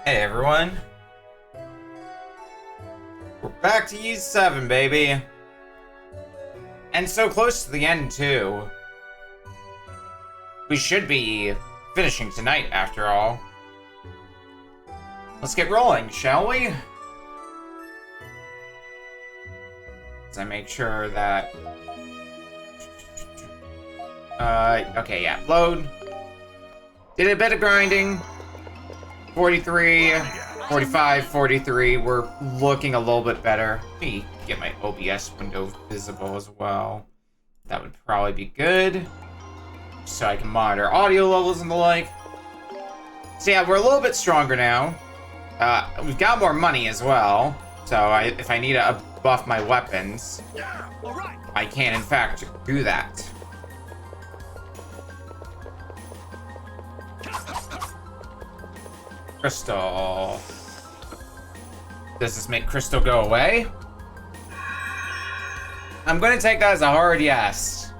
Hey everyone, we're back to U7, baby. And so close to the end too. We should be finishing tonight after all. Let's get rolling, shall we? As I make sure that... okay, yeah, load. Did a bit of grinding. 43, 45, 43. We're looking a little bit better. Let me get my OBS window visible as well. That would probably be good. So I can monitor audio levels and the like. So yeah, we're a little bit stronger now. We've got more money as well. So if I need to buff my weapons, I can in fact do that. Crystal. Does this make Crystal go away? I'm gonna take that as a hard yes.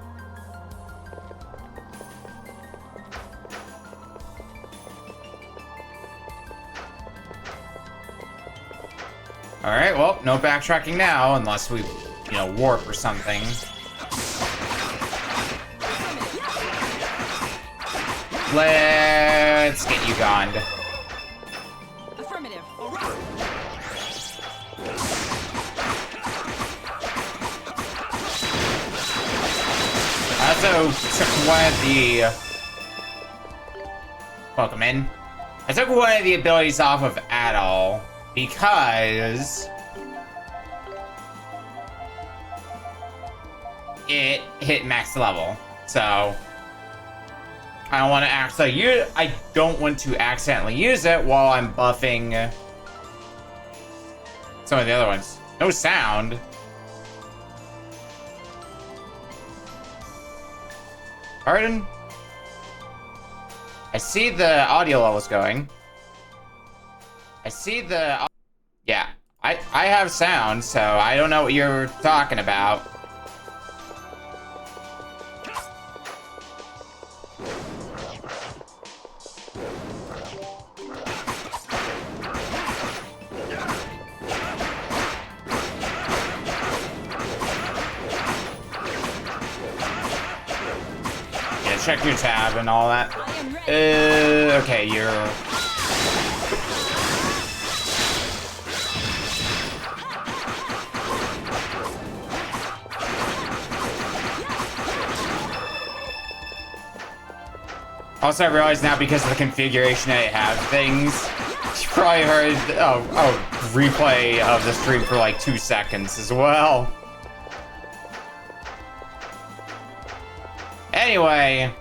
Alright, well, no backtracking now, unless we, warp or something. Let's get you gone. Affirmative. I also took one of the... Welcome in. I took one of the abilities off of Adol because it hit max level. So I don't want to I don't want to accidentally use it while I'm buffing some of the other ones. No sound. Pardon? I see the audio levels going. I see the... Yeah, I have sound, so I don't know what you're talking about. Yeah, check your tab and all that. Okay, you're... Also, I realize now because of the configuration I have things, you probably heard a replay of the stream for like 2 seconds as well. Anyway.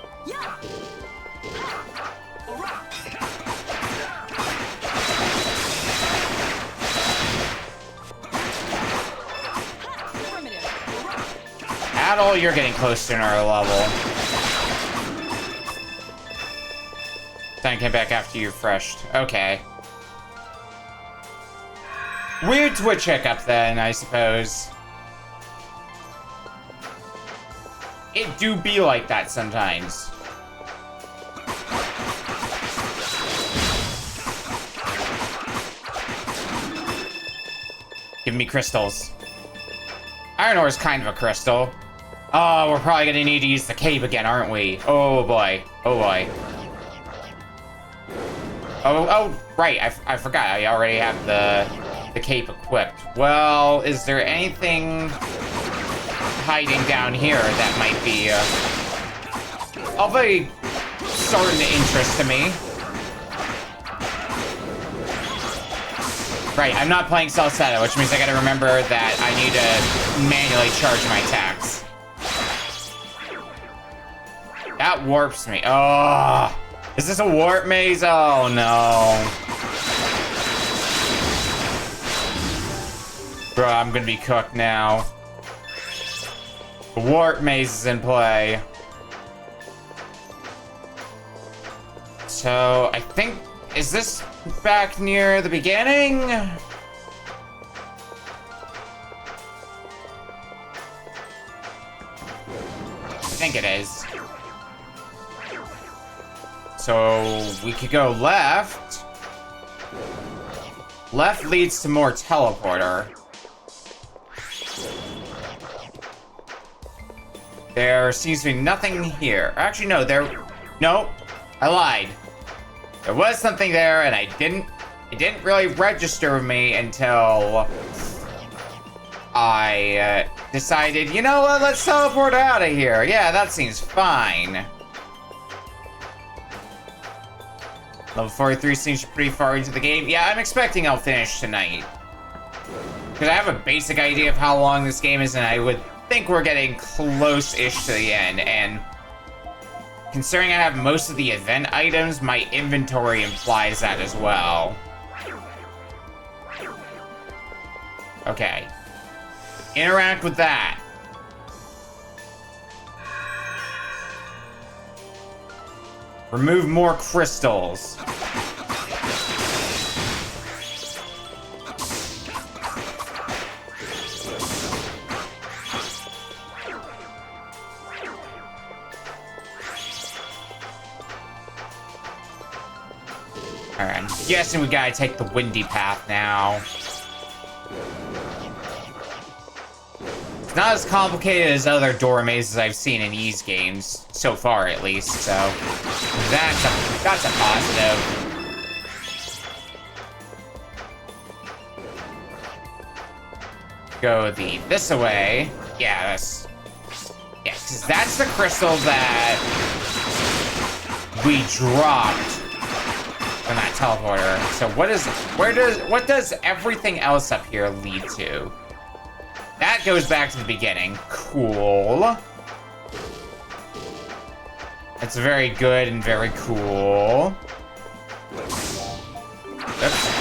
Adol, you're getting close to another level. Then came back after you refreshed. Okay. Weird Twitch hiccup then, I suppose. It do be like that sometimes. Give me crystals. Iron ore is kind of a crystal. Oh, we're probably gonna need to use the cave again, aren't we? Oh boy. Oh boy. Oh, right, I forgot, I already have the cape equipped. Well, is there anything hiding down here that might be of a certain interest to me? Right, I'm not playing Salsetta, which means I gotta remember that I need to manually charge my attacks. That warps me. Oh. Is this a warp maze? Oh no. Bro, I'm gonna be cooked now. The warp maze is in play. So, I think... Is this back near the beginning? I think it is. So we could go left. Left leads to more teleporter. There seems to be nothing here. Actually, no, no, I lied. There was something there, and it didn't really register with me until I decided, you know what, let's teleport out of here. Yeah, that seems fine. Level 43 seems pretty far into the game. Yeah, I'm expecting I'll finish tonight. Because I have a basic idea of how long this game is, and I would think we're getting close-ish to the end. And considering I have most of the event items, my inventory implies that as well. Okay. Interact with that. Remove more crystals. Alright, I'm guessing we gotta take the windy path now. It's not as complicated as other door mazes I've seen in these games, so far at least, so that's a positive. Go this away. Yeah, because that's the crystal that we dropped from that teleporter. So what does everything else up here lead to? That goes back to the beginning. Cool. That's very good and very cool. Oops.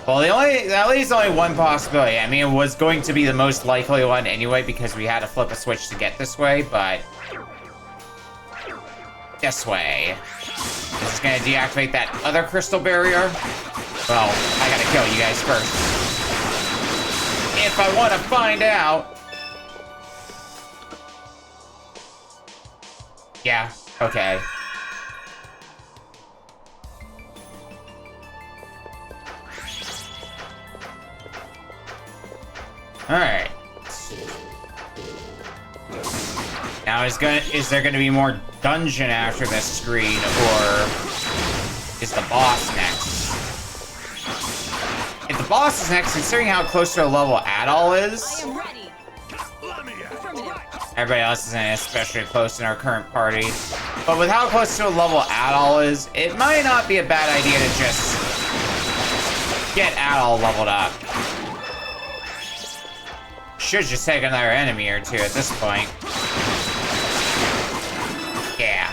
Well, that leaves only one possibility. I mean, it was going to be the most likely one anyway because we had to flip a switch to get this way, but this way. This is gonna deactivate that other crystal barrier. Well, I gotta kill you guys first. If I want to find out. Yeah, okay. Alright. Now is there gonna be more dungeon after this screen, or is the boss next? If the boss is next, considering how close to a level Adol is, everybody else isn't especially close in our current party, but with how close to a level Adol is, it might not be a bad idea to just get Adol leveled up. Should just take another enemy or two at this point. Yeah.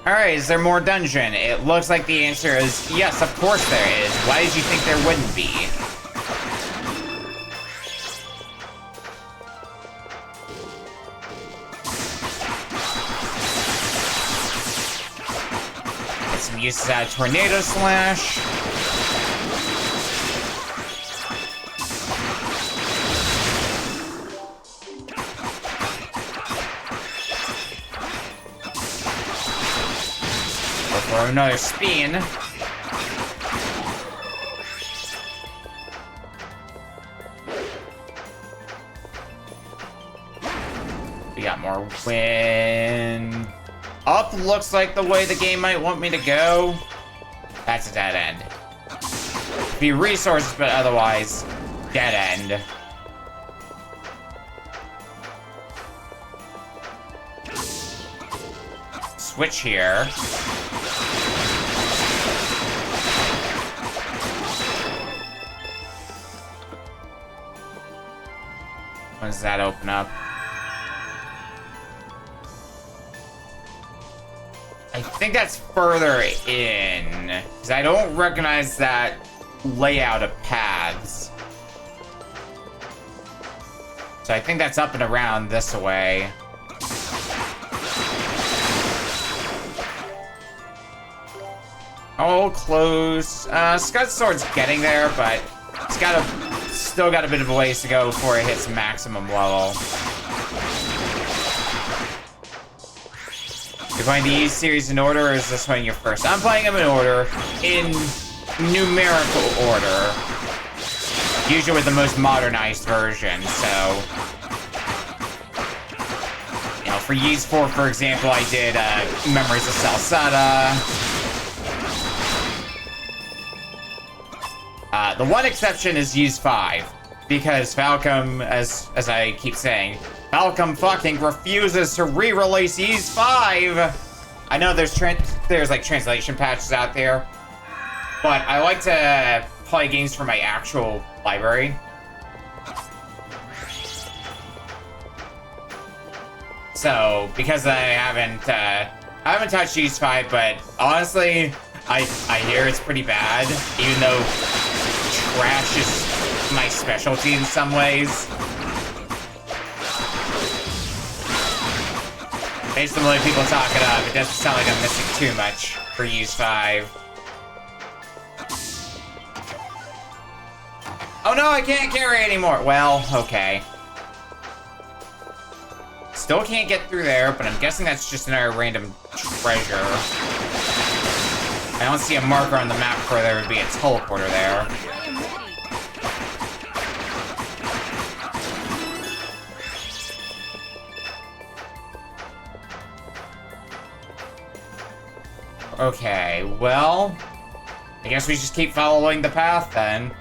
Alright, is there more dungeon? It looks like the answer is yes, of course there is. Why did you think there wouldn't be? Get some uses out of Tornado Slash. Or another spin. We got more wind. Up looks like the way the game might want me to go. That's a dead end. Be resources, but otherwise, dead end. Switch here. When does that open up? I think that's further in, because I don't recognize that layout of paths. So I think that's up and around this way. Oh, close. Scud Sword's getting there, but it's still got a bit of a ways to go before it hits maximum level. You're playing the E series in order, or is this one your first? I'm playing them in order, in numerical order. Usually with the most modernized version, so... You know, for Ys 4, for example, I did Memories of Salsada. The one exception is Ys 5, because Falcom, as I keep saying, Falcom fucking refuses to re-release Ys 5! I know there's like translation patches out there, but I like to play games from my actual library. So, because I haven't touched Ys 5, but honestly, I hear it's pretty bad, even though trash is my specialty in some ways. Based on the way people talk it up, it doesn't sound like I'm missing too much for Ys 5. Oh no, I can't carry anymore! Well, okay. Still can't get through there, but I'm guessing that's just another random treasure. I don't see a marker on the map where there would be a teleporter there. Okay, well... I guess we just keep following the path, then.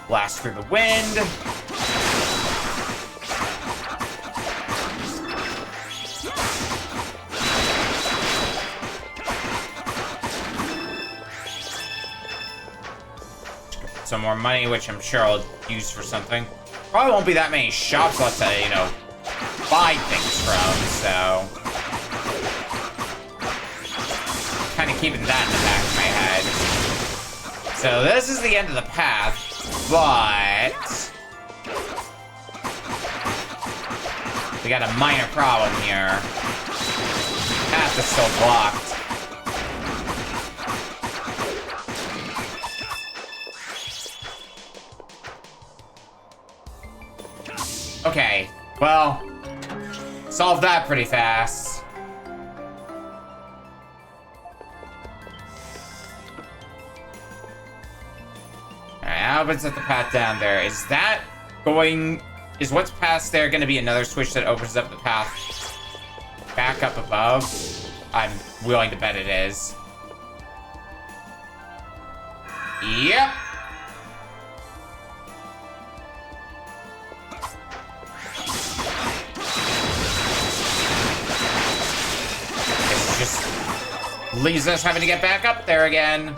Blast through the wind. Some more money, which I'm sure I'll use for something. Probably won't be that many shops left to, you know, buy things from, so... Kind of keeping that in the back of my head. So this is the end of the path, but... we got a minor problem here. Path is still blocked. Okay, well, solved that pretty fast. Alright, how opens up the path down there? Is what's past there gonna be another switch that opens up the path back up above? I'm willing to bet it is. Yep. Just leaves us having to get back up there again.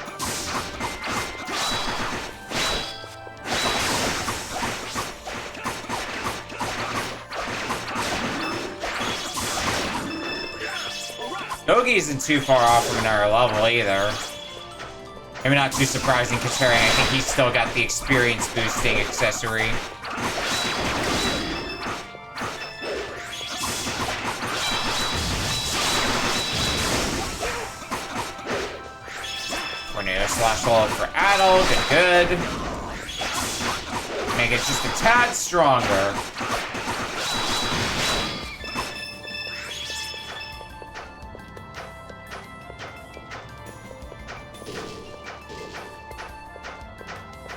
Yogi isn't too far off from another level either. Maybe not too surprising considering I think he's still got the experience boosting accessory. Slash wall for Adol, good. Make it just a tad stronger.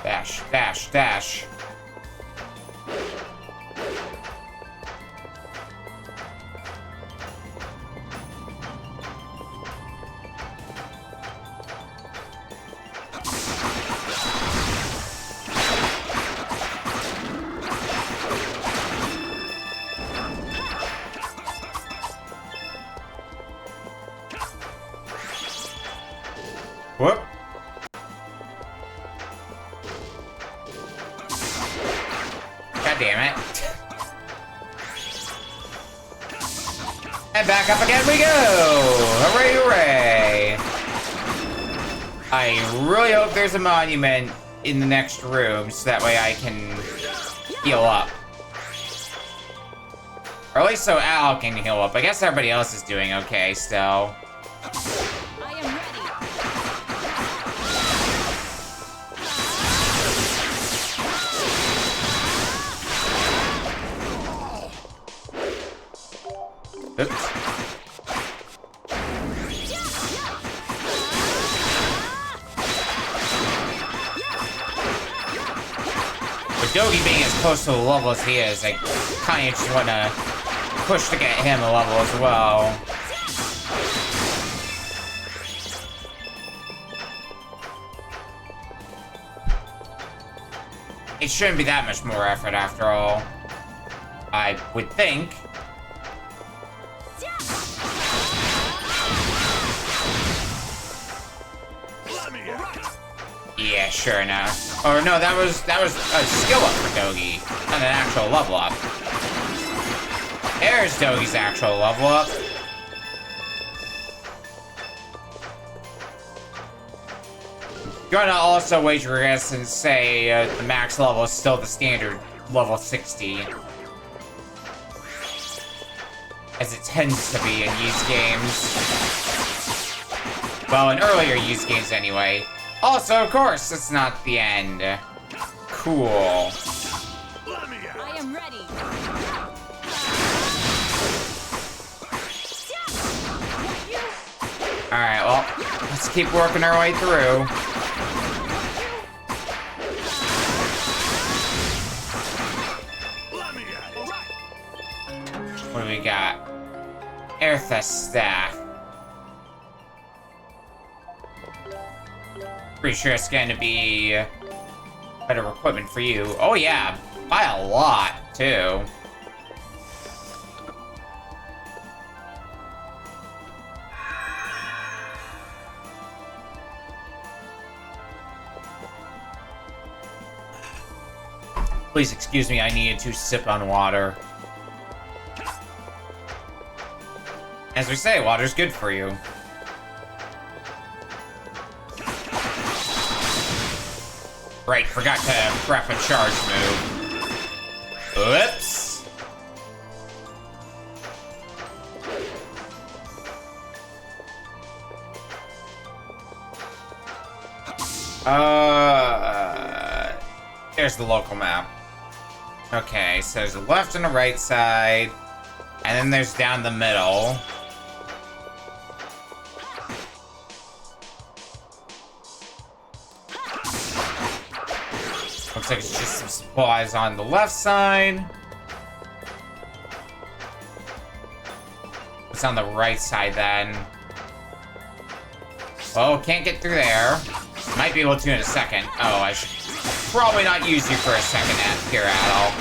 Dash, dash, dash. Whoop. God damn it. And back up again we go! Hooray, hooray! I really hope there's a monument in the next room, so that way I can heal up. Or at least so Al can heal up. I guess everybody else is doing okay still. I am ready. Oops. With Dogi being as close to the level as he is, I kinda just wanna push to get him a level as well. It shouldn't be that much more effort after all. I would think. Yeah, sure enough. Or no, that was a skill up for Dogi, not an actual level up. There's Dogi's actual level up. Gonna also wager a guess and say the max level is still the standard level 60. As it tends to be in used games. Well, in earlier used games anyway. Also, of course, it's not the end. Cool. I am ready. Alright, well, let's keep working our way through. What do we got? Eartha staff. Pretty sure it's going to be better equipment for you. Oh yeah, by a lot, too. Please excuse me, I needed to sip on water. As we say, water's good for you. Right, forgot to prep a charge move. Whoops. There's the local map. Okay, so there's a left and a right side, and then there's down the middle. Looks like it's just some supplies on the left side. What's on the right side then? Well, can't get through there. Might be able to in a second. Oh, I should probably not use you for a second here, Adol.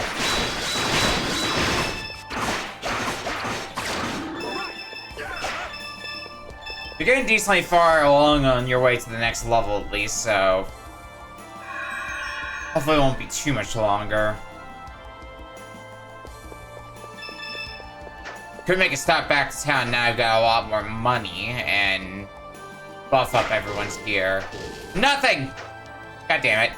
You're getting decently far along on your way to the next level at least, so hopefully it won't be too much longer. Could make a stop back to town now I've got a lot more money and buff up everyone's gear. Nothing! God damn it.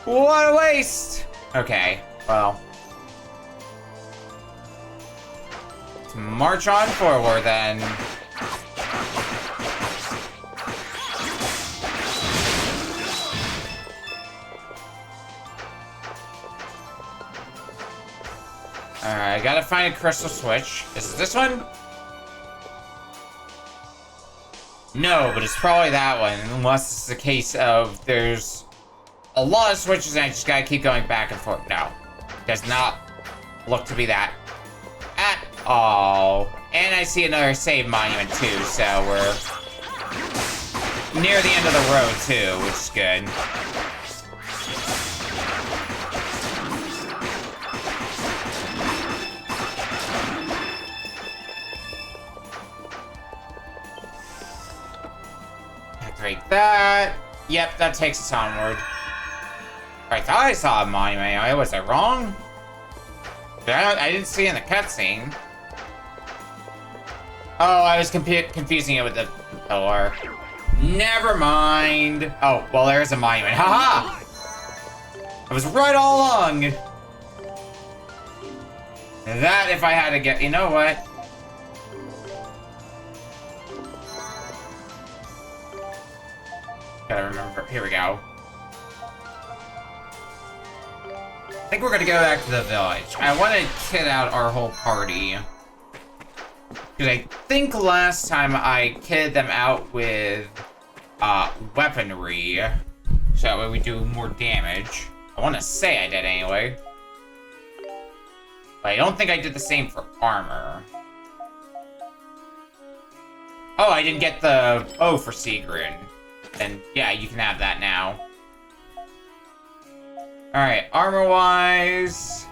What a waste! Okay, well. Let's march on forward then. Alright, I gotta find a crystal switch. Is it this one? No, but it's probably that one, unless it's the case of there's a lot of switches and I just gotta keep going back and forth. No, does not look to be that at all. And I see another save monument too, so we're near the end of the road too, which is good. Activate that. Yep, that takes us onward. I thought I saw a monument. Was I wrong? I didn't see it in the cutscene. Oh, I was confusing it with the pillar. Never mind. Oh, well, there's a monument. Haha! I was right all along. That if I had to get... You know what? Gotta remember. Here we go. I think we're gonna go back to the village. I want to kit out our whole party. Because I think last time I kitted them out with weaponry. So that way we do more damage. I want to say I did anyway. But I don't think I did the same for armor. Oh, I didn't get the O for Sigrun. Then, yeah, you can have that now. Alright, armor-wise...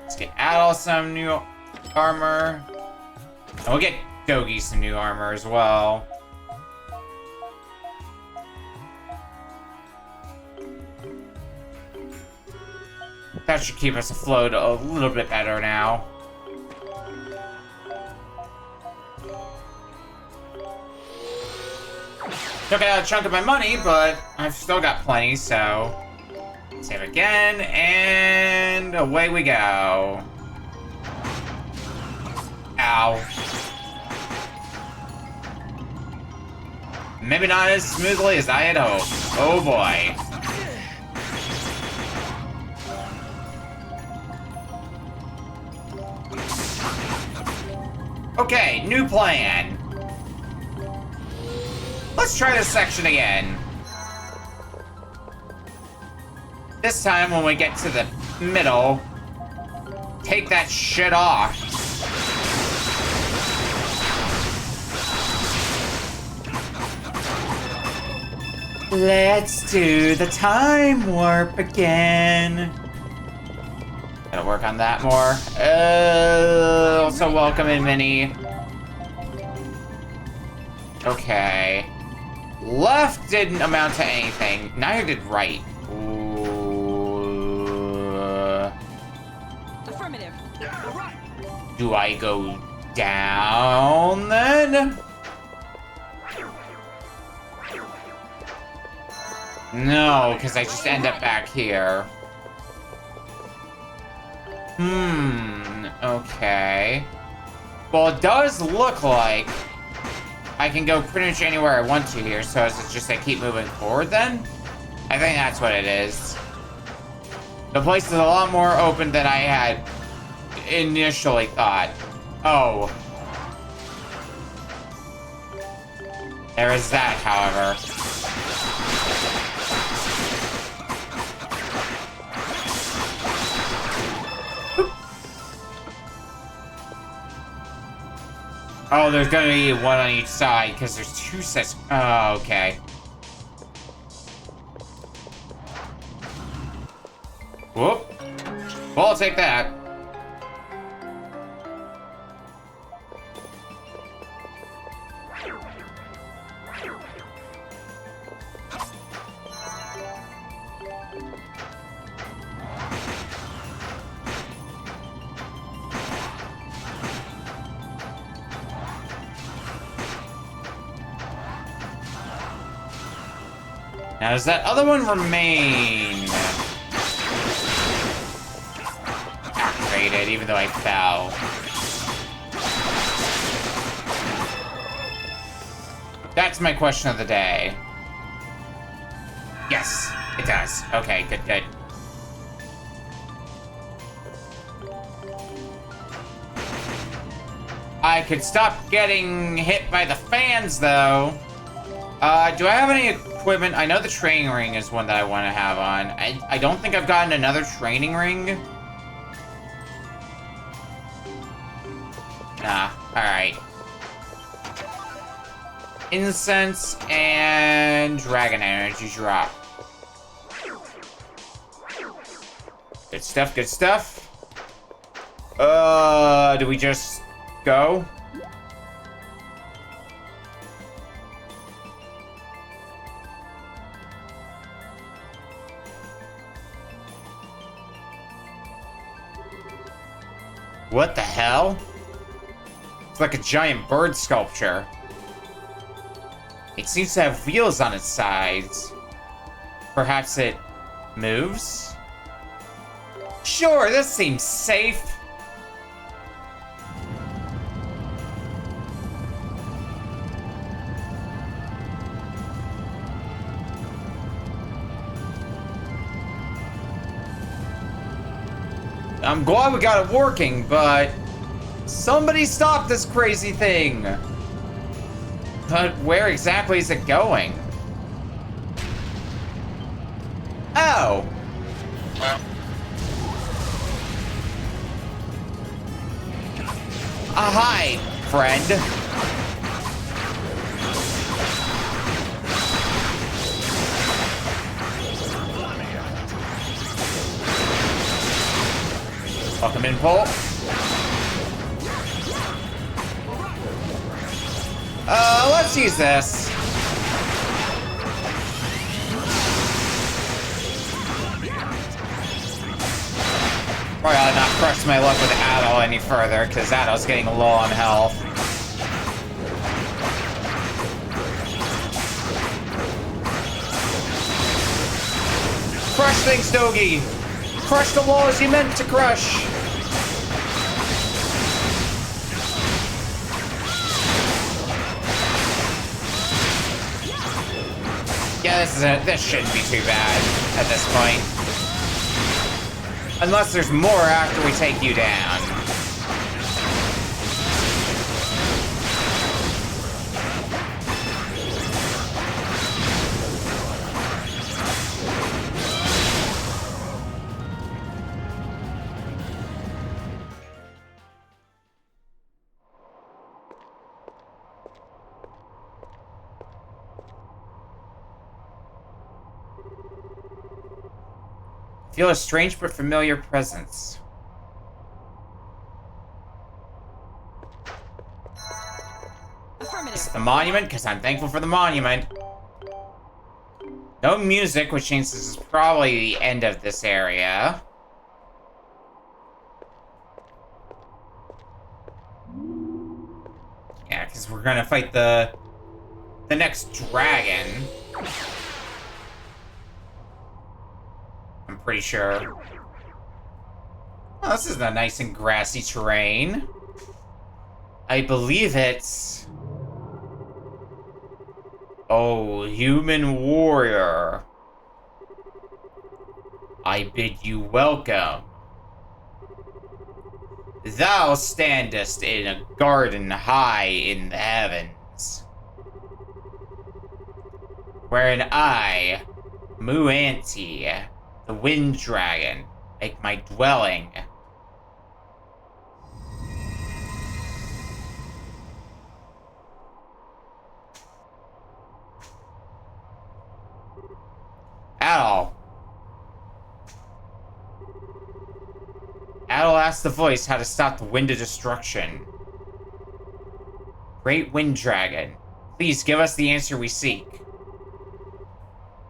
Let's get Adol some new armor. And we'll get Dogi some new armor as well. That should keep us afloat a little bit better now. Took out a chunk of my money, but I've still got plenty, so... Save again, and away we go. Ow. Maybe not as smoothly as I had hoped. Oh boy. Okay, new plan. Let's try this section again. This time, when we get to the middle, take that shit off. Let's do the time warp again. Gotta work on that more. Also welcome in, Minnie. Okay. Left didn't amount to anything. Neither did right. Affirmative. Do I go down then? No, because I just end up back here. Okay. Well, it does look like I can go pretty much anywhere I want to here, so it's just I keep moving forward then? I think that's what it is. The place is a lot more open than I had initially thought. Oh. There is that, however. Oh, there's gonna be one on each side, because there's two sets. Oh, okay. Whoop. Well, I'll take that. Now, does that other one remain activated, even though I fell? That's my question of the day. Yes, it does. Okay, good, good. I could stop getting hit by the fans, though. Do I have any equipment? I know the training ring is one that I want to have on. I don't think I've gotten another training ring. Nah, alright. Incense and Dragon Energy drop. Good stuff, good stuff. Do we just go? What the hell? It's like a giant bird sculpture. It seems to have wheels on its sides. Perhaps it moves? Sure, this seems safe. I'm glad we got it working, but somebody stop this crazy thing. But where exactly is it going? Oh. Hi, friend. Welcome in, Paul. Let's use this. Probably ought to not crush my luck with Adol any further, because Adol's getting low on health. Crush things, Dogi! Crush the walls you meant to crush! Yeah, this shouldn't be too bad at this point. Unless there's more after we take you down. Feel a strange but familiar presence. Affirmative. It's the monument, because I'm thankful for the monument. No music, which means this is probably the end of this area. Yeah, because we're gonna fight the next dragon. I'm pretty sure. Oh, this is a nice and grassy terrain. I believe it's... Oh, human warrior. I bid you welcome. Thou standest in a garden high in the heavens, wherein I, Muanti, the wind dragon, make my dwelling. Adol. Adol asked the voice how to stop the wind of destruction. Great wind dragon, please give us the answer we seek.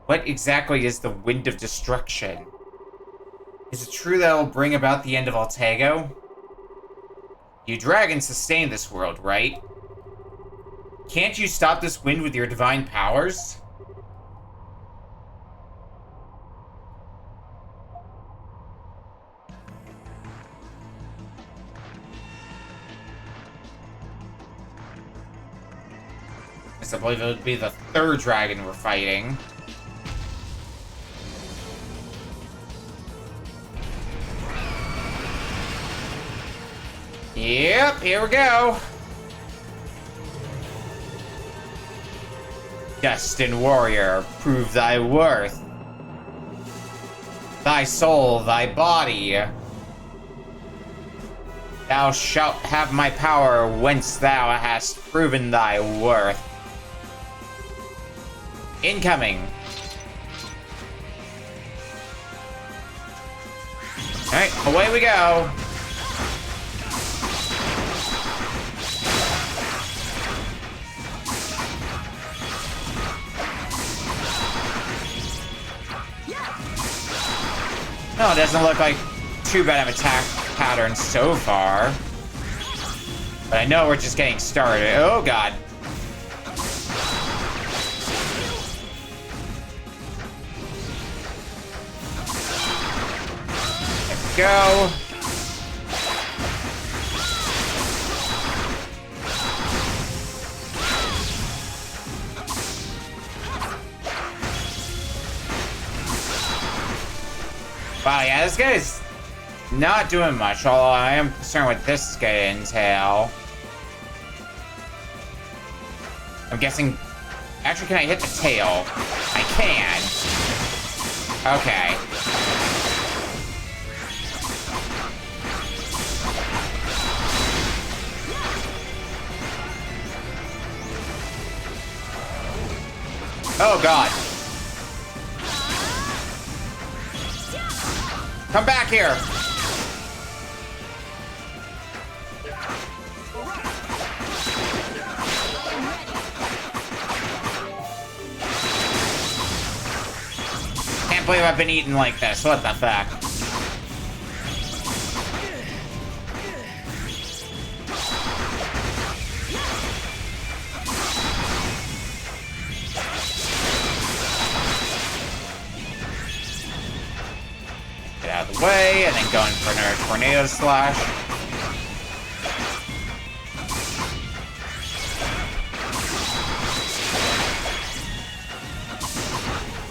What exactly is the wind of destruction? Is it true that it will bring about the end of Altago? You dragons sustain this world, right? Can't you stop this wind with your divine powers? I believe it would be the third dragon we're fighting. Yep, here we go. Destined warrior, prove thy worth. Thy soul, thy body. Thou shalt have my power whence thou hast proven thy worth. Incoming. Alright, away we go. No, it doesn't look like too bad of attack pattern so far. But I know we're just getting started. Oh, God. There we go. Wow, yeah, this guy's not doing much, although I am concerned with this guy entail. I'm guessing... Actually, can I hit the tail? I can. Okay. Oh, God. Come back here. Can't believe I've been eating like this. What the fuck? Get out of the way, and then going for another tornado slash.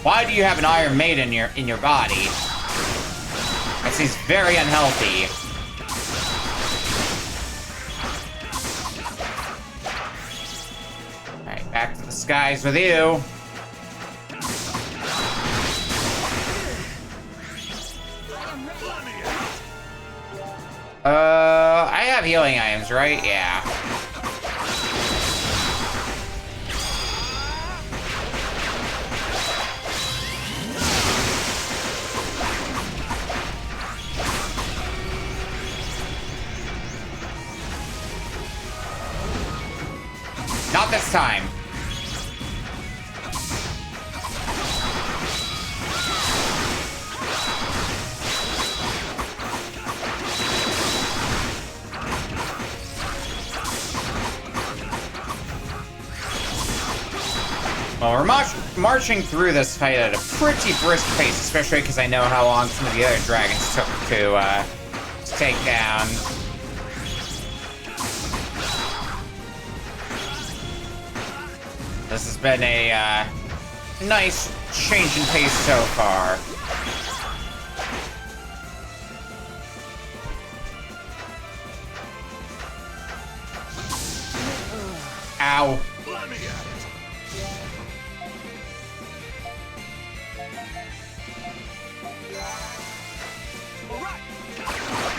Why do you have an Iron Maiden in your body? That seems very unhealthy. Alright, back to the skies with you. I have healing items, right? Yeah. Not this time. Well, we're marching through this fight at a pretty brisk pace, especially because I know how long some of the other dragons took to take down. This has been a nice change in pace so far. Ow.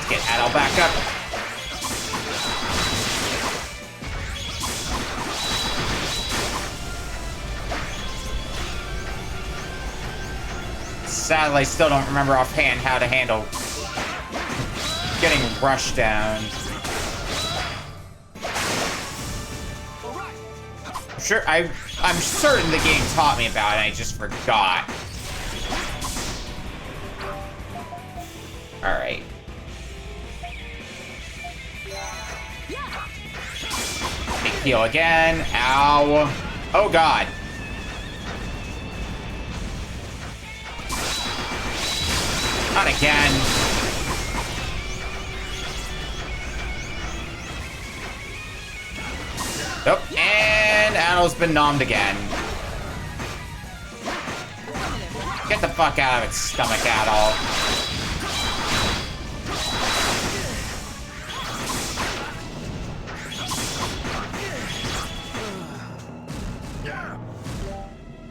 Get Adol back up. Sadly, I still don't remember offhand how to handle getting rushed down. I'm certain the game taught me about it, I just forgot. Alright. Big heal again. Ow. Oh, God. Not again. Nope. And Adol's been nommed again. Get the fuck out of its stomach, Adol.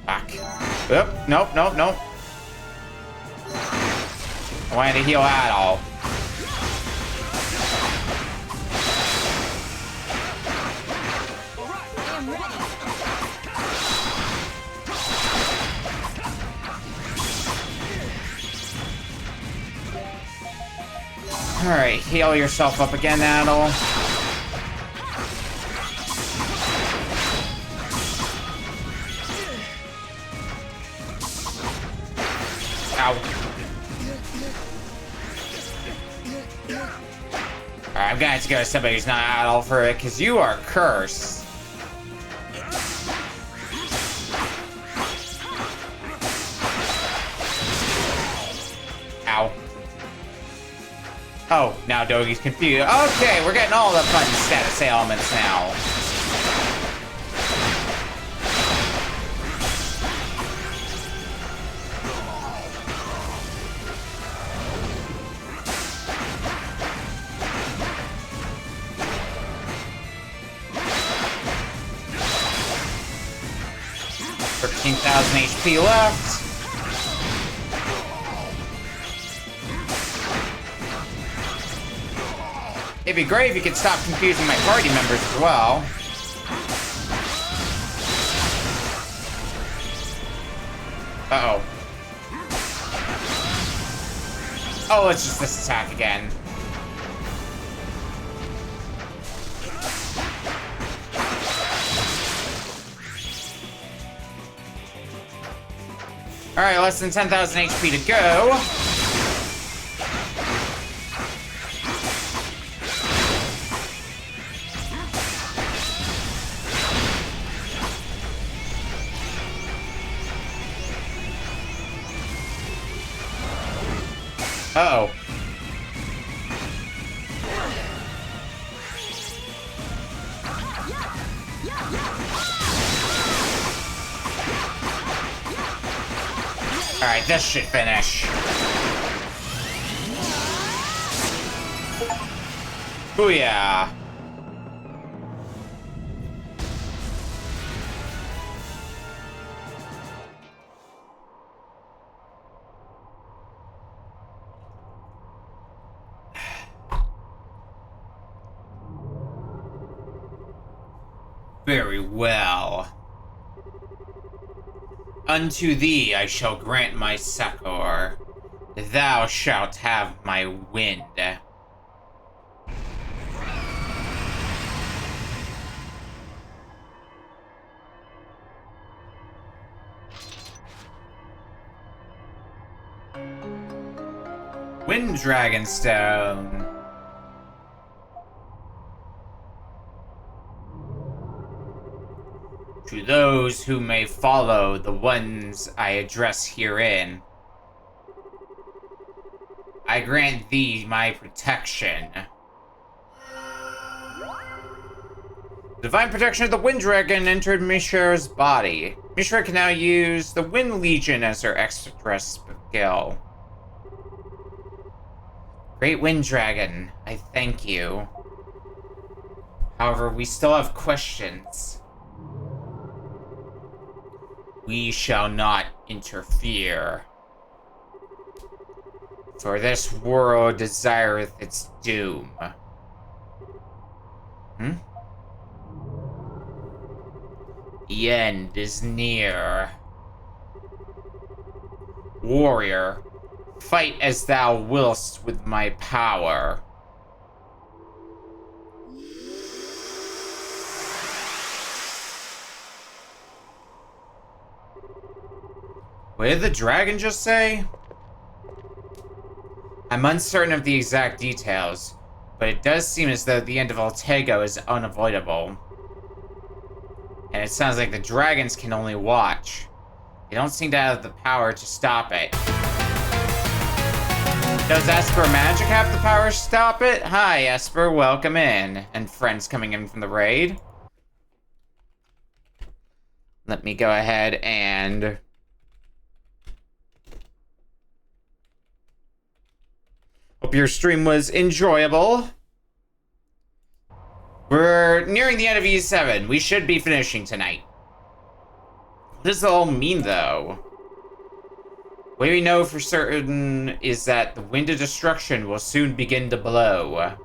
Fuck. Oop. Nope, nope, nope. I wanted to heal Adol. Alright, heal yourself up again, Adol. Ow. Alright, I'm gonna have to go to somebody who's not Adol for it, because you are cursed. Ow. Oh, now Dogi's confused. Okay, we're getting all the fun status ailments now. HP left. It'd be great if you could stop confusing my party members as well. Uh-oh. Oh, it's just this attack again. Alright, less than 10,000 HP to go. Uh-oh. Alright, this should finish. Booyah. Very well. Unto thee I shall grant my succor. Thou shalt have my wind. Wind Dragonstone. To those who may follow the ones I address herein, I grant thee my protection. Divine protection of the Wind Dragon entered Mishra's body. Mishra can now use the Wind Legion as her extra skill. Great Wind Dragon, I thank you. However, we still have questions. We shall not interfere. For this world desireth its doom. The end is near. Warrior, fight as thou willst with my power. What did the dragon just say? I'm uncertain of the exact details, but it does seem as though the end of Altego is unavoidable. And it sounds like the dragons can only watch. They don't seem to have the power to stop it. Does Esper Magic have the power to stop it? Hi, Esper, welcome in. And friends coming in from the raid. Let me go ahead and... hope your stream was enjoyable. We're nearing the end of E7. We should be finishing tonight. What does it all mean, though? What we know for certain is that the wind of destruction will soon begin to blow.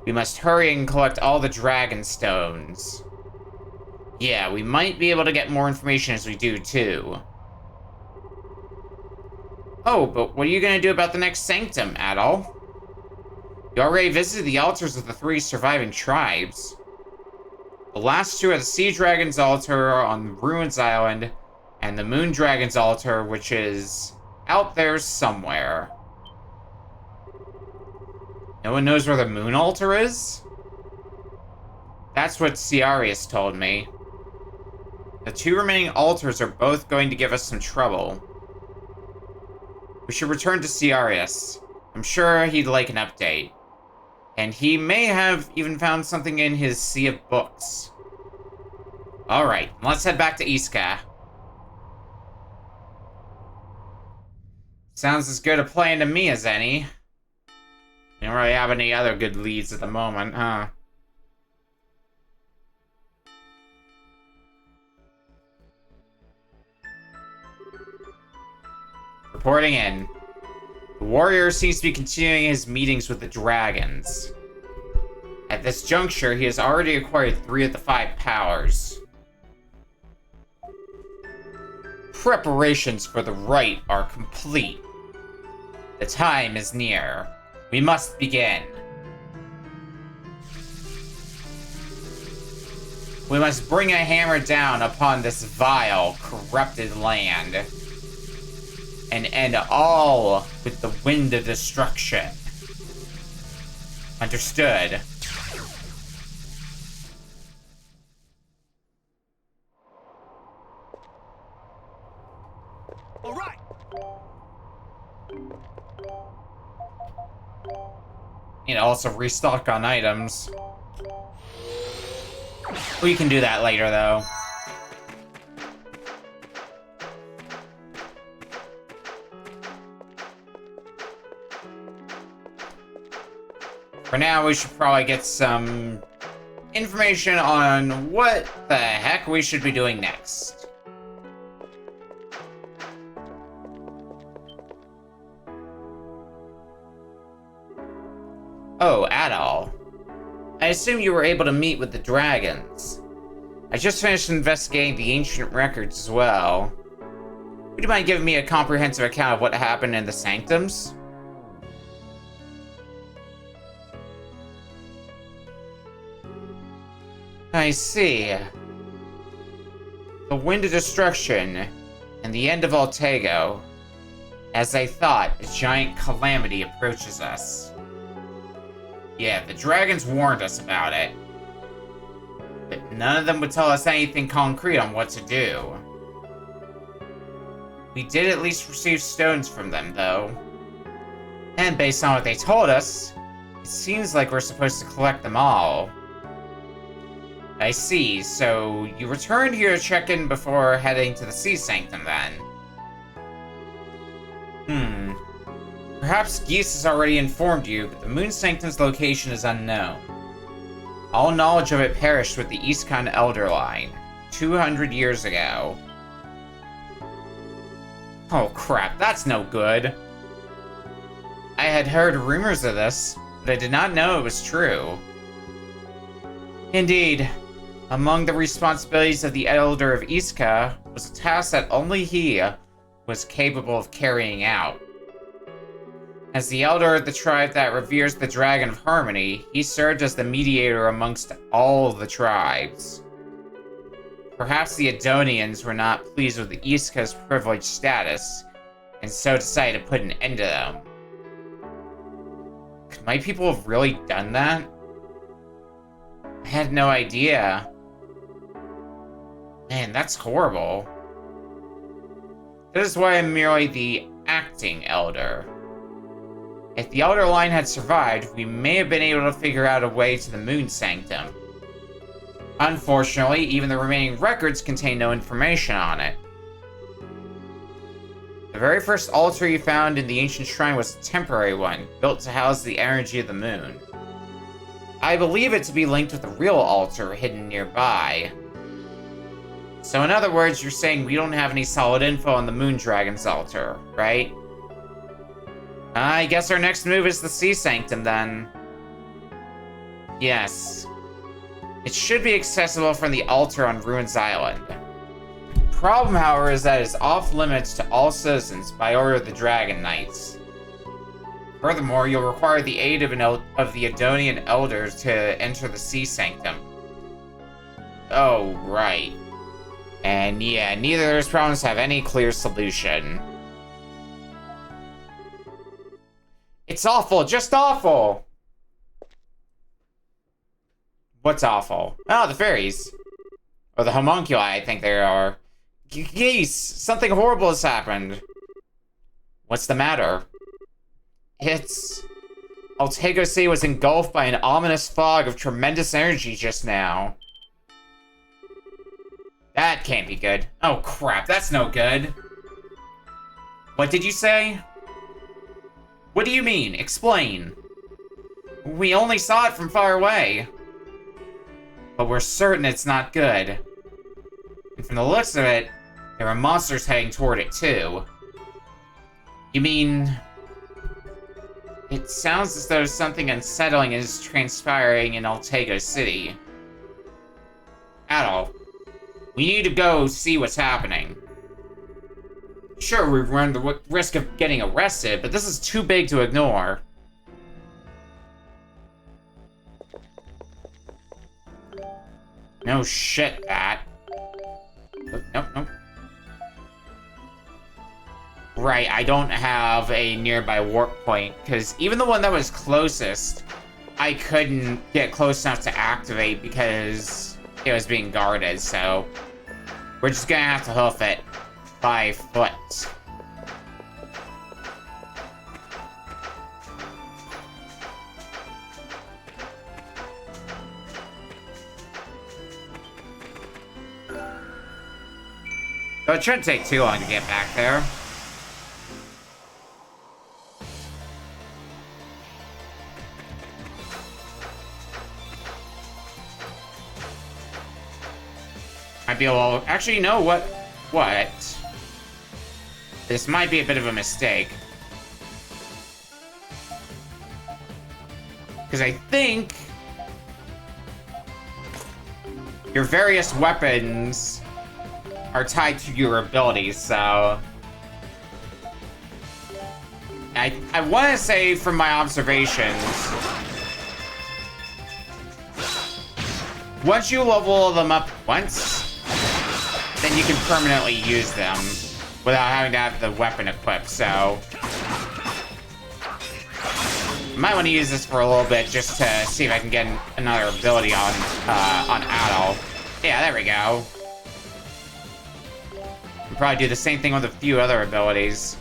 We must hurry and collect all the dragon stones. Yeah, we might be able to get more information as we do, too. Oh, but what are you gonna do about the next sanctum, Adol? You already visited the altars of the 3 surviving tribes. The last 2 are the Sea Dragon's altar on Ruins Island, and the Moon Dragon's altar, which is out there somewhere. No one knows where the moon altar is? That's what Ciarius told me. The 2 remaining altars are both going to give us some trouble. We should return to Ciarius. I'm sure he'd like an update. And he may have even found something in his sea of books. Alright, let's head back to Iska. Sounds as good a plan to me as any. We don't really have any other good leads at the moment, huh? Reporting in. The warrior seems to be continuing his meetings with the dragons. At this juncture, he has already acquired 3 of the 5 powers. Preparations for the rite are complete. The time is near. We must begin. We must bring a hammer down upon this vile, corrupted land. And end all with the wind of destruction. Understood. All right. Need to also restock on items. We can do that later, though. For now, we should probably get some information on what the heck we should be doing next. Oh, Adol. I assume you were able to meet with the dragons. I just finished investigating the ancient records as well. Would you mind giving me a comprehensive account of what happened in the sanctums? I see. The Wind of Destruction and the end of Altego. As I thought, a giant calamity approaches us. Yeah, the dragons warned us about it. But none of them would tell us anything concrete on what to do. We did at least receive stones from them, though. And based on what they told us, it seems like we're supposed to collect them all. I see, so you returned here to check in before heading to the Sea Sanctum, then? Perhaps Geese has already informed you, but the Moon Sanctum's location is unknown. All knowledge of it perished with the Eastcon Elder Line, 200 years ago. Oh crap, that's no good. I had heard rumors of this, but I did not know it was true. Indeed, among the responsibilities of the Elder of Iska was a task that only he was capable of carrying out. As the elder of the tribe that reveres the Dragon of Harmony, he served as the mediator amongst all the tribes. Perhaps the Adonians were not pleased with the Iska's privileged status, and so decided to put an end to them. Could my people have really done that? I had no idea. Man, that's horrible. That is why I'm merely the acting elder. If the Elder Line had survived, we may have been able to figure out a way to the Moon Sanctum. Unfortunately, even the remaining records contain no information on it. The very first altar you found in the ancient shrine was a temporary one, built to house the energy of the moon. I believe it to be linked with a real altar hidden nearby. So in other words, you're saying we don't have any solid info on the Moon Dragon's altar, right? I guess our next move is the Sea Sanctum, then. Yes. It should be accessible from the altar on Ruins Island. Problem, however, is that it is off-limits to all citizens by order of the Dragon Knights. Furthermore, you'll require the aid of the Adonian Elders to enter the Sea Sanctum. Oh, right. And yeah, neither of those problems have any clear solution. It's awful, just awful! What's awful? Oh, the fairies. Or the homunculi, I think they are. Geese! Something horrible has happened. What's the matter? It's... Altego City was engulfed by an ominous fog of tremendous energy just now. That can't be good. Oh crap, that's no good. What did you say? What do you mean? Explain. We only saw it from far away. But we're certain it's not good. And from the looks of it, there are monsters heading toward it too. You mean... It sounds as though something unsettling is transpiring in Altego City. Adol, we need to go see what's happening. Sure, we run the risk of getting arrested, but this is too big to ignore. No shit, Bat. Nope, nope. Right, I don't have a nearby warp point, because even the one that was closest, I couldn't get close enough to activate because it was being guarded, so we're just gonna have to hoof it by foot. So it shouldn't take too long to get back there. Might be a little... Actually, you know what? What? This might be a bit of a mistake. Because I think... your various weapons are tied to your abilities, so... I want to say, from my observations... once you level them up once, then you can permanently use them without having to have the weapon equipped, so... I might want to use this for a little bit just to see if I can get another ability on Adol. Yeah, there we go. We'll probably do the same thing with a few other abilities.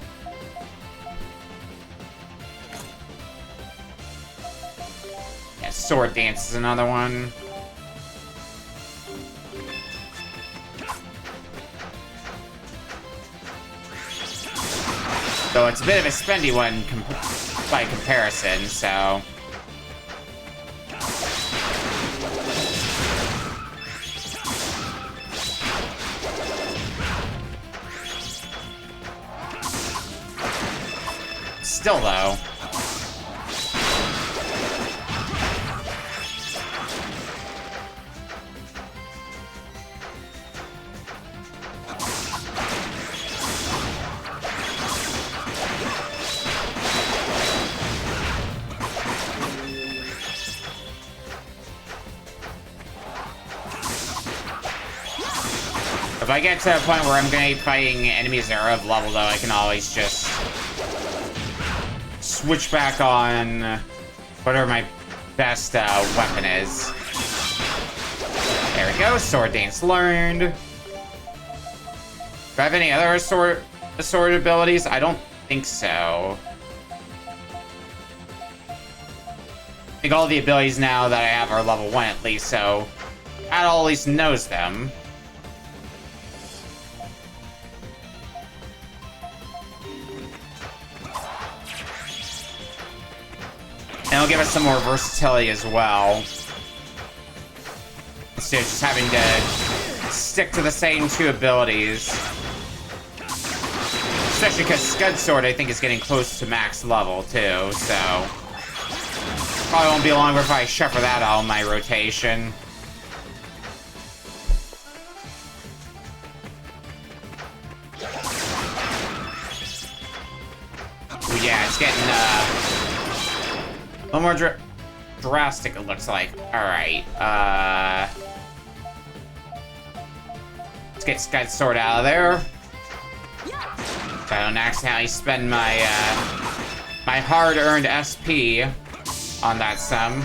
Yeah, Sword Dance is another one. So it's a bit of a spendy one by comparison, so... Still, though... If I get to a point where I'm going to be fighting enemies that are of level, though, I can always just switch back on whatever my best weapon is. There we go, Sword Dance learned. Do I have any other sword abilities? I don't think so. I think all the abilities now that I have are level 1 at least, so Adol at least knows them. And it'll give us some more versatility as well. Instead of just having to stick to the same two abilities. Especially because Scud Sword, I think, is getting close to max level, too, so... probably won't be long before I shuffle that out in my rotation. Ooh, yeah, it's getting, a little more drastic, it looks like. Alright, let's get Scud Sword out of there. So I don't accidentally spend my, my hard-earned SP on that sum.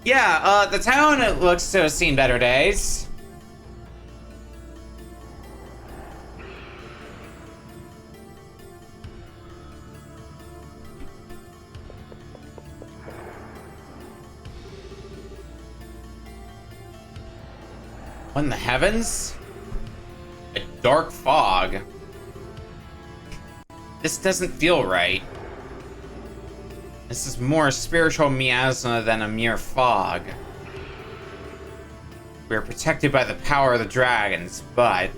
Yeah, the town looks to have seen better days. What in the heavens? A dark fog. This doesn't feel right. This is more a spiritual miasma than a mere fog. We are protected by the power of the dragons, but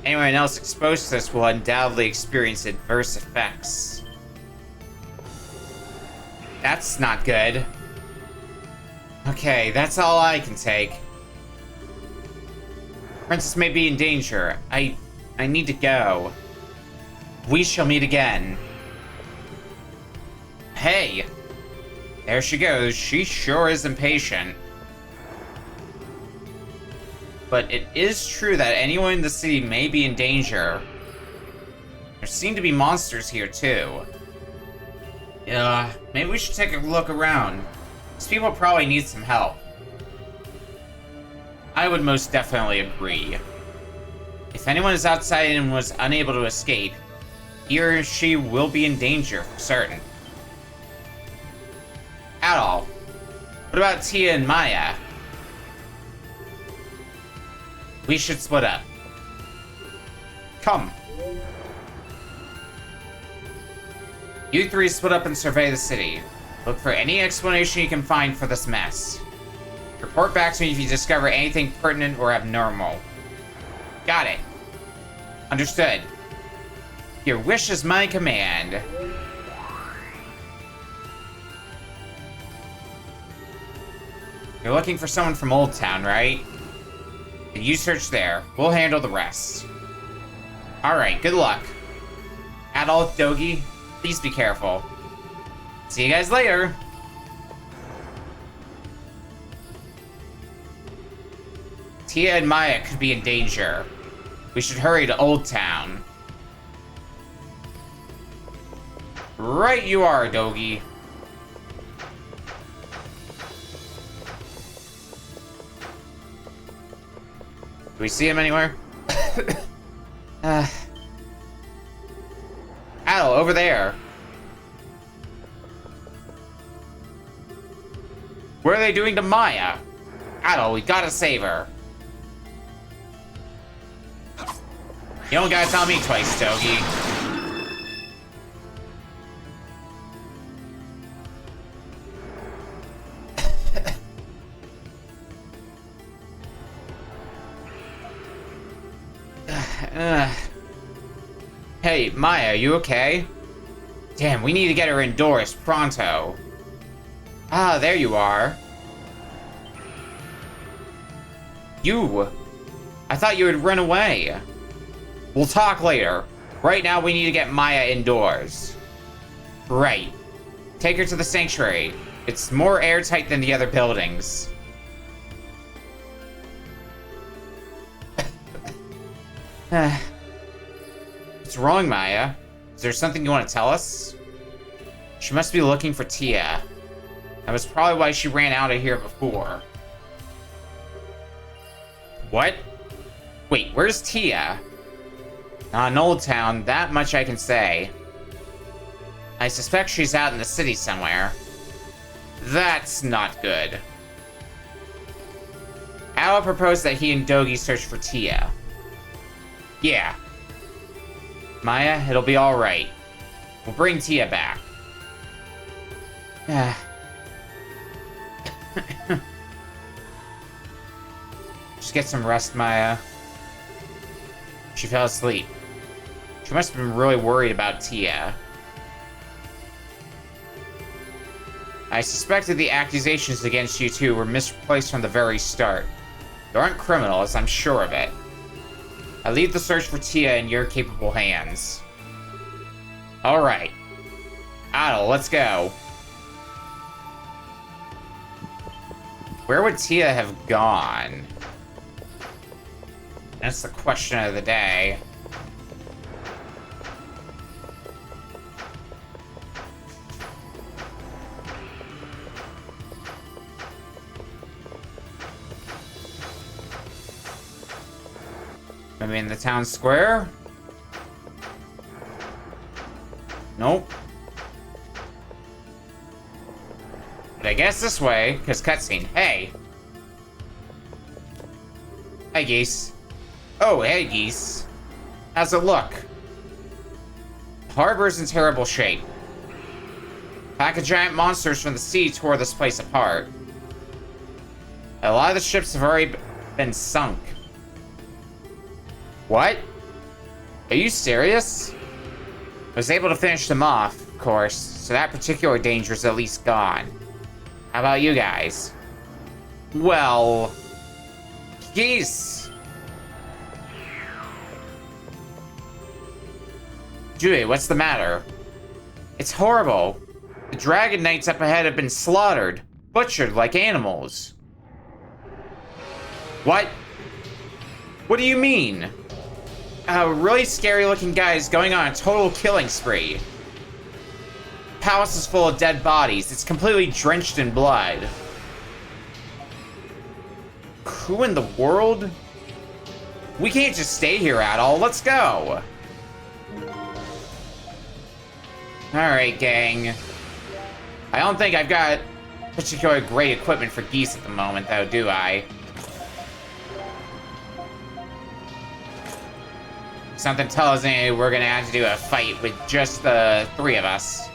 anyone else exposed to this will undoubtedly experience adverse effects. That's not good. Okay, that's all I can take. Princess may be in danger. I need to go. We shall meet again. Hey! There she goes. She sure is impatient. But it is true that anyone in the city may be in danger. There seem to be monsters here, too. Maybe we should take a look around. These people probably need some help. I would most definitely agree. If anyone is outside and was unable to escape, he or she will be in danger for certain. Adol, what about Tia and Maya? We should split up. Come. You three split up and survey the city. Look for any explanation you can find for this mess. Report back to me if you discover anything pertinent or abnormal. Got it. Understood. Your wish is my command. You're looking for someone from Old Town, right? You search there. We'll handle the rest. Alright, good luck. Adol, Dogi, please be careful. See you guys later. Tia and Maya could be in danger. We should hurry to Old Town. Right you are, Dogi. Do we see him anywhere? Adol, over there. What are they doing to Maya? Adol, we gotta save her. You don't gotta tell me twice, Dogi. Hey, Maya, you okay? Damn, we need to get her indoors, pronto. Ah, there you are. You! I thought you had run away. We'll talk later. Right now, we need to get Maya indoors. Right. Take her to the sanctuary. It's more airtight than the other buildings. What's wrong, Maya? Is there something you want to tell us? She must be looking for Tia. That was probably why she ran out of here before. What? Wait, where's Tia? Not in Old Town, that much I can say. I suspect she's out in the city somewhere. That's not good. Adol proposed that he and Dogi search for Tia. Yeah. Maya, it'll be alright. We'll bring Tia back. Just get some rest, Maya. She fell asleep. She must have been really worried about Tia. I suspected the accusations against you two were misplaced from the very start. You aren't criminals, I'm sure of it. I leave the search for Tia in your capable hands. Alright. Adol, let's go. Where would Tia have gone? That's the question of the day. Maybe in the town square? Nope. But I guess this way, because cutscene. Hey! Hey, geese. Oh, hey, geese. How's it look? The harbor's in terrible shape. A pack of giant monsters from the sea tore this place apart. A lot of the ships have already been sunk. What? Are you serious? I was able to finish them off, of course, so that particular danger is at least gone. How about you guys? Well... geese! Julie, what's the matter? It's horrible. The dragon knights up ahead have been slaughtered, butchered like animals. What? What do you mean? A really scary looking guy is going on a total killing spree. The palace is full of dead bodies. It's completely drenched in blood. Who in the world? We can't just stay here, Adol. Let's go. Alright, gang. I don't think I've got particularly great equipment for geese at the moment, though, do I? Something tells me we're gonna have to do a fight with just the three of us.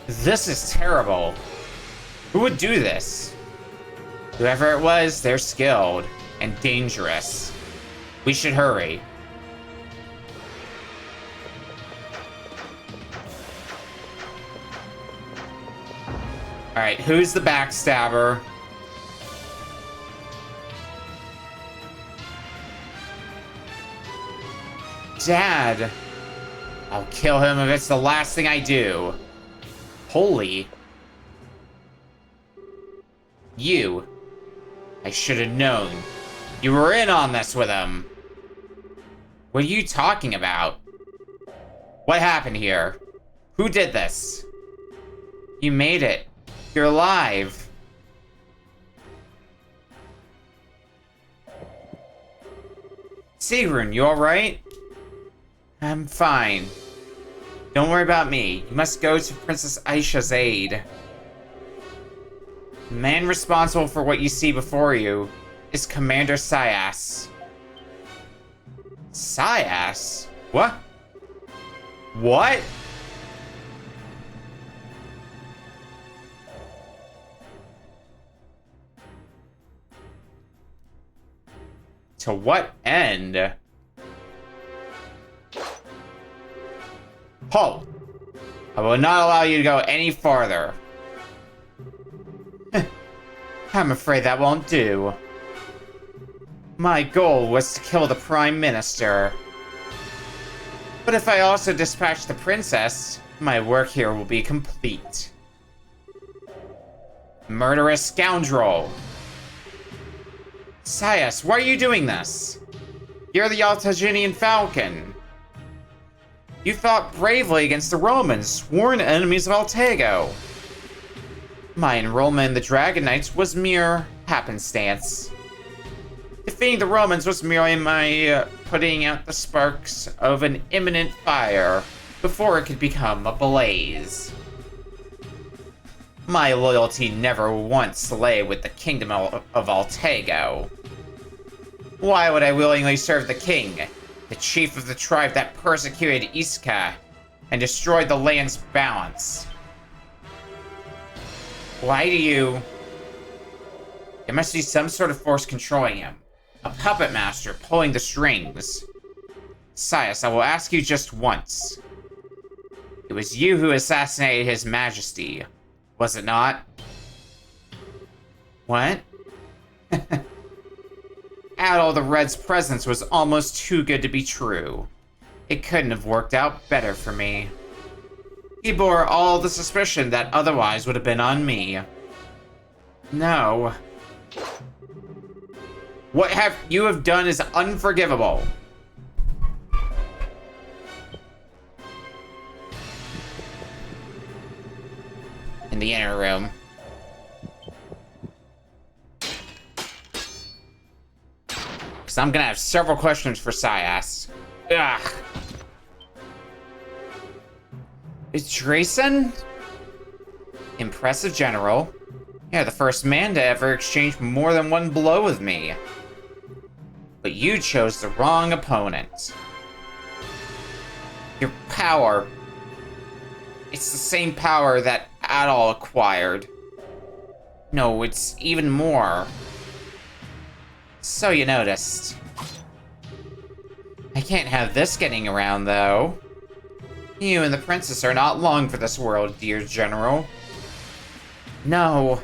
This is terrible. Who would do this? Whoever it was, they're skilled and dangerous. We should hurry. Alright, who's the backstabber? Dad! I'll kill him if it's the last thing I do. Holy. You. I should have known. You were in on this with him. What are you talking about? What happened here? Who did this? You made it. You're alive. Sigrun, you alright? I'm fine. Don't worry about me. You must go to Princess Aisha's aid. The man responsible for what you see before you is Commander Syas. Syas? What? What? To what end? Halt! I will not allow you to go any farther. I'm afraid that won't do. My goal was to kill the Prime Minister. But if I also dispatch the princess, my work here will be complete. Murderous scoundrel! Syas, why are you doing this? You're the Altaginian Falcon. You fought bravely against the Romans, sworn enemies of Altego. My enrollment in the Dragon Knights was mere happenstance. Defeating the Romans was merely my putting out the sparks of an imminent fire before it could become a blaze. My loyalty never once lay with the kingdom of Altego. Why would I willingly serve the king, the chief of the tribe that persecuted Iska and destroyed the land's balance? Why do you... There must be some sort of force controlling him. A puppet master pulling the strings. Syas, I will ask you just once. It was you who assassinated His Majesty, was it not? What? Adol the Red's presence was almost too good to be true. It couldn't have worked out better for me. He bore all the suspicion that otherwise would have been on me. No, What you have done is unforgivable. In the inner room. Because I'm gonna have several questions for Syas. Ugh. Is Drayson? Impressive general. Yeah, the first man to ever exchange more than one blow with me. But you chose the wrong opponent. Your power. It's the same power that Adol acquired. No, it's even more. So you noticed. I can't have this getting around, though. You and the princess are not long for this world, dear general. No.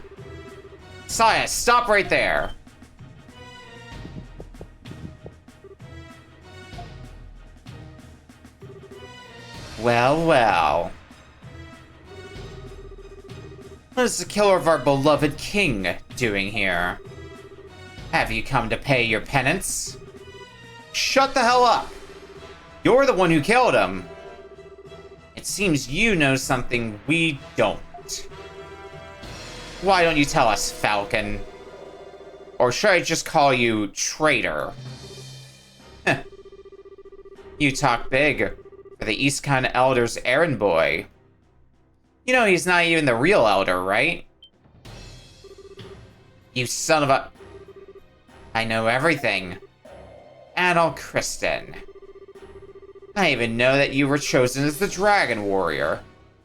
Saya, stop right there. Well, well. What is the killer of our beloved king doing here? Have you come to pay your penance? Shut the hell up! You're the one who killed him. It seems you know something we don't. Why don't you tell us, Falcon? Or should I just call you traitor? You talk big for the Eastcon Elder's errand boy. You know he's not even the real elder, right? You son of a... I know everything. Adol Kristen. I even know that you were chosen as the Dragon Warrior,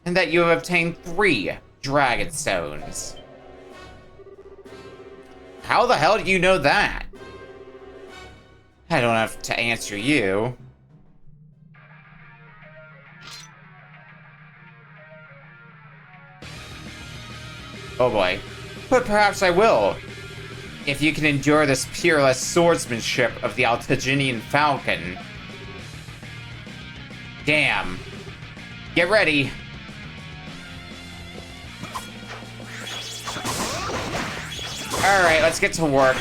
and that you have obtained 3 Dragon Stones. How the hell do you know that? I don't have to answer you. Oh boy. But perhaps I will. If you can endure this peerless swordsmanship of the Altaginian Falcon. Damn. Get ready. Alright, let's get to work.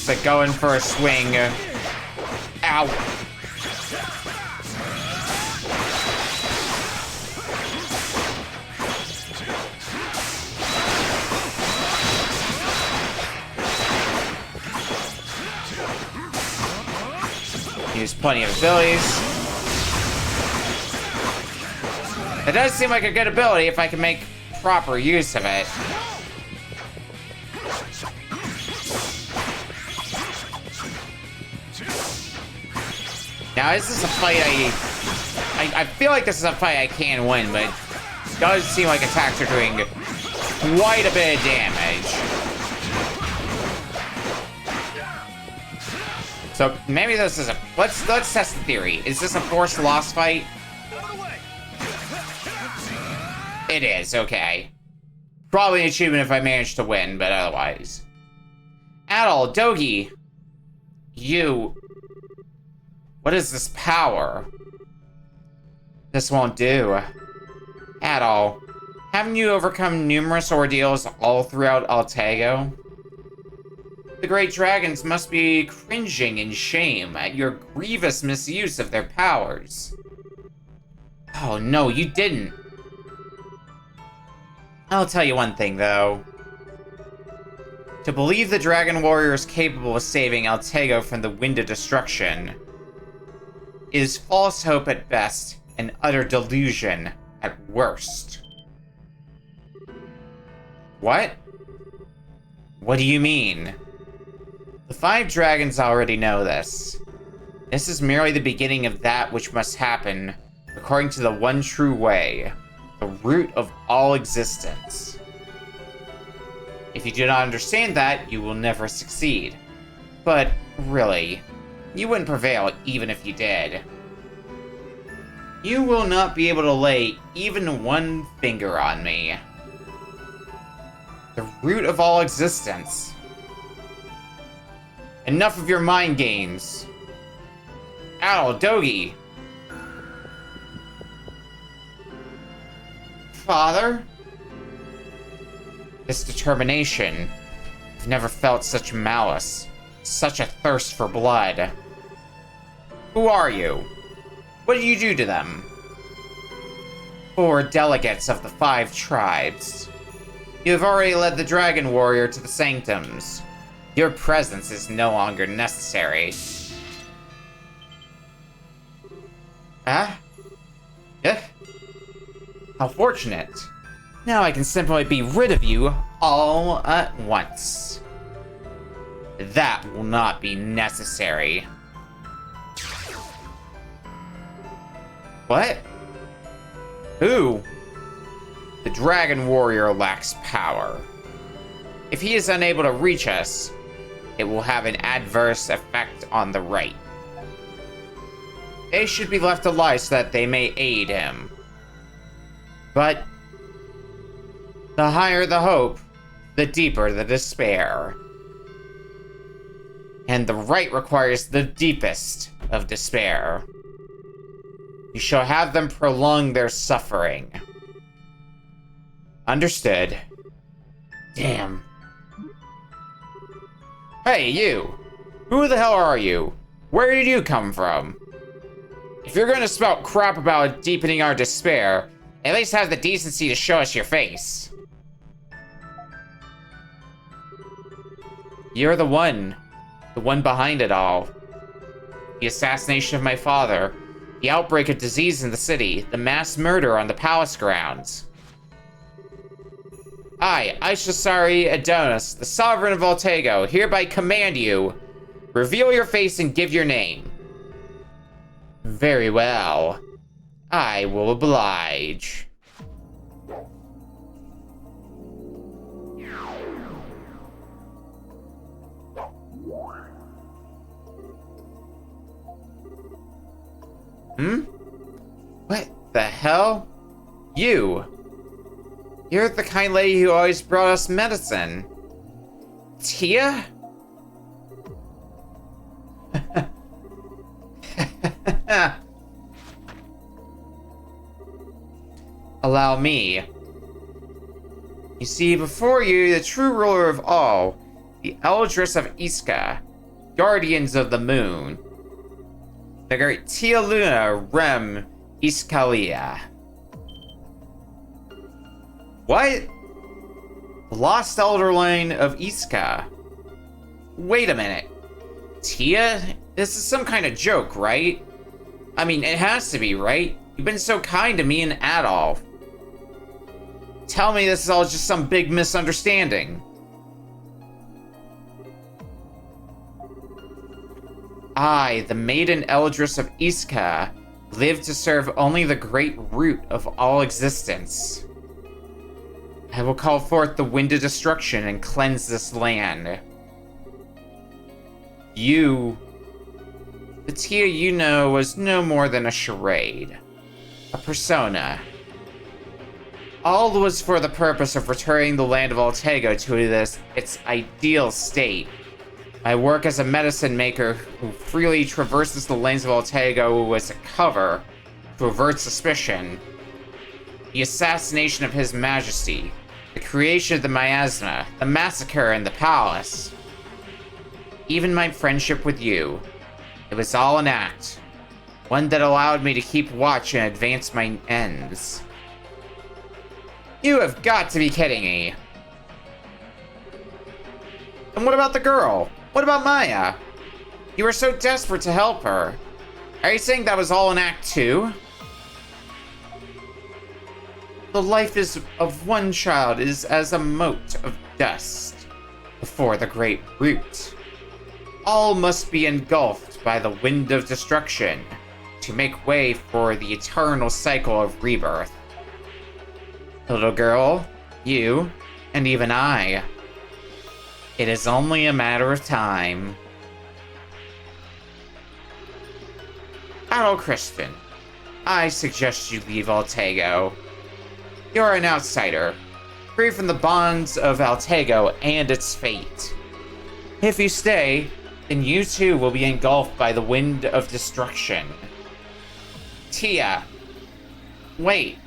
But going for a swing. Ow. Use plenty of abilities. It does seem like a good ability if I can make proper use of it. Now, is this a fight I feel like this is a fight I can win, but it does seem like attacks are doing quite a bit of damage. So maybe this is a... Let's test the theory. Is this a forced loss fight? It is, okay. Probably an achievement if I manage to win, but otherwise. Adol, Dogi. You... What is this power? This won't do. Adol, haven't you overcome numerous ordeals all throughout Altago? The great dragons must be cringing in shame at your grievous misuse of their powers. Oh no, you didn't. I'll tell you one thing, though. To believe the Dragon Warrior is capable of saving Altago from the Wind of Destruction is false hope at best and utter delusion at worst. What? What do you mean? The 5 dragons already know this. This is merely the beginning of that which must happen according to the one true way, the root of all existence. If you do not understand that, you will never succeed. But, really, you wouldn't prevail even if you did. You will not be able to lay even one finger on me. The root of all existence. Enough of your mind games. Adol, Dogi. Father? This determination. I've never felt such malice. Such a thirst for blood. Who are you? What did you do to them? 4 delegates of the 5 tribes. You have already led the Dragon Warrior to the Sanctums. Your presence is no longer necessary. Huh? Eh? How fortunate. Now I can simply be rid of you all at once. That will not be necessary. What? Who? The Dragon Warrior lacks power. If he is unable to reach us, it will have an adverse effect on the right. They should be left alive so that they may aid him. But the higher the hope, the deeper the despair. And the right requires the deepest of despair. You shall have them prolong their suffering. Understood. Damn. Hey, you! Who the hell are you? Where did you come from? If you're gonna spout crap about deepening our despair, at least have the decency to show us your face. You're the one behind it all. The assassination of my father, the outbreak of disease in the city, the mass murder on the palace grounds. I, Ishasari Adonis, the Sovereign of Voltago, hereby command you, reveal your face and give your name. Very well. I will oblige. What the hell? You're the kind lady who always brought us medicine. Tia? Allow me. You see, before you, the true ruler of all, the Eldris of Iska, guardians of the moon, the great Tia Luna Rem Iskalia. What? Lost Elderline of Iska? Wait a minute. Tia? This is some kind of joke, right? I mean, it has to be, right? You've been so kind to me and Adol. Tell me this is all just some big misunderstanding. I, the Maiden Eldris of Iska, live to serve only the great root of all existence. I will call forth the wind of destruction and cleanse this land. The Tia you know was no more than a charade. A persona. All was for the purpose of returning the land of Voltago to its ideal state. My work as a medicine maker who freely traverses the lanes of Voltago was a cover to avert suspicion. The assassination of His Majesty, the creation of the miasma, the massacre in the palace. Even my friendship with you. It was all an act. One that allowed me to keep watch and advance my ends. You have got to be kidding me. And what about the girl? What about Maya? You were so desperate to help her. Are you saying that was all an act too? The life of one child is as a mote of dust before the great root. All must be engulfed by the wind of destruction to make way for the eternal cycle of rebirth. Little girl, you, and even I. It is only a matter of time. Adol Christian, I suggest you leave Voltago. You're an outsider, free from the bonds of Voltago and its fate. If you stay, then you too will be engulfed by the wind of destruction. Tia, wait.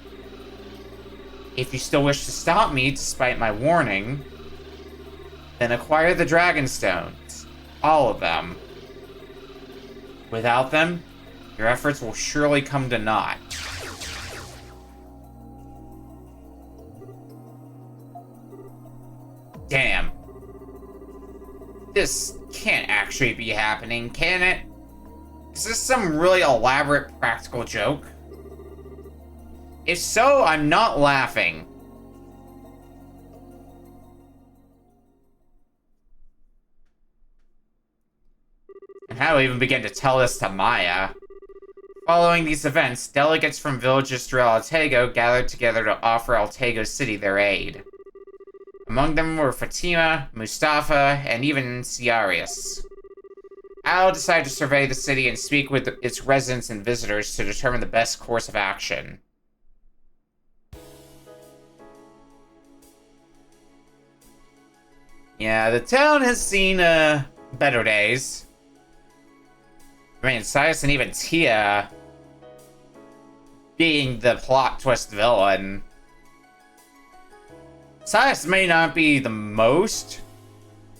If you still wish to stop me, despite my warning, then acquire the Dragon Stones. All of them. Without them, your efforts will surely come to naught. Damn. This can't actually be happening, can it? Is this some really elaborate practical joke? If so, I'm not laughing. And how do I even begin to tell this to Maya? Following these events, delegates from villages throughout Altego gathered together to offer Altego City their aid. Among them were Fatima, Mustafa, and even Ciarius. Adol decided to survey the city and speak with its residents and visitors to determine the best course of action. Yeah, the town has seen, better days. I mean, Cyrus and even Tia being the plot twist villain. Cyrus may not be the most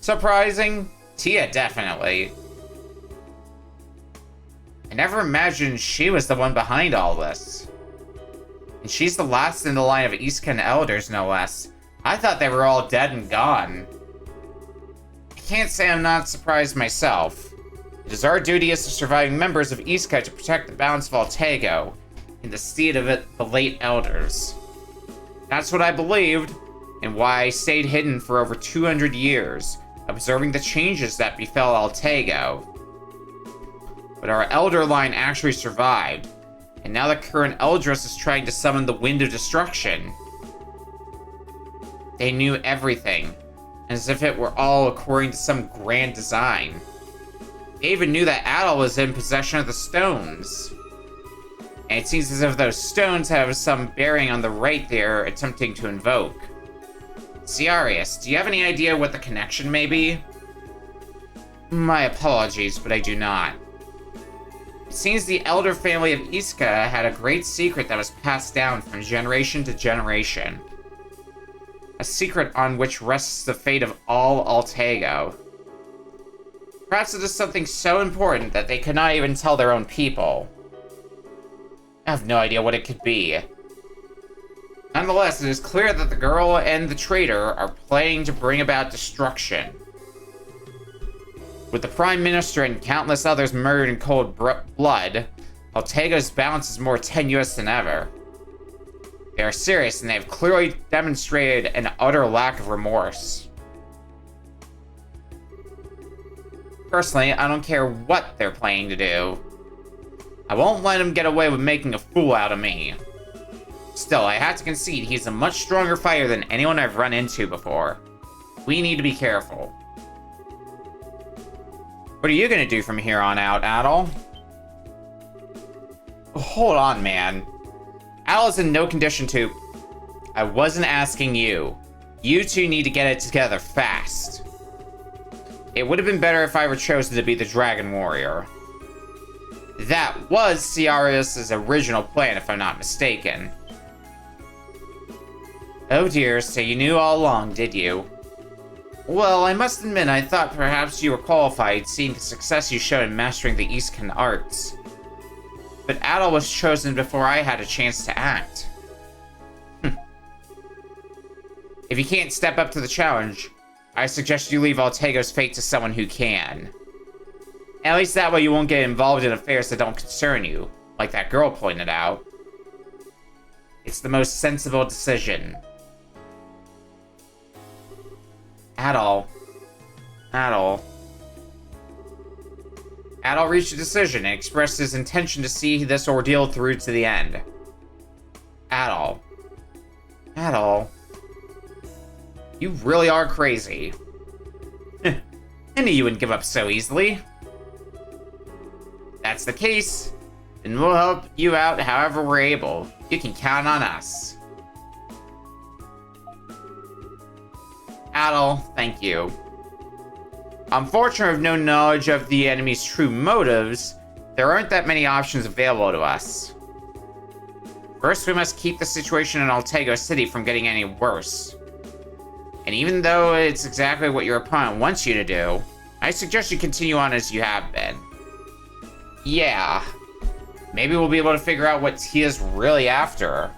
surprising. Tia, definitely. I never imagined she was the one behind all this. And she's the last in the line of Eastcan elders, no less. I thought they were all dead and gone. I can't say I'm not surprised myself. It is our duty as the surviving members of Iska to protect the balance of Altego, in the stead of the late elders. That's what I believed, and why I stayed hidden for over 200 years, observing the changes that befell Altego. But our elder line actually survived, and now the current Eldress is trying to summon the Wind of Destruction. They knew everything, as if it were all according to some grand design. They even knew that Adol was in possession of the stones. And it seems as if those stones have some bearing on the rite they're attempting to invoke. Ciarius, do you have any idea what the connection may be? My apologies, but I do not. It seems the elder family of Iska had a great secret that was passed down from generation to generation. A secret on which rests the fate of all Altego. Perhaps it is something so important that they could not even tell their own people. I have no idea what it could be. Nonetheless, it is clear that the girl and the traitor are planning to bring about destruction. With the Prime Minister and countless others murdered in cold blood, Altego's balance is more tenuous than ever. They are serious, and they have clearly demonstrated an utter lack of remorse. Personally, I don't care what they're planning to do. I won't let him get away with making a fool out of me. Still, I have to concede he's a much stronger fighter than anyone I've run into before. We need to be careful. What are you gonna do from here on out, Adol? Hold on, man. Adol's in no condition to... I wasn't asking you. You two need to get it together fast. It would have been better if I were chosen to be the Dragon Warrior. That was Ciarius' original plan, if I'm not mistaken. Oh dear, so you knew all along, did you? Well, I must admit I thought perhaps you were qualified, seeing the success you showed in mastering the Eastcan arts. But Adol was chosen before I had a chance to act. If you can't step up to the challenge, I suggest you leave Altego's fate to someone who can. At least that way you won't get involved in affairs that don't concern you, like that girl pointed out. It's the most sensible decision. Adol reached a decision and expressed his intention to see this ordeal through to the end. Adol. You really are crazy. I knew you wouldn't give up so easily. If that's the case, then we'll help you out however we're able. You can count on us. Adol, thank you. Unfortunately, with no knowledge of the enemy's true motives, there aren't that many options available to us. First, we must keep the situation in Altego City from getting any worse. And even though it's exactly what your opponent wants you to do, I suggest you continue on as you have been. Yeah. Maybe we'll be able to figure out what he is really after.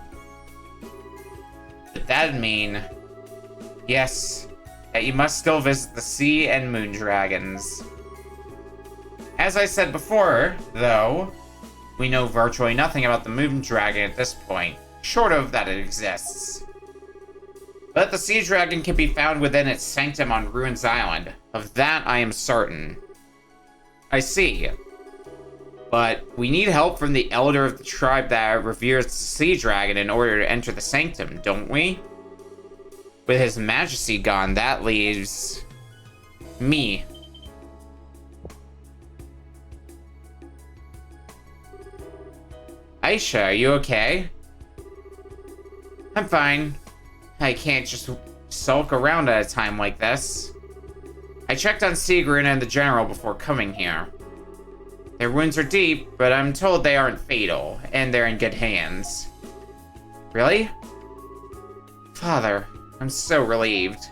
But that'd mean... yes, that you must still visit the Sea and Moon Dragons. As I said before, though, we know virtually nothing about the Moon Dragon at this point, short of that it exists. But the Sea Dragon can be found within its sanctum on Ruins Island. Of that I am certain. I see. But we need help from the elder of the tribe that reveres the Sea Dragon in order to enter the sanctum, don't we? With his majesty gone, that leaves... me. Aisha, are you okay? I'm fine. I can't just sulk around at a time like this. I checked on Sigrun and the general before coming here. Their wounds are deep, but I'm told they aren't fatal, and they're in good hands. Really? Father, I'm so relieved.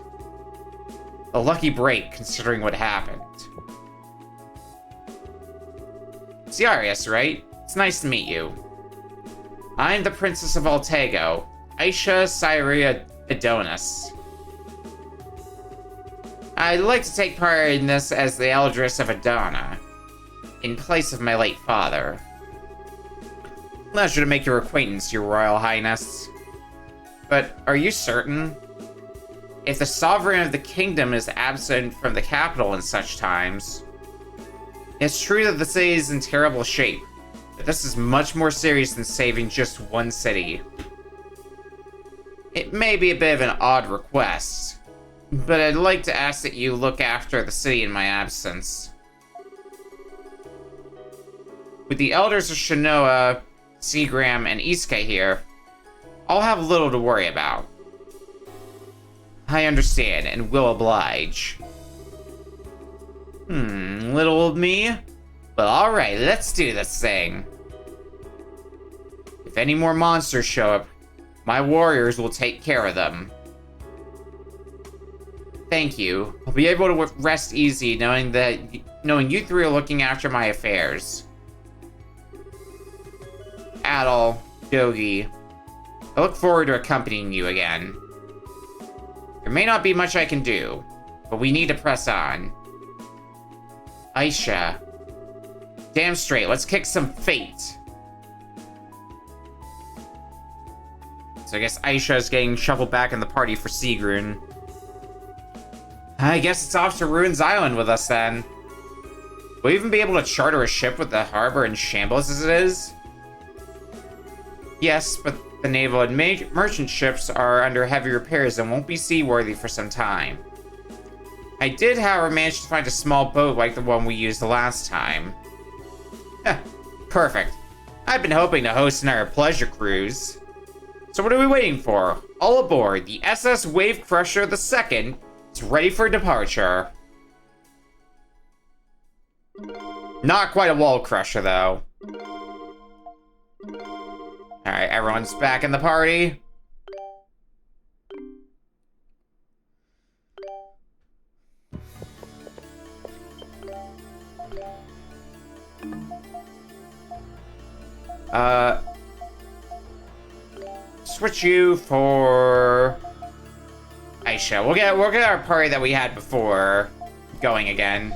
A lucky break, considering what happened. Ciarius, right? It's nice to meet you. I'm the Princess of Altego, Aisha Syria Adonis. I'd like to take part in this as the Eldress of Adana, in place of my late father. Pleasure to make your acquaintance, your Royal Highness. But are you certain? If the sovereign of the kingdom is absent from the capital in such times, it's true that the city is in terrible shape, but this is much more serious than saving just one city. It may be a bit of an odd request, but I'd like to ask that you look after the city in my absence. With the elders of Shanoa, Seagram, and Iske here, I'll have little to worry about. I understand and will oblige. Little old me? Well, alright, let's do this thing. If any more monsters show up, my warriors will take care of them. Thank you. I'll be able to rest easy knowing you three are looking after my affairs. Adol, Yogi, I look forward to accompanying you again. There may not be much I can do, but we need to press on. Aisha. Damn straight, let's kick some fate. So I guess Aisha is getting shuffled back in the party for Sigrun. I guess it's off to Ruins Island with us then. Will we even be able to charter a ship with the harbor in shambles as it is? Yes, but the naval and merchant ships are under heavy repairs and won't be seaworthy for some time. I did, however, manage to find a small boat like the one we used the last time. Perfect. I've been hoping to host another pleasure cruise. So what are we waiting for? All aboard, the SS Wave Crusher II is ready for departure. Not quite a wall crusher, though. Alright, everyone's back in the party. Switch you for Aisha. We'll get our party that we had before going again.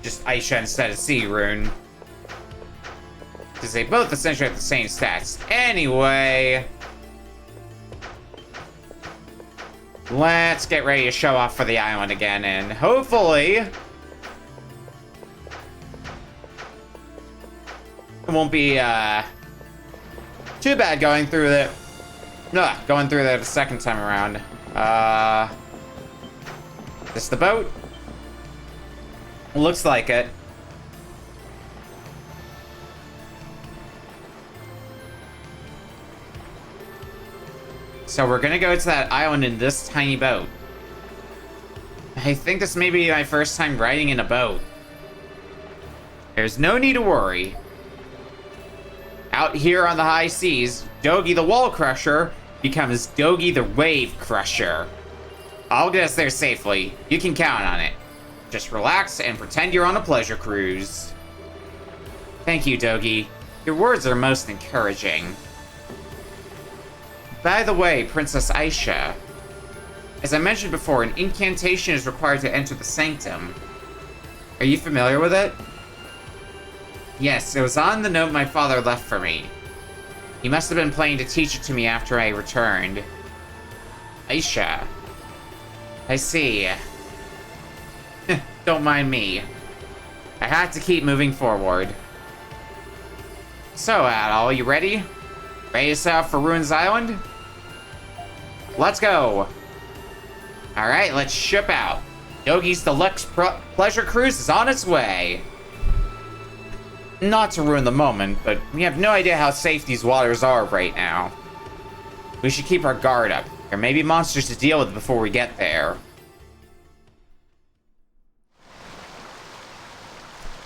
Just Aisha instead of Sigrun. Because they both essentially have the same stats. Anyway. Let's get ready to show off for the island again, and hopefully it won't be too bad going through it. Going through there the second time around. This the boat? Looks like it. So we're gonna go to that island in this tiny boat. I think this may be my first time riding in a boat. There's no need to worry. Out here on the high seas, Dogi the Wall Crusher becomes Dogi the Wave Crusher. I'll get us there safely. You can count on it. Just relax and pretend you're on a pleasure cruise. Thank you, Dogi. Your words are most encouraging. By the way, Princess Aisha, as I mentioned before, an incantation is required to enter the sanctum. Are you familiar with it? Yes, it was on the note my father left for me. He must have been planning to teach it to me after I returned. Aisha. I see. Don't mind me. I had to keep moving forward. So, Adol, you ready? Ready to set off for Ruins Island? Let's go! Alright, let's ship out. Yogi's Deluxe Pleasure Cruise is on its way. Not to ruin the moment, but we have no idea how safe these waters are right now. We should keep our guard up. There may be monsters to deal with before we get there.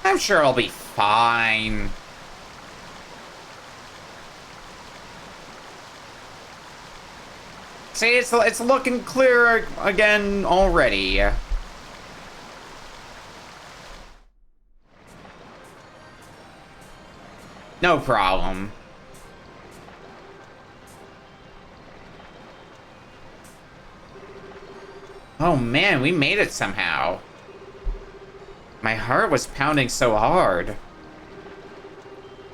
I'm sure I'll be fine. See, it's looking clearer again already. No problem. Oh man, we made it somehow. My heart was pounding so hard.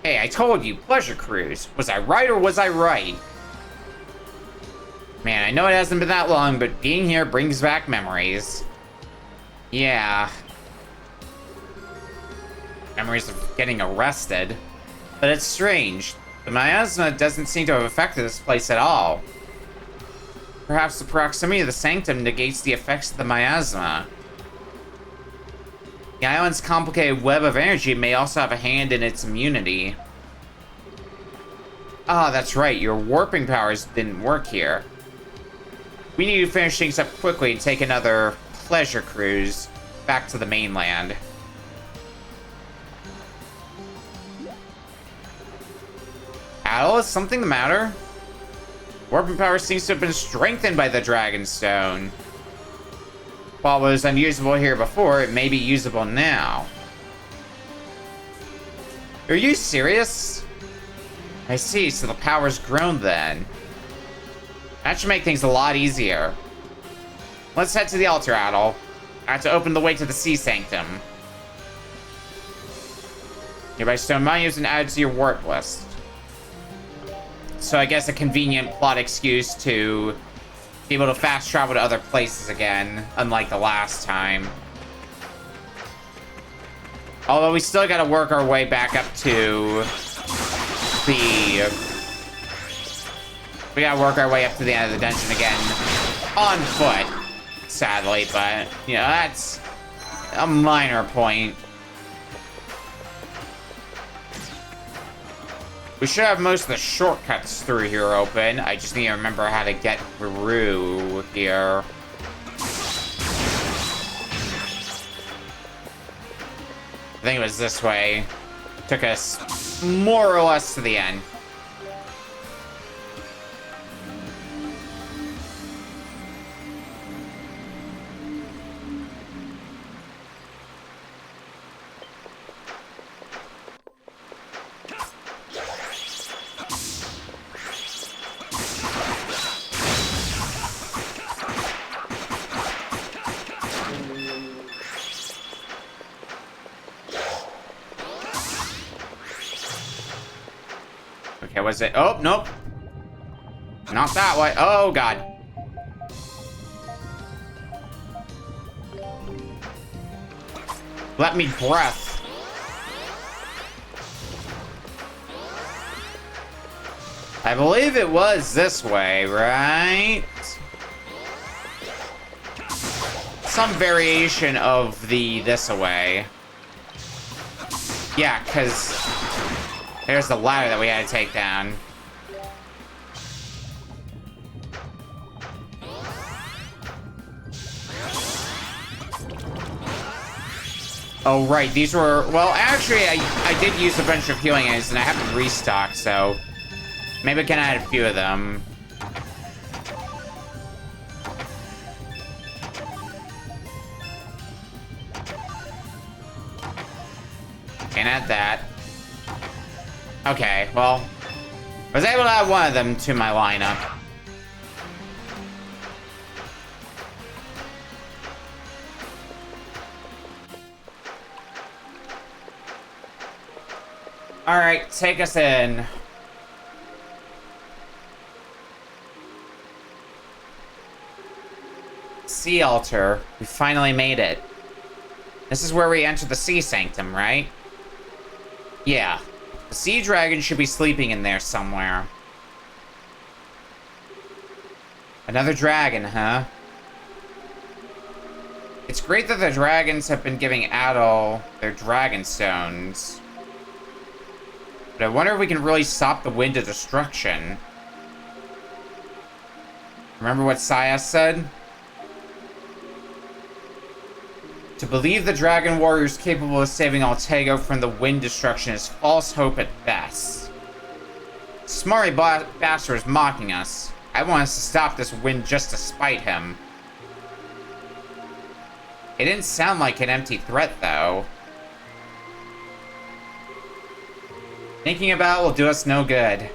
Hey, I told you, pleasure cruise. Was I right or was I right? Man, I know it hasn't been that long, but being here brings back memories. Yeah. Memories of getting arrested. But it's strange. The miasma doesn't seem to have affected this place at all. Perhaps the proximity of the sanctum negates the effects of the miasma. The island's complicated web of energy may also have a hand in its immunity. Ah, that's right. Your warping powers didn't work here. We need to finish things up quickly and take another pleasure cruise back to the mainland. Adol, is something the matter? Warping power seems to have been strengthened by the Dragonstone. While it was unusable here before, it may be usable now. Are you serious? I see, so the power's grown then. That should make things a lot easier. Let's head to the altar, Adol. I have to open the way to the Sea Sanctum. Nearby stone monuments and add to your warp list. So I guess a convenient plot excuse to be able to fast travel to other places again, unlike the last time. Although we still gotta work our way back up to the... We gotta work our way up to the end of the dungeon again. On foot, sadly, but, you know, that's a minor point. We should have most of the shortcuts through here open. I just need to remember how to get through here. I think it was this way. Took us more or less to the end. Okay, was it? Oh, nope. Not that way. Oh, God. Let me breath. I believe it was this way, right? Some variation of the this-a-way. Yeah, because there's the ladder that we had to take down. Oh, right. These were... Well, actually, I did use a bunch of healing aids, and I haven't restocked, so... Maybe I can add a few of them. Can't add that. Okay, well... I was able to add one of them to my lineup. Alright, take us in. Sea altar. We finally made it. This is where we enter the sea sanctum, right? Yeah. The sea dragon should be sleeping in there somewhere. Another dragon, huh? It's great that the dragons have been giving Adol their dragon stones. But I wonder if we can really stop the wind of destruction. Remember what Saya said? To believe the dragon warrior is capable of saving Altego from the wind destruction is false hope at best. Smarty bastard is mocking us. I want us to stop this wind just to spite him. It didn't sound like an empty threat, though. Thinking about it will do us no good. It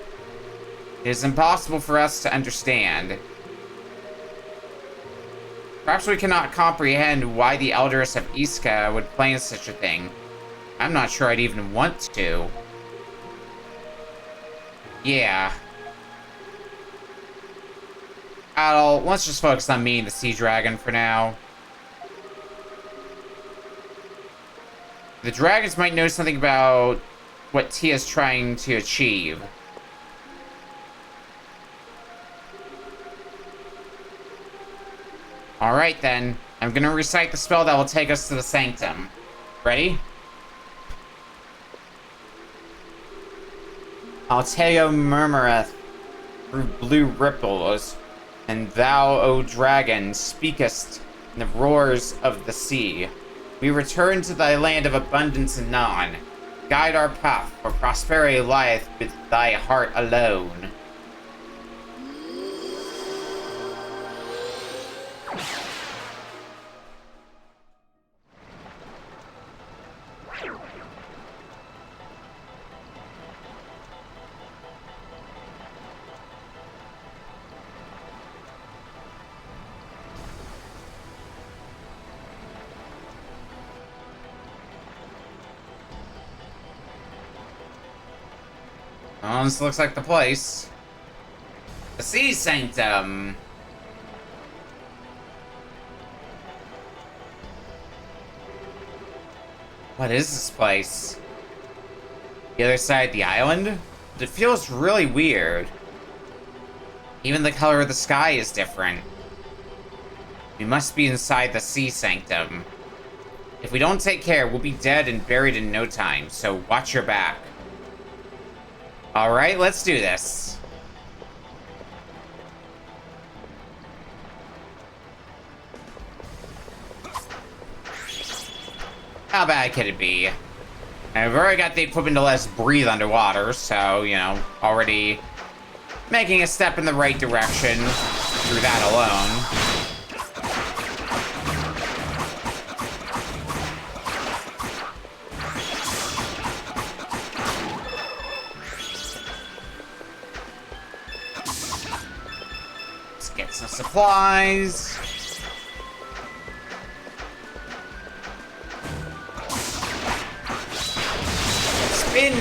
is impossible for us to understand. Perhaps we cannot comprehend why the elders of Iska would plan such a thing. I'm not sure I'd even want to. Yeah. Adol, let's just focus on me and the sea dragon for now. The dragons might know something about what Tia's trying to achieve. Alright then, I'm gonna recite the spell that will take us to the sanctum. Ready? Alteo murmureth through blue ripples, and thou, O dragon, speakest in the roars of the sea. We return to thy land of abundance anon. Guide our path, for prosperity lieth with thy heart alone. Oh, this looks like the place. The Sea Sanctum. What is this place? The other side of the island? It feels really weird. Even the color of the sky is different. We must be inside the Sea Sanctum. If we don't take care, we'll be dead and buried in no time, so watch your back. Alright, let's do this. How bad could it be? I've already got the equipment to let us breathe underwater, so, you know, already making a step in the right direction through that alone. Get some supplies. Spin.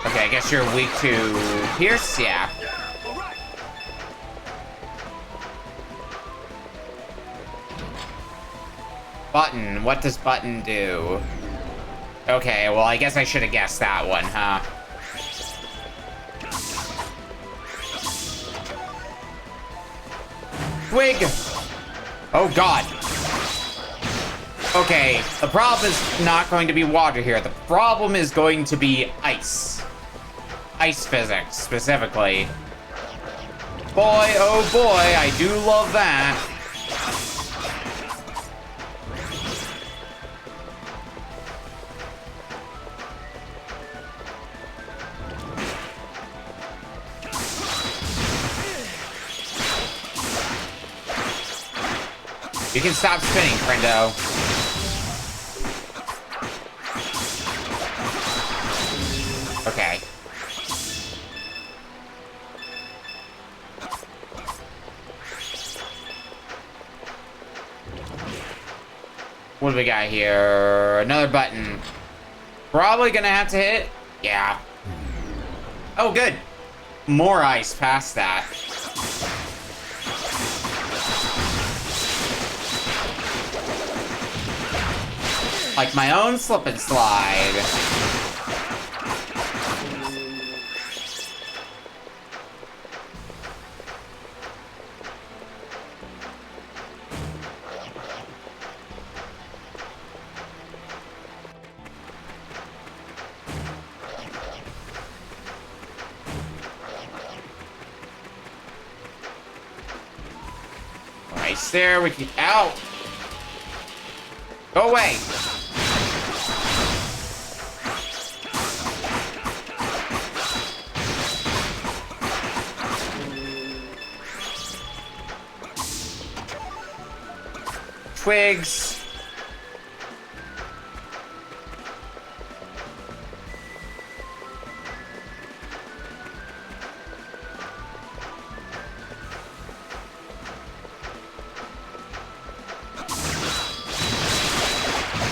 Okay, I guess you're weak to Pierce, yeah. Button. What does button do? Okay, well, I guess I should have guessed that one, huh? Twig! Oh, God. Okay, the problem is not going to be water here. The problem is going to be ice. Ice physics, specifically. oh boy, I do love that. You can stop spinning, friendo. Okay. What do we got here? Another button. Probably gonna have to hit. Yeah. Oh, good. More ice past that. Like my own slip and slide. Right there, we can out. Go away. Twigs.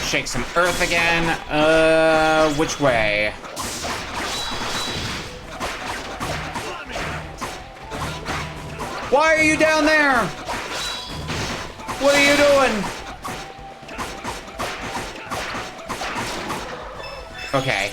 Shake some earth again. Which way? Why are you down there? What are you doing? Okay.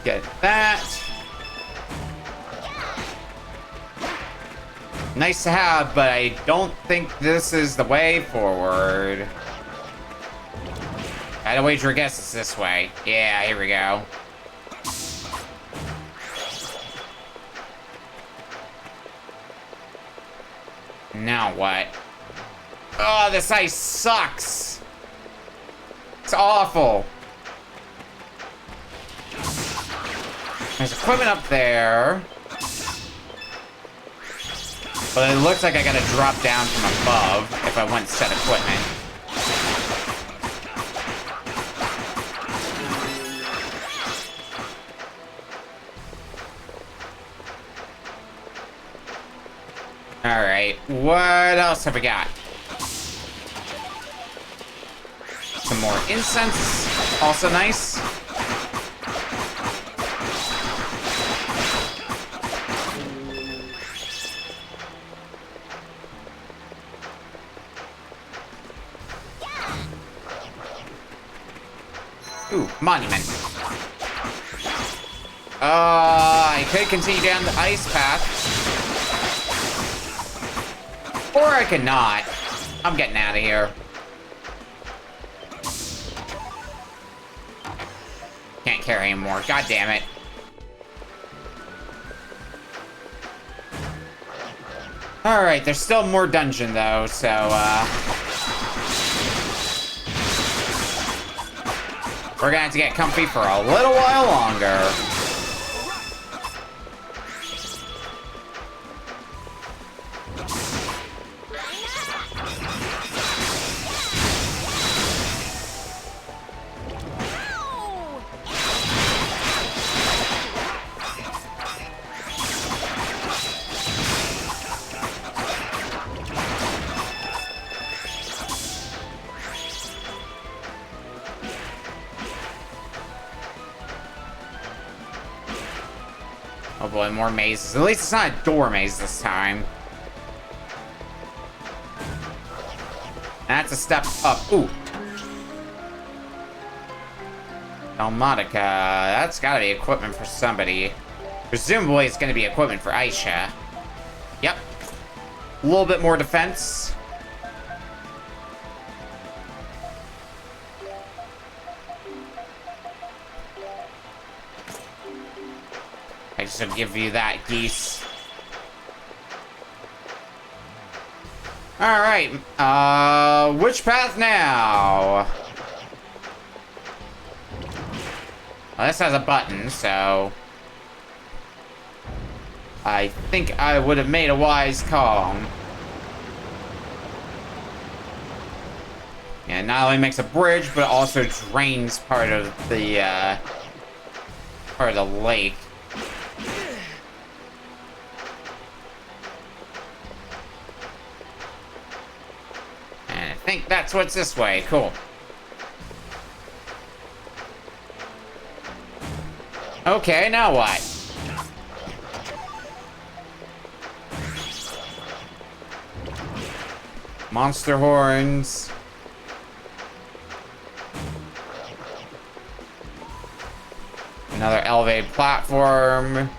Get that. Nice to have, but I don't think this is the way forward. I'd wager a guess it's this way. Yeah, here we go. Now what? Oh, this ice sucks. It's awful. There's equipment up there. But it looks like I gotta drop down from above if I want set equipment. Alright, what else have we got? Some more incense, also nice. Ooh, monument. I could continue down the ice path. Or I could not. I'm getting out of here. Can't carry anymore. God damn it. Alright, there's still more dungeon though, so we're gonna have to get comfy for a little while longer. Oh boy, more mazes. At least it's not a door maze this time. That's a step up. Ooh. Elmatica. That's gotta be equipment for somebody. Presumably it's gonna be equipment for Aisha. Yep. A little bit more defense. I just will give you that, geese. Alright, which path now? Well, this has a button, so... I think I would have made a wise call. Yeah, not only makes a bridge, but also drains part of the lake. And I think that's what's this way. Cool. Okay, now what? Monster horns. Another elevated platform.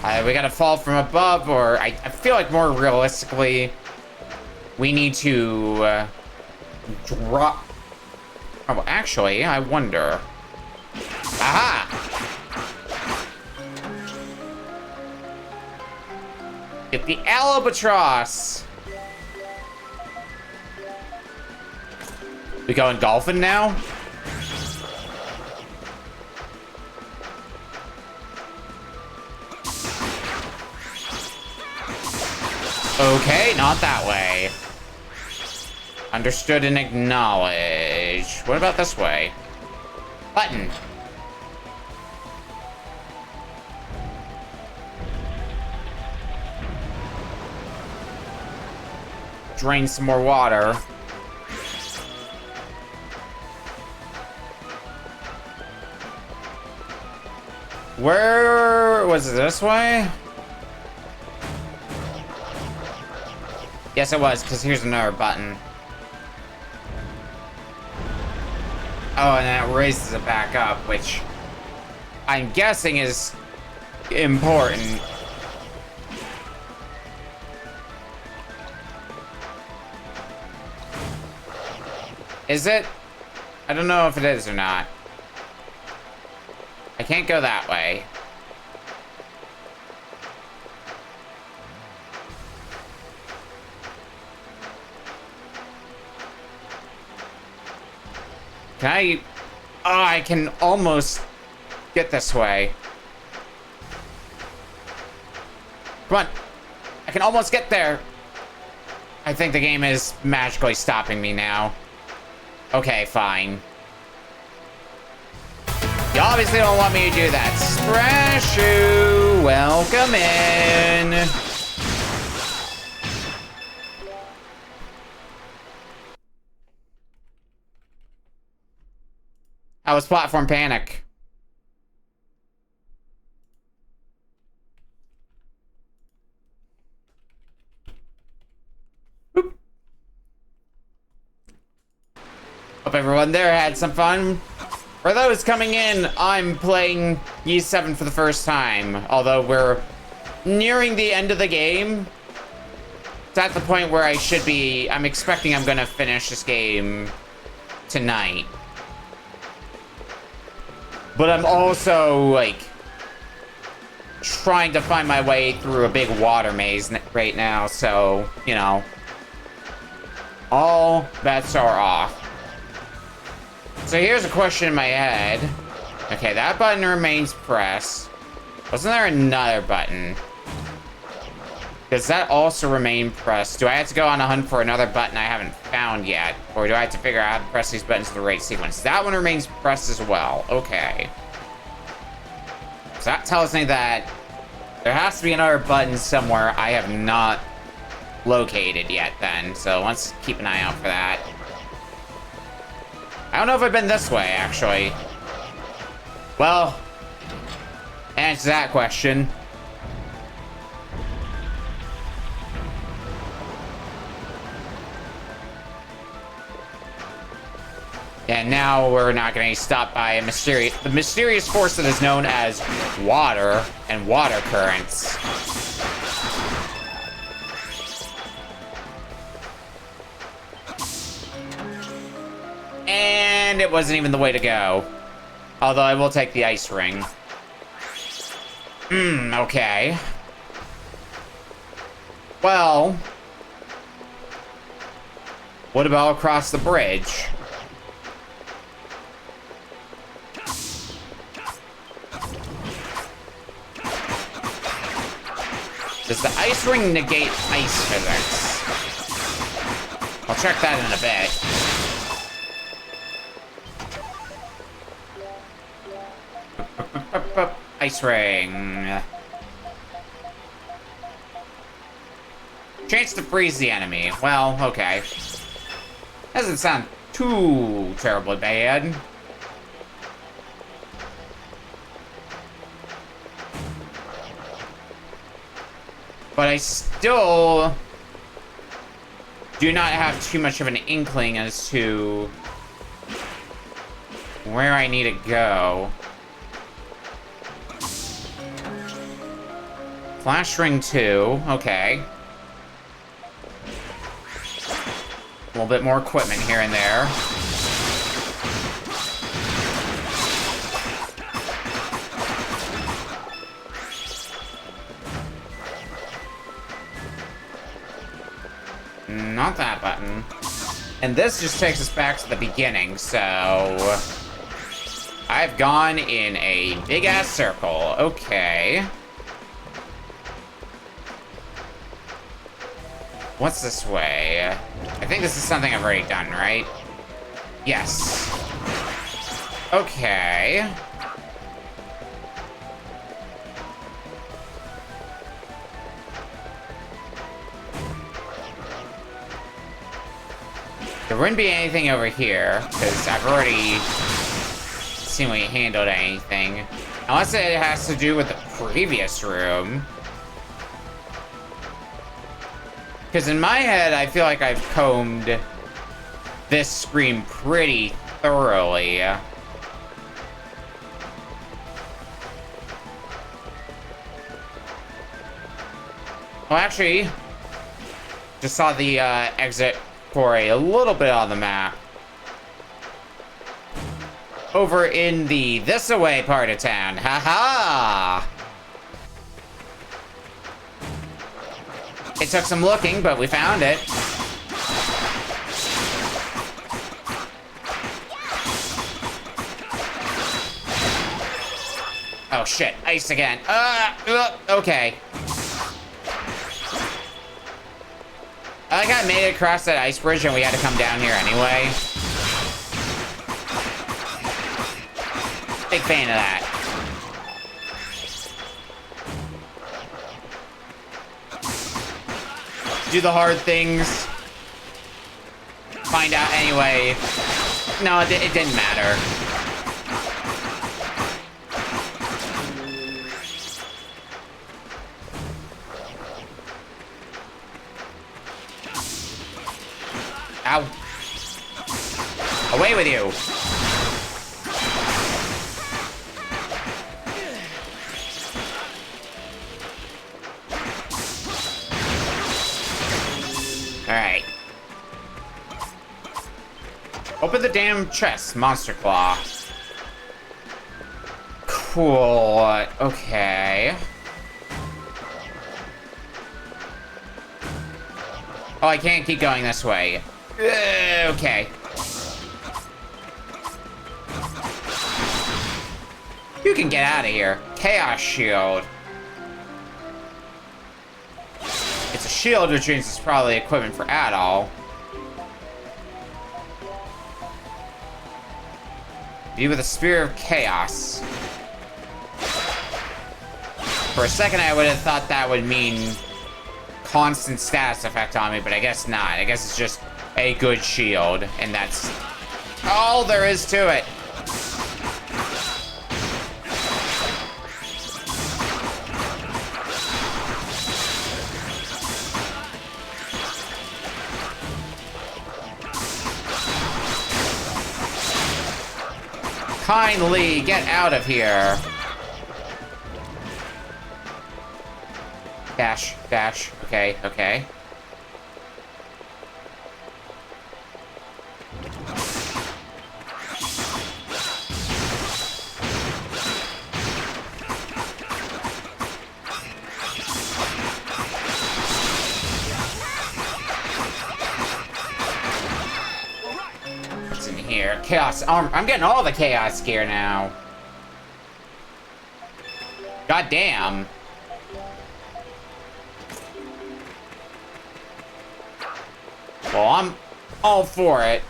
We gotta fall from above, or I feel like more realistically, we need to drop. Oh, well, actually, I wonder. Aha! Get the albatross. We going golfing now? Okay, not that way. Understood and acknowledged. What about this way? Button. Drain some more water. Where was it, this way? Yes, it was, because here's another button. Oh, and then it raises it back up, which I'm guessing is important. Is it? I don't know if it is or not. I can't go that way. Can I... Oh, I can almost get this way. Come on. I can almost get there. I think the game is magically stopping me now. Okay, fine. You obviously don't want me to do that. Sprashu, welcome in. How was Platform Panic? Boop. Hope everyone there had some fun. For those coming in, I'm playing Ye 7 for the first time, although we're nearing the end of the game. It's at the point where I should be... I'm expecting I'm gonna finish this game tonight. But I'm also, like, trying to find my way through a big water maze right now, so, you know. All bets are off. So here's a question in my head. Okay, that button remains pressed. Wasn't there another button? Does that also remain pressed? Do I have to go on a hunt for another button I haven't found yet? Or do I have to figure out how to press these buttons in the right sequence? That one remains pressed as well. Okay. So that tells me that there has to be another button somewhere I have not located yet then. So let's keep an eye out for that. I don't know if I've been this way, actually. Well, answer that question. And now we're not going to be stopped by the mysterious force that is known as water and water currents. And it wasn't even the way to go. Although I will take the ice ring. Okay. Well, what about across the bridge? Does the ice ring negate ice physics? I'll check that in a bit. Ice ring. Chance to freeze the enemy. Well, okay. Doesn't sound too terribly bad. But I still do not have too much of an inkling as to where I need to go. Flash ring 2, okay. A little bit more equipment here and there. Not that button. And this just takes us back to the beginning, so I've gone in a big-ass circle. Okay. What's this way? I think this is something I've already done, right? Yes. Okay. There wouldn't be anything over here, because I've already seen we handled anything. Unless it has to do with the previous room. Because in my head, I feel like I've combed this screen pretty thoroughly. Well, actually, just saw the exit for a little bit on the map. Over in the this-a-way part of town. Ha-ha! It took some looking, but we found it. Oh shit, ice again. Okay. I like I made it across that ice bridge and we had to come down here anyway. Big fan of that. Do the hard things. Find out anyway. No, it didn't matter. Ow. Away with you. Alright. Open the damn chest, Monster Claw. Cool. Okay. Oh, I can't keep going this way. Okay. You can get out of here. Chaos Shield. It's a shield, which means it's probably equipment for Adol. Be with a Spear of Chaos. For a second, I would have thought that would mean constant status effect on me, but I guess not. I guess it's just a good shield, and that's all there is to it. Kindly get out of here. Dash, dash. Okay, okay. What's in here? Chaos armor. I'm getting all the chaos gear now. God damn. Well, I'm all for it.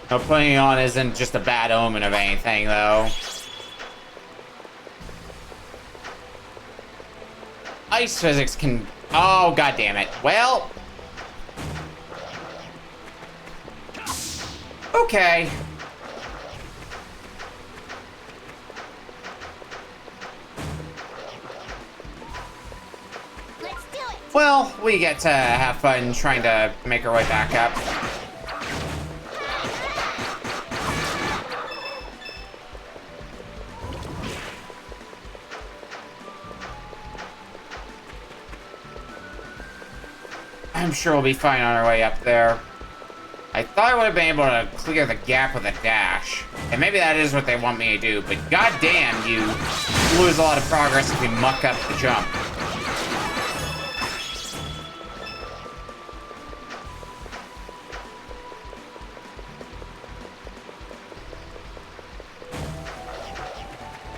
No, putting it on isn't just a bad omen of anything, though. Ice physics can... Oh, god damn it. Well... Okay. Let's do it. Well, we get to have fun trying to make our way back up. I'm sure we'll be fine on our way up there. I thought I would have been able to clear the gap with a dash. And maybe that is what they want me to do, but goddamn, you lose a lot of progress if you muck up the jump.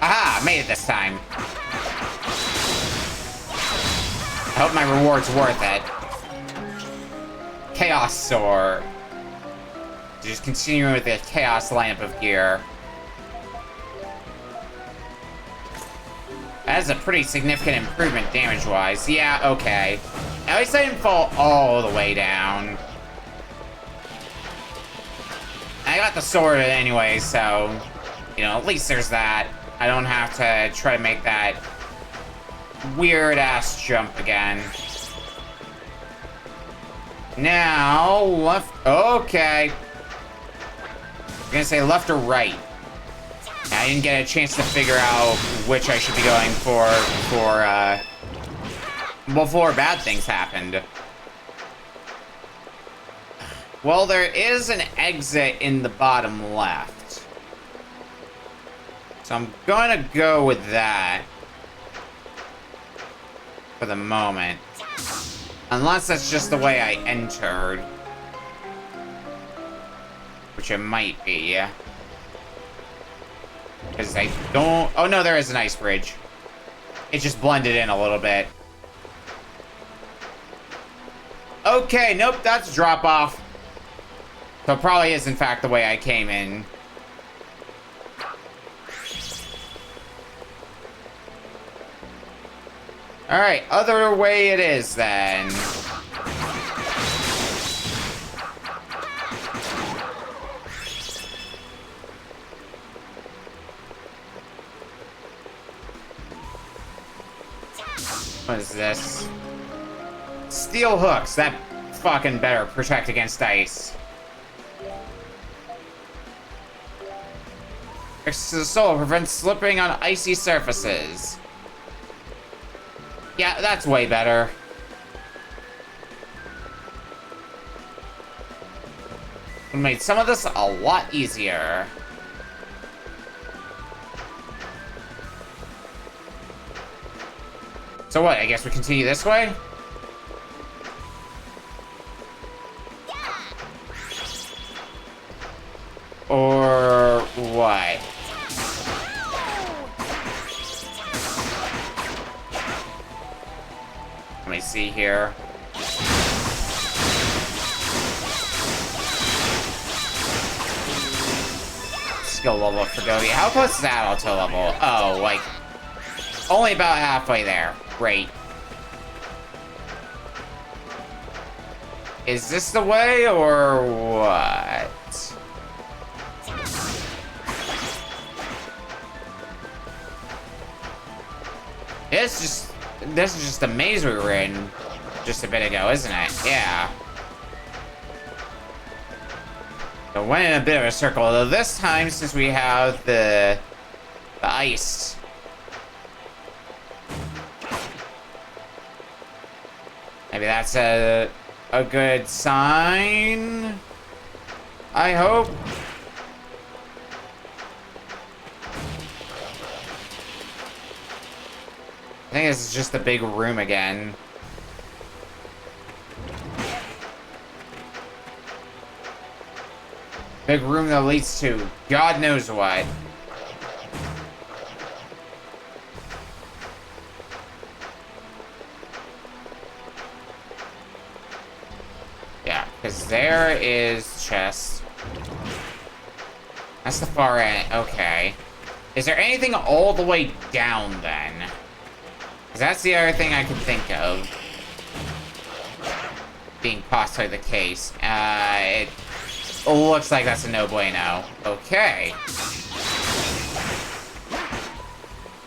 Aha! Made it this time. I hope my reward's worth it. Chaos Sword. Just continuing with the Chaos lineup of gear. That is a pretty significant improvement damage-wise. Yeah, okay. At least I didn't fall all the way down. I got the sword anyway, so... You know, at least there's that. I don't have to try to make that weird-ass jump again. Now, left... Okay. I'm gonna say left or right. I didn't get a chance to figure out which I should be going for before bad things happened. Well, there is an exit in the bottom left. So I'm gonna go with that for the moment. Unless that's just the way I entered. Which it might be. Because I don't... Oh, no, there is an ice bridge. It just blended in a little bit. Okay, nope, that's drop off. So it probably is, in fact, the way I came in. Alright, other way it is, then. What is this? Steel hooks. That fucking better protect against ice. Access to the soul prevents slipping on icy surfaces. Yeah, that's way better. It made some of this a lot easier. So what, I guess we continue this way? Or what? Let me see here. Skill level for Gogi. How close is Adol to level? Oh, like, only about halfway there. Great. Is this the way, or what? This is just the maze we were in just a bit ago, isn't it? Yeah. So went in a bit of a circle, though this time, since we have the ice. Maybe that's a good sign. I hope. I think this is just a big room again. Big room that leads to God knows what. Yeah, because there is chest. That's the far end. Okay. Is there anything all the way down then? Because that's the other thing I can think of. Being possibly the case. It looks like that's a no bueno. Okay.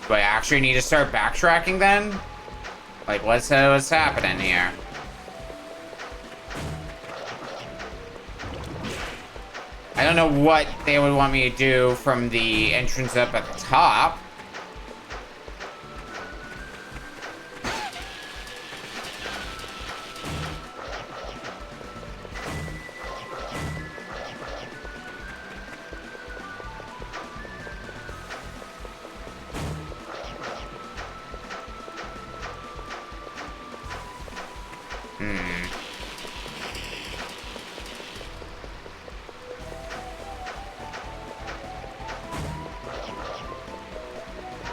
Do I actually need to start backtracking then? Like, what's happening here? I don't know what they would want me to do from the entrance up at the top.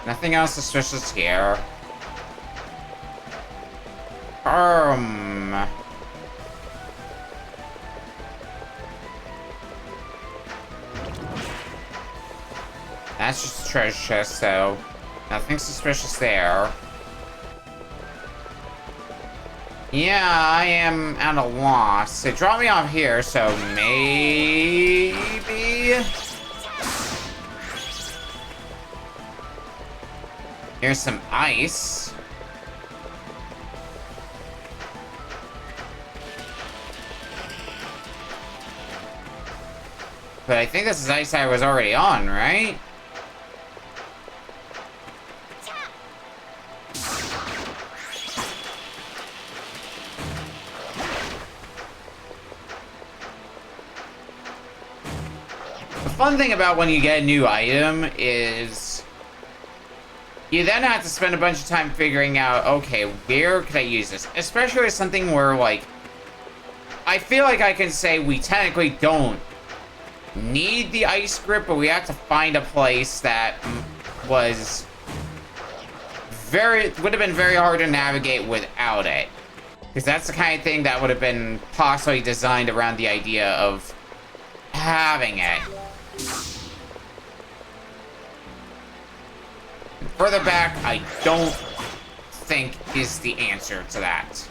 Nothing else suspicious here. That's just a treasure chest, so nothing suspicious there. Yeah, I am at a loss. It dropped me off here, so maybe... Here's some ice. But I think this is ice I was already on, right? The fun thing about when you get a new item is you then have to spend a bunch of time figuring out, okay, where could I use this? Especially with something where, like, I feel like I can say we technically don't need the ice grip, but we have to find a place that would have been very hard to navigate without it. Because that's the kind of thing that would have been possibly designed around the idea of having it. Further back, I don't think is the answer to that.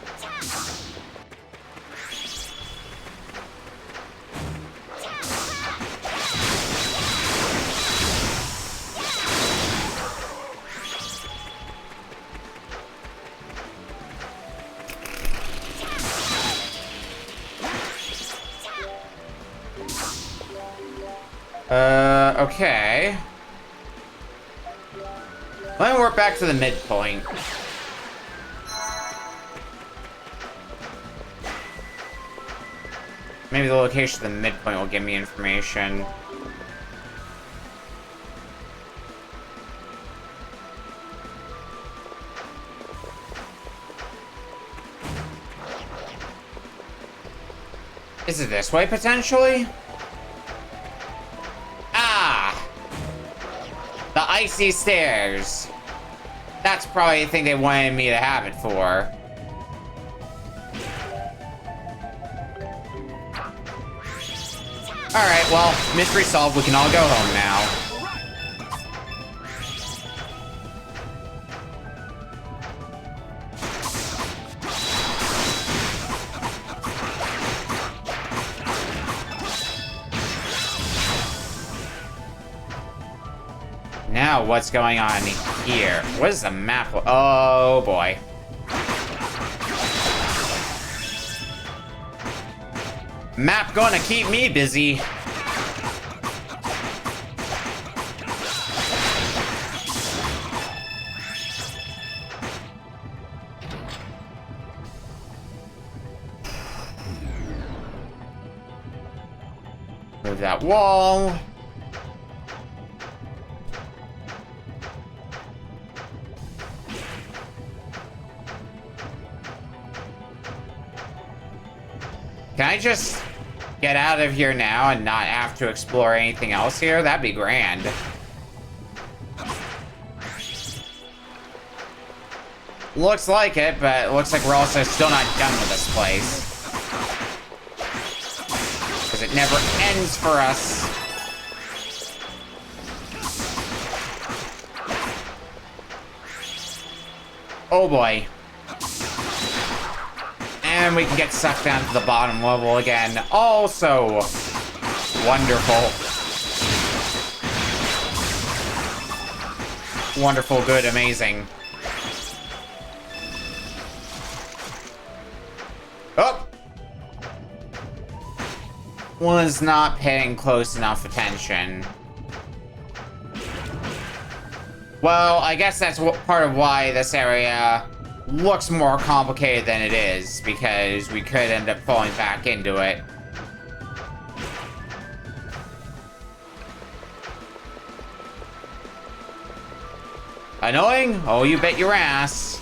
Okay. Let me work back to the midpoint. Maybe the location of the midpoint will give me information. Is it this way, potentially? Ah! The icy stairs. That's probably the thing they wanted me to have it for. Alright, well, mystery solved. We can all go home now. Now, what's going on here? What is the map? Oh, boy. Map gonna keep me busy. Move that wall. Can I just get out of here now and not have to explore anything else here? That'd be grand. Looks like it, but it looks like we're also still not done with this place. Because it never ends for us. Oh boy. And we can get sucked down to the bottom level again. Also wonderful. Wonderful, good, amazing. Oh! Was not paying close enough attention. Well, I guess that's part of why this area looks more complicated than it is, because we could end up falling back into it. Annoying? Oh, you bet your ass.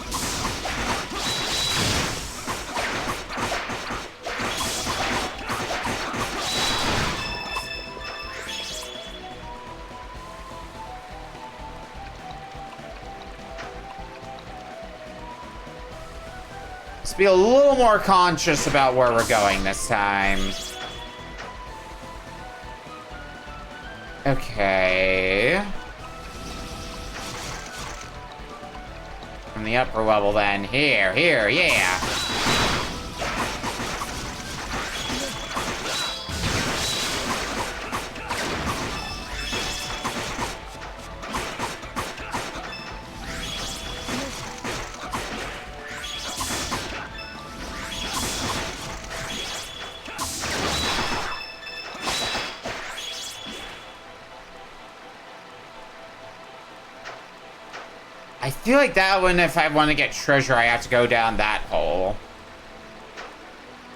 Let's be a little more conscious about where we're going this time. Okay. From the upper level then. Here, yeah. I feel like that one, if I want to get treasure, I have to go down that hole.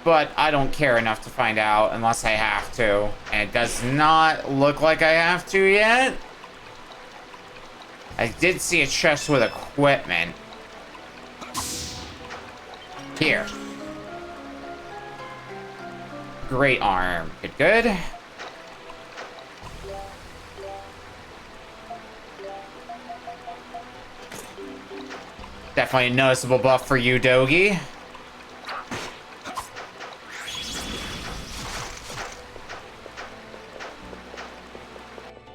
But I don't care enough to find out unless I have to. And it does not look like I have to yet. I did see a chest with equipment. Here. Great arm. Good. Definitely a noticeable buff for you, Dogi.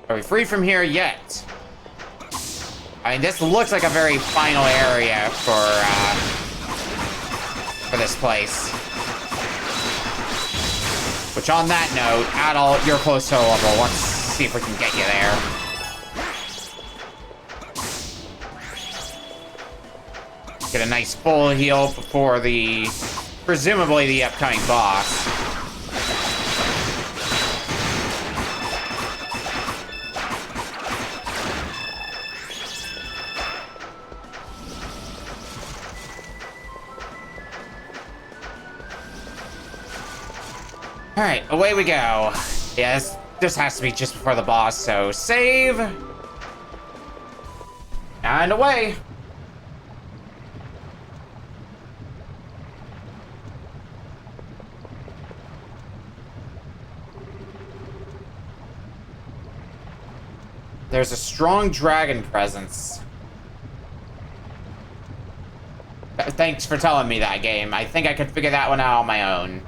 Are we free from here yet? I mean, this looks like a very final area for this place. Which, on that note, Adol, you're close to a level. Let's see if we can get you there. Get a nice full heal before presumably the upcoming boss. Alright, away we go. Yes, this has to be just before the boss, so save. And away. There's a strong dragon presence. Thanks for telling me that, game. I think I could figure that one out on my own.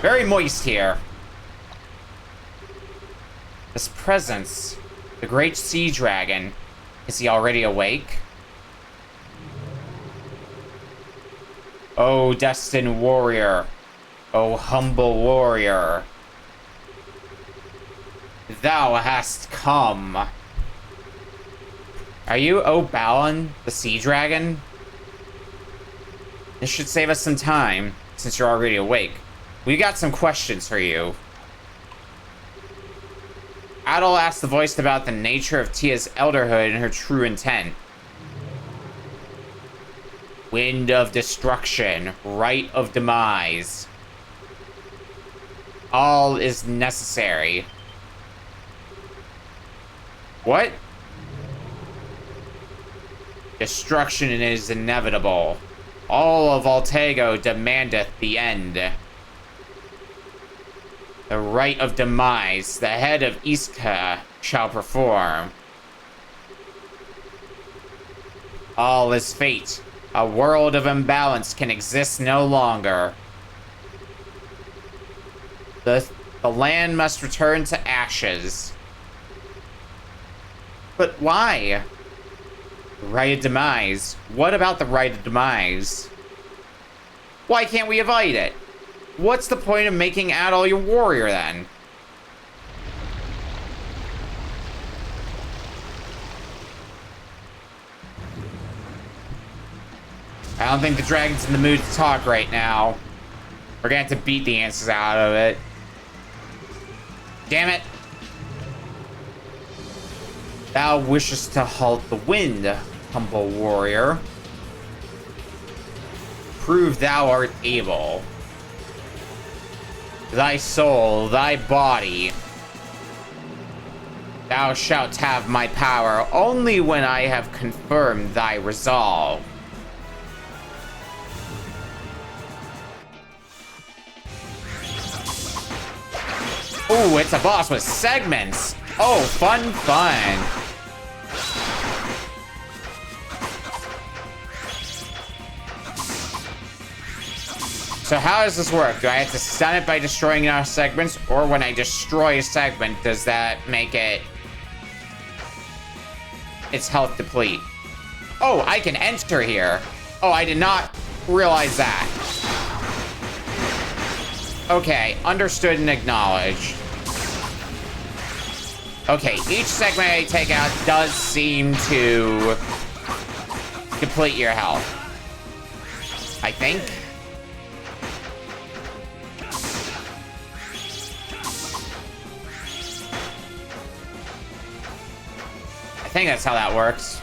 Very moist here. This presence, the great sea dragon, is he already awake? Oh, destined warrior, oh, humble warrior, thou hast come. Are you Balin, the sea dragon? This should save us some time, since you're already awake. We got some questions for you. Adol asked the voice about the nature of Tia's elderhood and her true intent. Wind of destruction, rite of demise. All is necessary. What? Destruction is inevitable. All of Altego demandeth the end. The rite of demise, the head of Iska shall perform. All is fate. A world of imbalance can exist no longer. The land must return to ashes. But why? Rite of demise. What about the rite of demise? Why can't we avoid it? What's the point of making Adol your warrior then? I don't think the dragon's in the mood to talk right now. We're gonna have to beat the answers out of it. Damn it. Thou wishest to halt the wind, humble warrior. Prove thou art able. Thy soul, thy body. Thou shalt have my power only when I have confirmed thy resolve. Ooh, it's a boss with segments. Oh, fun, fun. So how does this work? Do I have to stun it by destroying enough segments? Or when I destroy a segment, does that make it... its health deplete? Oh, I can enter here. Oh, I did not realize that. Okay, understood and acknowledged. Okay, each segment I take out does seem to deplete your health. I think. I think that's how that works.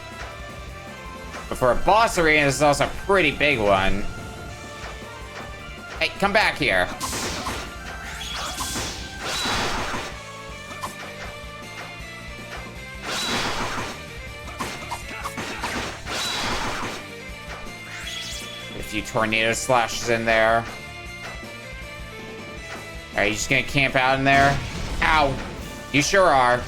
But for a boss arena, this is also a pretty big one. Hey, come back here. A few tornado slashes in there. Are you just gonna camp out in there? Ow! You sure are.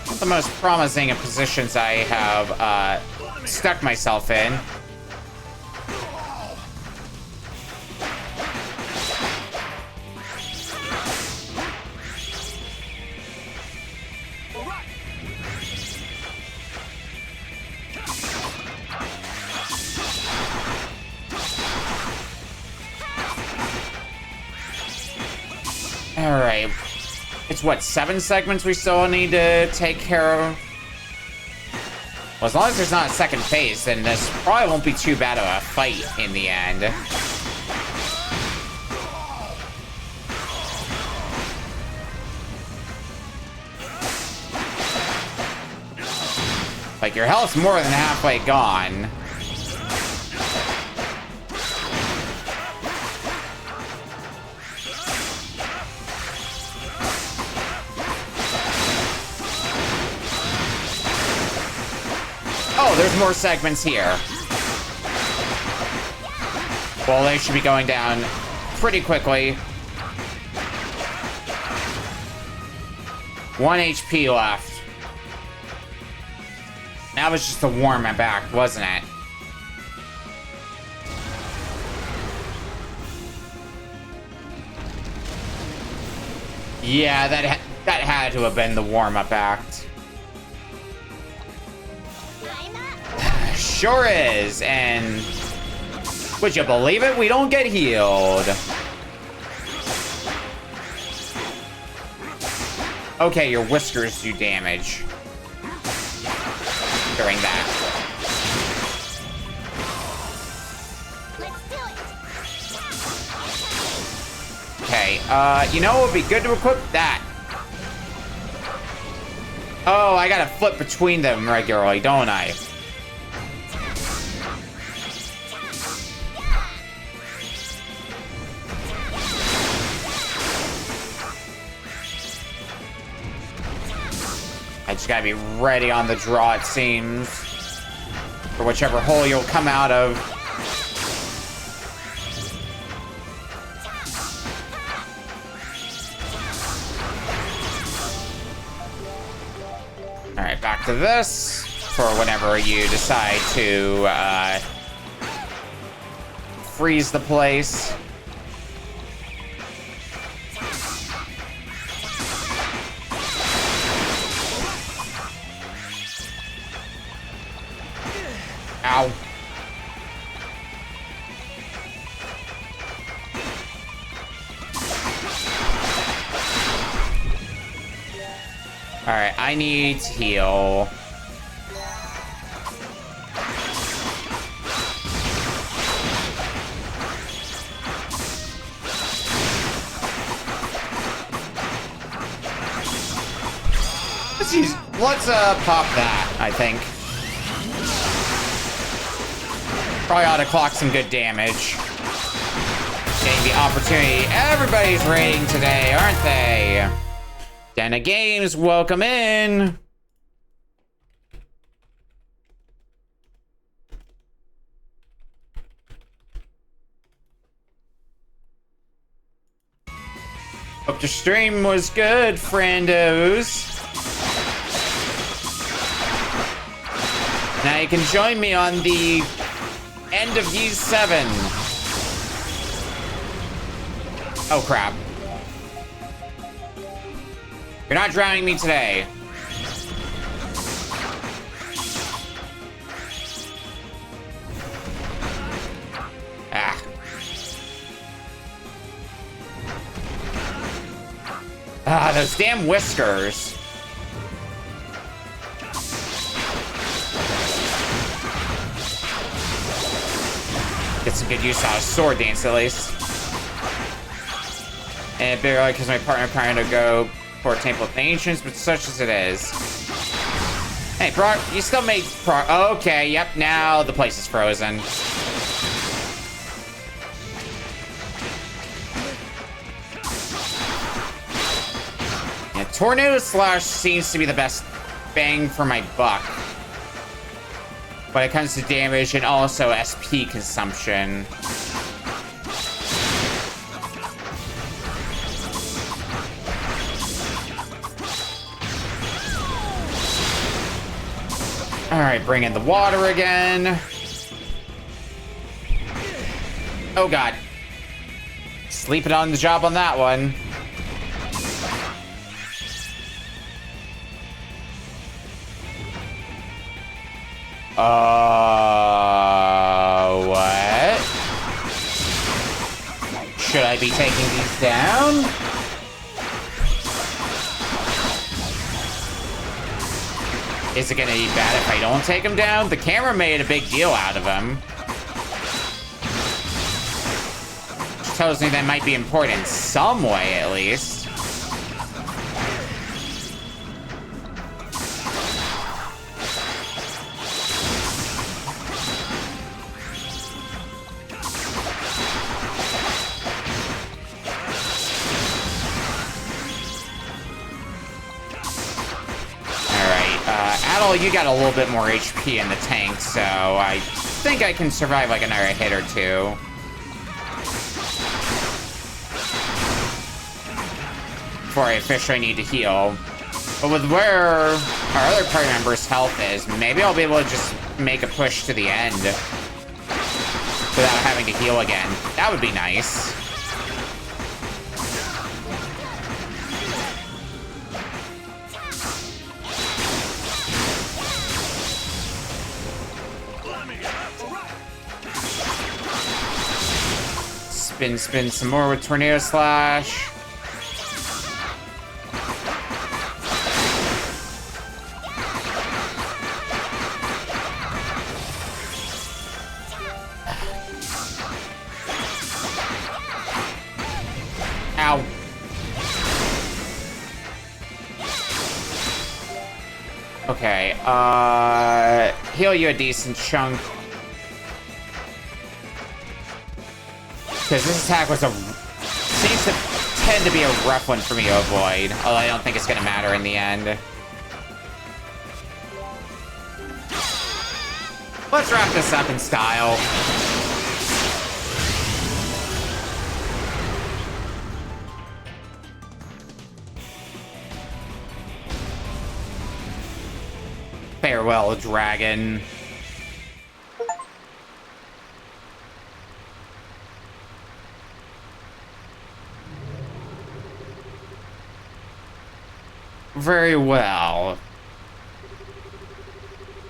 Not the most promising of positions I have stuck myself in. Alright. It's what, 7 segments we still need to take care of? Well, as long as there's not a second phase, then this probably won't be too bad of a fight in the end. Like, your health's more than halfway gone. Oh, there's more segments here. Well, they should be going down pretty quickly. 1 HP left. That was just a warm-up act, wasn't it? Yeah, that had to have been the warm-up act. Sure is, and would you believe it? We don't get healed. Okay, your whiskers do damage during that. Okay, you know what would be good to equip? That. Oh, I gotta flip between them regularly, don't I? I just gotta be ready on the draw, it seems. For whichever hole you'll come out of. Alright, back to this. For whenever you decide to, freeze the place. Ow. Alright, I need to heal. Let's pop that, I think. Probably ought to clock some good damage. Getting the opportunity. Everybody's raiding today, aren't they? Den of Games, welcome in. Hope your stream was good, friendos. Now you can join me on the end of Ys 7. Oh crap. You're not drowning me today. Ah. Ah, those damn whiskers. Get some good use out of sword dance at least. And barely because my partner trying to go for a Temple of the Ancients, but such as it is. Hey, Brock, you still made okay, yep, now the place is frozen. Yeah, Tornado Slash seems to be the best bang for my buck when it comes to damage and also SP consumption. Alright, bring in the water again. Oh god. Sleeping on the job on that one. What? Should I be taking these down? Is it gonna be bad if I don't take them down? The camera made a big deal out of them. Which tells me that might be important in some way, at least. Adol, you got a little bit more HP in the tank, so I think I can survive like another hit or two. Before I officially need to heal. But with where our other party member's health is, maybe I'll be able to just make a push to the end without having to heal again. That would be nice. Spin some more with Tornado Slash. Ow. Okay, heal you a decent chunk. Because this attack was seems to tend to be a rough one for me to avoid. Although I don't think it's gonna matter in the end. Let's wrap this up in style. Farewell, dragon. Very well.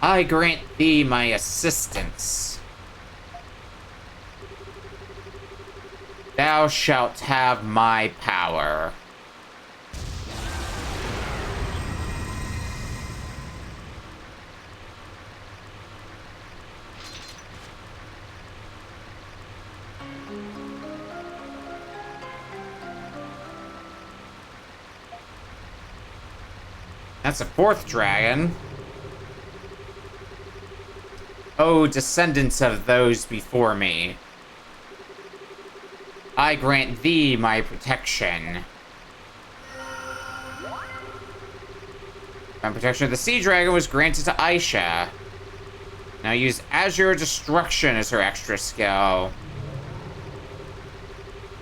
I grant thee my assistance. Thou shalt have my power. That's a fourth dragon. O descendants of those before me, I grant thee my protection. My protection of the sea dragon was granted to Aisha. Now use Azure Destruction as her extra skill.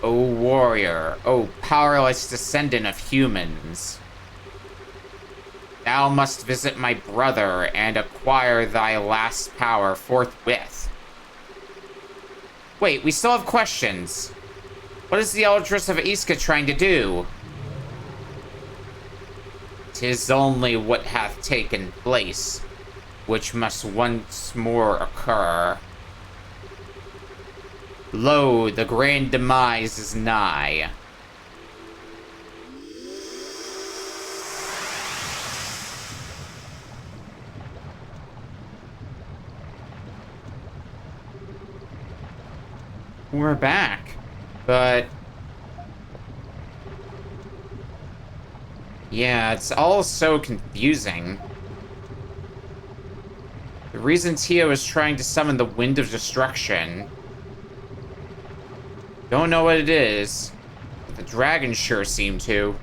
O warrior, O powerless descendant of humans. Thou must visit my brother and acquire thy last power forthwith. Wait, we still have questions. What is the Eldritch of Iska trying to do? 'Tis only what hath taken place, which must once more occur. Lo, the grand demise is nigh. We're back, but yeah, it's all so confusing. The reason Tia was trying to summon the Wind of Destruction, don't know what it is, but the dragons sure seem to.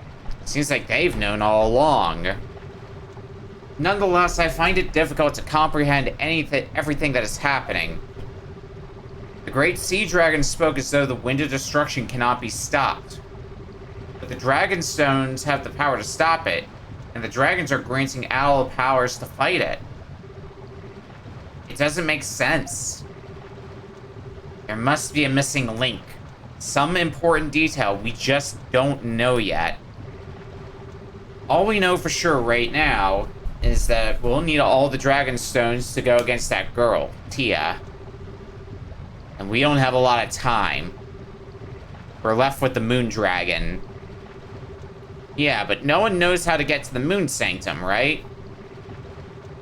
Seems like they've known all along. Nonetheless, I find it difficult to comprehend everything that is happening. The great sea dragon spoke as though the Wind of Destruction cannot be stopped. But the dragon stones have the power to stop it, and the dragons are granting Adol powers to fight it. It doesn't make sense. There must be a missing link. Some important detail we just don't know yet. All we know for sure right now is that we'll need all the dragon stones to go against that girl, Tia. And we don't have a lot of time. We're left with the Moon Dragon. Yeah, but no one knows how to get to the Moon Sanctum, right?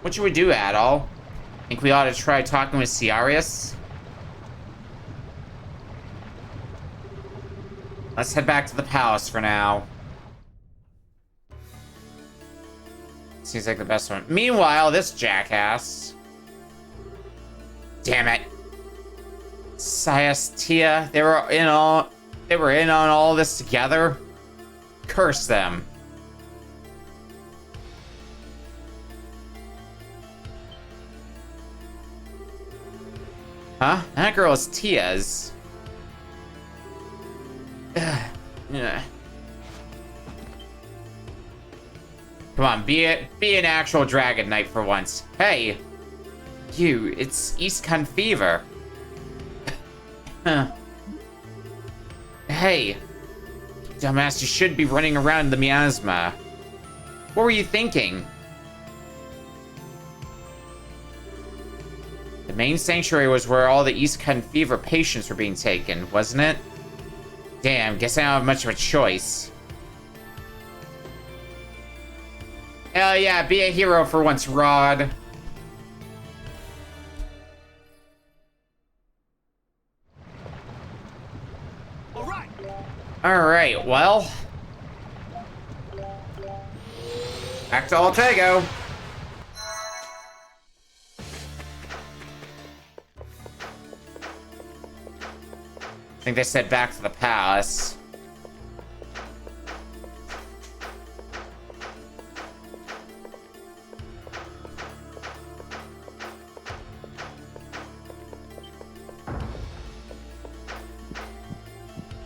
What should we do, Adol? Think we ought to try talking with Ciarius? Let's head back to the palace for now. Seems like the best one. Meanwhile, this jackass. Damn it. Tia, they were in on all this together. Curse them. Huh? That girl is Tia's. Yeah. Come on, be an actual dragon knight for once. Hey, you, it's Eastcon Fever. Huh. Hey, dumbass, you should be running around the miasma. What were you thinking? The main sanctuary was where all the Eastcon Fever patients were being taken, wasn't it? Damn, guess I don't have much of a choice. Hell yeah, be a hero for once, Rod. Alright, well. Back to Altego. I think they said back to the palace.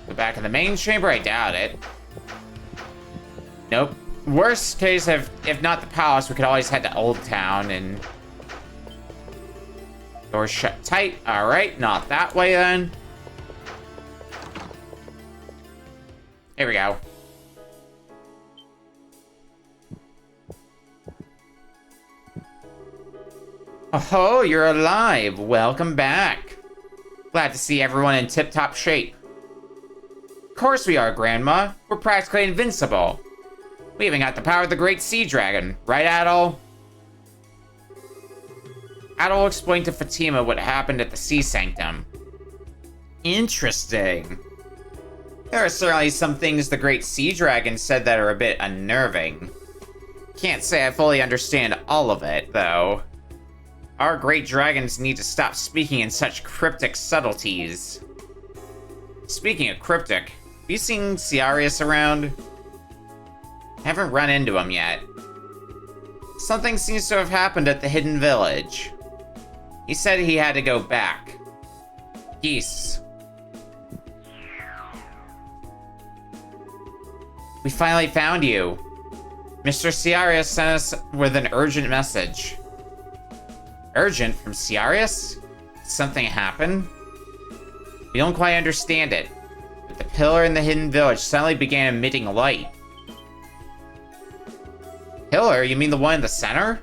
Go back in the main chamber? I doubt it. Nope. Worst case, if not the palace, we could always head to Old Town and... Doors shut tight. Alright, not that way then. Here we go. Oh, you're alive. Welcome back. Glad to see everyone in tip-top shape. Of course we are, Grandma. We're practically invincible. We even got the power of the Great Sea Dragon. Right, Adol? Adol explained to Fatima what happened at the Sea Sanctum. Interesting. There are certainly some things the Great Sea Dragon said that are a bit unnerving. Can't say I fully understand all of it, though. Our great dragons need to stop speaking in such cryptic subtleties. Speaking of cryptic, have you seen Ciarius around? Haven't run into him yet. Something seems to have happened at the Hidden Village. He said he had to go back. Geese. We finally found you. Mr. Ciarius sent us with an urgent message. Urgent from Ciarius? Did something happen? We don't quite understand it, but the pillar in the Hidden Village suddenly began emitting light. Pillar? You mean the one in the center?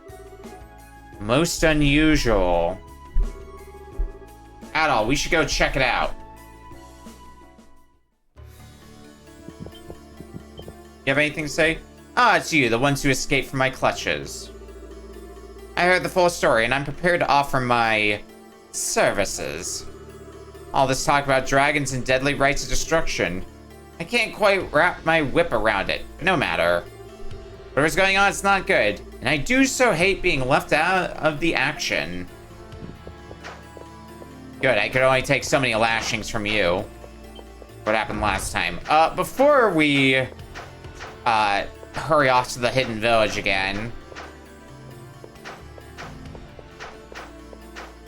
Most unusual. Adol, we should go check it out. You have anything to say? Ah, it's you, the ones who escaped from my clutches. I heard the full story, and I'm prepared to offer my services. All this talk about dragons and deadly rites of destruction. I can't quite wrap my whip around it, but no matter. Whatever's going on, it's not good, and I do so hate being left out of the action. Good, I could only take so many lashings from you. What happened last time? Before we, hurry off to the Hidden Village again,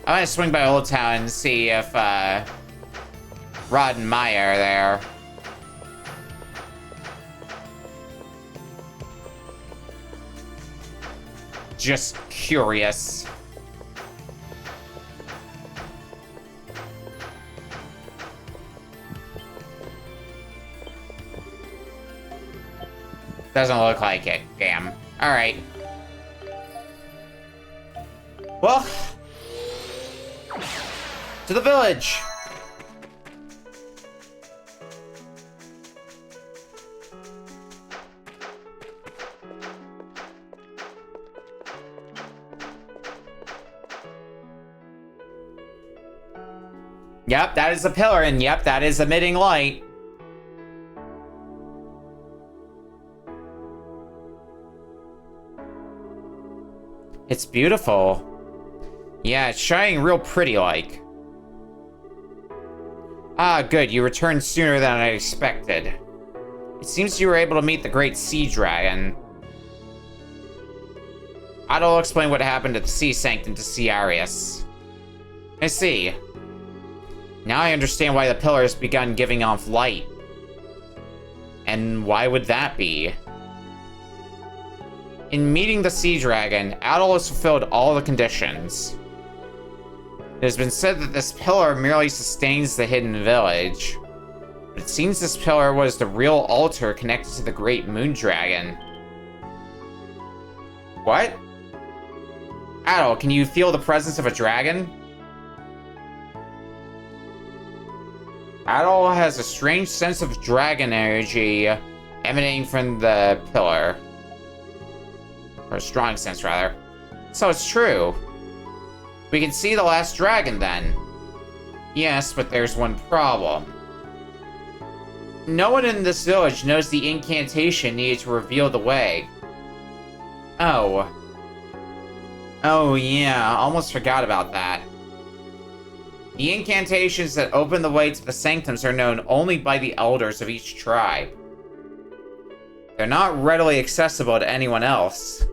I'm gonna swing by Old Town and see if, Rod and Maya are there. Just curious. Doesn't look like it. Damn. Alright. Well, to the village. Yep, that is a pillar, and yep, that is emitting light. It's beautiful. Yeah, it's shining real pretty like. Ah, good, you returned sooner than I expected. It seems you were able to meet the Great Sea Dragon. Adol explain what happened at the Sea Sanctum to Ciarius. I see. Now I understand why the pillar has begun giving off light. And why would that be? In meeting the Sea Dragon, Adol has fulfilled all the conditions. It has been said that this pillar merely sustains the Hidden Village. But it seems this pillar was the real altar connected to the Great Moon Dragon. What? Adol, can you feel the presence of a dragon? Adol has a strange sense of dragon energy emanating from the pillar. Or a strong sense, rather. So it's true. We can see the last dragon, then. Yes, but there's one problem. No one in this village knows the incantation needed to reveal the way. Oh. Oh, yeah, almost forgot about that. The incantations that open the way to the sanctums are known only by the elders of each tribe. They're not readily accessible to anyone else.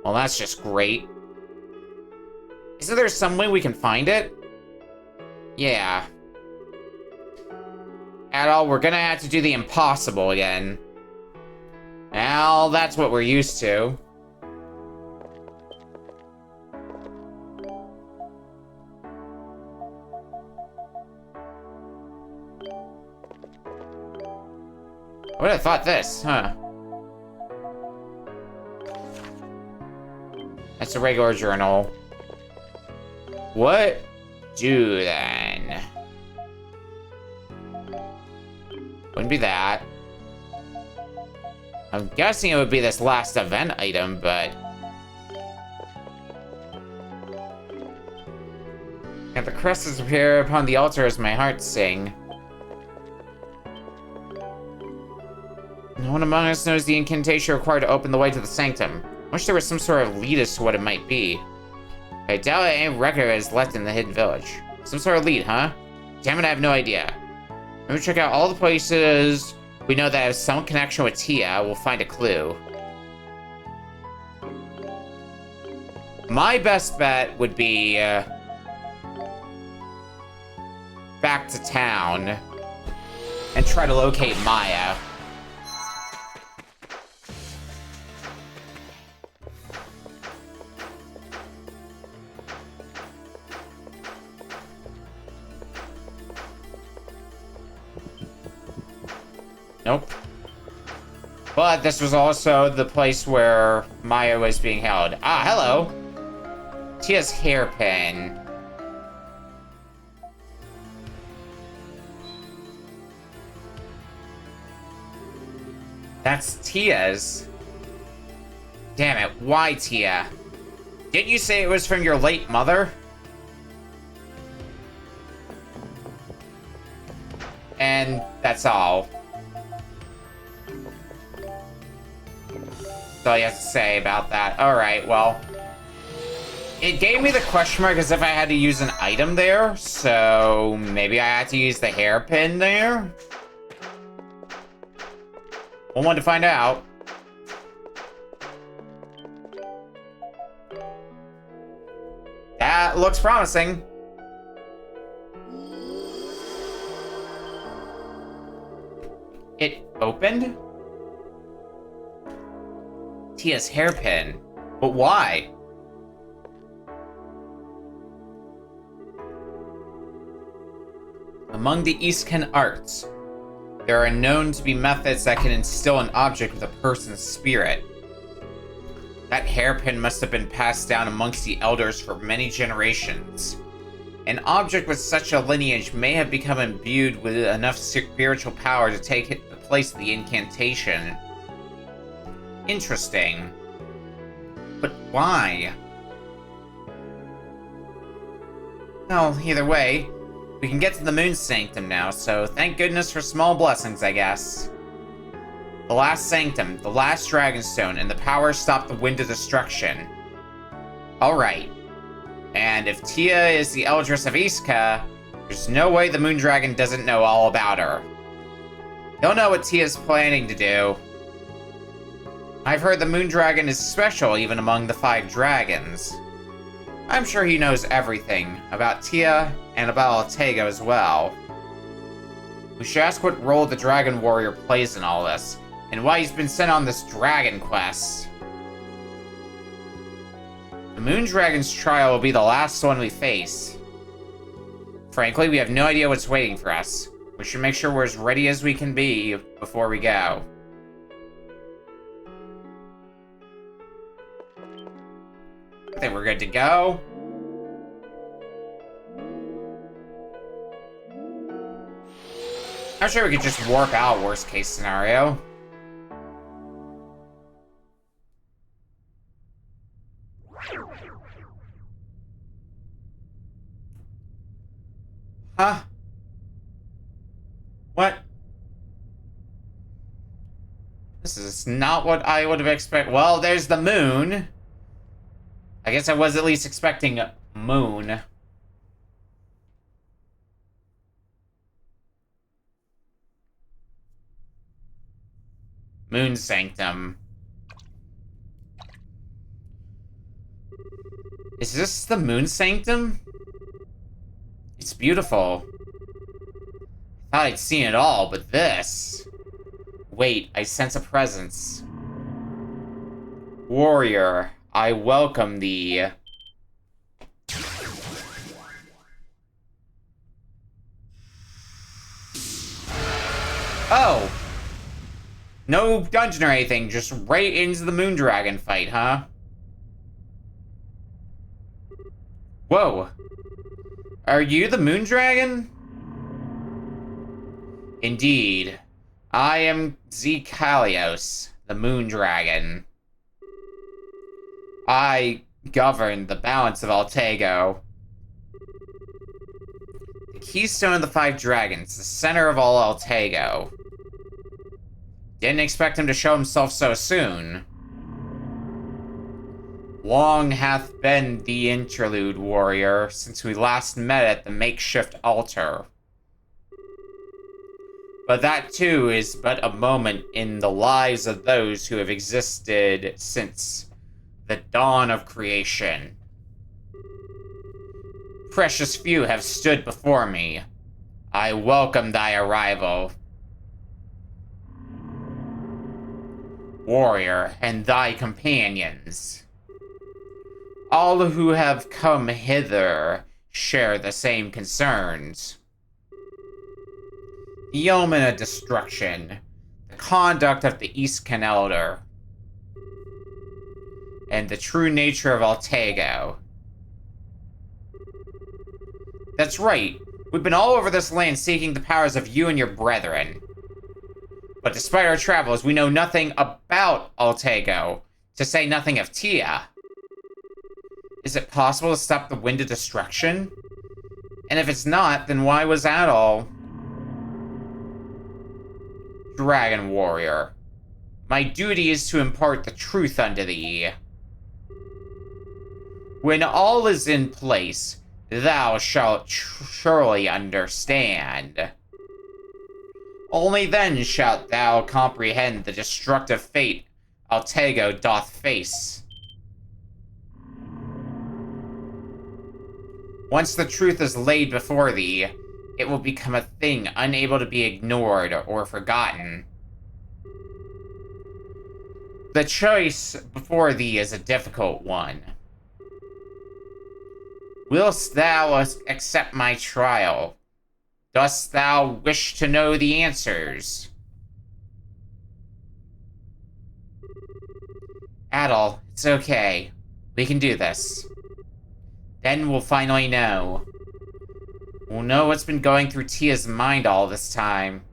Well, that's just great. Isn't there some way we can find it? Yeah. Adol, we're gonna have to do the impossible again. Well, that's what we're used to. I would have thought this, huh? That's a regular journal. What do then? Wouldn't be that. I'm guessing it would be this last event item, but... And the crests appear upon the altar as my heart sing. No one among us knows the incantation required to open the way to the sanctum. I wish there was some sort of lead as to what it might be. I doubt any record is left in the hidden village. Some sort of lead, huh? Damn it, I have no idea. When we check out all the places we know that have some connection with Tia, we'll find a clue. My best bet would be back to town and try to locate Maya. Nope. But this was also the place where Maya was being held. Ah, hello! Tia's hairpin. That's Tia's. Damn it, why Tia? Didn't you say it was from your late mother? And that's all. That's all you have to say about that. Alright, well. It gave me the question mark as if I had to use an item there, so maybe I had to use the hairpin there? We'll want to find out. That looks promising. It opened? Tia's hairpin. But why? Among the Eastcan arts, there are known to be methods that can instill an object with a person's spirit. That hairpin must have been passed down amongst the elders for many generations. An object with such a lineage may have become imbued with enough spiritual power to take the place of the incantation. Interesting. But why? Well, either way, we can get to the Moon Sanctum now, so thank goodness for small blessings, I guess. The last Sanctum, the last Dragonstone, and the power stop the Wind of Destruction. Alright. And if Tia is the Eldress of Iska, there's no way the Moondragon doesn't know all about her. He'll know what Tia's planning to do. I've heard the Moondragon is special even among the 5 dragons. I'm sure he knows everything about Tia and about Altego as well. We should ask what role the Dragon Warrior plays in all this, and why he's been sent on this dragon quest. The Moondragon's trial will be the last one we face. Frankly, we have no idea what's waiting for us. We should make sure we're as ready as we can be before we go. I think we're good to go. I'm sure we could just warp out, worst case scenario. Huh? What? This is not what I would have expected. Well, there's the moon. I guess I was at least expecting moon. Moon Sanctum. Is this the Moon Sanctum? It's beautiful. Thought I'd seen it all, but this... Wait, I sense a presence. Warrior, I welcome thee. Oh! No dungeon or anything, just right into the Moondragon fight, huh? Whoa. Are you the Moondragon? Indeed. I am Zekalios, the Moondragon. I govern the balance of Altego. The keystone of the 5 dragons, the center of all Altego. Didn't expect him to show himself so soon. Long hath been the interlude, warrior, since we last met at the makeshift altar. But that too is but a moment in the lives of those who have existed since the dawn of creation. Precious few have stood before me. I welcome thy arrival, warrior, and thy companions. All who have come hither share the same concerns. The omen of destruction, the conduct of the Eastcan Elder, and the true nature of Altego. That's right, we've been all over this land seeking the powers of you and your brethren. But despite our travels, we know nothing about Altego, to say nothing of Tia. Is it possible to stop the wind of destruction? And if it's not, then why was Adol? Dragon Warrior, my duty is to impart the truth unto thee. When all is in place, thou shalt surely understand. Only then shalt thou comprehend the destructive fate Altego doth face. Once the truth is laid before thee, it will become a thing unable to be ignored or forgotten. The choice before thee is a difficult one. Willst thou accept my trial? Dost thou wish to know the answers? Adol, it's okay. We can do this. Then we'll finally know. We'll know what's been going through Tia's mind all this time.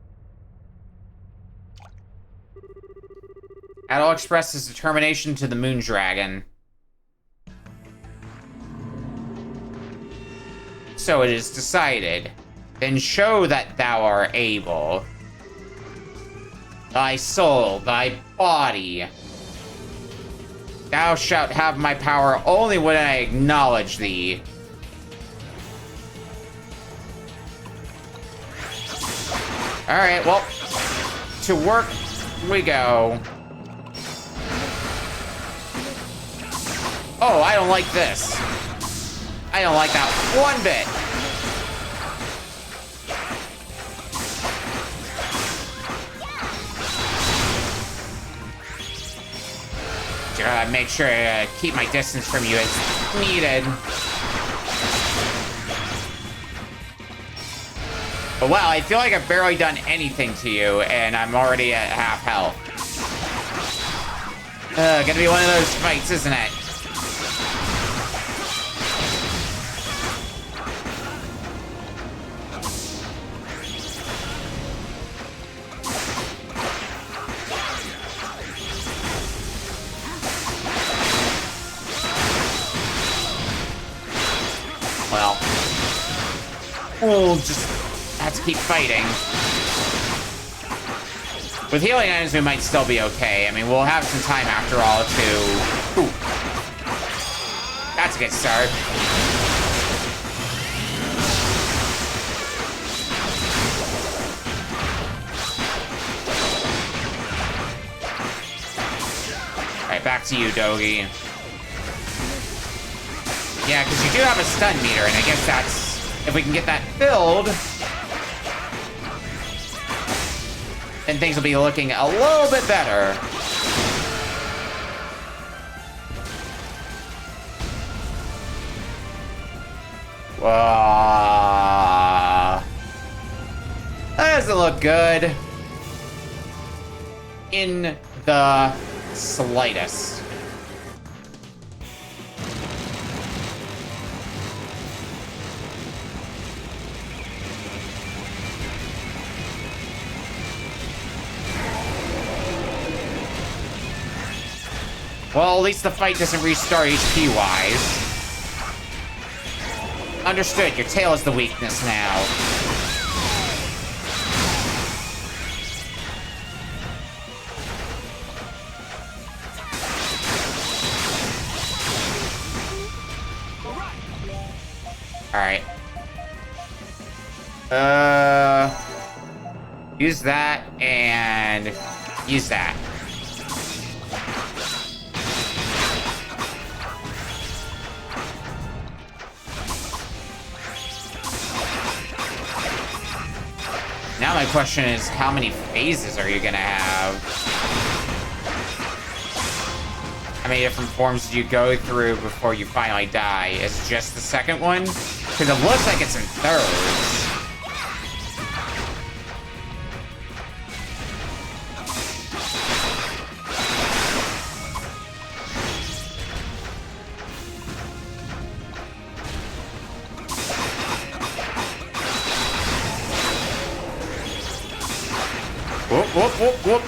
Adol expressed his determination to the Moondragon. So it is decided. Then show that thou art able. Thy soul, thy body. Thou shalt have my power only when I acknowledge thee. Alright, well, to work we go. Oh, I don't like this. I don't like that one bit. Make sure to keep my distance from you as needed. But wow, I feel like I've barely done anything to you, and I'm already at half health. Gonna be one of those fights, isn't it? Well, we'll just have to keep fighting. With healing items, we might still be okay. I mean, we'll have some time after all to... Ooh. That's a good start. back to you, Dogi. Yeah, because you do have a stun meter, and I guess that's... If we can get that filled, then things will be looking a little bit better. That doesn't look good. In the slightest. Well, at least the fight doesn't restart HP-wise. Understood, your tail is the weakness now. Alright. Use that and use that. Now my question is, how many phases are you gonna have? How many different forms do you go through before you finally die? Is it just the second one? Because it looks like it's in thirds. Whoop, whoop, whoop, whoop.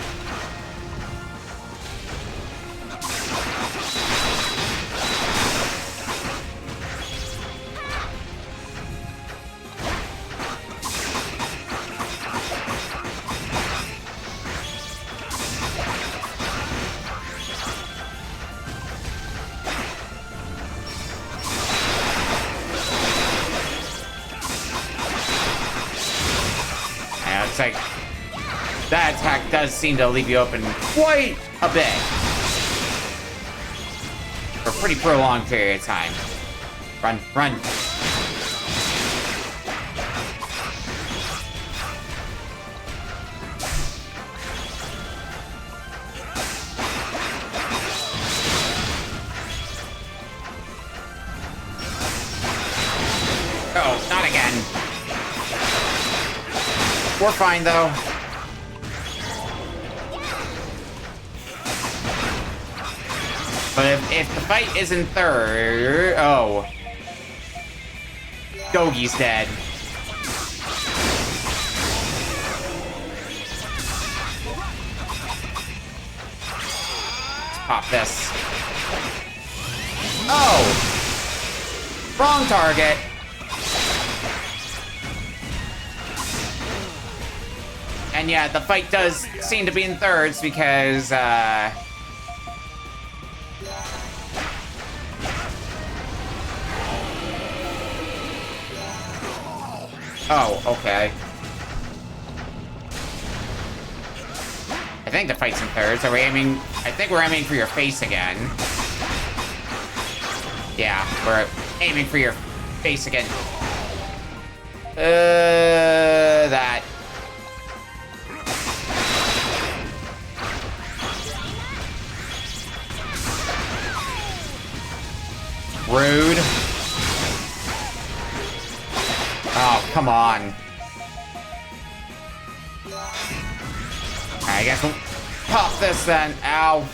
Yeah, it's like... That attack does seem to leave you open quite a bit. For a pretty prolonged period of time. Run, run. Oh, not again. We're fine, though. But if the fight is in third... Oh. Dogi's dead. Let's pop this. Oh! Wrong target. And yeah, the fight does seem to be in thirds because, Oh, okay. I think the fight's in thirds. Are we aiming... I think we're aiming for your face again. Yeah, we're aiming for your face again. That. Rude. Oh, come on. I guess we'll pop this then. Ow.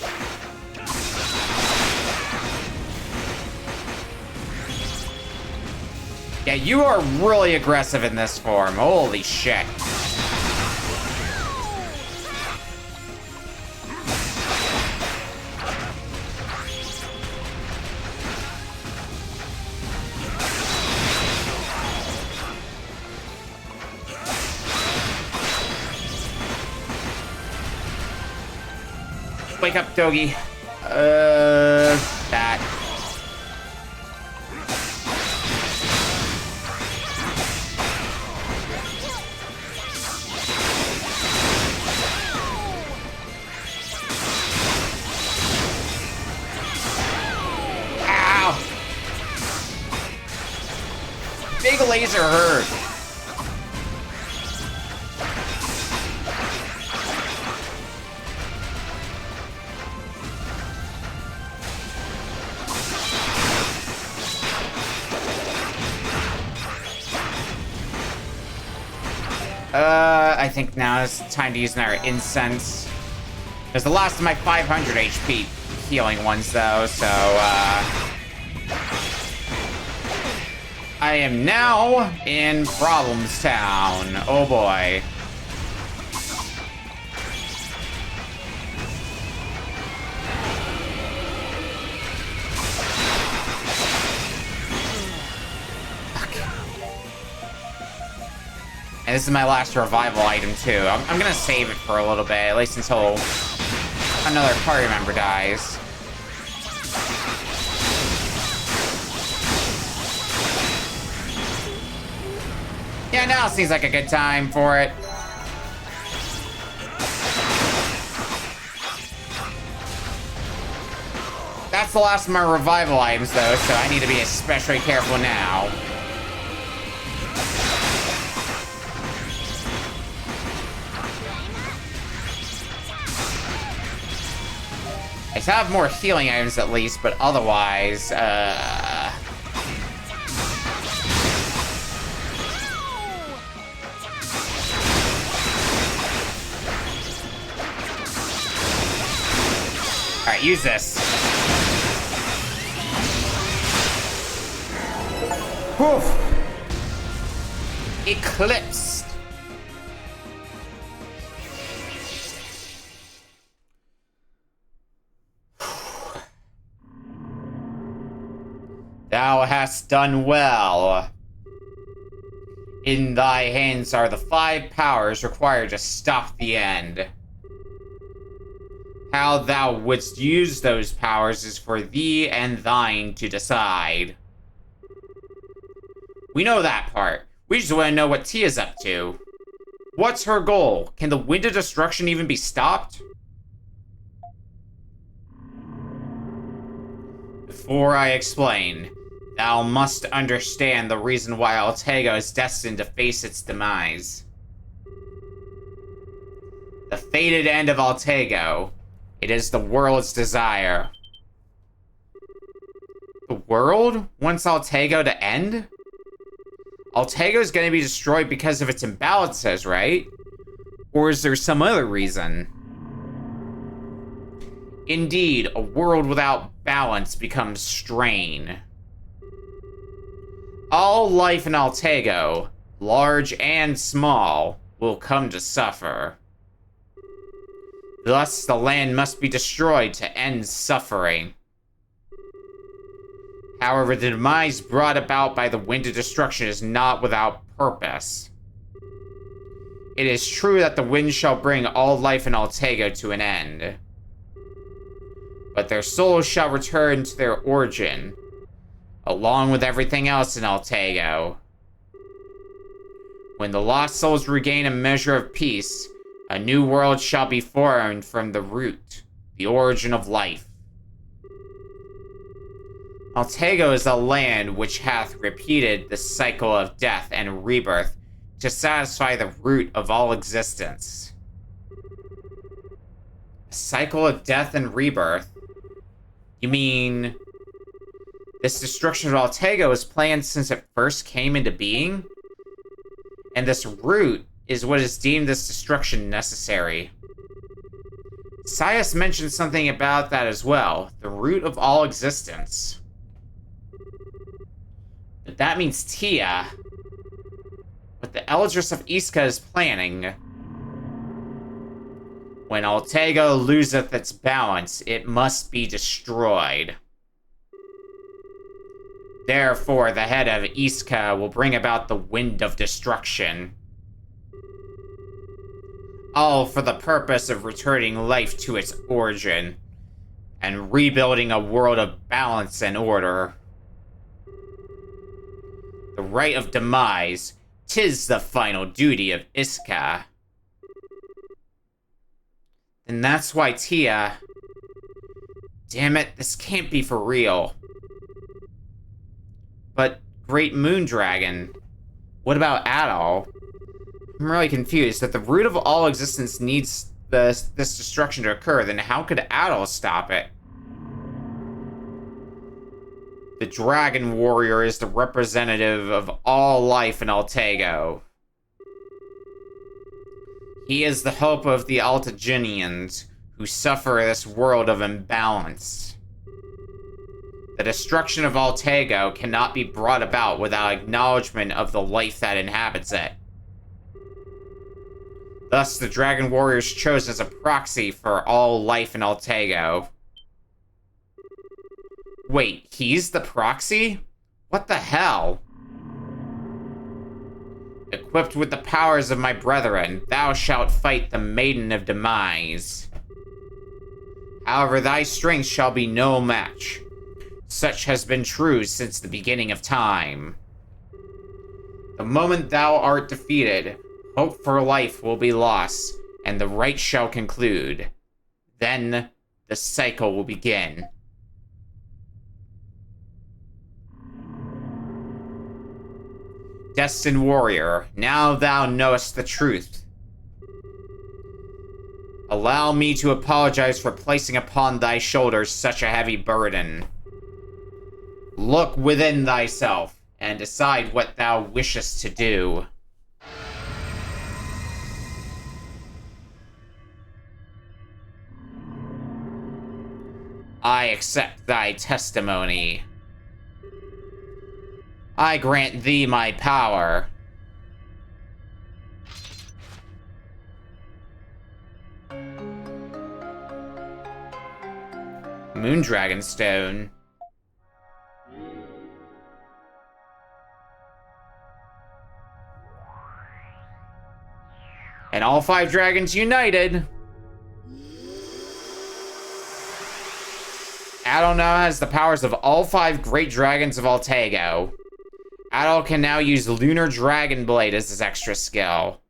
Yeah, you are really aggressive in this form. Holy shit. Wake up, Dogi. That. laser hurt? I think now is time to use our incense. There's the last of my 500 HP healing ones, though, so, I am now in Problems Town. Oh, boy. And this is my last revival item, too. I'm gonna save it for a little bit, at least until another party member dies. Yeah, now seems like a good time for it. That's the last of my revival items, though, so I need to be especially careful now. I have more healing items at least, but otherwise, Alright, use this. Whew. Eclipsed. Thou hast done well. In thy hands are the 5 powers required to stop the end. How thou wouldst use those powers is for thee and thine to decide. We know that part. We just want to know what Tia's up to. What's her goal? Can the wind of destruction even be stopped? Before I explain, thou must understand the reason why Altego is destined to face its demise. The fated end of Altego. It is the world's desire. The world wants Altego to end? Altego is going to be destroyed because of its imbalances, right? Or is there some other reason? Indeed, a world without balance becomes strain. All life in Altego, large and small, will come to suffer. Thus, the land must be destroyed to end suffering. However, the demise brought about by the wind of destruction is not without purpose. It is true that the wind shall bring all life in Altego to an end. But their souls shall return to their origin, along with everything else in Altego. When the lost souls regain a measure of peace, a new world shall be formed from the root, the origin of life. Altego is a land which hath repeated the cycle of death and rebirth to satisfy the root of all existence. A cycle of death and rebirth? You mean this destruction of Altego was planned since it first came into being? And this root is what is deemed this destruction necessary. Sias mentioned something about that as well, the root of all existence. But that means Tia. What the Eldris of Iska is planning. When Altego loseth its balance, it must be destroyed. Therefore, the head of Iska will bring about the wind of destruction. All for the purpose of returning life to its origin, and rebuilding a world of balance and order. The right of demise, 'tis the final duty of Iska. And that's why Tia... Damn it, this can't be for real. But Great Moon Dragon, What about Adol? I'm really confused. If the root of all existence needs this destruction to occur, then how could Adol stop it? The Dragon Warrior is the representative of all life in Altego. He is the hope of the Altagenians, who suffer this world of imbalance. The destruction of Altego cannot be brought about without acknowledgement of the life that inhabits it. Thus, the Dragon Warrior is chosen as a proxy for all life in Altego. Wait, he's the proxy? What the hell? Equipped with the powers of my brethren, thou shalt fight the Maiden of Demise. However, thy strength shall be no match. Such has been true since the beginning of time. The moment thou art defeated, hope for life will be lost, and the rite shall conclude. Then, the cycle will begin. Destined warrior, now thou knowest the truth. Allow me to apologize for placing upon thy shoulders such a heavy burden. Look within thyself, and decide what thou wishest to do. I accept thy testimony. I grant thee my power. Moondragon Stone. And all 5 dragons united. Adol now has the powers of all 5 great dragons of Altego. Adol can now use Lunar Dragon Blade as his extra skill.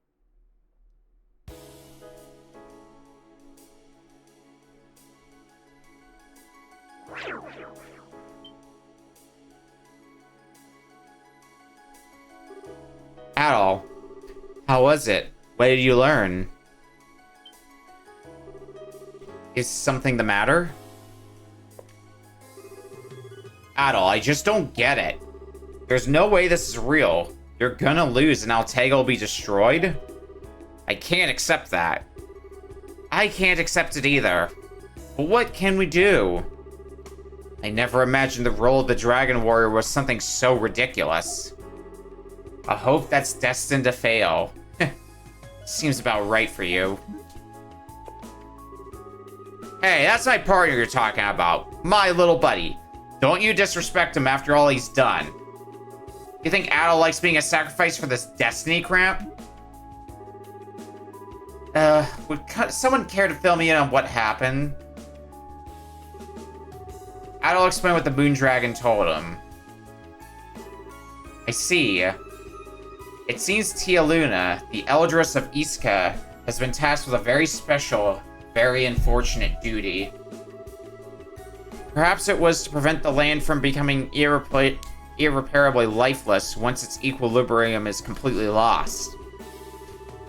Adol, how was it? What did you learn? Is something the matter? Adol, I just don't get it. There's no way this is real. You're gonna lose and Altego will be destroyed? I can't accept that. I can't accept it either. But what can we do? I never imagined the role of the Dragon Warrior was something so ridiculous. A hope that's destined to fail. Seems about right for you. Hey, that's my partner you're talking about. My little buddy. Don't you disrespect him after all he's done. You think Adol likes being a sacrifice for this destiny cramp? Would someone care to fill me in on what happened? Adol explained what the Moondragon told him. I see. It seems Tia Luna, the Eldress of Iska, has been tasked with a very special, very unfortunate duty. Perhaps it was to prevent the land from becoming irreparably lifeless once its equilibrium is completely lost.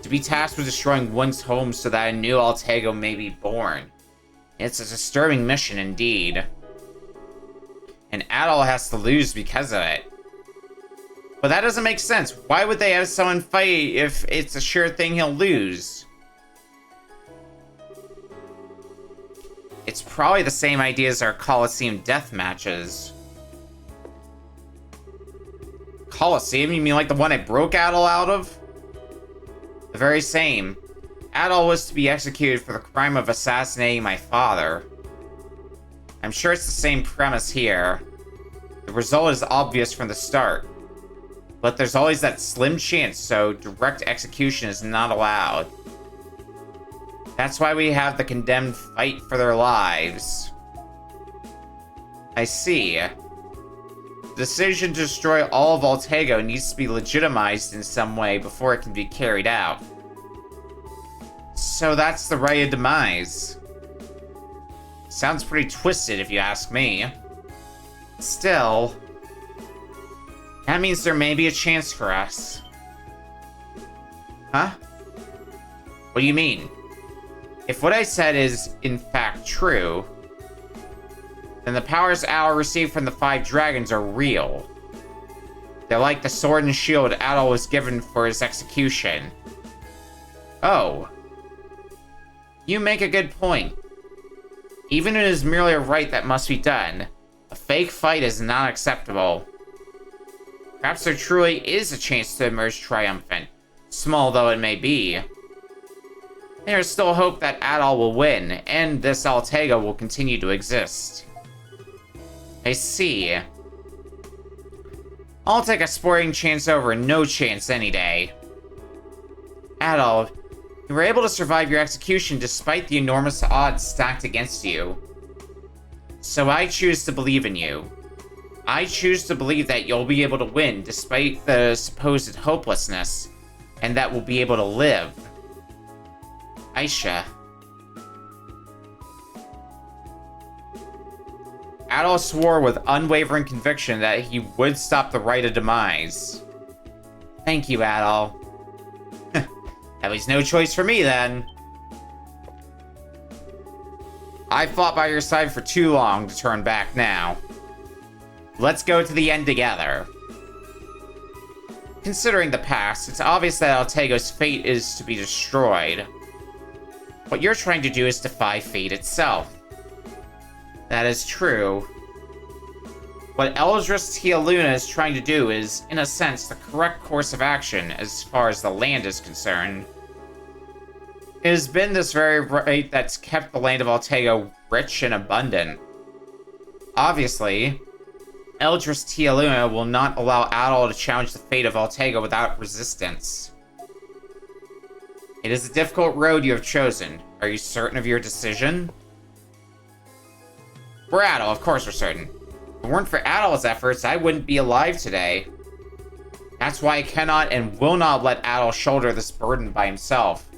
To be tasked with destroying one's home so that a new Altego may be born. It's a disturbing mission indeed. And Adol has to lose because of it. But that doesn't make sense. Why would they have someone fight if it's a sure thing he'll lose? It's probably the same idea as our Coliseum death matches. Coliseum? You mean like the one I broke Adol out of? The very same. Adol was to be executed for the crime of assassinating my father. I'm sure it's the same premise here. The result is obvious from the start. But there's always that slim chance, so direct execution is not allowed. That's why we have the condemned fight for their lives. I see. The decision to destroy all of Altego needs to be legitimized in some way before it can be carried out. So that's the Rite of Demise. Sounds pretty twisted if you ask me. Still, that means there may be a chance for us. Huh? What do you mean? If what I said is, in fact, true, then the powers Adol received from the 5 dragons are real. They're like the sword and shield Adol was given for his execution. Oh. You make a good point. Even if it is merely a rite that must be done, a fake fight is not acceptable. Perhaps there truly is a chance to emerge triumphant, small though it may be. There is still hope that Adol will win, and this Altega will continue to exist. I see. I'll take a sporting chance over no chance any day. Adol, you were able to survive your execution despite the enormous odds stacked against you. So I choose to believe in you. I choose to believe that you'll be able to win despite the supposed hopelessness, and that we'll be able to live. Aisha. Adol swore with unwavering conviction that he would stop the rite of demise. Thank you, Adol. At least no choice for me, then. I fought by your side for too long to turn back now. Let's go to the end together. Considering the past, it's obvious that Altego's fate is to be destroyed. What you're trying to do is defy fate itself. That is true. What Eldris Tia Luna is trying to do is, in a sense, the correct course of action as far as the land is concerned. It has been this very rite that's kept the land of Altego rich and abundant. Obviously, Eldris Tia Luna will not allow Adol to challenge the fate of Altego without resistance. It is a difficult road you have chosen. Are you certain of your decision? For Adol, of course we're certain. If it weren't for Adol's efforts, I wouldn't be alive today. That's why I cannot and will not let Adol shoulder this burden by himself.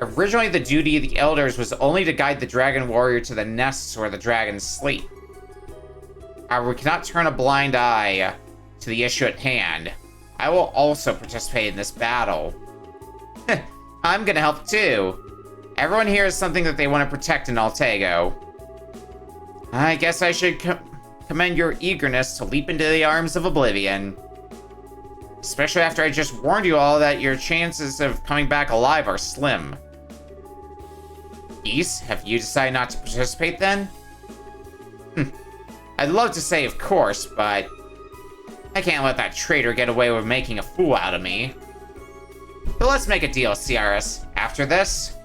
Originally, the duty of the elders was only to guide the dragon warrior to the nests where the dragons sleep. However, we cannot turn a blind eye to the issue at hand. I will also participate in this battle. I'm gonna help too. Everyone here has something that they want to protect in Altego. I guess I should commend your eagerness to leap into the arms of oblivion. Especially after I just warned you all that your chances of coming back alive are slim. Geese, have you decided not to participate then? I'd love to say of course, but I can't let that traitor get away with making a fool out of me. But let's make a deal, CRS. After this,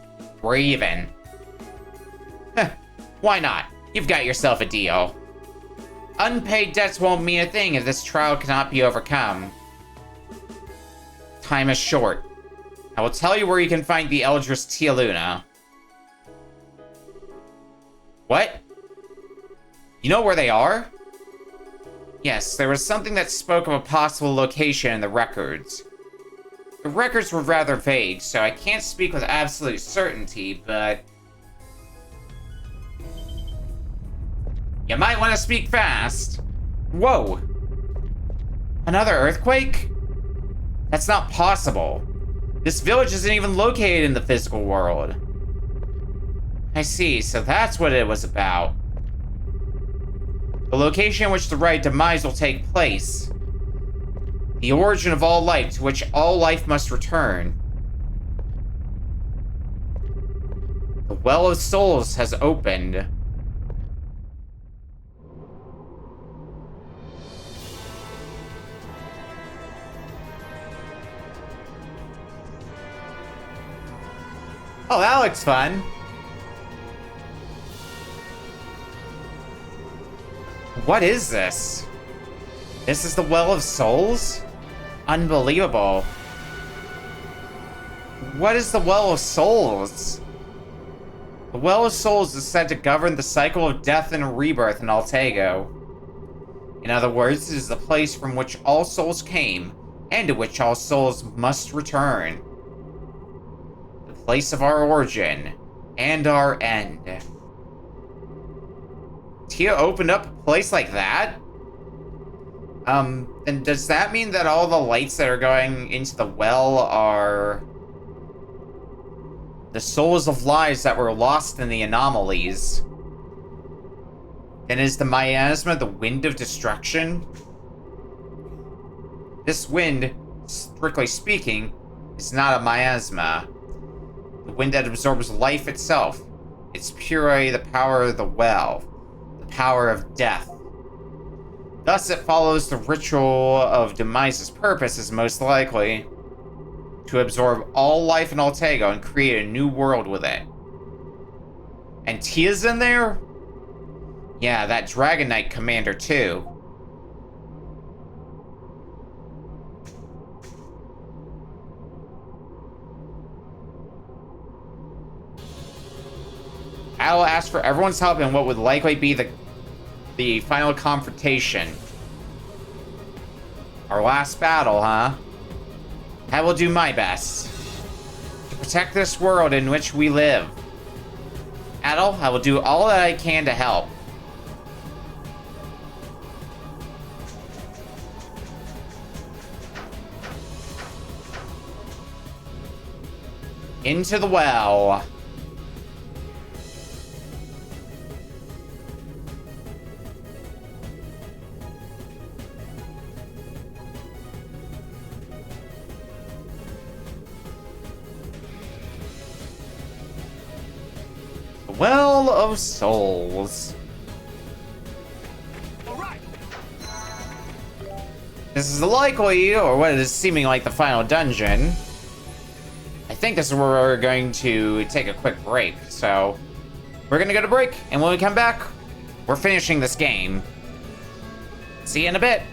we're even. Why not? You've got yourself a deal. Unpaid debts won't mean a thing if this trial cannot be overcome. Time is short. I will tell you where you can find the Eldris Tia Luna. What? You know where they are? Yes, there was something that spoke of a possible location in the records. The records were rather vague, so I can't speak with absolute certainty, but... You might want to speak fast. Whoa. Another earthquake? That's not possible. This village isn't even located in the physical world. I see, so that's what it was about. The location in which the rite of demise will take place. The origin of all life to which all life must return. The Well of Souls has opened. Oh, that looks fun. What is this? This is the Well of Souls? Unbelievable. What is the Well of Souls? The Well of Souls is said to govern the cycle of death and rebirth in Altego. In other words, it is the place from which all souls came, and to which all souls must return. The place of our origin, and our end. Tia opened up a place like that? And does that mean that all the lights that are going into the well are the souls of lives that were lost in the anomalies? And is the miasma the wind of destruction? This wind, strictly speaking, is not a miasma. The wind that absorbs life itself. It's purely the power of the well, the power of death. Thus, it follows the ritual of Demise's purpose is most likely to absorb all life in Altego and create a new world with it. And Tia's in there? Yeah, that Dragon Knight commander too. I'll ask for everyone's help in what would likely be the final confrontation. Our last battle, huh? I will do my best to protect this world in which we live. Adol, I will do all that I can to help. Into the well. The Well of Souls. This is likely, or what is seeming like the final dungeon. I think this is where we're going to take a quick break, so we're gonna go to break, and when we come back, we're finishing this game. See you in a bit.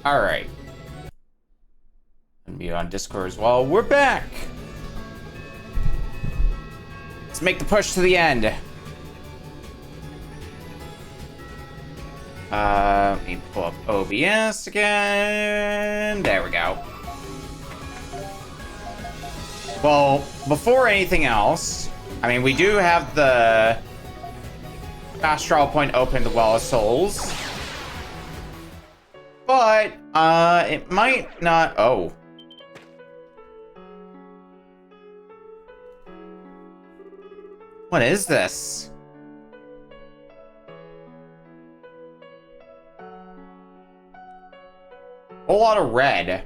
Alright. And be on Discord as well. We're back! Let's make the push to the end. Let me pull up OBS again. There we go. Well, before anything else, I mean, we do have the fast travel point open, the Well of Souls. But, it might not... Oh. What is this? A whole lot of red.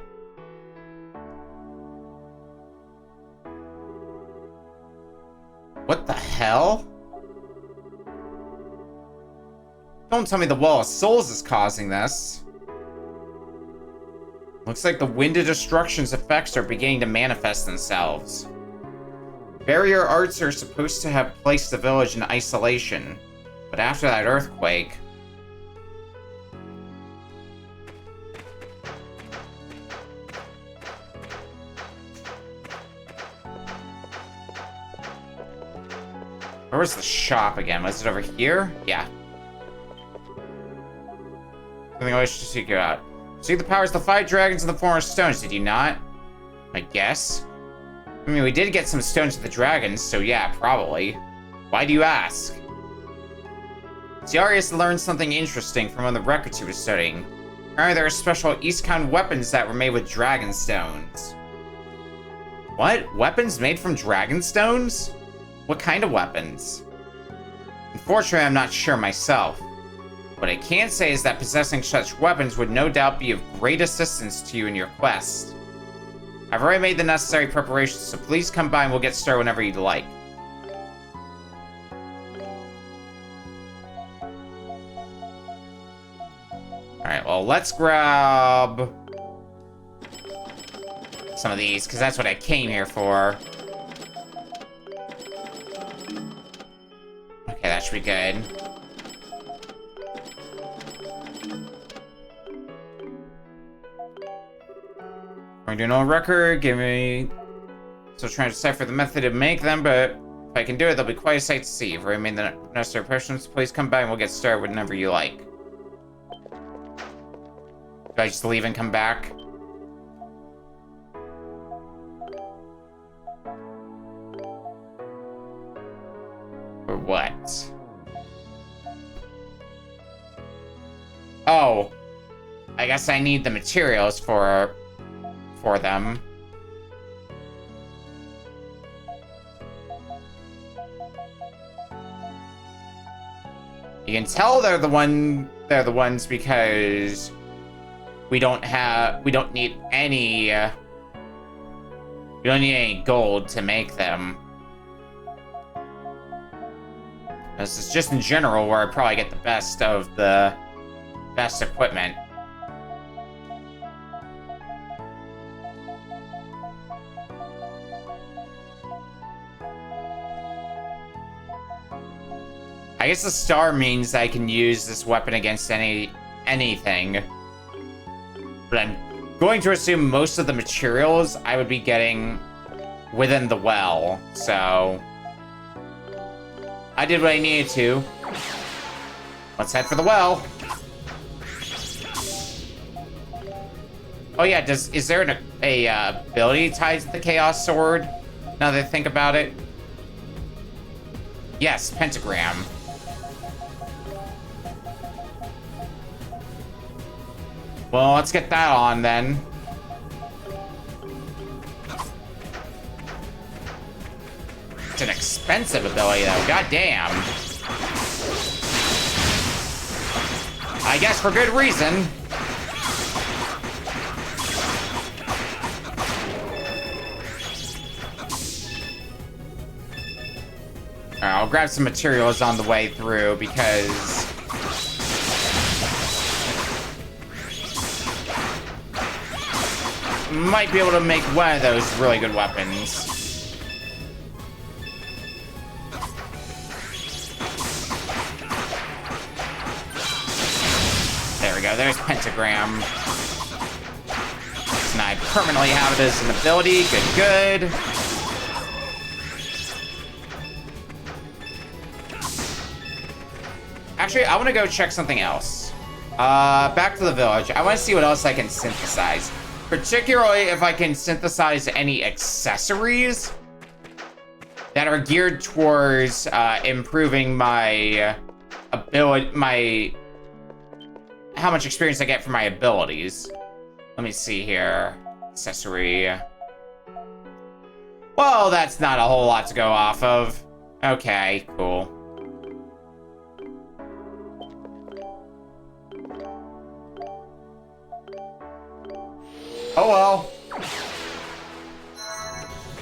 What the hell? Don't tell me the Well of Souls is causing this. Looks like the Wind of Destruction's effects are beginning to manifest themselves. Barrier arts are supposed to have placed the village in isolation, but after that earthquake... Where was the shop again? Was it over here? Yeah. Something I wish to seek you out. See the powers to fight dragons in the form of stones, did you not? I guess. I mean, we did get some stones with the dragons, so yeah, probably. Why do you ask? Darius learned something interesting from one of the records he was studying. Apparently there are special Eastbound weapons that were made with dragon stones. What? Weapons made from dragon stones? What kind of weapons? Unfortunately, I'm not sure myself. What I can say is that possessing such weapons would no doubt be of great assistance to you in your quest. I've already made the necessary preparations, so please come by and we'll get started whenever you'd like. Alright, well, let's grab some of these, because that's what I came here for. Okay, that should be good. We're doing a record, give me... Still trying to decipher the method to make them, but if I can do it, they'll be quite a sight to see. If I made the necessary preparations, please come by and we'll get started whenever you like. Do I just leave and come back? Or what? Oh. I guess I need the materials for them. You can tell they're the ones because we don't need any gold to make them. This is just in general where I probably get the best of the best equipment. I guess the star means I can use this weapon against anything. But I'm going to assume most of the materials I would be getting within the well, so... I did what I needed to. Let's head for the well. Oh yeah, is there an ability tied to the Chaos Sword? Now that I think about it. Yes, Pentagram. Well, let's get that on then. It's an expensive ability though, goddamn. I guess for good reason. Alright, I'll grab some materials on the way through because... might be able to make one of those really good weapons. There we go, there's Pentagram. And I permanently have it as an ability. Good, good. Actually, I want to go check something else. Back to the village. I want to see what else I can synthesize. Particularly if I can synthesize any accessories that are geared towards improving my ability, how much experience I get from my abilities. Let me see here. Accessory. Well, that's not a whole lot to go off of. Okay, cool. Oh well.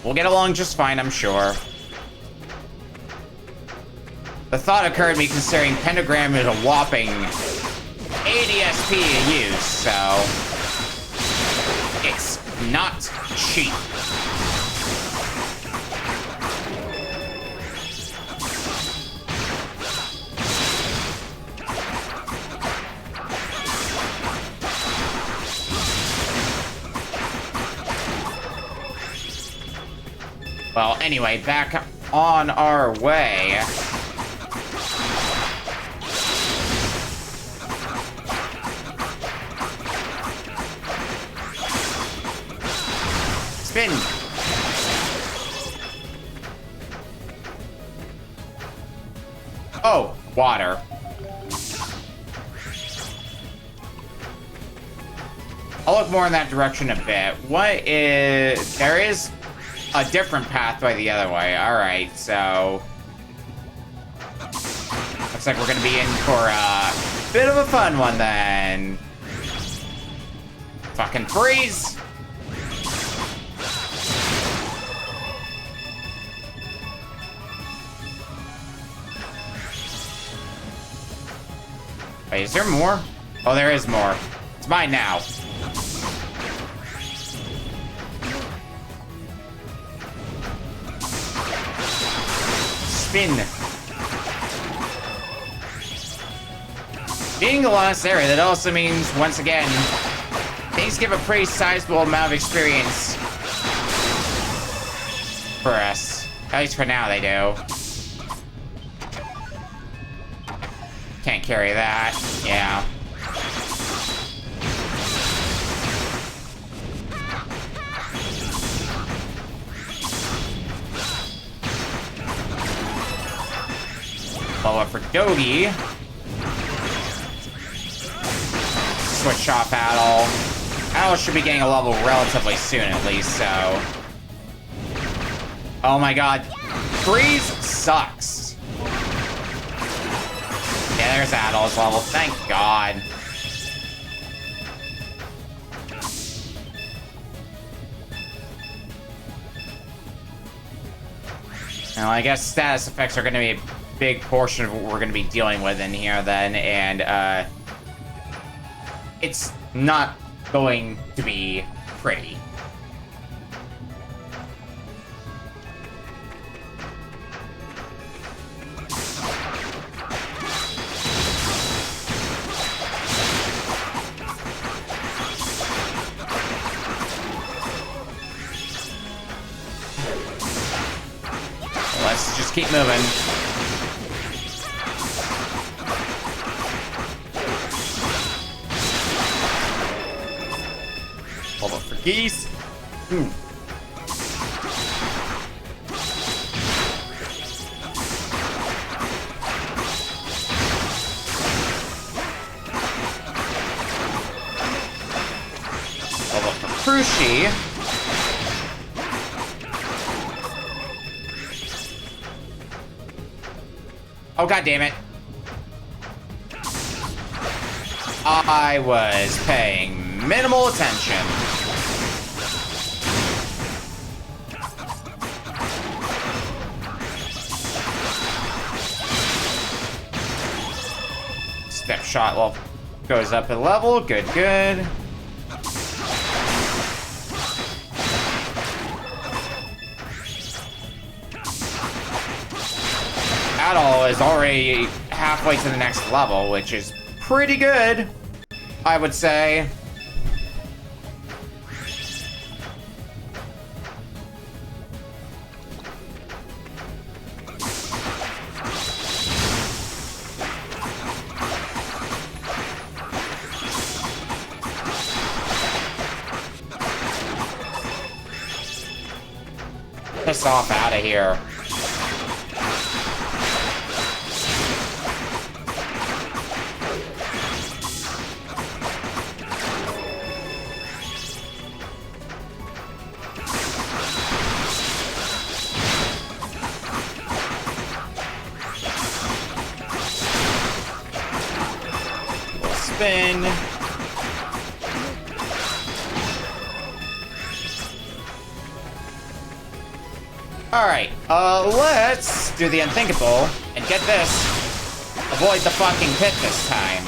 We'll get along just fine, I'm sure. The thought occurred to me considering Pentagram is a whopping 80 SP to use, so it's not cheap. Well, anyway, back on our way. Spin. Oh, water. I'll look more in that direction a bit. What is... There is a different pathway the other way. Alright, so... Looks like we're gonna be in for a bit of a fun one then. Fucking freeze! Wait, is there more? Oh, there is more. It's mine now. Spin. Being the last area, that also means, once again, things give a pretty sizable amount of experience for us. At least for now, they do. Can't carry that. Yeah. Level up for Dogi. Switch off Adol. Adol should be getting a level relatively soon, at least, so... Oh my god. Freeze sucks. Yeah, there's Adol's level. Thank god. Well, I guess status effects are going to be a big portion of what we're going to be dealing with in here then, and it's not going to be pretty. Let's just keep moving. Hold up for geese. Ooh. Hold up for Crushi. Oh, god damn it. I was paying minimal attention. Step shot level goes up a level. Good, good. Adol is already halfway to the next level, which is pretty good, I would say. piss off out of here. Spin. Alright, let's do the unthinkable and get this. Avoid the fucking pit this time.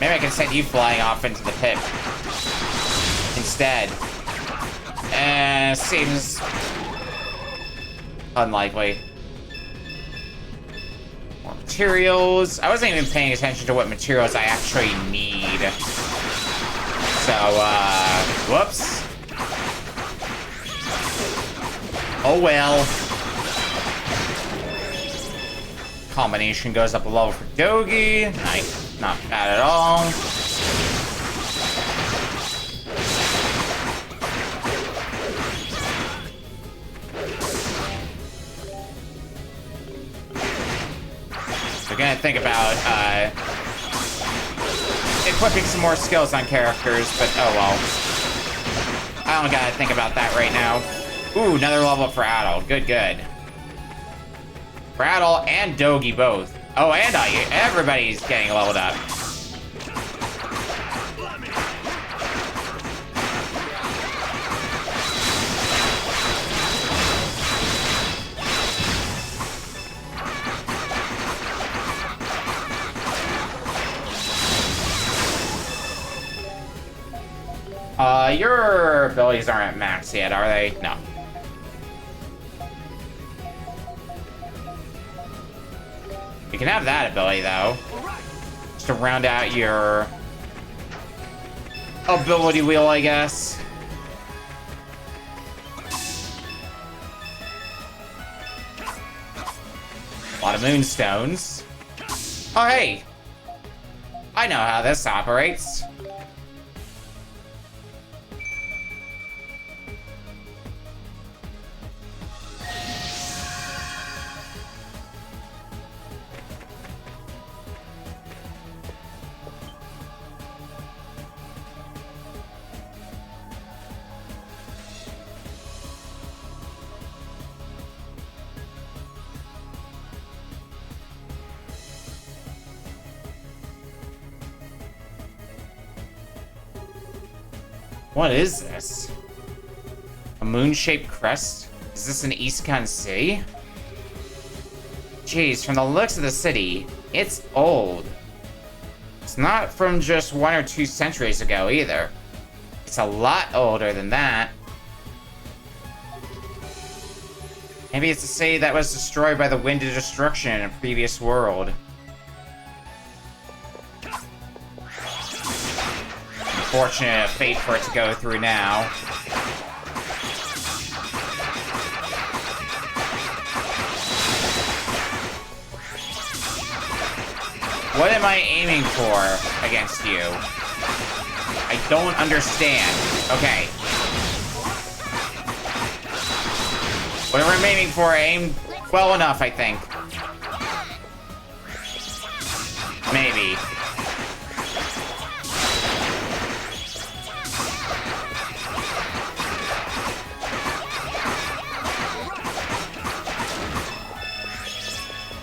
Maybe I can send you flying off into the pit instead. Seems unlikely. More materials. I wasn't even paying attention to what materials I actually need. So, whoops. Oh well. Combination goes up a level for Dogi. Nice. Not bad at all. We're gonna think about equipping some more skills on characters, but oh well. I don't gotta think about that right now. Ooh, another level up for Adol. Good, good. For Adol and Dogi both. Oh, and everybody's getting leveled up. Your abilities aren't at max yet, are they? No. You can have that ability, though. Just to round out your ability wheel, I guess. A lot of moonstones. Oh, hey! I know how this operates. What is this? A moon-shaped crest? Is this an Eastcon city? Jeez, from the looks of the city, it's old. It's not from just 1 or 2 centuries ago either. It's a lot older than that. Maybe it's a city that was destroyed by the wind of destruction in a previous world. Unfortunate fate for it to go through now. What am I aiming for against you? I don't understand. Okay. Whatever I'm aiming for, I aimed well enough, I think. Maybe.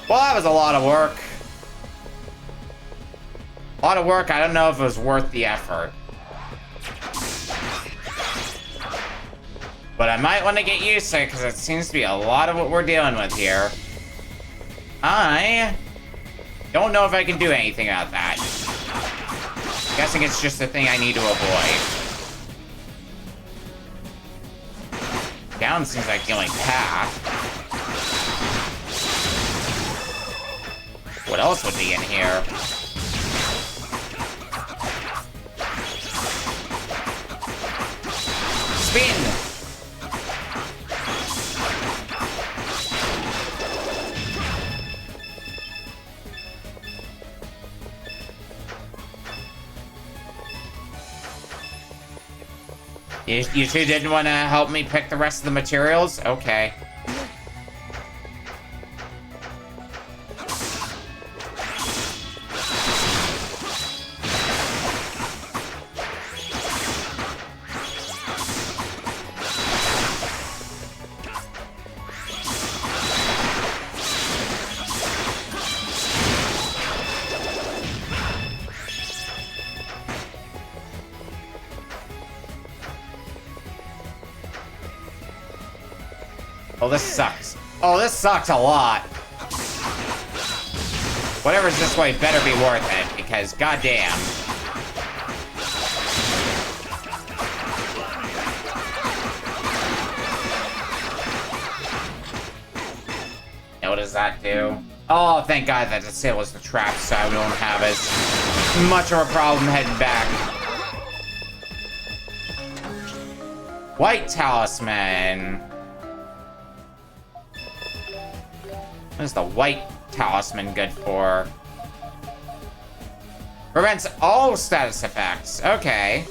Well, that was a lot of work. A lot of work. I don't know if it was worth the effort. But I might want to get used to it, because it seems to be a lot of what we're dealing with here. I don't know if I can do anything about that. Guessing it's just a thing I need to avoid. Down seems like the only path. What else would be in here? Spin! You two didn't want to help me pick the rest of the materials? Okay. Oh, this sucks. Oh, this sucks a lot. Whatever's this way better be worth it, because goddamn. Now what does that do? Oh, thank God that disables the trap, so I don't have as much of a problem heading back. White Talisman. What is the white talisman good for? Prevents all status effects. Okay.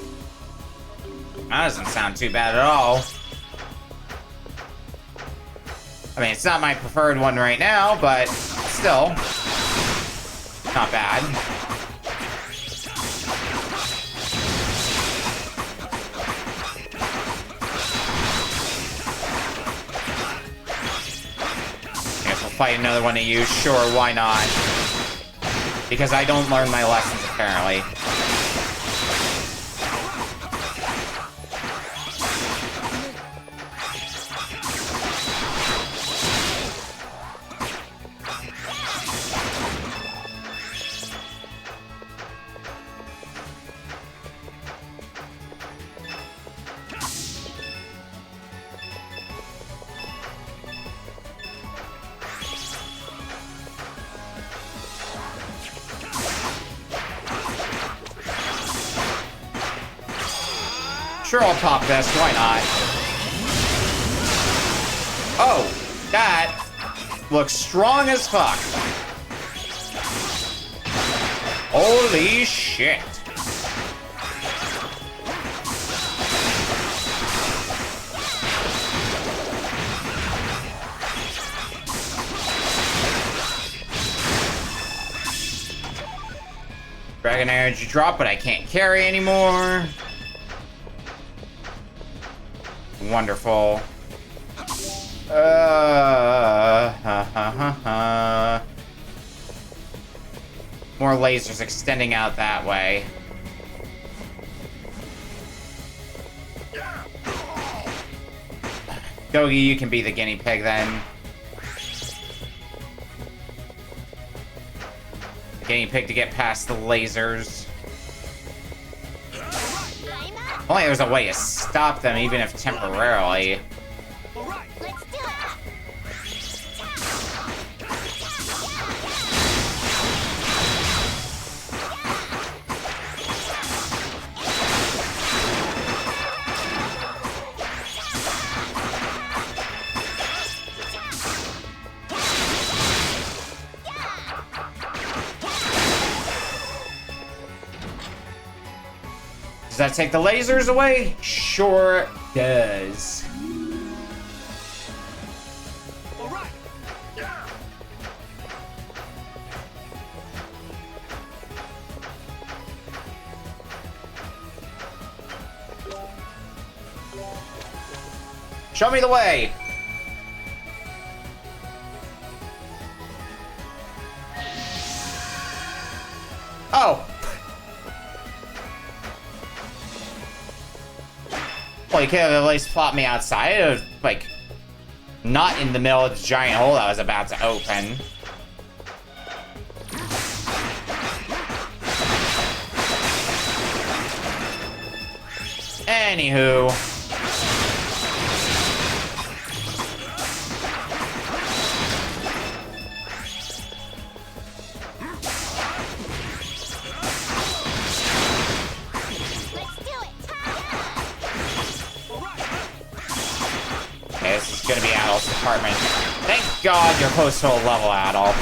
That doesn't sound too bad at all. I mean, it's not my preferred one right now, but still. Not bad. Fight another one of you, sure, why not? Because I don't learn my lessons, apparently. Sure, I'll pop this. Why not? Oh, that looks strong as fuck. Holy shit. Dragon energy drop, but I can't carry anymore. Wonderful. More lasers extending out that way. Gogi, you can be the guinea pig then. The guinea pig to get past the lasers. Only there's a way to stop them, even if temporarily. Let's do it. Does that take the lasers away? Sure does. Show me the way. Oh. Well, you could have at least plopped me outside, like, not in the middle of the giant hole that was about to open. Anywho. This is gonna be Adol's department. Thank God you're close to a level, Adol.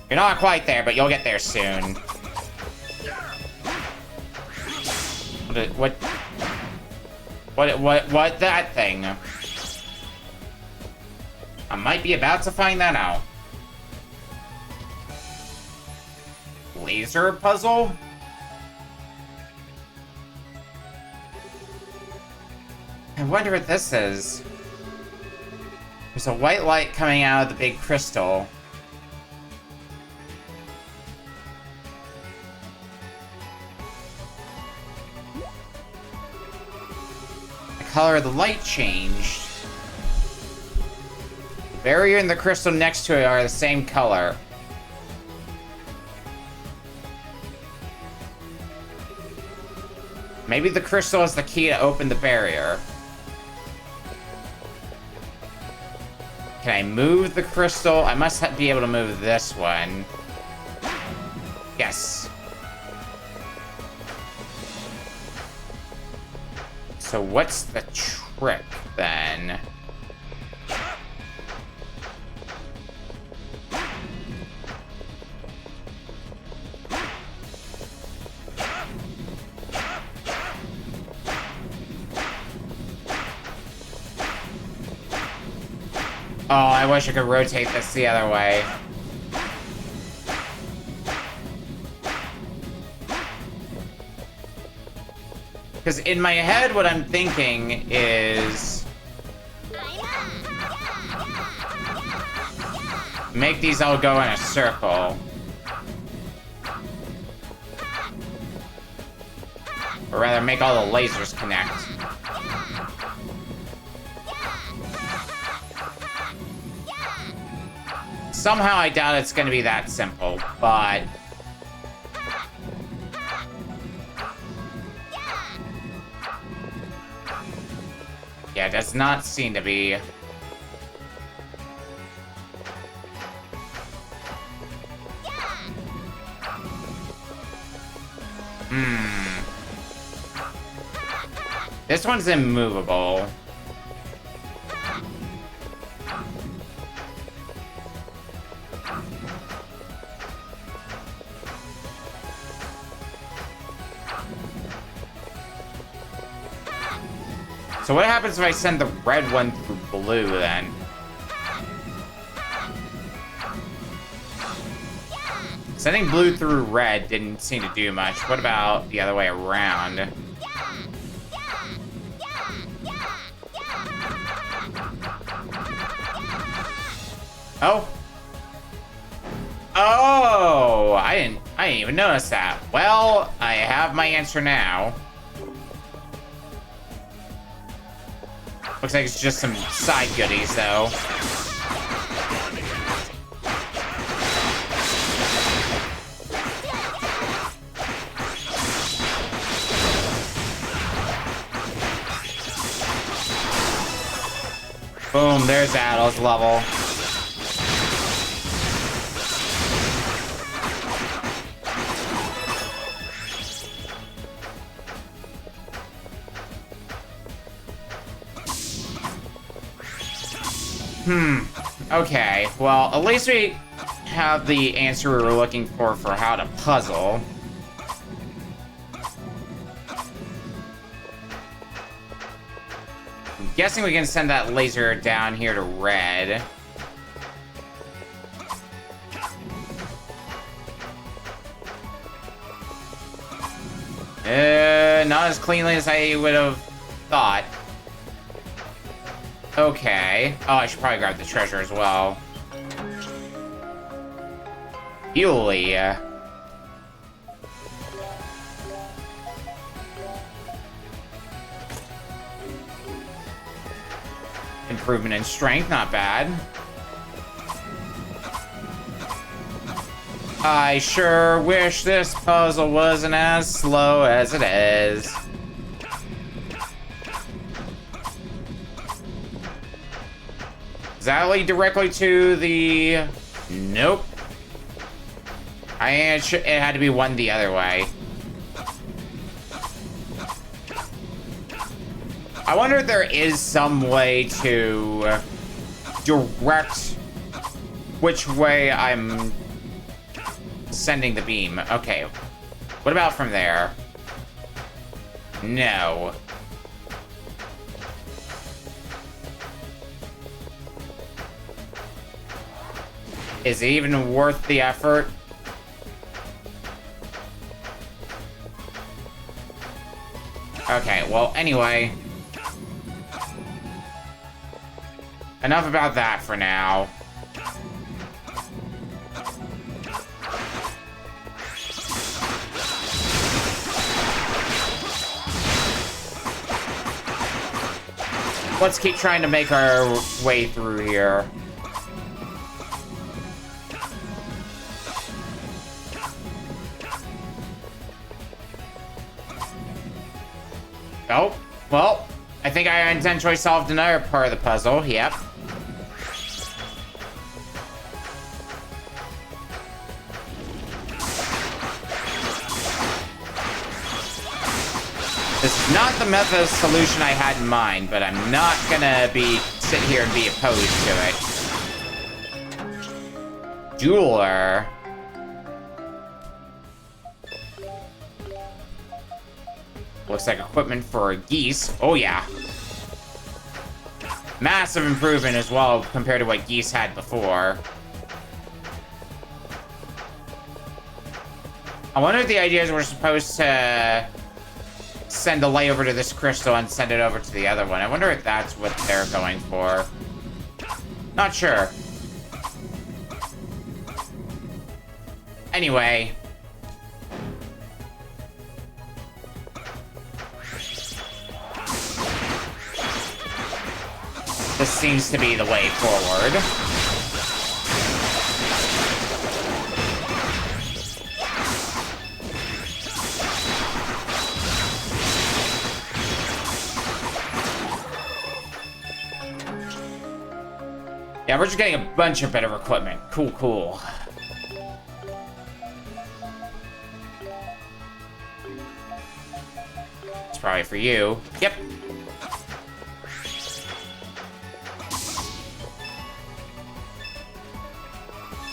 You're not quite there, but you'll get there soon. I'll What that thing? I might be about to find that out. Laser puzzle? I wonder what this is. There's a white light coming out of the big crystal. The color of the light changed. The barrier and the crystal next to it are the same color. Maybe the crystal is the key to open the barrier. Can I move the crystal? I must be able to move this one. Yes. So what's the trick then? Oh, I wish I could rotate this the other way. Because in my head, what I'm thinking is... make these all go in a circle. Or rather, make all the lasers connect. Somehow I doubt it's gonna be that simple, but... yeah, it does not seem to be. This one's immovable. So what happens if I send the red one through blue, then? Sending blue through red didn't seem to do much. What about the other way around? Oh. Oh! I didn't even notice that. Well, I have my answer now. Looks like it's just some side goodies, though. Boom, there's Adol's level. Okay, well, at least we have the answer we were looking for how to puzzle. I'm guessing we can send that laser down here to red. Not as cleanly as I would have thought. Okay. Oh, I should probably grab the treasure as well. Yulia. Improvement in strength, not bad. I sure wish this puzzle wasn't as slow as it is. Does that lead directly to the... nope. It had to be one the other way. I wonder if there is some way to direct which way I'm sending the beam. Okay. What about from there? No. Is it even worth the effort? Okay, well, anyway. Enough about that for now. Let's keep trying to make our way through here. Oh, well, I think I intentionally solved another part of the puzzle. Yep. This is not the method solution I had in mind, but I'm not gonna sit here and be opposed to it. Jeweler. Looks like equipment for geese. Oh, yeah. Massive improvement as well compared to what geese had before. I wonder if the idea is we're supposed to send a layover to this crystal and send it over to the other one. I wonder if that's what they're going for. Not sure. Anyway. This seems to be the way forward. Yeah, we're just getting a bunch of better equipment. Cool, cool. It's probably for you. Yep.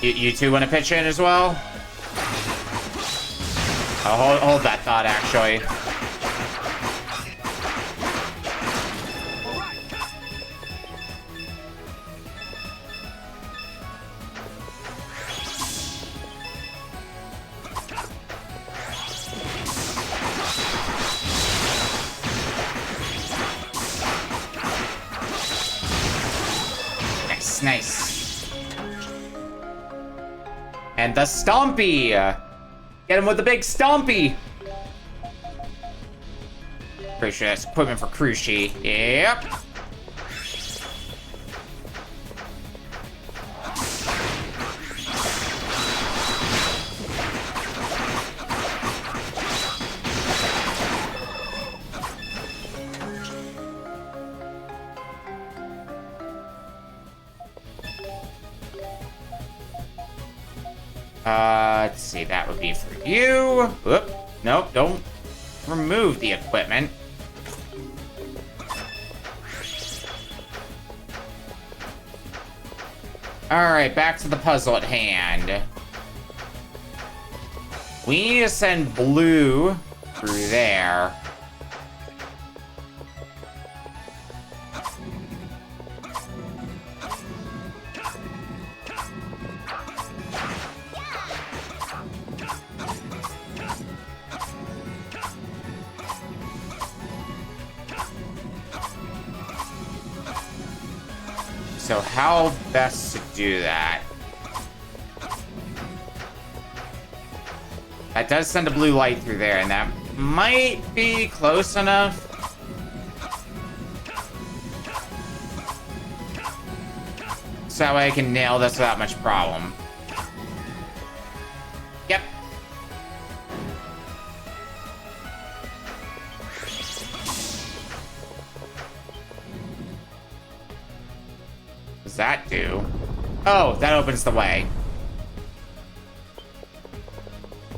You two want to pitch in as well? I'll hold that thought, actually. Nice, nice. And the Stompy! Get him with the big Stompy! Pretty sure that's equipment for Crushi. Yep. Let's see, that would be for you. Whoop. Nope, don't remove the equipment. Alright, back to the puzzle at hand. We need to send blue through there. So how best to do that? That does send a blue light through there, and that might be close enough. So that way I can nail this without much problem. Yep. What does that do? Oh, that opens the way.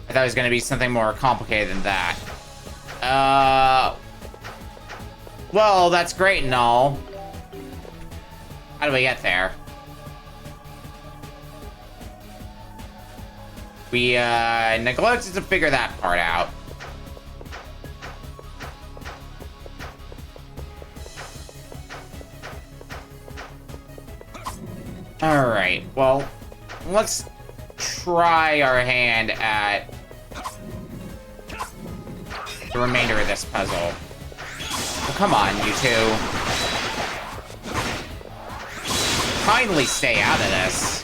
I thought it was going to be something more complicated than that. Well, that's great and all. How do we get there? We, neglected to figure that part out. Alright, well, let's try our hand at the remainder of this puzzle. Well, come on, you two. Kindly stay out of this.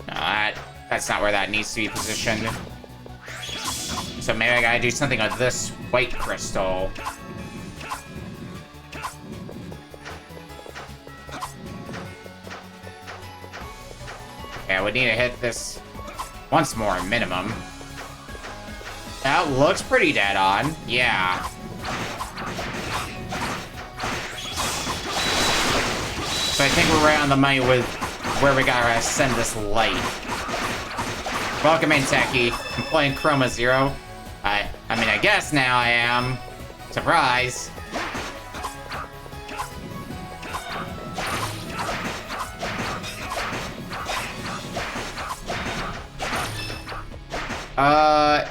No, that's not where that needs to be positioned. So maybe I gotta do something with this white crystal. Okay, I would need to hit this once more, minimum. That looks pretty dead on. Yeah. So I think we're right on the money with where we gotta send this light. Welcome in, Techie. I'm playing Chroma Zero. I mean, I guess now I am. Surprise.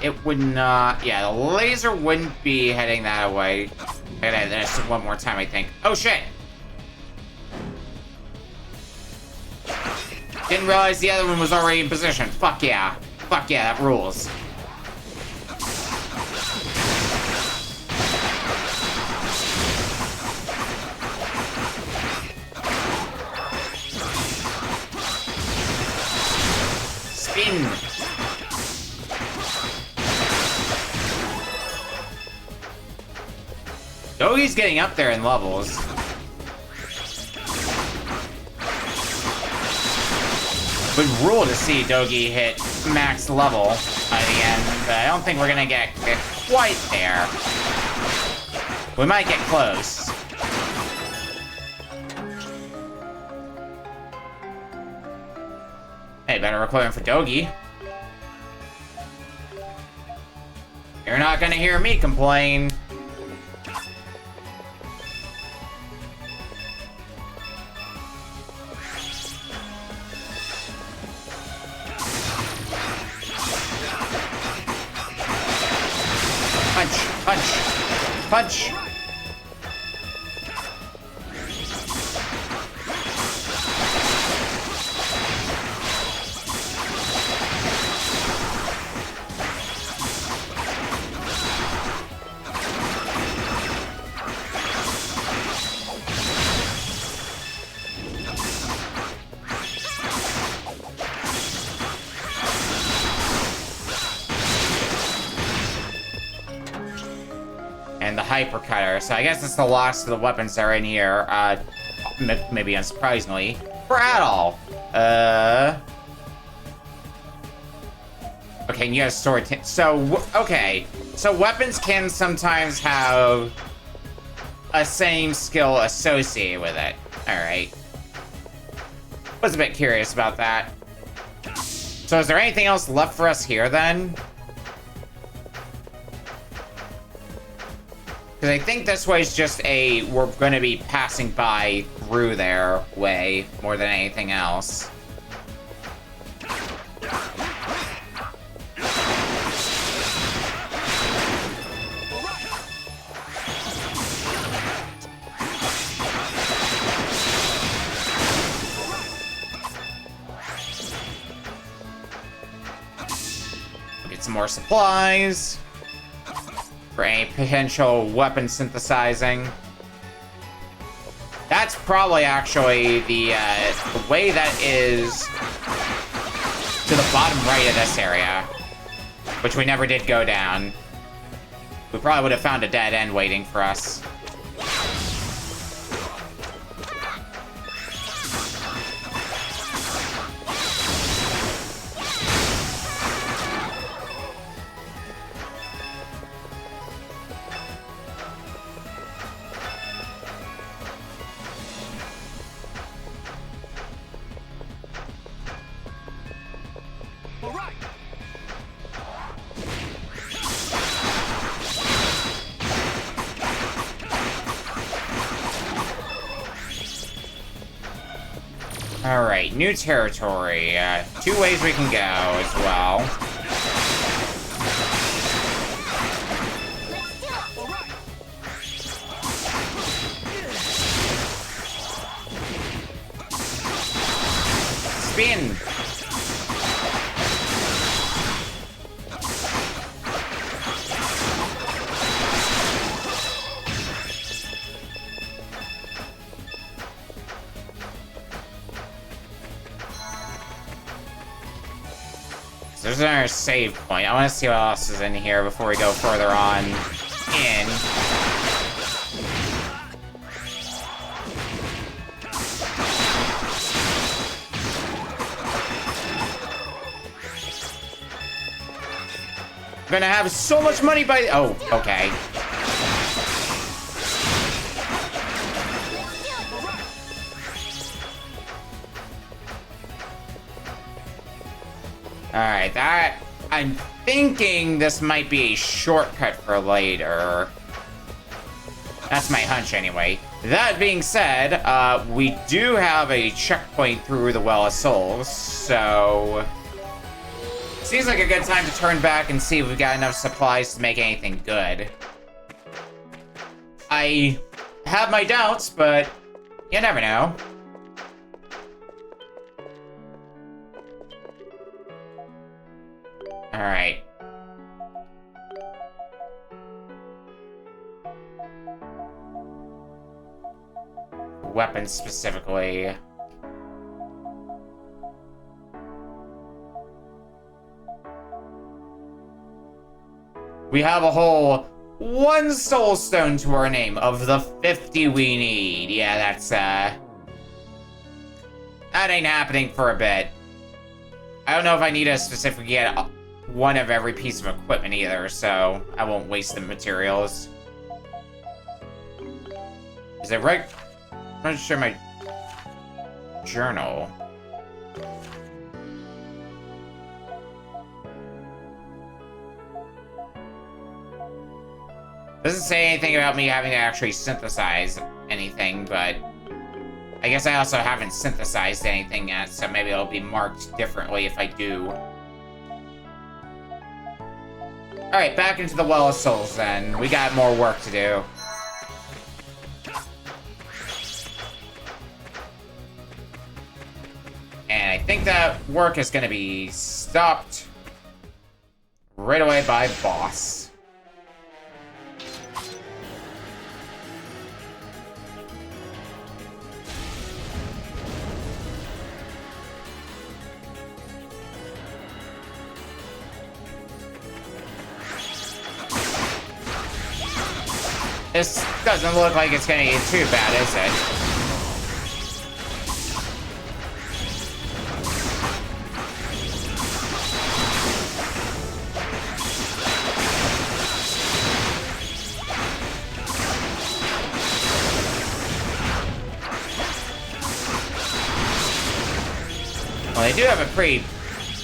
It would not... Yeah, the laser wouldn't be heading that way. I gotta this one more time, I think. Oh, shit! Didn't realize the other one was already in position. Fuck yeah. Fuck yeah, that rules. Spin! Dogi's getting up there in levels. Would rule to see Dogi hit max level by the end, but I don't think we're gonna get quite there. We might get close. Hey, better equipment for Dogi. You're not gonna hear me complain. Punch! And the hyper cutter. So I guess it's the last of the weapons that are in here. Maybe unsurprisingly, for Adol. Okay, and you have sword. So okay, so weapons can sometimes have a same skill associated with it. All right. Was a bit curious about that. So is there anything else left for us here then? Because I think this way is just we're going to be passing by through their way more than anything else. Get some more supplies for any potential weapon synthesizing. That's probably actually the way that is to the bottom right of this area, which we never did go down. We probably would have found a dead end waiting for us. Alright, new territory. 2 ways we can go as well. spin. There's another save point. I want to see what else is in here before we go further on in. I'm gonna have so much money by... Oh, okay. Alright, that... I'm thinking this might be a shortcut for later. That's my hunch anyway. That being said, we do have a checkpoint through the Well of Souls, so... Seems like a good time to turn back and see if we've got enough supplies to make anything good. I have my doubts, but you never know. Alright. Weapons specifically. We have a whole 1 soul stone to our name of the 50 we need. Yeah, that's, that ain't happening for a bit. I don't know if I need to specifically get one of every piece of equipment either, so I won't waste the materials. Is it right? I'm not sure my journal. Doesn't say anything about me having to actually synthesize anything, but I guess I also haven't synthesized anything yet, so maybe it'll be marked differently if I do. Alright, back into the Well of Souls then. We got more work to do. And I think that work is gonna be stopped right away by boss. This doesn't look like it's gonna get too bad, is it? Well, they do have a pretty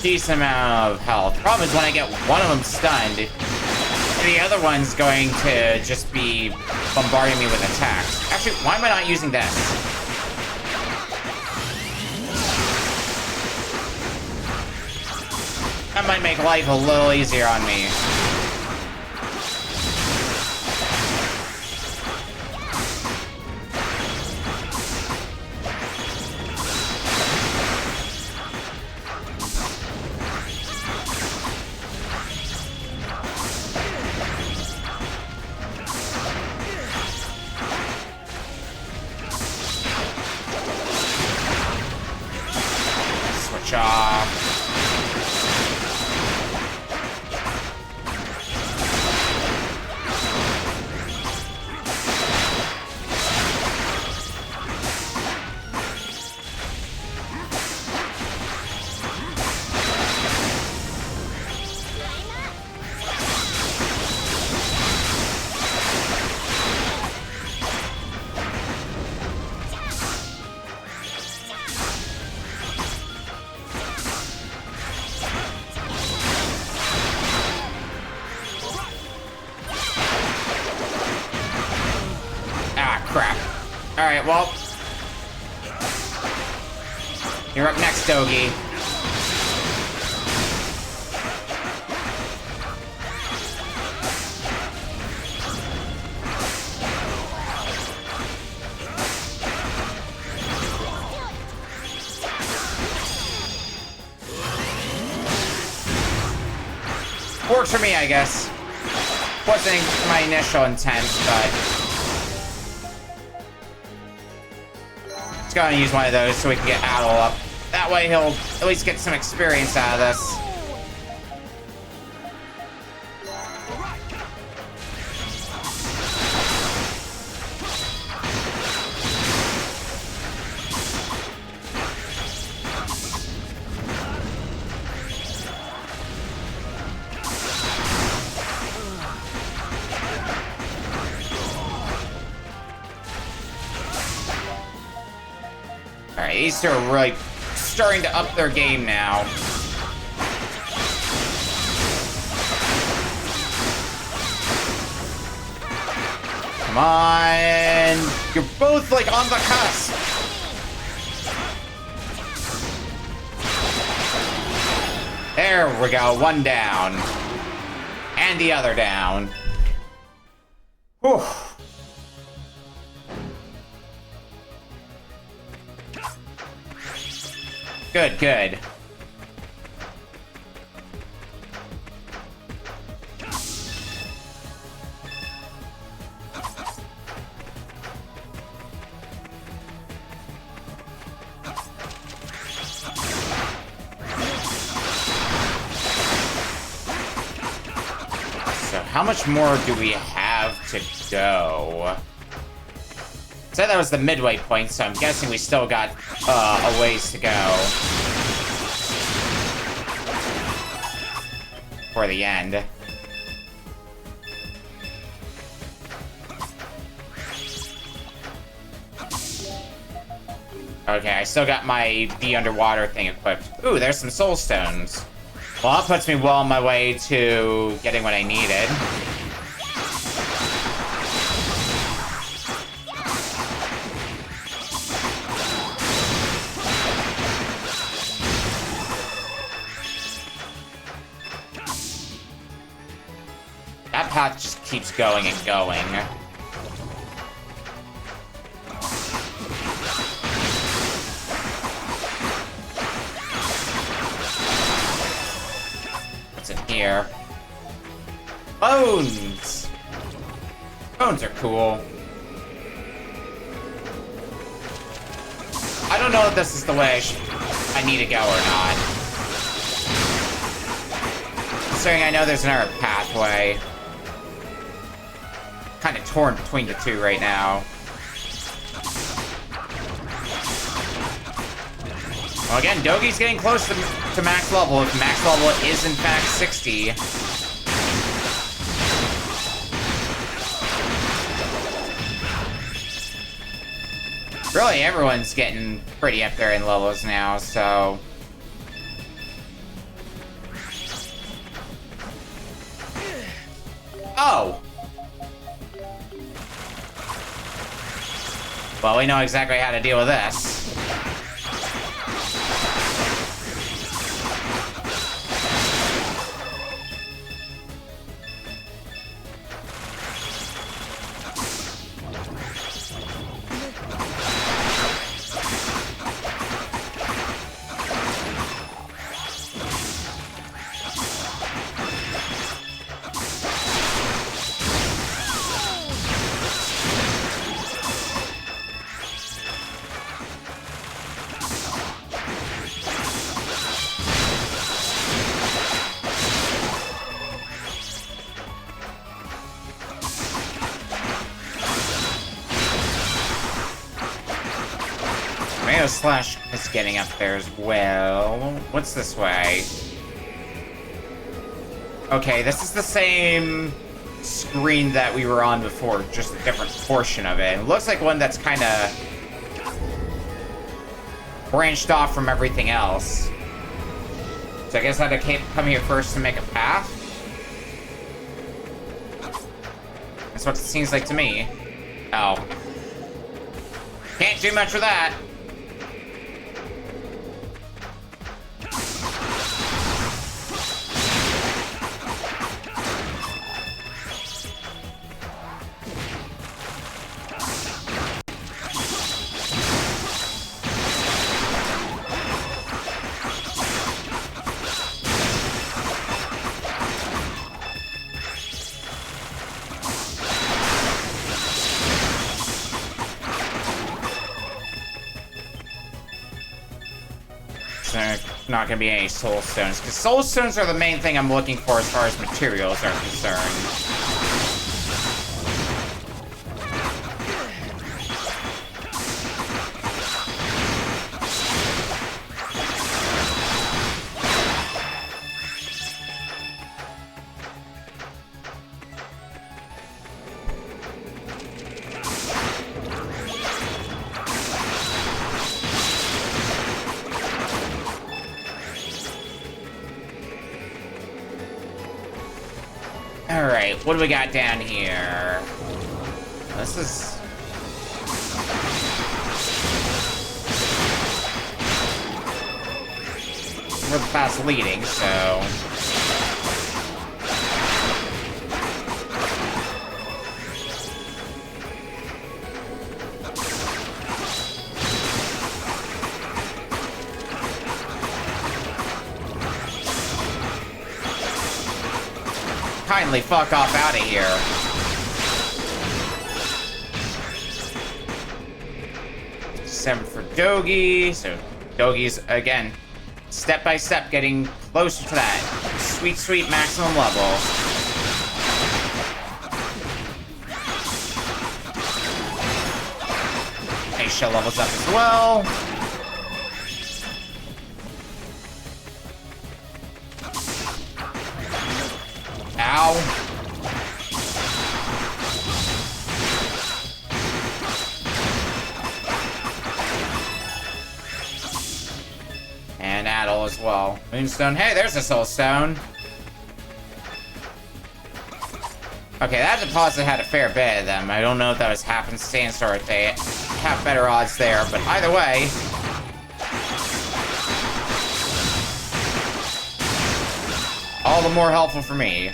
decent amount of health. Problem is when I get one of them stunned, the other one's going to just be bombarding me with attacks. Actually, why am I not using this? That might make life a little easier on me. Alright, well. You're up next, Dogi. Works for me, I guess. Wasn't my initial intent, but... Just gonna use one of those so we can get Adol up. That way he'll at least get some experience out of this. Alright, these two are really starting to up their game now. Come on! You're both, like, on the cusp! There we go, one down. And the other down. Whew. Good, good. So how much more do we have to go? Said that was the midway point, so I'm guessing we still got a ways to go for the end. Okay, I still got my the underwater thing equipped. Ooh, there's some soul stones. Well, that puts me well on my way to getting what I needed. That path just keeps going and going. What's in here? Bones! Bones are cool. I don't know if this is the way I need to go or not. Considering I know there's another pathway. Kind of torn between the two right now. Well, again, Dogi's getting close to max level, if max level is in fact 60. Really, everyone's getting pretty up there in levels now, so... Oh! Well, we know exactly how to deal with this. Slash is getting up there as well. What's this way? Okay, this is the same screen that we were on before, just a different portion of it. It looks like one that's kind of branched off from everything else. So I guess I had to come here first to make a path. That's what it seems like to me. Oh. Can't do much with that. there's not gonna be any soul stones, because soul stones are the main thing I'm looking for as far as materials are concerned. Alright, what do we got down here? This is... where the path's leading, so... kindly fuck off out of here. Seven for Dogi. So Dogi's again, step by step, getting closer to that sweet, sweet maximum level. Aisha levels up as well. Ow. And Adol as well. Moonstone. Hey, there's a soul stone. Okay, that deposit had a fair bit of them. I don't know if that was happenstance or if they have better odds there, but either way. All the more helpful for me.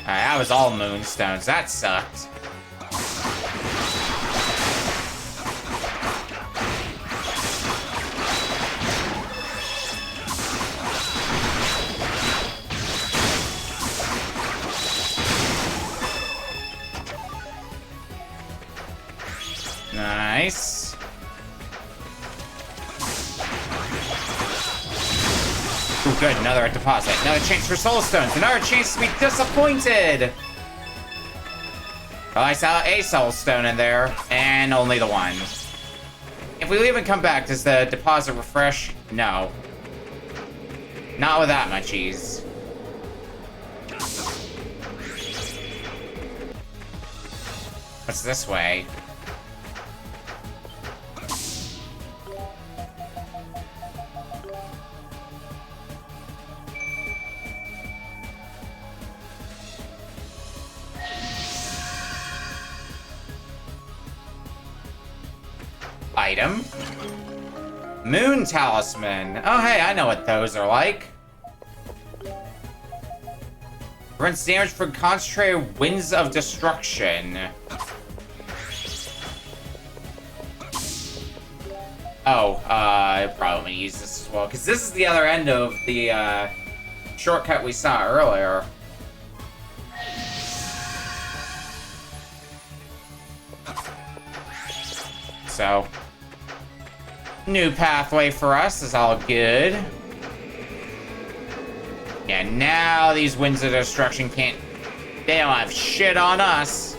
Alright, that was all moonstones. That sucked. Nice. Ooh, good, another deposit. Another chance for soul stones. Another chance to be disappointed. Well, I saw a soul stone in there, and only the one. If we leave and come back, does the deposit refresh? No. Not with that much ease. What's this way? Item. Moon Talisman. Oh, hey, I know what those are like. Prevents damage from concentrated winds of destruction. Oh, I probably use this as well, because this is the other end of the shortcut we saw earlier. So, new pathway for us is all good. Yeah, now these winds of destruction can't... they don't have shit on us.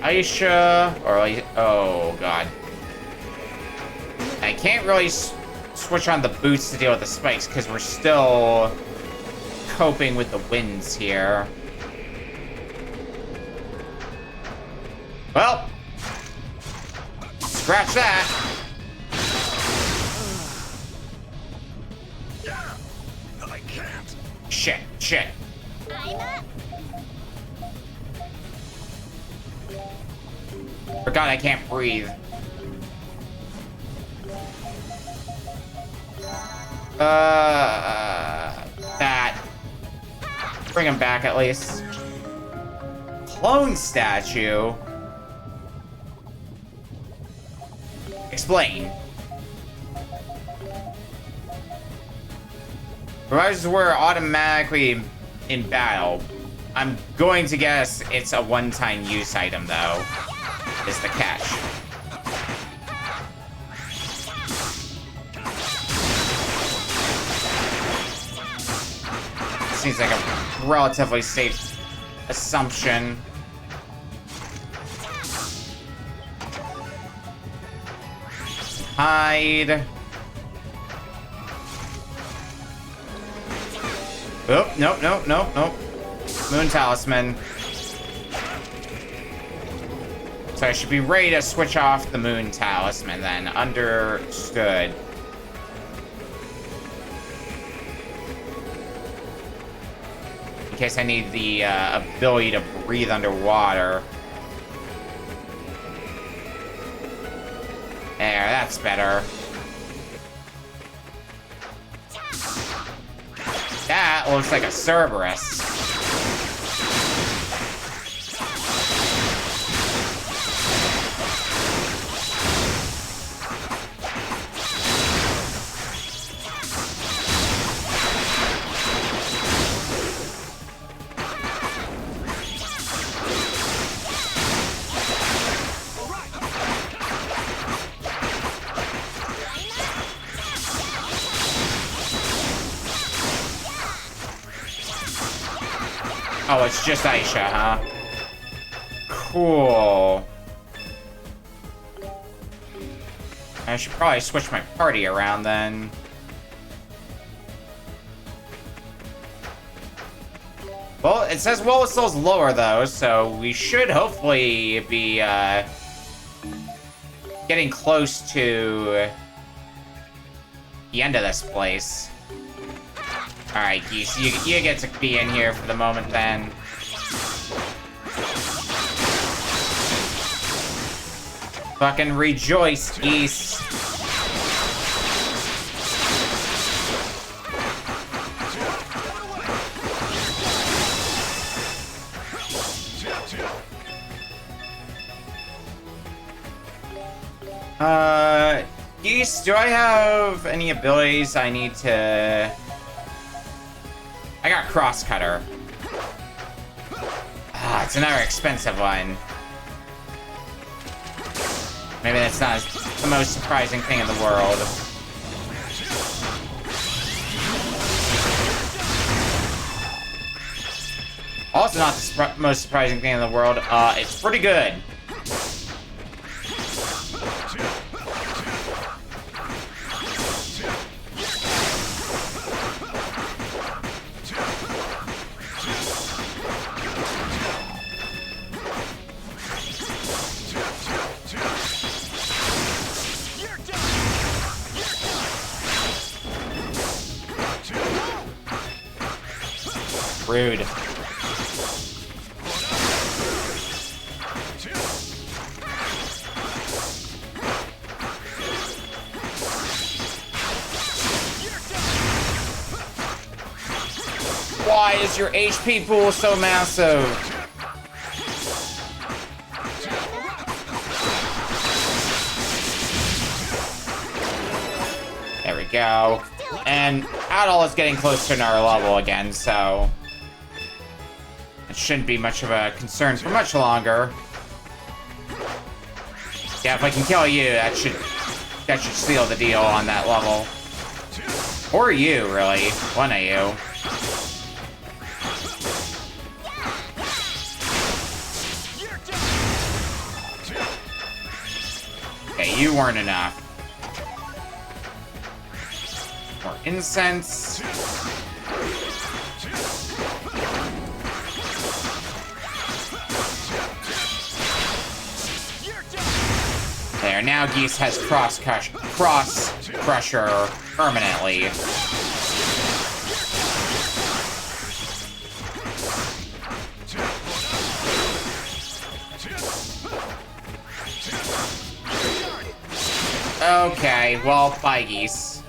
Aisha, or like, oh god. I can't really switch on the boots to deal with the spikes because we're still coping with the winds here. Well, scratch that. I can't. Shit. I'm up. Forgot I can't breathe. Bring him back at least. Clone statue? Explain. Revives were automatically in battle. I'm going to guess it's a one-time use item, though, is the catch. Seems like a relatively safe assumption. Hide. Oh, nope. Moon Talisman. So I should be ready to switch off the Moon Talisman then. Understood. In case I need the ability to breathe underwater. There, that's better. That looks like a Cerberus. Oh, it's just Aisha, huh? Cool. I should probably switch my party around then. Well, it says Will of Souls lower though, so we should hopefully be getting close to the end of this place. Alright, Geese, you get to be in here for the moment then. Fucking rejoice, Geese. Geese, do I have any abilities I need to... I got Crosscutter. Ah, it's another expensive one. Maybe that's not the most surprising thing in the world. Also not the most surprising thing in the world. It's pretty good. Rude. Why is your HP pool so massive? There we go. And Adol is getting close to another level again, so it shouldn't be much of a concern for much longer. Yeah, if I can kill you, that should seal the deal on that level. Or you, really. One of you. Okay, you weren't enough. More incense. There, now Geese has cross crusher permanently. Okay, well, bye, Geese.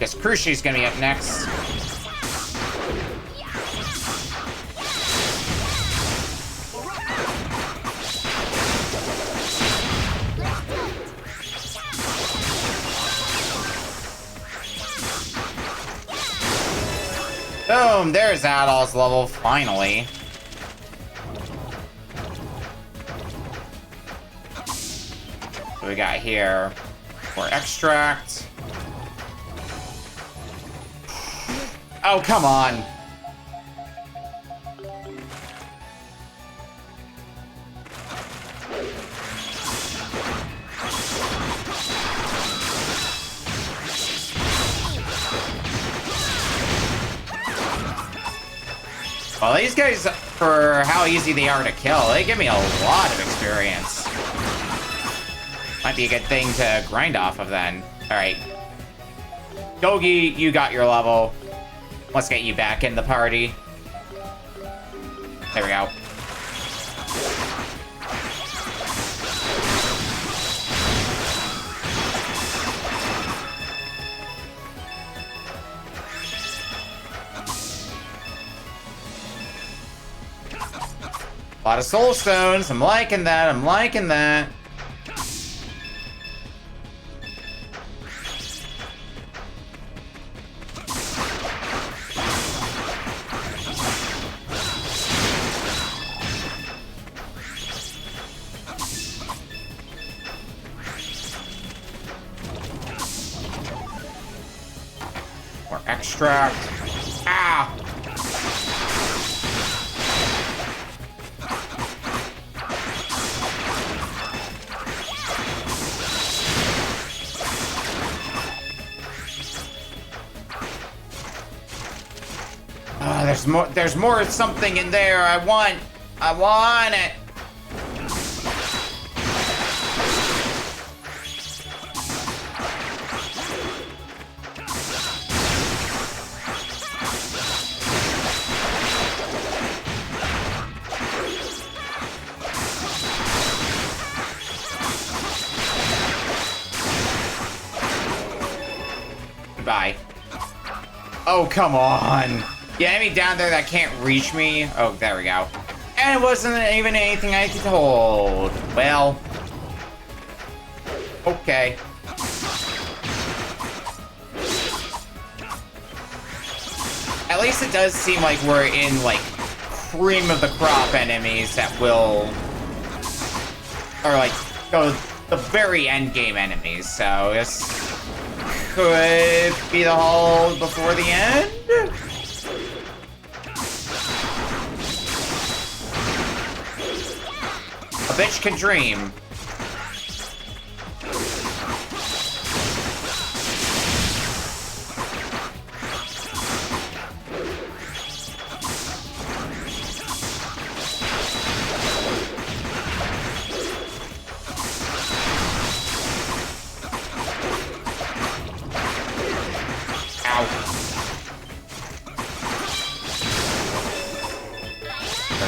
Guess Crucia's gonna be up next. Boom, there's Adol's level, finally. What we got here? More extract. Oh, come on. Well, these guys, for how easy they are to kill, they give me a lot of experience. Might be a good thing to grind off of then. Alright. Gogi, you got your level. Let's get you back in the party. There we go. A lot of soul stones. I'm liking that. I'm liking that. More extract. Ah! There's more something in there. I want it. Goodbye. Oh, come on. The enemy down there that can't reach me. Oh, there we go. And it wasn't even anything I could hold. Well. Okay. At least it does seem like we're in, like, cream of the crop enemies that will... Or, like, go the very end game enemies. So, this could be the haul before the end. A bitch can dream.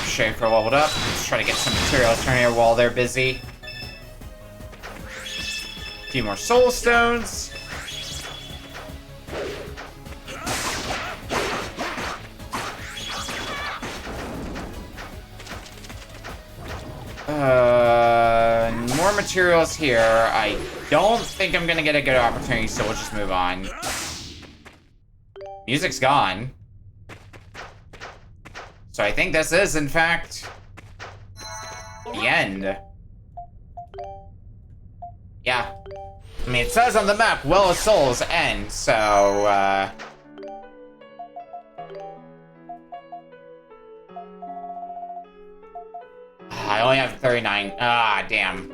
Schaefer leveled up. Let's try to get some materials turn here while they're busy. A few more soul stones. More materials here. I don't think I'm gonna get a good opportunity, so we'll just move on. Music's gone. So I think this is, in fact, the end. Yeah. I mean, it says on the map, Well of Souls end, so, I only have 39. Ah, damn.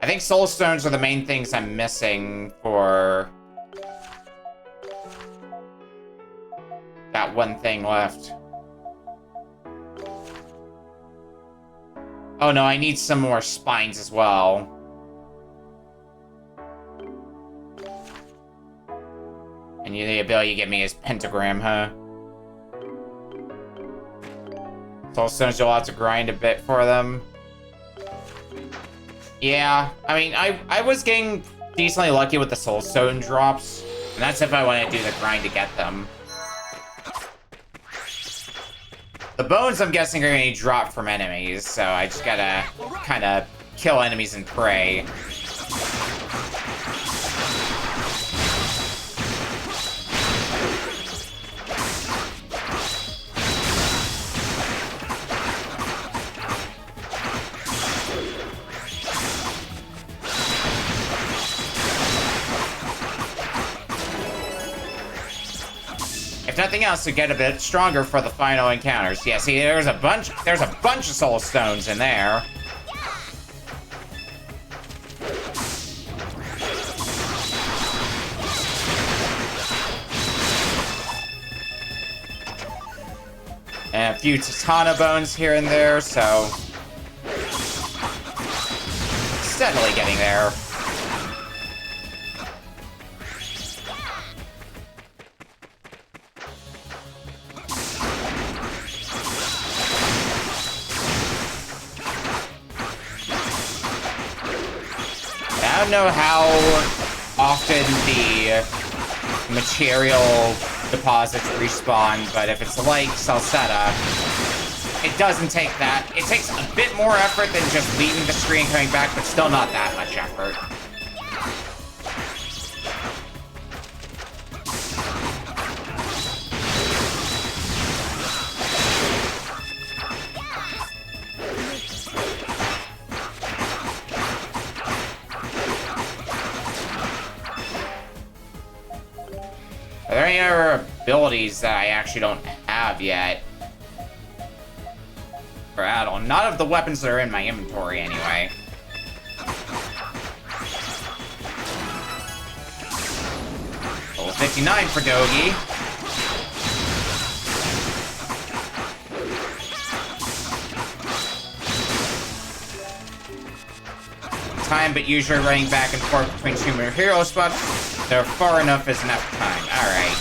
I think soul stones are the main things I'm missing for that one thing left. Oh no, I need some more spines as well. And the ability you give me is pentagram, huh? Soul stones, you'll have to grind a bit for them. Yeah, I mean, I was getting decently lucky with the soul stone drops. And that's if I want to do the grind to get them. The bones, I'm guessing, are going to drop from enemies, so I just gotta kind of kill enemies and pray. If nothing else, to get a bit stronger for the final encounters. Yeah, see, there's a bunch of soul stones in there. And a few Titana bones here and there, so steadily getting there. I don't know how often the material deposits respawn, but if it's like Salsetta, it doesn't take that. It takes a bit more effort than just leaving the screen and coming back, but still not that much effort. Are there any other abilities that I actually don't have yet? For Adol. None of the weapons that are in my inventory, anyway. Level 59 for Dogi. Time, but usually running back and forth between two hero spots. So far enough is enough time. Alright.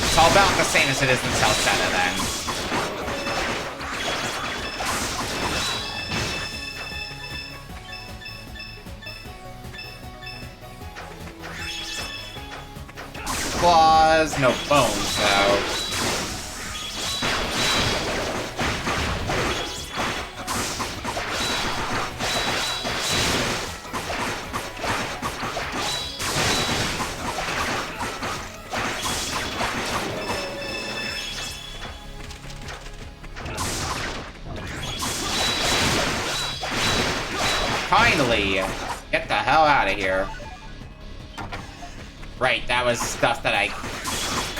It's all about the same as it is in Salsetta, then. Claws, no bones, though. Finally! Get the hell out of here. Right, that was stuff that I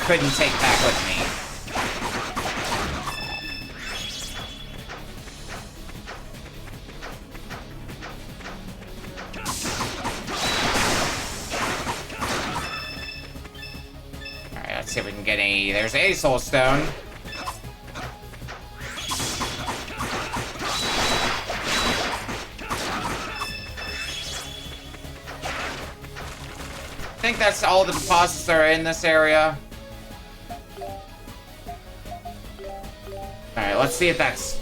couldn't take back with me. Alright, let's see if we can get any... There's a soul stone. I think that's all the deposits that are in this area. Alright, let's see if that's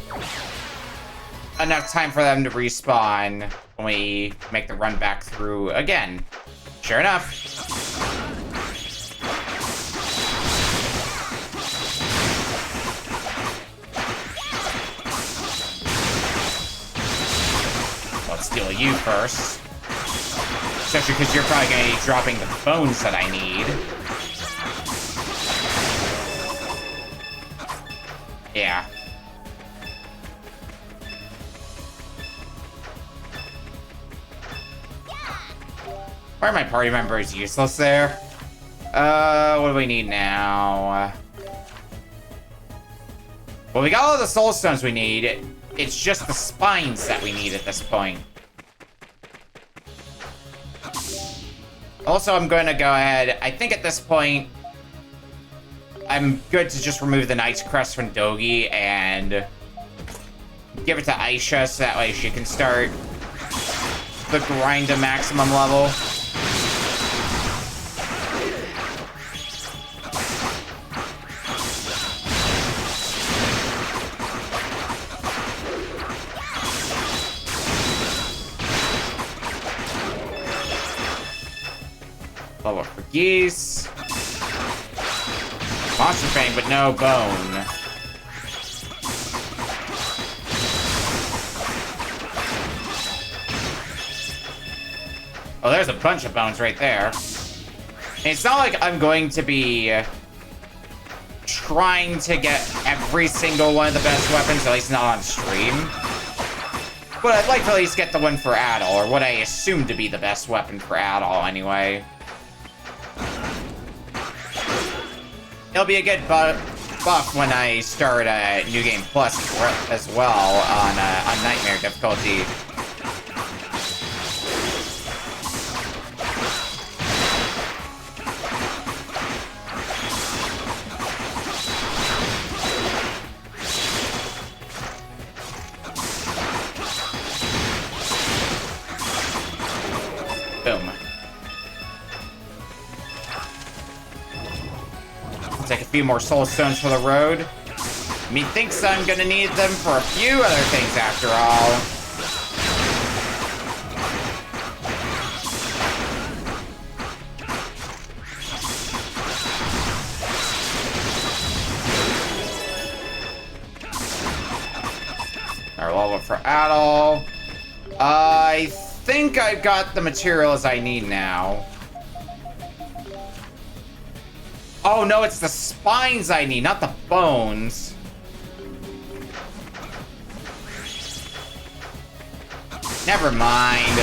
enough time for them to respawn when we make the run back through again. Sure enough. Let's steal you first. Especially because you're probably going to be dropping the bones that I need. Yeah. Why are my party members useless there? What do we need now? Well, we got all the soul stones we need. It's just the spines that we need at this point. Also, I'm going to go ahead. I think at this point, I'm good to just remove the Knight's Crest from Dogi and give it to Aisha so that way she can start the grind to maximum level. Level up for geese. Monster Fang, but no bone. Oh, there's a bunch of bones right there. It's not like I'm going to be trying to get every single one of the best weapons, at least not on stream. But I'd like to at least get the one for Adol, or what I assume to be the best weapon for Adol, anyway. It'll be a good buff when I start New Game Plus as well on Nightmare difficulty. Boom. Take a few more soul stones for the road. Methinks I'm gonna need them for a few other things after all. Alright, level up for Adol. I think I've got the materials I need now. Oh no, it's the spines I need, not the bones. Never mind.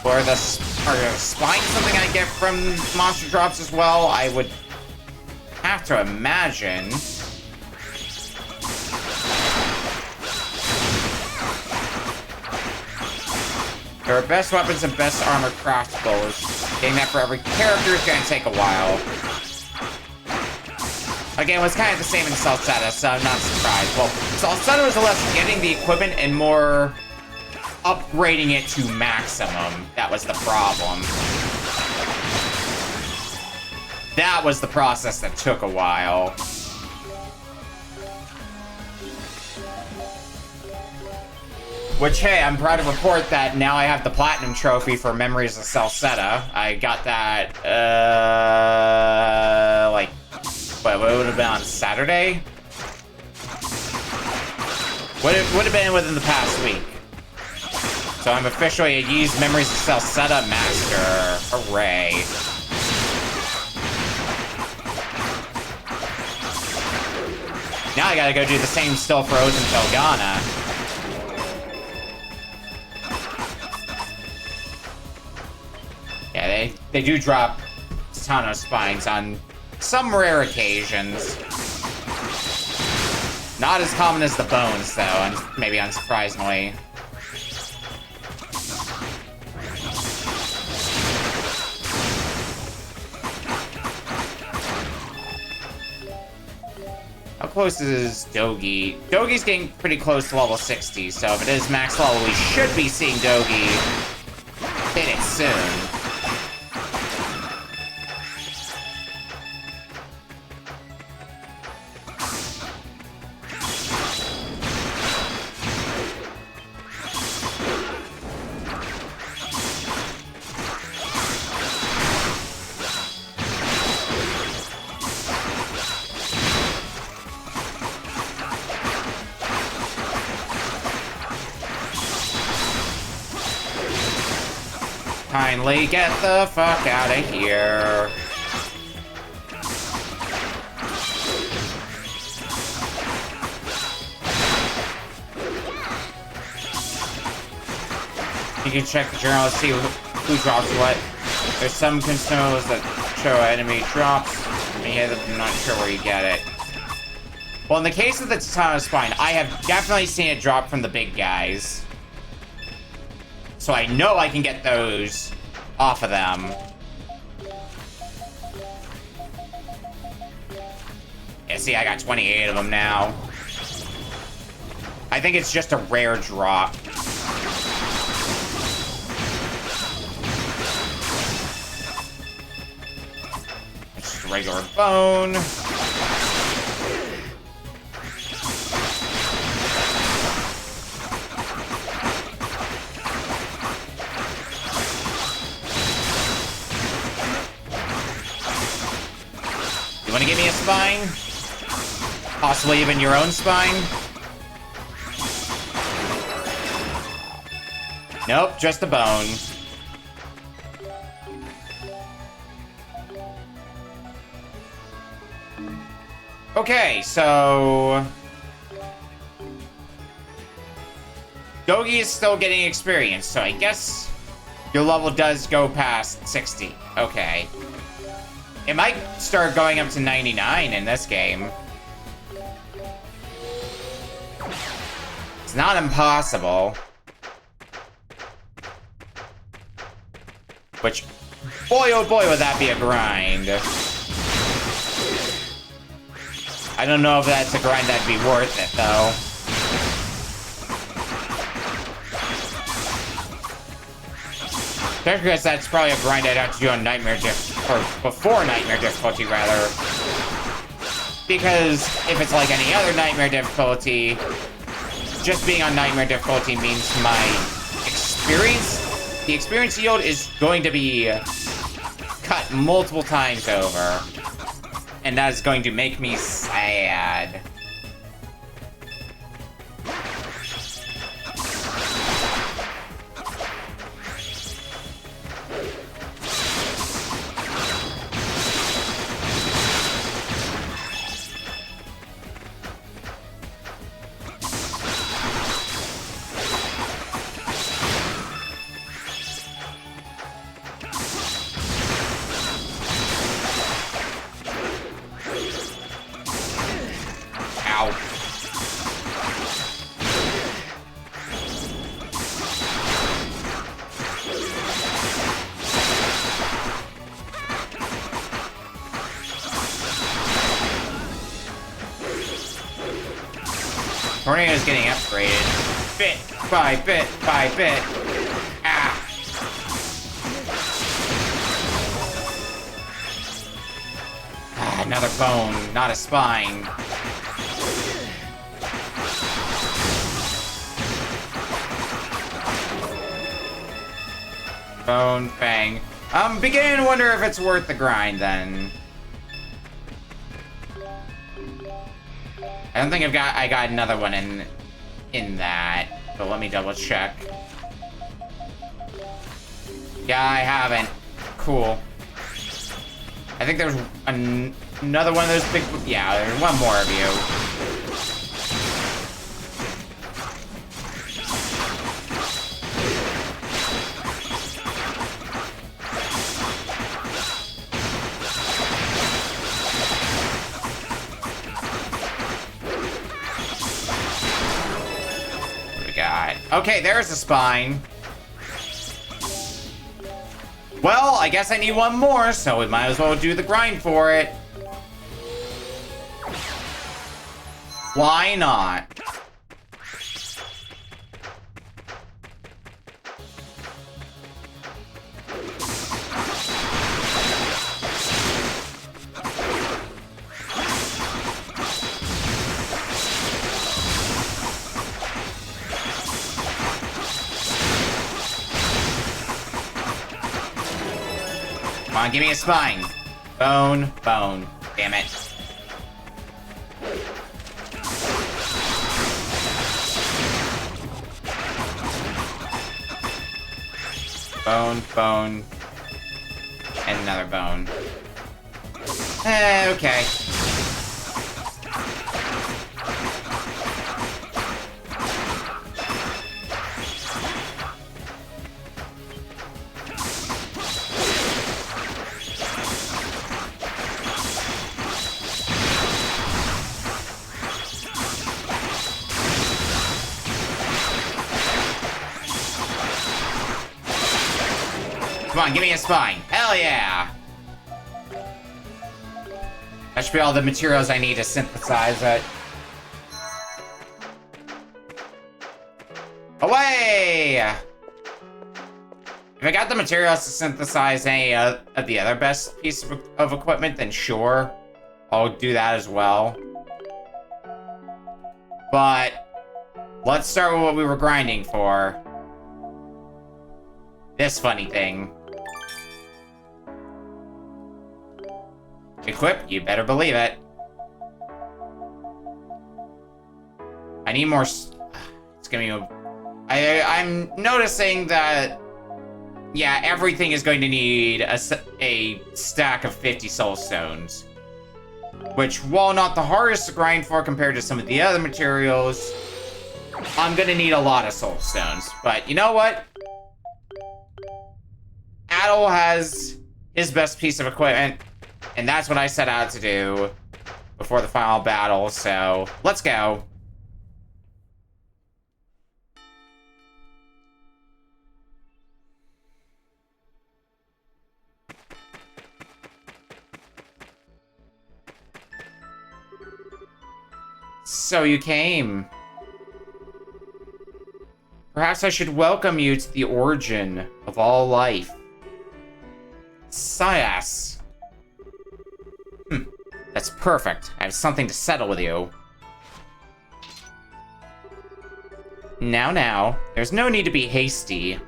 Are the spines something I get from monster drops as well? I would have to imagine. There are best weapons and best armor craftables. Getting that for every character is going to take a while. Again, it was kind of the same in Salsetta, so I'm not surprised. Well, Salsetta was less getting the equipment and more upgrading it to maximum. That was the problem. That was the process that took a while. Which, hey, I'm proud to report that now I have the Platinum Trophy for Memories of Salsetta. I got that, like, what would have been on Saturday? Would have been within the past week. So I'm officially a Ys Memories of Salsetta Master. Hooray. Now I gotta go do the same still for Oath and Felgana. Yeah, they do drop Titano spines on some rare occasions. Not as common as the bones, though, and maybe unsurprisingly. How close is Dogi? Dogi's getting pretty close to level 60, so if it is max level, we should be seeing Dogi hit it soon. Kindly get the fuck out of here. You can check the journal to see who drops what. There's some consumables that show enemy drops. I'm not sure where you get it. Well, in the case of the Titano Spine, I have definitely seen it drop from the big guys. So I know I can get those off of them. Yeah, see, I got 28 of them now. I think it's just a rare drop. It's just a regular bone. want to give me a spine? Possibly even your own spine? Nope, just a bone. Okay, so... Gogi is still getting experience, so I guess your level does go past 60. Okay. It might start going up to 99 in this game. It's not impossible. Which, boy oh boy would that be a grind. I don't know if that's a grind that'd be worth it, though. Because that's probably a grind I'd have to do on Nightmare or before Nightmare difficulty, rather. Because if it's like any other Nightmare difficulty, just being on Nightmare difficulty means my the experience yield is going to be cut multiple times over. And that is going to make me sad. Tornado is getting upgraded. Bit by bit by bit. Ah. Another bone, not a spine. Bone, fang. I'm beginning to wonder if it's worth the grind then. I don't think I got another one in that, but let me double check. Yeah, I haven't. Cool. I think there's another one of those big... Yeah, there's one more of you. Okay, there's the spine. Well, I guess I need one more, so we might as well do the grind for it. Why not? Come on, give me a spine. Bone, bone. Damn it. Bone, bone. And another bone. Okay. Come on, give me a spine. Hell yeah! That should be all the materials I need to synthesize it. Away! If I got the materials to synthesize any of the other best piece of equipment, then sure, I'll do that as well. But let's start with what we were grinding for. This funny thing. Equip? You better believe it. I need more... It's gonna be... I'm noticing that... Yeah, everything is going to need a stack of 50 soul stones. Which, while not the hardest to grind for compared to some of the other materials, I'm gonna need a lot of soul stones. But you know what? Adol has his best piece of equipment, and that's what I set out to do before the final battle, so let's go. So you came. Perhaps I should welcome you to the origin of all life. Sias. That's perfect. I have something to settle with you. Now, there's no need to be hasty.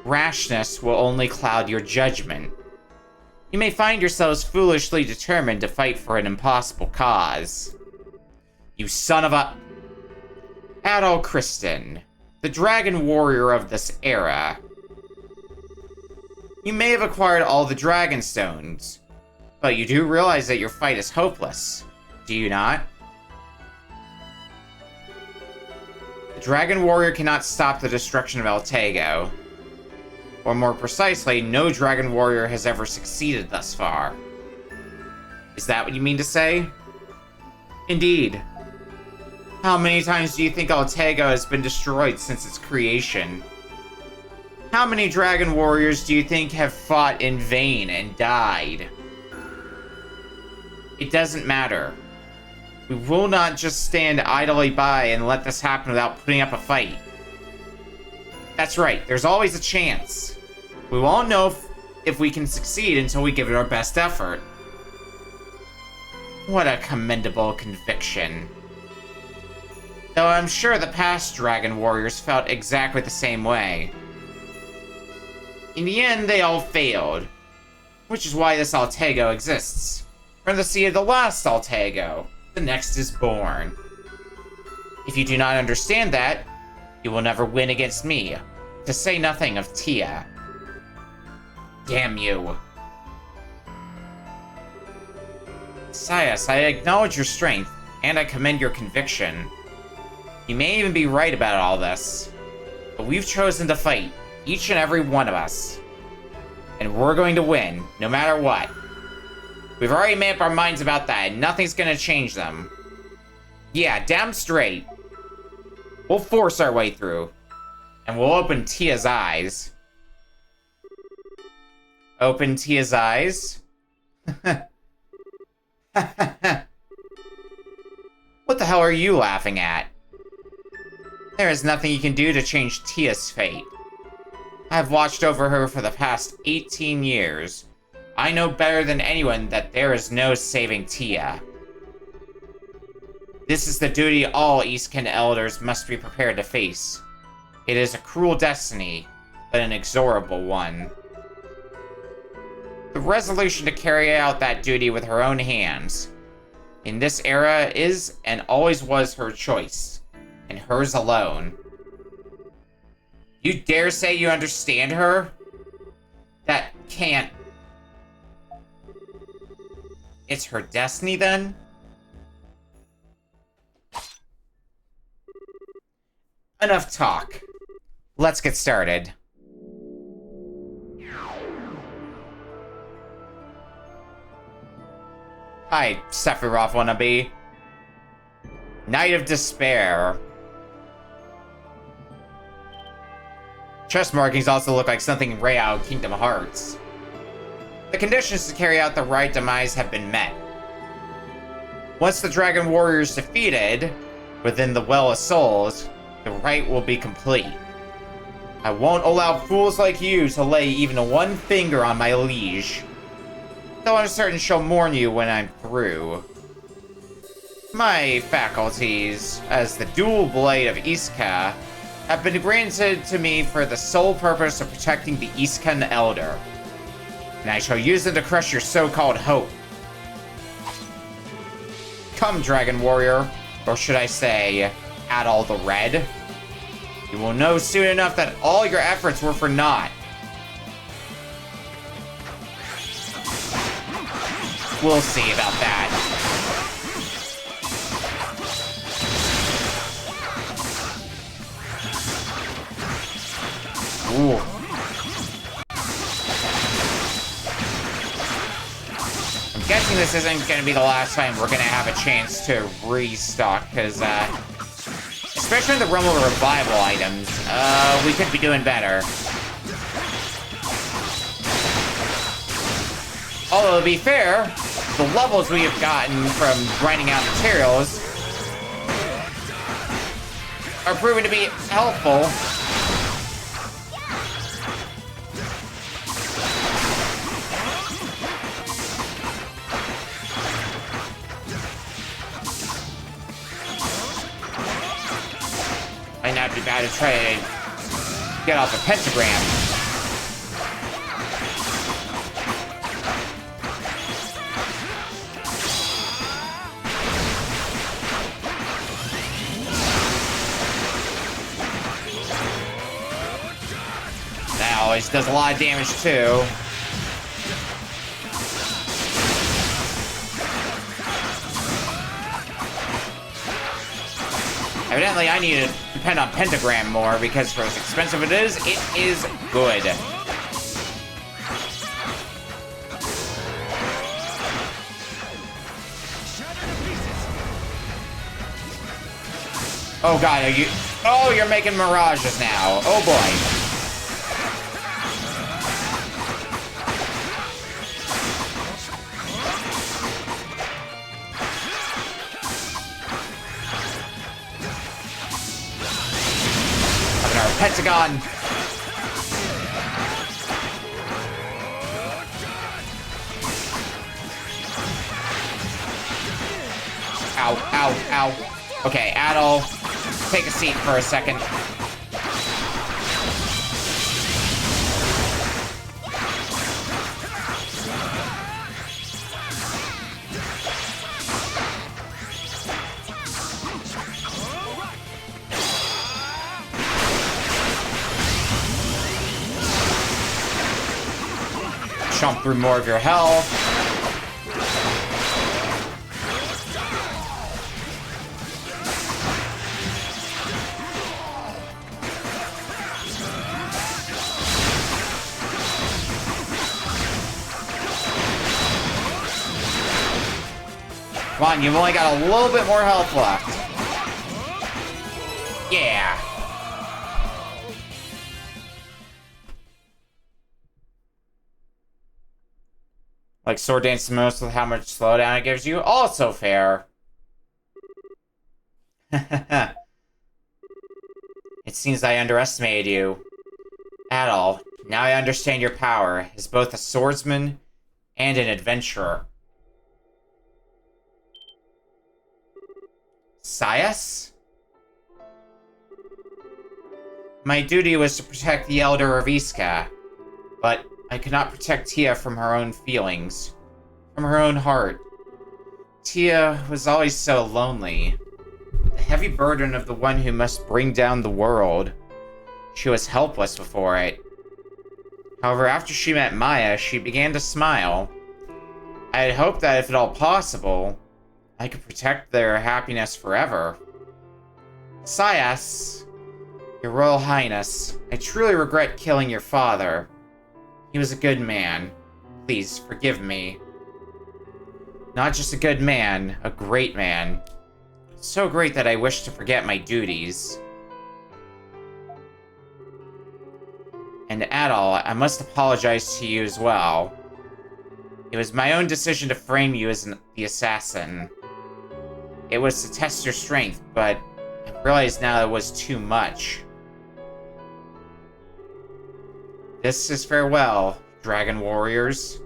Rashness will only cloud your judgment. You may find yourselves foolishly determined to fight for an impossible cause. You son of a... Adol Kristen, the dragon warrior of this era. You may have acquired all the dragon stones, but you do realize that your fight is hopeless, do you not? The dragon warrior cannot stop the destruction of Altego. Or more precisely, no dragon warrior has ever succeeded thus far. Is that what you mean to say? Indeed. How many times do you think Altego has been destroyed since its creation? How many dragon warriors do you think have fought in vain and died? It doesn't matter. We will not just stand idly by and let this happen without putting up a fight. That's right, there's always a chance. We won't know if we can succeed until we give it our best effort. What a commendable conviction. Though I'm sure the past dragon warriors felt exactly the same way. In the end, they all failed. Which is why this Altego exists. From the seed of the last Altego, the next is born. If you do not understand that, you will never win against me, to say nothing of Tia. Damn you. Sias, I acknowledge your strength, and I commend your conviction. You may even be right about all this, but we've chosen to fight, each and every one of us. And we're going to win, no matter what. We've already made up our minds about that, and nothing's gonna change them. Yeah, damn straight. We'll force our way through, and we'll open Tia's eyes. Open Tia's eyes? What the hell are you laughing at? There is nothing you can do to change Tia's fate. I've watched over her for the past 18 years. I know better than anyone that there is no saving Tia. This is the duty all Eastken elders must be prepared to face. It is a cruel destiny, but an inexorable one. The resolution to carry out that duty with her own hands, in this era, is and always was her choice, and hers alone. You dare say you understand her? That can't... It's her destiny, then? Enough talk. Let's get started. Hi, Sephiroth wannabe. Knight of Despair. Chest markings also look like something right out of Kingdom Hearts. The conditions to carry out the right demise have been met. Once the Dragon Warrior is defeated, within the Well of Souls, the rite will be complete. I won't allow fools like you to lay even one finger on my liege. Though I'm certain she'll mourn you when I'm through. My faculties, as the dual blade of Iska, have been granted to me for the sole purpose of protecting the Eastken Elder. And I shall use them to crush your so-called hope. come, Dragon Warrior. Or should I say, Adol the Red. You will know soon enough that all your efforts were for naught. We'll see about that. Ooh. I'm guessing this isn't going to be the last time we're going to have a chance to restock, because, especially in the realm of revival items, we could be doing better. Although, to be fair, the levels we have gotten from grinding out materials are proven to be helpful. Might not be bad to try to get off a pentagram. That always does a lot of damage too. Evidently, I need to depend on Pentagram more, because for as expensive it is good. Oh god, are you... Oh, you're making mirages now. Oh boy. Pentagon. Ow, ow, ow. Okay, Adol, take a seat for a second. Chomp through more of your health. Come on, you've only got a little bit more health left. Yeah. Like Sword Dance the most with how much slowdown it gives you? Also fair. It seems I underestimated you. Adol, now I understand your power as both a swordsman and an adventurer. Sias? My duty was to protect the Elder of Iska, but I could not protect Tia from her own feelings, from her own heart. Tia was always so lonely. The heavy burden of the one who must bring down the world. She was helpless before it. However, after she met Maya, she began to smile. I had hoped that if at all possible, I could protect their happiness forever. Sias, Your Royal Highness, I truly regret killing your father. He was a good man. Please, forgive me. Not just a good man, a great man. So great that I wish to forget my duties. And Adol, I must apologize to you as well. It was my own decision to frame you as the assassin. It was to test your strength, but I realize now it was too much. This is farewell, Dragon Warriors.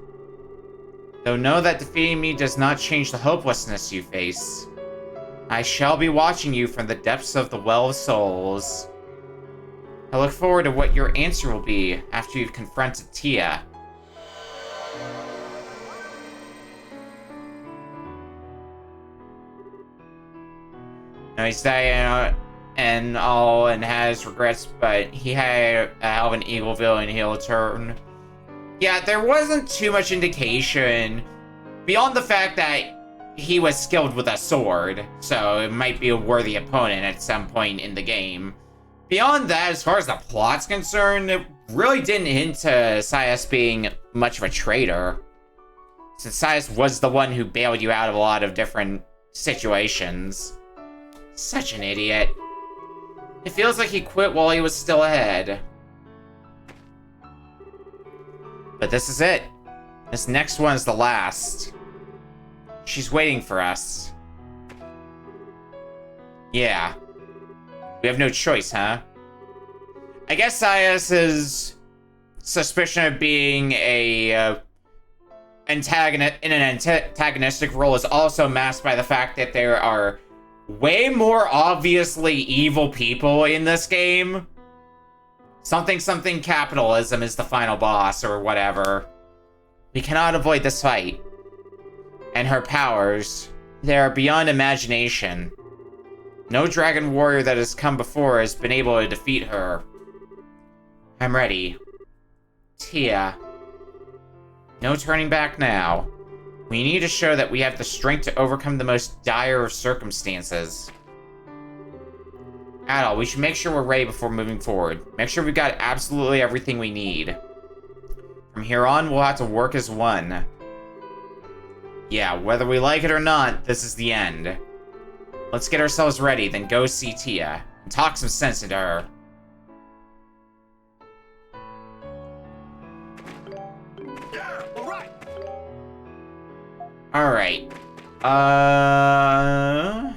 Though know that defeating me does not change the hopelessness you face. I shall be watching you from the depths of the Well of Souls. I look forward to what your answer will be after you've confronted Tia. Now he's dying and all and has regrets, but he had a hell of an evil villain he'll turn. Yeah, there wasn't too much indication beyond the fact that he was skilled with a sword, so it might be a worthy opponent at some point in the game. Beyond that, as far as the plot's concerned, it really didn't hint to Sias being much of a traitor, since Sias was the one who bailed you out of a lot of different situations. Such an idiot. It feels like he quit while he was still ahead. But this is it. This next one is the last. She's waiting for us. Yeah. We have no choice, huh? I guess Sias's suspicion of being a antagonistic role is also masked by the fact that there are way more obviously evil people in this game. Something capitalism is the final boss or whatever. We cannot avoid this fight. And her powers, they are beyond imagination. No dragon warrior that has come before has been able to defeat her. I'm ready. Tia. No turning back now. We need to show that we have the strength to overcome the most dire of circumstances. Adol, we should make sure we're ready before moving forward. Make sure we've got absolutely everything we need. From here on, we'll have to work as one. Yeah, whether we like it or not, this is the end. Let's get ourselves ready, then go see Tia, and talk some sense into her. Alright. I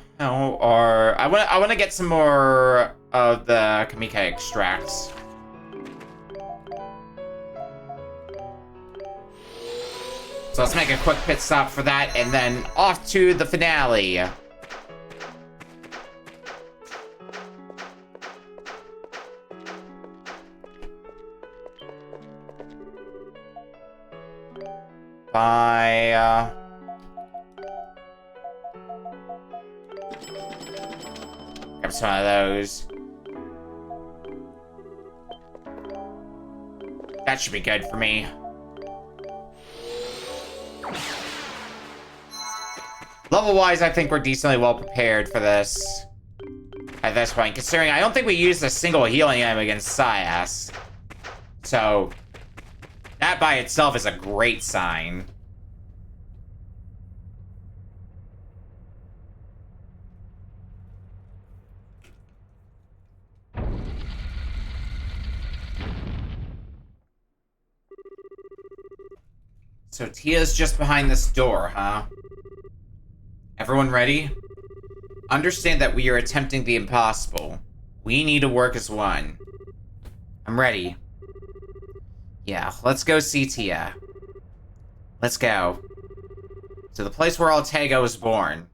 want to get some more of the Kamika extracts. So let's make a quick pit stop for that, and then off to the finale. Bye. Grab some of those. That should be good for me. Level-wise, I think we're decently well prepared for this. At this point, considering I don't think we used a single healing item against Sias. So, that by itself is a great sign. So Tia's just behind this door, huh? Everyone ready? Understand that we are attempting the impossible. We need to work as one. I'm ready. Yeah, let's go see Tia. Let's go. To the place where Altego was born.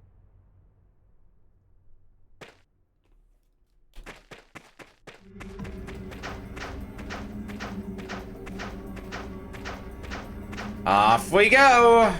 Off we go!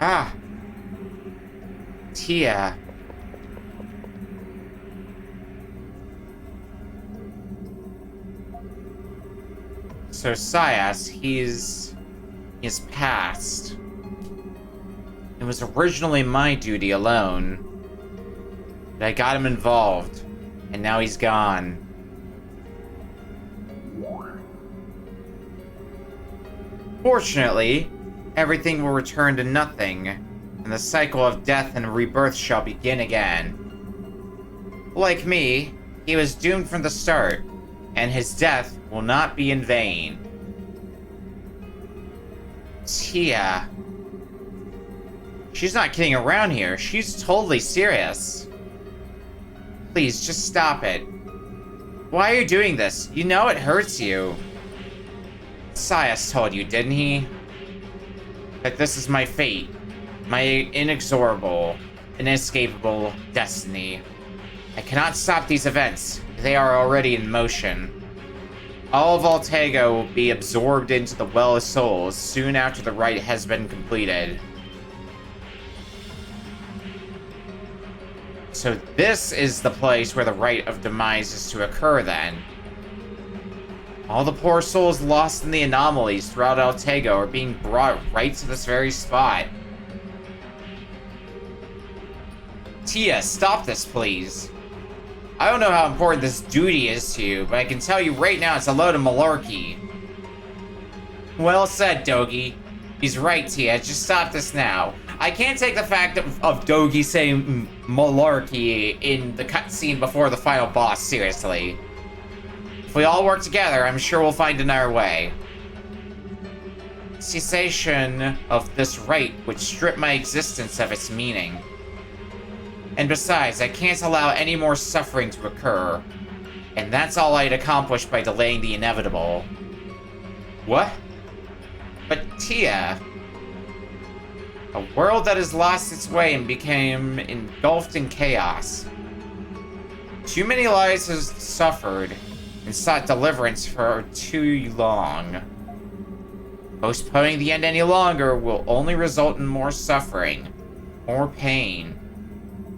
Ah. Tia. So Sias, he's passed. It was originally my duty alone. But I got him involved, and now he's gone. Fortunately, everything will return to nothing, and the cycle of death and rebirth shall begin again. Like me, he was doomed from the start, and his death will not be in vain. Tia. She's not kidding around here. She's totally serious. Please, just stop it. Why are you doing this? You know it hurts you. Sias told you, didn't he? That this is my fate. My inexorable, inescapable destiny. I cannot stop these events. They are already in motion. All of Altego will be absorbed into the Well of Souls soon after the rite has been completed. So this is the place where the rite of demise is to occur then. All the poor souls lost in the anomalies throughout Altego are being brought right to this very spot. Tia, stop this, please. I don't know how important this duty is to you, but I can tell you right now it's a load of malarkey. Well said, Dogi. He's right, Tia. Just stop this now. I can't take the fact of Dogi saying malarkey in the cutscene before the final boss seriously. If we all work together, I'm sure we'll find another way. Cessation of this rite would strip my existence of its meaning. And besides, I can't allow any more suffering to occur. And that's all I'd accomplish by delaying the inevitable. What? But Tia... A world that has lost its way and became engulfed in chaos. Too many lives have suffered and sought deliverance for too long. Postponing the end any longer will only result in more suffering, more pain,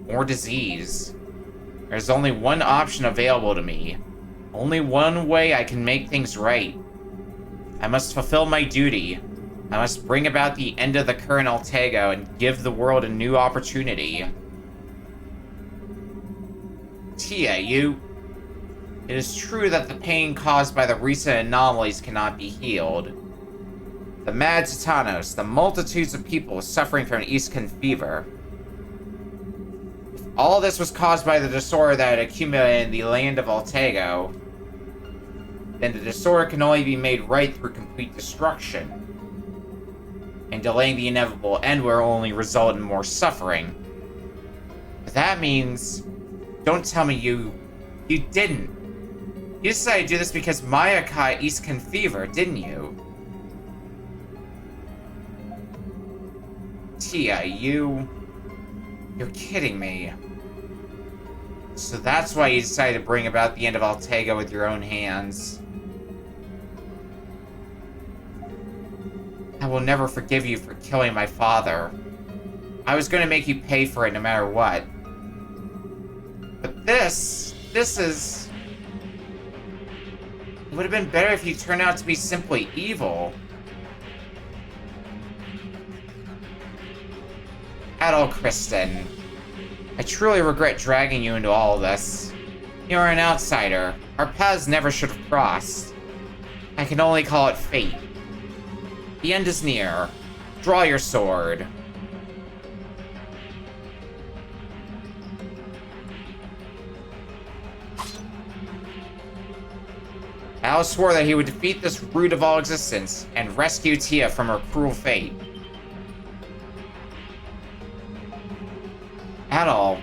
more disease. There's only one option available to me. Only one way I can make things right. I must fulfill my duty. I must bring about the end of the current Altego and give the world a new opportunity. Tia, you... It is true that the pain caused by the recent anomalies cannot be healed. The mad Titanos, the multitudes of people suffering from Eastcan fever. If all this was caused by the disorder that had accumulated in the land of Altego, then the disorder can only be made right through complete destruction. And delaying the inevitable end will only result in more suffering. But that means... Don't tell me you didn't. You decided to do this because Maya caught Eastcan fever, didn't you? Tia, you're kidding me. So that's why you decided to bring about the end of Altego with your own hands. I will never forgive you for killing my father. I was going to make you pay for it no matter what. But this is... It would have been better if you turned out to be simply evil. Adol, Kristen. I truly regret dragging you into all of this. You are an outsider. Our paths never should have crossed. I can only call it fate. The end is near. Draw your sword. Adol swore that he would defeat this root of all existence and rescue Tia from her cruel fate. Adol,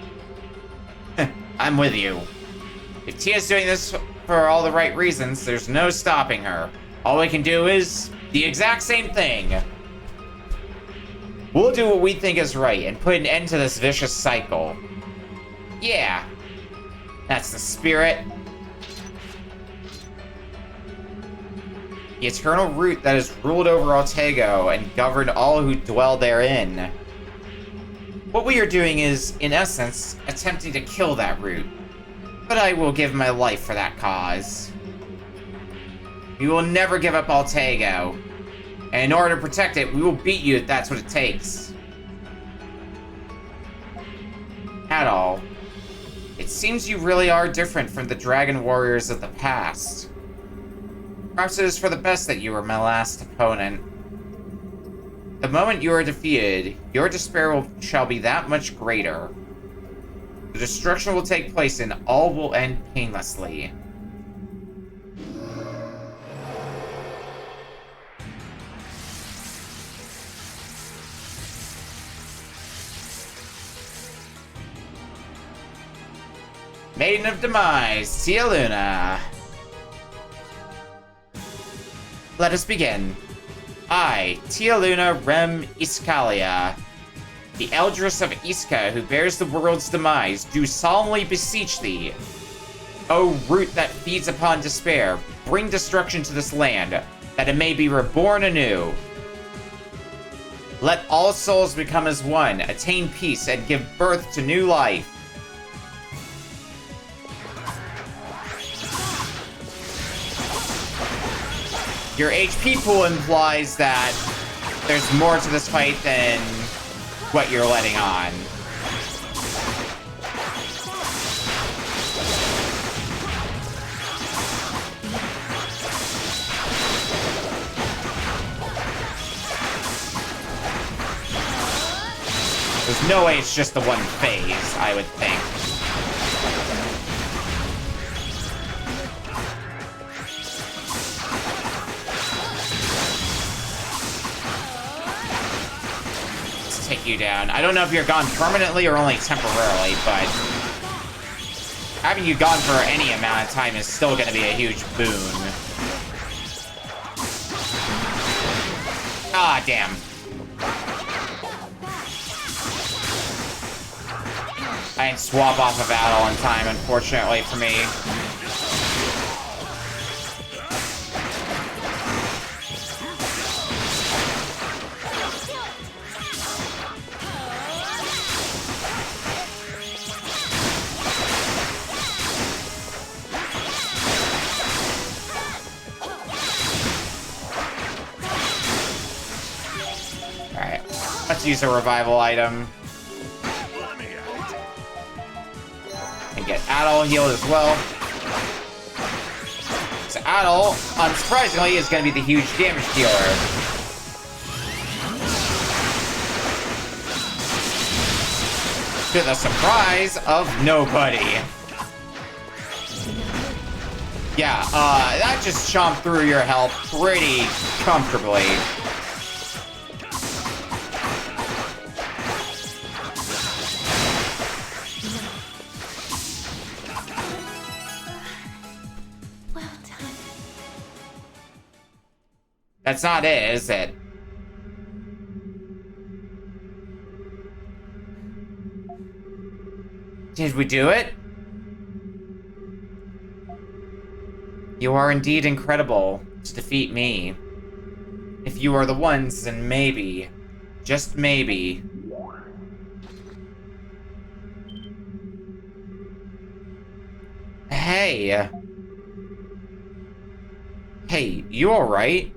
I'm with you. If Tia's doing this for all the right reasons, there's no stopping her. All we can do is the exact same thing. We'll do what we think is right and put an end to this vicious cycle. Yeah, that's the spirit. The eternal root that has ruled over Altego and governed all who dwell therein. What we are doing is, in essence, attempting to kill that root. But I will give my life for that cause. We will never give up Altego. And in order to protect it, we will beat you if that's what it takes. Adol, it seems you really are different from the dragon warriors of the past. Perhaps it is for the best that you were my last opponent. The moment you are defeated, your despair shall be that much greater. The destruction will take place and all will end painlessly. Maiden of Demise, Tia Luna. Let us begin. I, Tia Luna Rem Iskalia, the Eldress of Iska, who bears the world's demise, do solemnly beseech thee. O root that feeds upon despair, bring destruction to this land, that it may be reborn anew. Let all souls become as one, attain peace, and give birth to new life. Your HP pool implies that there's more to this fight than what you're letting on. There's no way it's just the one phase, I would think. Let's take you down. I don't know if you're gone permanently or only temporarily, but having you gone for any amount of time is still going to be a huge boon. Ah, damn. I didn't swap off of Adol in time, unfortunately for me. Alright, let's use a revival item. And get Adol healed as well. So Adol, unsurprisingly, is going to be the huge damage dealer. To the surprise of nobody. Yeah, that just chomped through your health pretty comfortably. That's not it, is it? Did we do it? You are indeed incredible to defeat me. If you are the ones, then maybe, just maybe. Hey. Hey, you alright?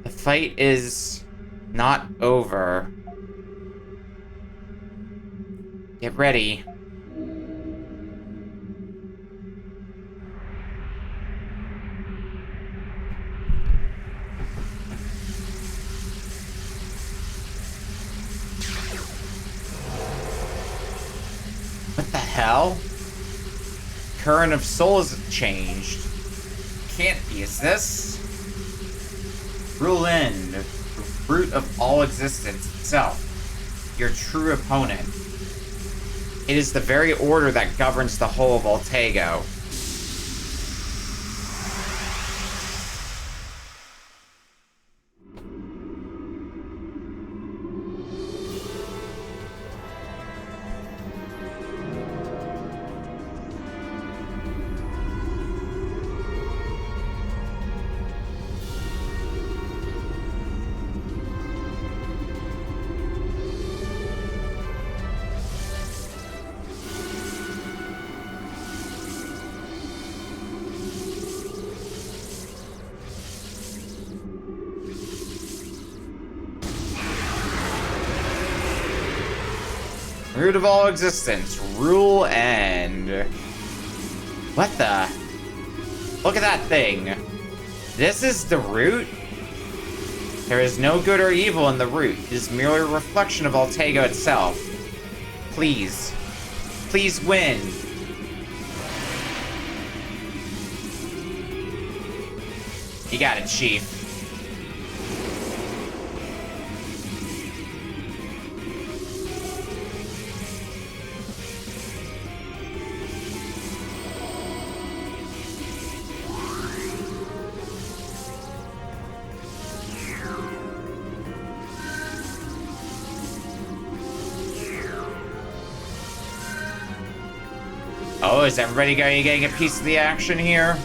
The fight is not over. Get ready. What the hell? Current of souls have changed. Can't be, is this? Rule End, the root of all existence itself, your true opponent. It is the very order that governs the whole of Voltago. Root of all existence. Rule End. What the? Look at that thing. This is the root? There is no good or evil in the root. It is merely a reflection of Voltago itself. Please. Please win. You got it, Chief. Oh, is everybody getting a piece of the action here?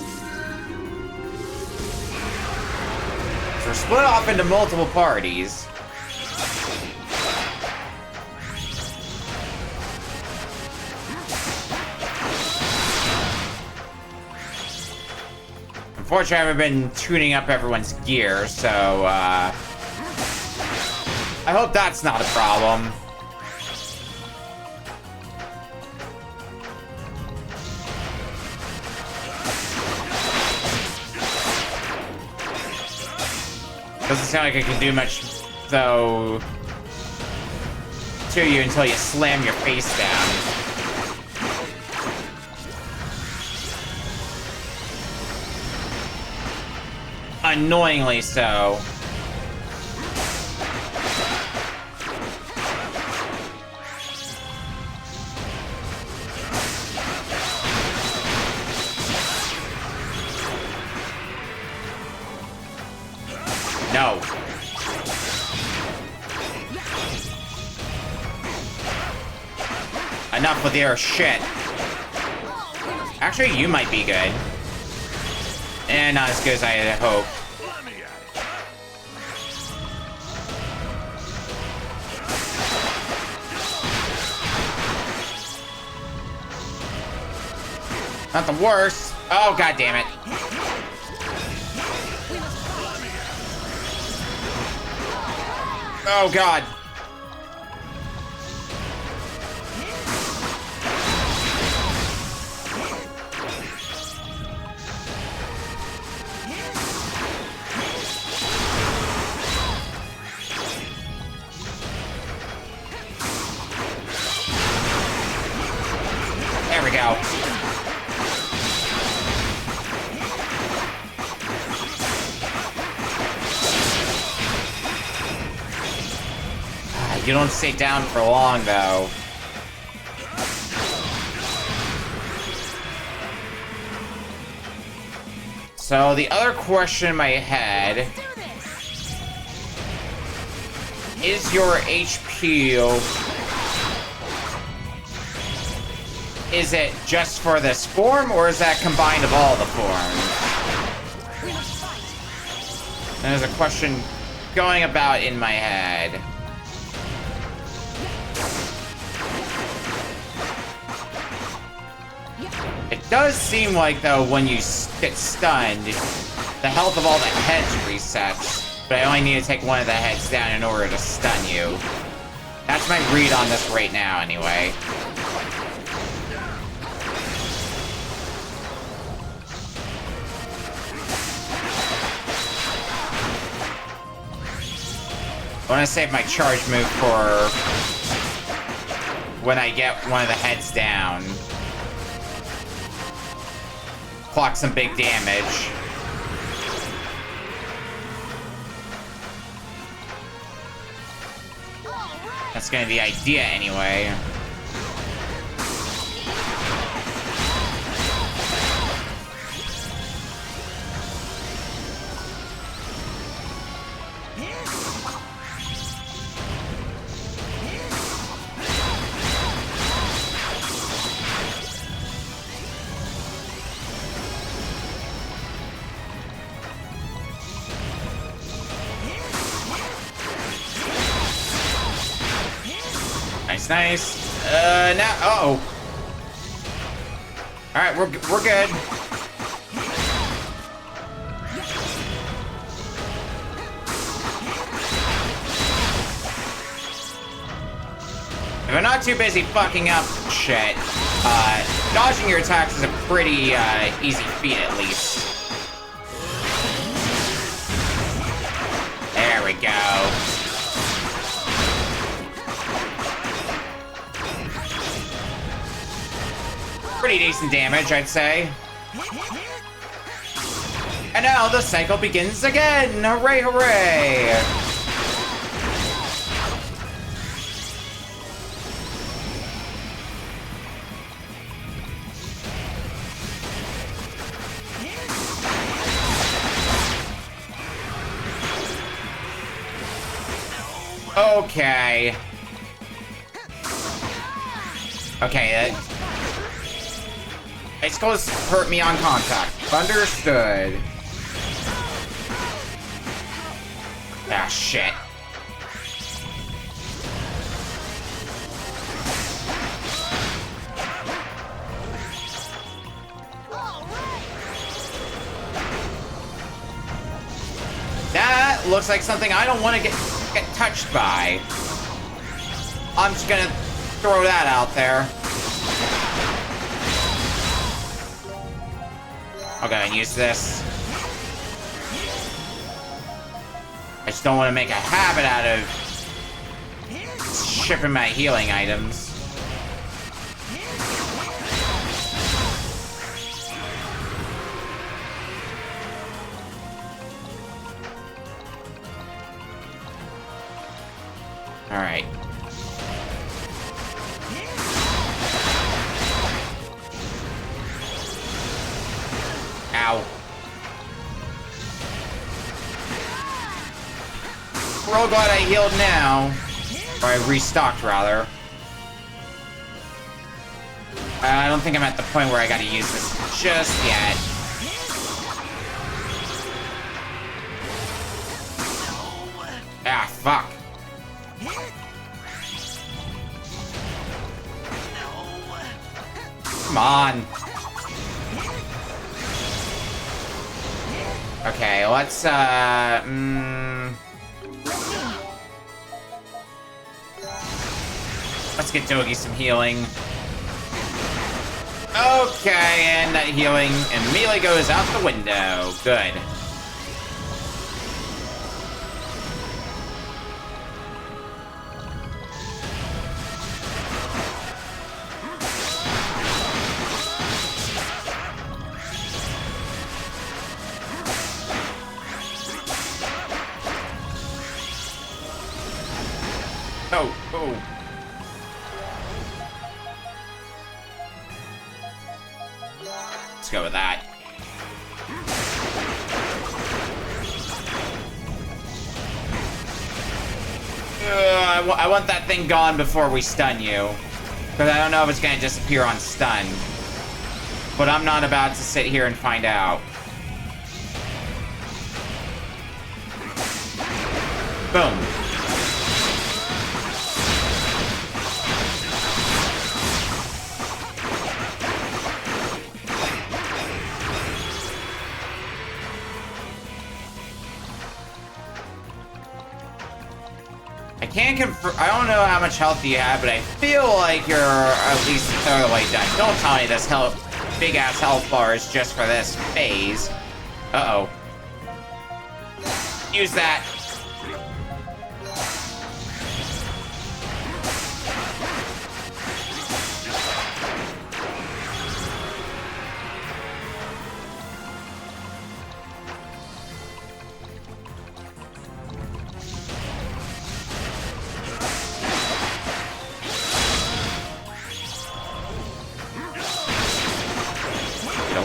So we're split off into multiple parties. Unfortunately, I haven't been tuning up everyone's gear, so, I hope that's not a problem. Doesn't sound like I can do much, though, to you until you slam your face down. Annoyingly so. No. Enough with your shit. Actually, you might be good. And not as good as I had hoped. Not the worst. Oh, god damn it. Oh god. There we go. You don't stay down for long, though. So, the other question in my head is your HP... Is it just for this form, or is that combined of all the forms? And there's a question going about in my head. It does seem like, though, when you get stunned, the health of all the heads resets, but I only need to take one of the heads down in order to stun you. That's my read on this right now, anyway. I want to save my charge move for when I get one of the heads down. Clock some big damage. That's gonna be the idea anyway. Nice. Now, uh-oh. Alright, we're good. If I'm not too busy fucking up shit, dodging your attacks is a pretty, easy feat at least. There we go. Pretty decent damage, I'd say. And now the cycle begins again! Hooray, hooray! Okay. Okay, Icicles hurt me on contact. Understood. Ah, shit. That looks like something I don't want to get touched by. I'm just gonna throw that out there. I'll go and use this. I just don't want to make a habit out of shipping my healing items. Alright. Ow. Real glad I healed now. Or I restocked, rather. I don't think I'm at the point where I gotta use this just yet. Ah, fuck. Come on. Okay, let's, let's get Dogi some healing. Okay, and that healing immediately goes out the window. Good. Oh, oh. Let's go with that. I want that thing gone before we stun you. Because I don't know if it's going to disappear on stun. But I'm not about to sit here and find out. Boom. I can't confirm. I don't know how much health you have, but I feel like you're at least a third of the way done. Don't tell me this big ass health bar is just for this phase. Uh oh. Use that.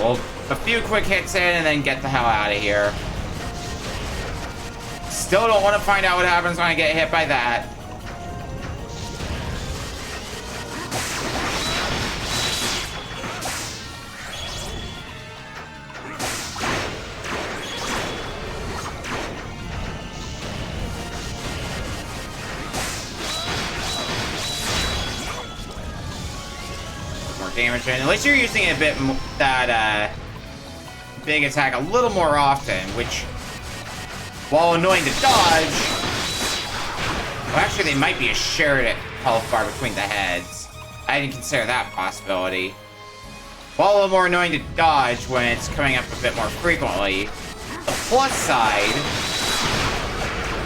Well, a few quick hits in and then get the hell out of here. Still don't want to find out what happens when I get hit by that. Damage, and at least you're using a bit that big attack a little more often, which, while annoying to dodge, well, actually they might be a shared health bar between the heads. I didn't consider that possibility. While a little more annoying to dodge when it's coming up a bit more frequently, the plus side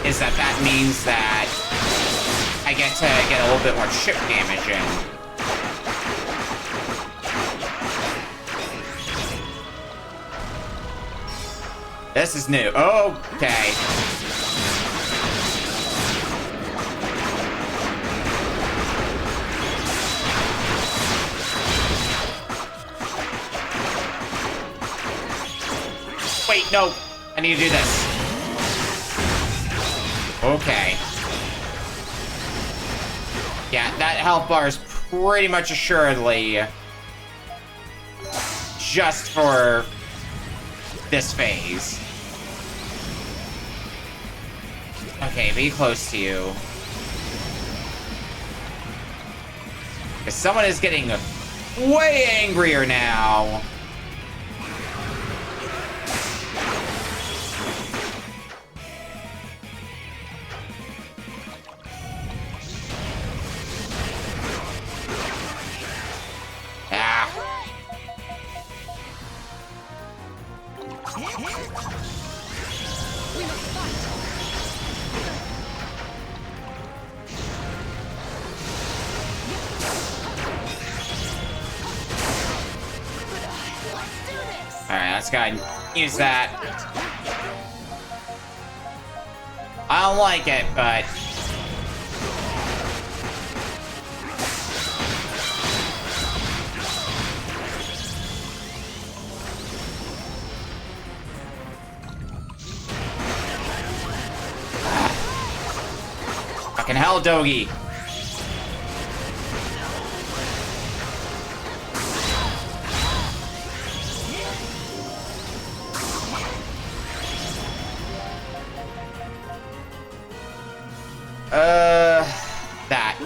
is that that means that I get to get a little bit more chip damage in. This is new. Okay. Wait, no. I need to do this. Okay. Yeah, that health bar is pretty much assuredly just for this phase. Okay, be close to you. Because someone is getting way angrier now. Alright, let's go ahead and use that. I don't like it, but... Fucking hell, Dogi. That.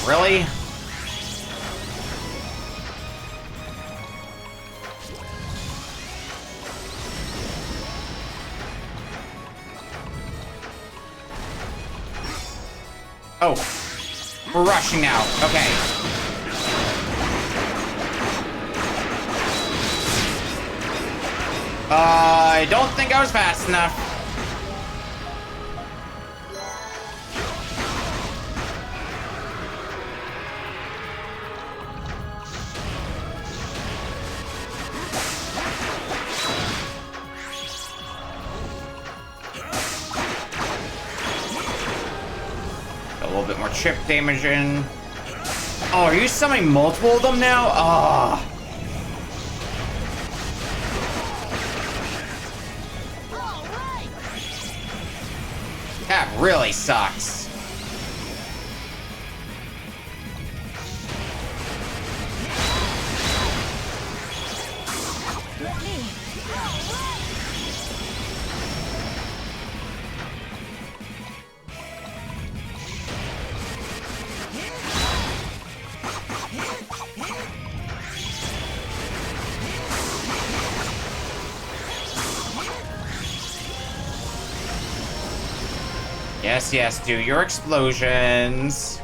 Really? Oh, we're rushing now. Okay. I don't think I was fast enough. A little bit more chip damage in. Oh, are you summoning multiple of them now? Oh. That really sucks. Yes, yes, do your explosions.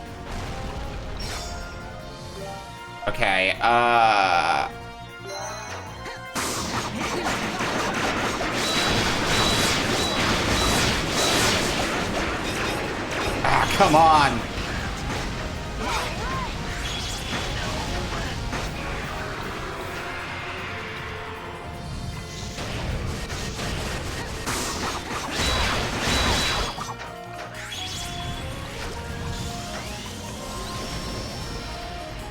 Okay, ah, come on.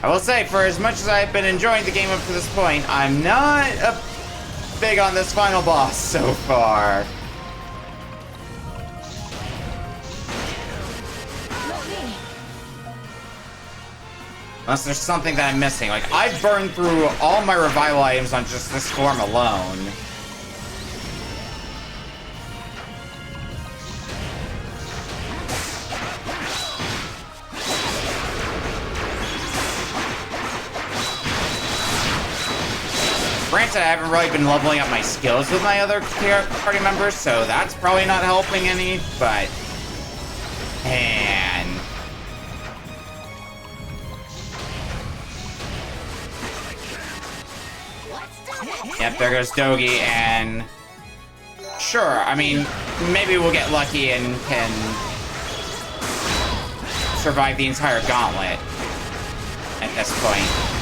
I will say, for as much as I've been enjoying the game up to this point, I'm not big on this final boss so far. Unless there's something that I'm missing. Like, I've burned through all my revival items on just this form alone. Granted, I haven't really been leveling up my skills with my other party members, so that's probably not helping any, but... Man... Yep, there goes Dogi, and... Sure, I mean, maybe we'll get lucky and can... survive the entire gauntlet at this point.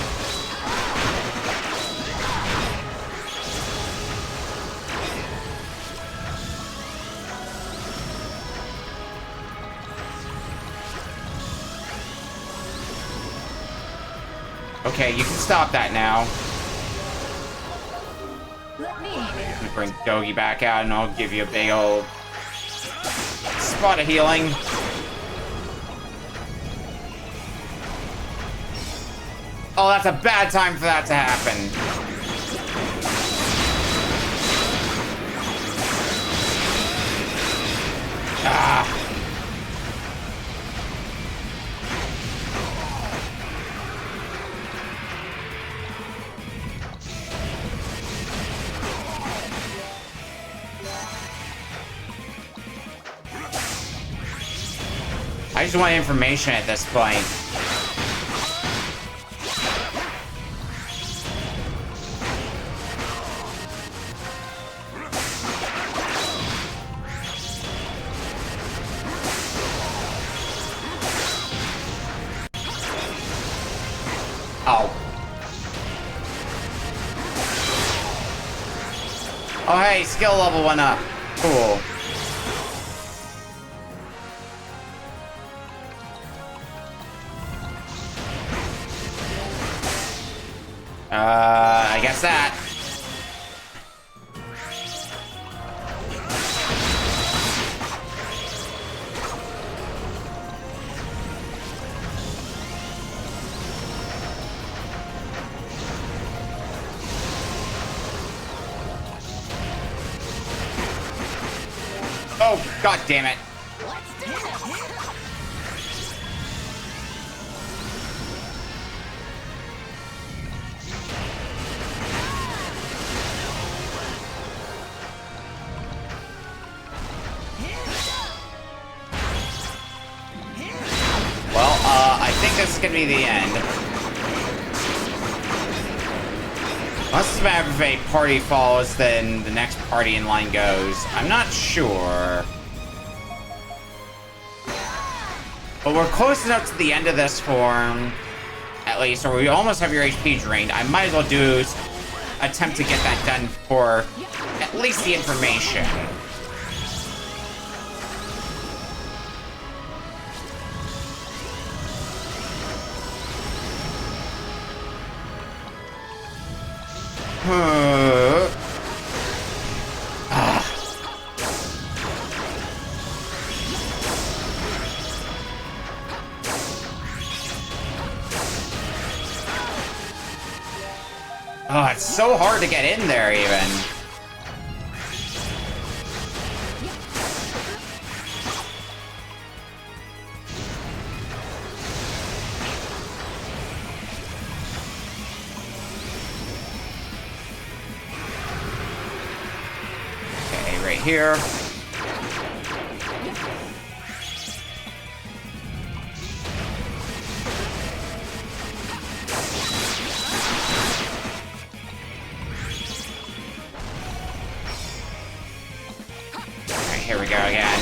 Okay, you can stop that now. Let me. I'm gonna bring Dogi back out and I'll give you a big old spot of healing. Oh, that's a bad time for that to happen. Ah. I just want information at this point. Oh. Oh, hey, skill level went up. Cool. I guess that. Oh, god damn it. Let's do this. Well, I think this is gonna be the end. Unless it's a matter of a party falls, then the next party in line goes. I'm not sure. But we're close enough to the end of this form, at least, or we almost have your HP drained. I might as well do attempt to get that done for at least the information. Oh, it's so hard to get in there, even. Okay, right here. Here we go again.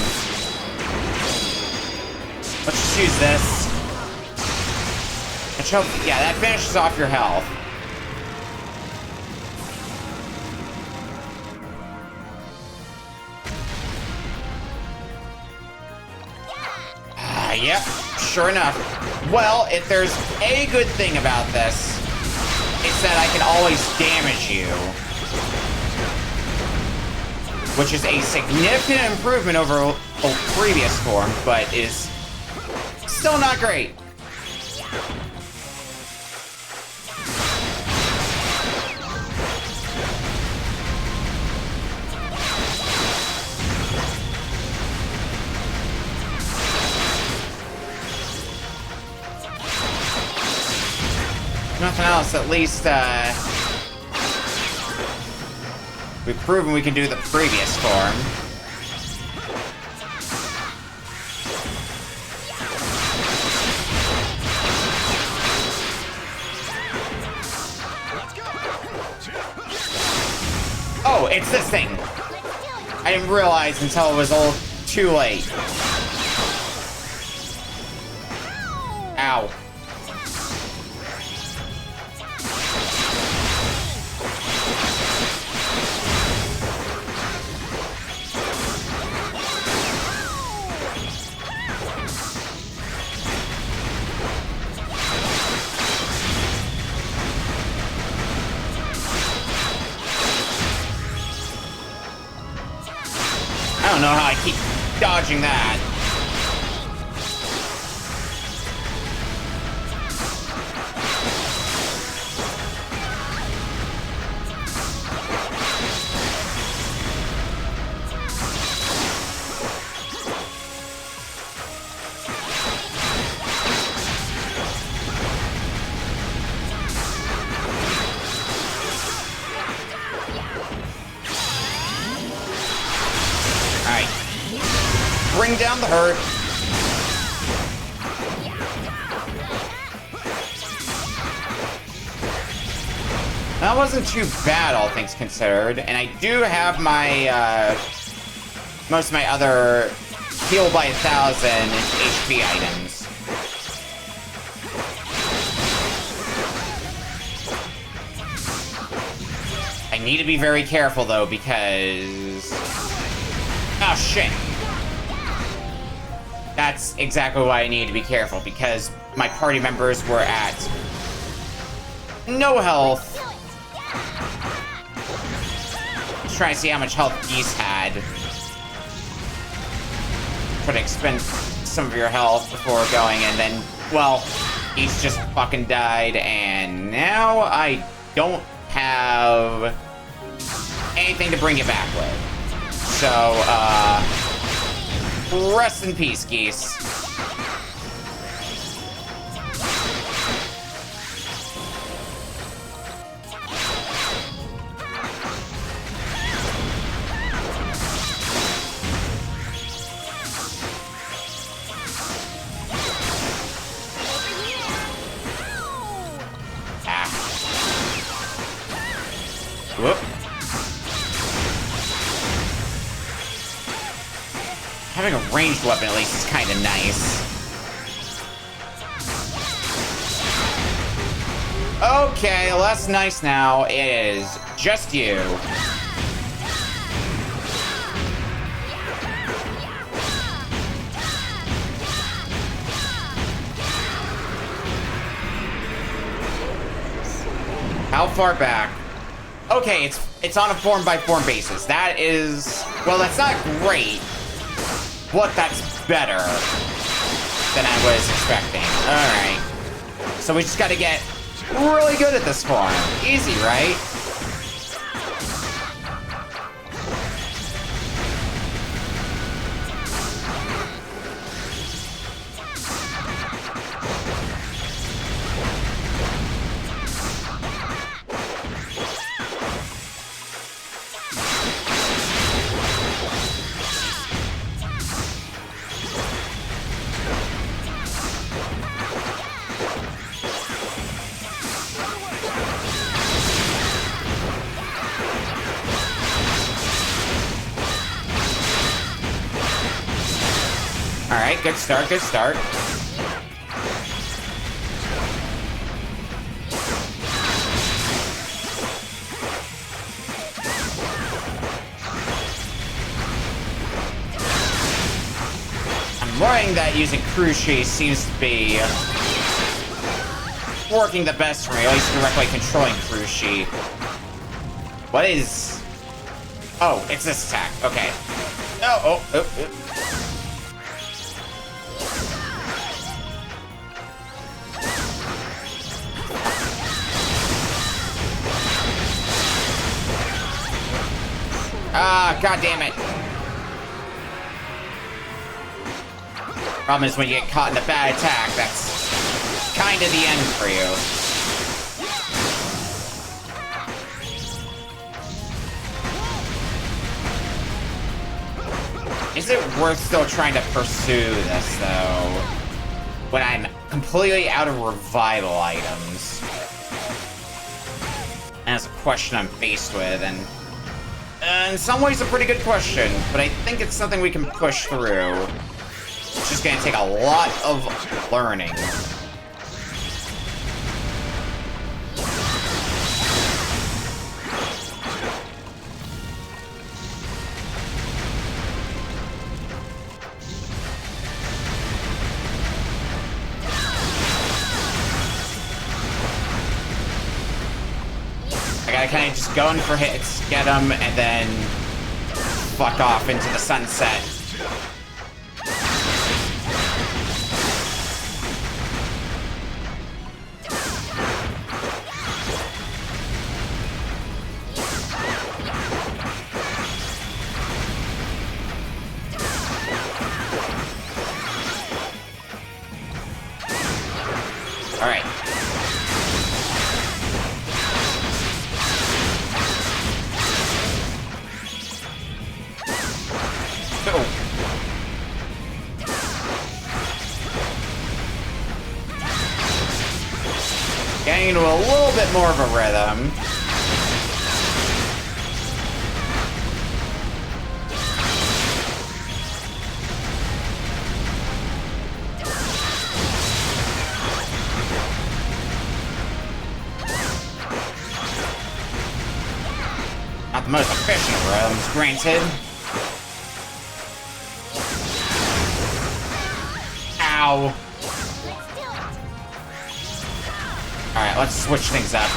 Let's just use this. Yeah, that finishes off your health. Yep, sure enough. Well, if there's a good thing about this, it's that I can always damage you. Which is a significant improvement over a previous form, but is still not great. Nothing else, at least, we've proven we can do the previous form. Oh, it's this thing. I didn't realize until it was all too late. Ow. I don't know how I keep dodging that. Alright. Bring down the hurt. That wasn't too bad, all things considered. And I do have my, most of my other heal by 1,000 HP items. I need to be very careful, though, because... Oh, shit. That's exactly why I need to be careful, because my party members were at no health. Just trying to see how much health Geese had. Try to expend some of your health before going, and then, well, Geese just fucking died, and now I don't have anything to bring it back with. So, rest in peace, Geese. Whoop. Having a ranged weapon at least is kind of nice. Okay, well that's nice now. It is just you. How far back? Okay, it's on a form-by-form basis. That is... Well, that's not great, but that's better than I was expecting. Alright. So we just gotta get really good at this form. Easy, right? Alright, good start, good start. I'm worrying that using Cruci seems to be working the best for me, at least directly controlling Cruci. What is... Oh, it's this attack, okay. Oh. Ah, god damn it. Problem is when you get caught in a bad attack, that's kind of the end for you. Is it worth still trying to pursue this, though, when I'm completely out of revival items? And that's a question I'm faced with, and in some ways a pretty good question, but I think it's something we can push through. It's just gonna take a lot of learning. I gotta kind of just go in for hits, get them, and then fuck off into the sunset. All right. Oh. Getting into a little bit more of a rhythm. Not the most efficient of rhythms, granted. Ow. Alright, let's switch things up.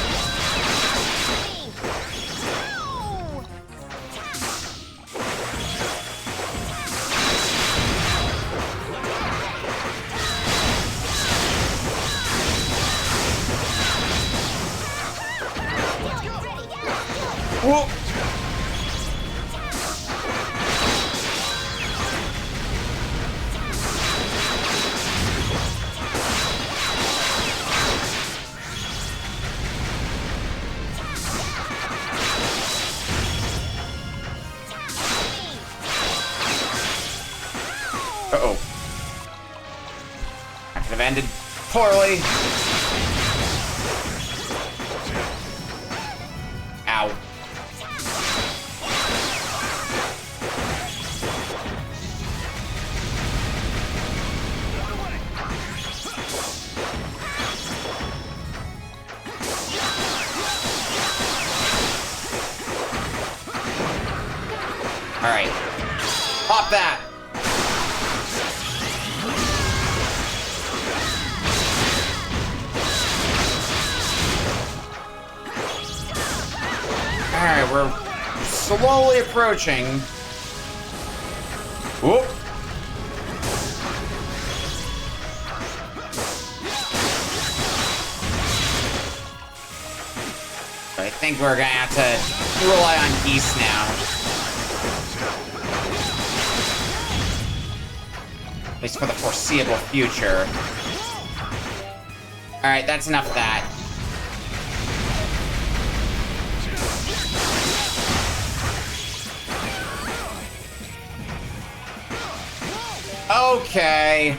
Whoa. Uh-oh. That could have ended poorly. Ow. All right. Pop that. Alright, we're slowly approaching. Whoop. I think we're gonna have to rely on Geese now. At least for the foreseeable future. Alright, that's enough of that. Okay.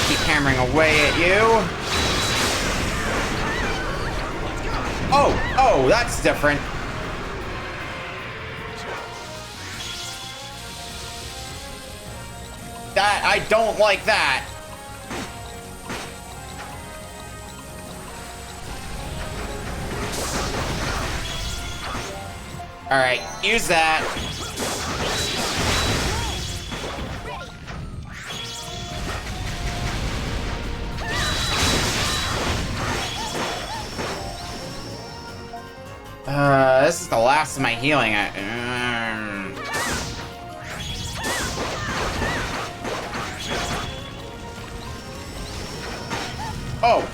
Keep hammering away at you. Oh, that's different. I don't like that. All right, use that. This is the last of my healing. Oh,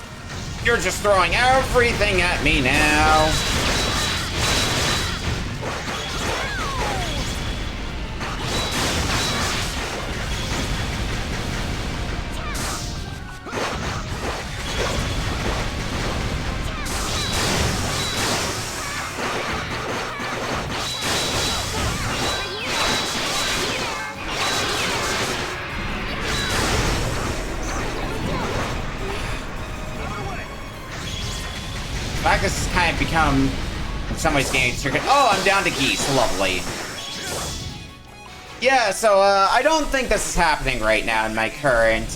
you're just throwing everything at me now. This has kind of become, in some ways, getting circuit. Oh, I'm down to Geese. Lovely. Yeah, so I don't think this is happening right now in my current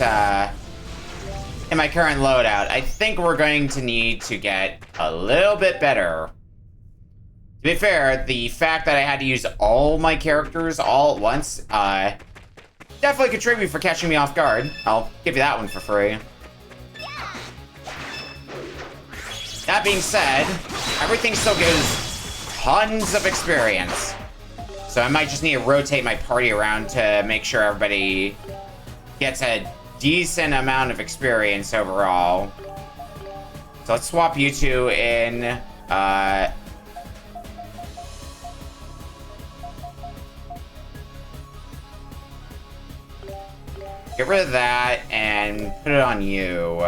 in my current loadout. I think we're going to need to get a little bit better. To be fair, the fact that I had to use all my characters all at once, definitely contribute for catching me off guard. I'll give you that one for free. That being said, everything still gives tons of experience. So I might just need to rotate my party around to make sure everybody gets a decent amount of experience overall. So let's swap you two in, get rid of that and put it on you.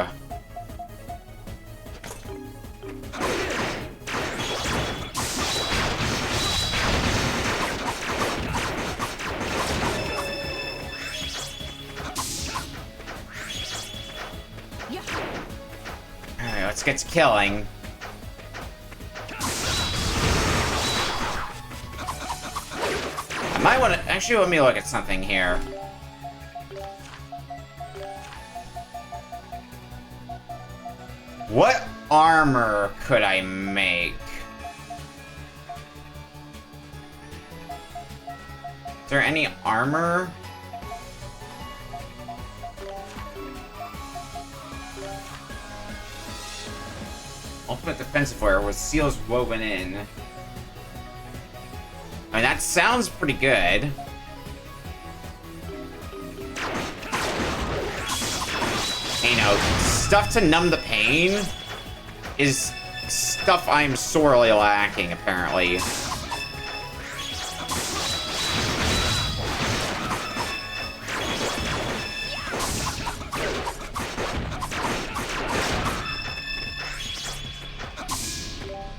Alright, let's get to killing. I might want to... Actually, let me look at something here. What armor could I make? Is there any armor? Ultimate defensive wear with seals woven in. I mean, that sounds pretty good. You know, stuff to numb the pain is stuff I'm sorely lacking, apparently.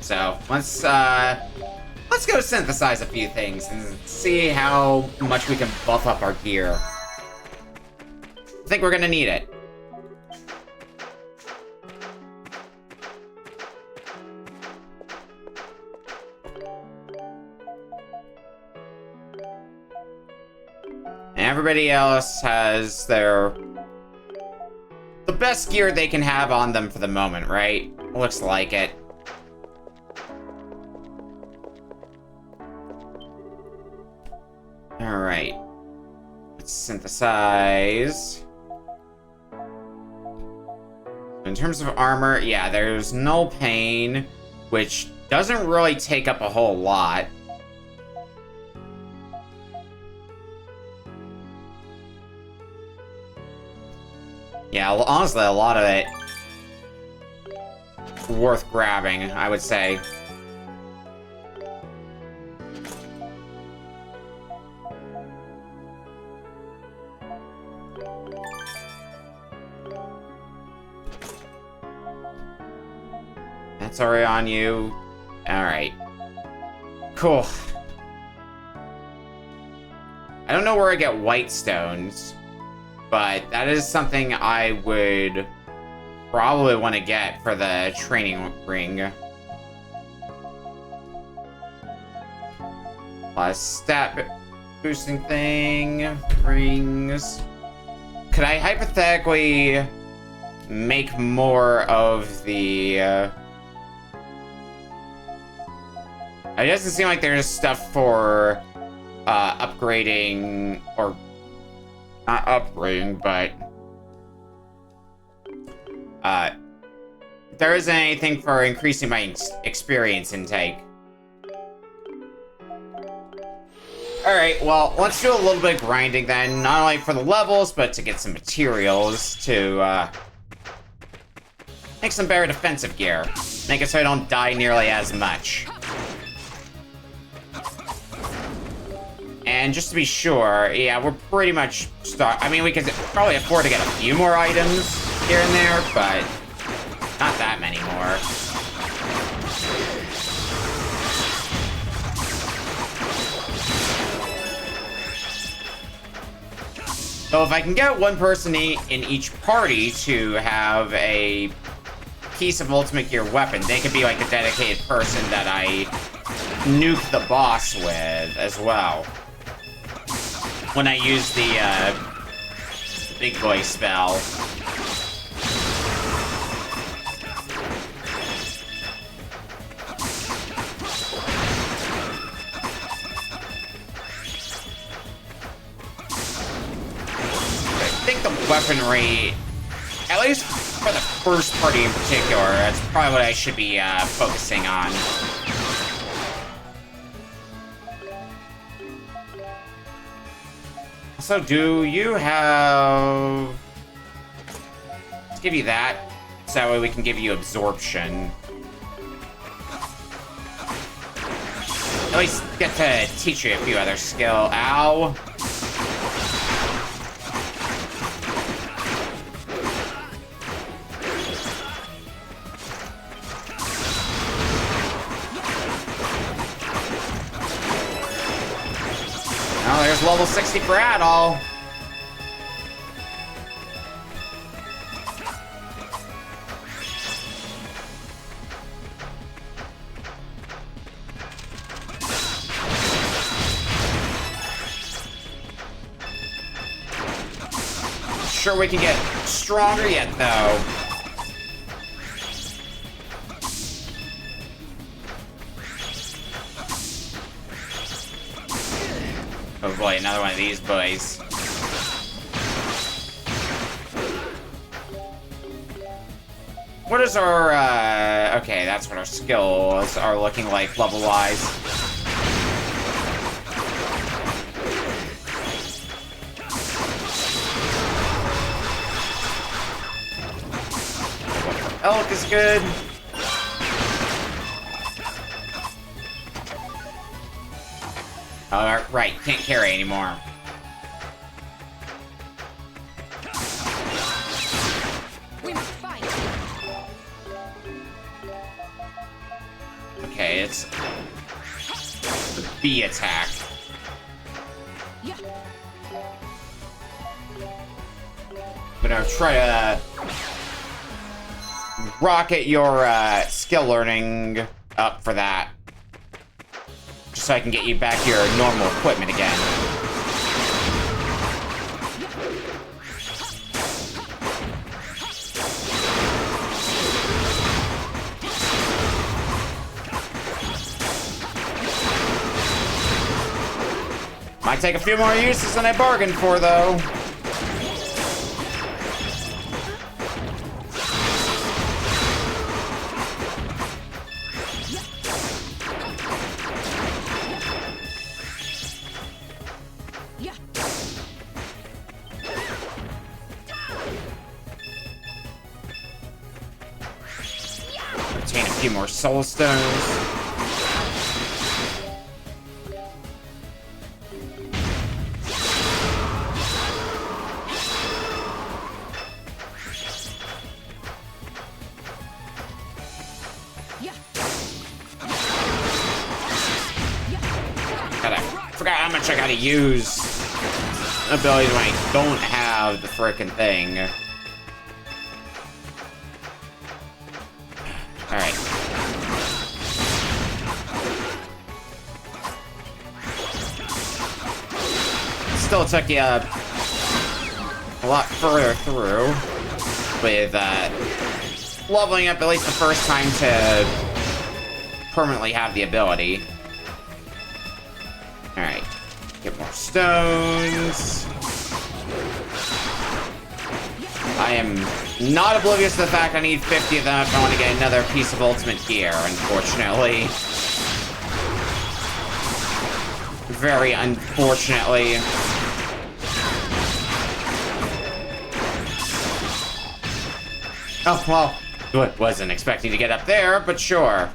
So, let's go synthesize a few things and see how much we can buff up our gear. I think we're gonna need it. And everybody else has the best gear they can have on them for the moment, right? Looks like it. Alright. Let's synthesize. In terms of armor, yeah, there's no pain, which doesn't really take up a whole lot. Yeah, honestly, a lot of it worth grabbing, I would say. That's already on you. Alright. Cool. I don't know where I get white stones, but that is something I would probably want to get for the training ring. Stat boosting thing. Rings. Could I hypothetically make more of the... It doesn't seem like there's stuff for upgrading, or not upgrading, but there isn't anything for increasing my experience intake. Alright, well, let's do a little bit of grinding then, not only for the levels, but to get some materials to make some better defensive gear. Make it so I don't die nearly as much. And just to be sure, yeah, we're pretty much I mean, we could probably afford to get a few more items here and there, but not that many more. So if I can get one person in each party to have a piece of Ultimate Gear weapon, they could be like a dedicated person that I nuke the boss with as well. When I use the big boy spell. the weaponry, at least for the first party in particular, that's probably what I should be focusing on. So, do you have... Let's give you that, so that way we can give you absorption. At least get to teach you a few other skill. Ow. Oh, there's level 60 for Adol. Sure we can get stronger yet, though. Oh boy, another one of these boys. What is our, okay, that's what our skills are looking like level-wise. Elk is good. Oh, right, can't carry anymore. We must fight. Okay, it's the B attack. Yeah. I'm gonna try to rocket your skill learning up for that. Just so I can get you back your normal equipment again. Might take a few more uses than I bargained for, though. Obtain a few more soul stones. God, I forgot how much I gotta use abilities when I don't have the frickin' thing. Alright. Still took you a lot further through with leveling up at least the first time to permanently have the ability. Alright. Get more stones. I am not oblivious to the fact I need 50 of them if I want to get another piece of ultimate gear, unfortunately. Very unfortunately. Oh, well, wasn't expecting to get up there, but sure.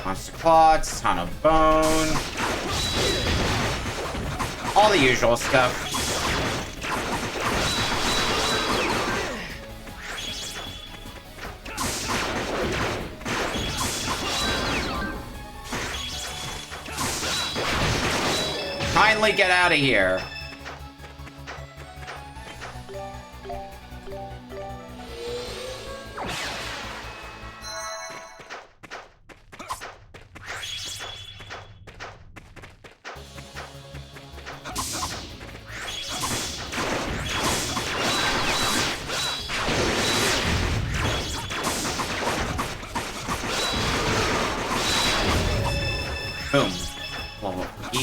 Monster clots, ton of bone. All the usual stuff. Kindly get out of here.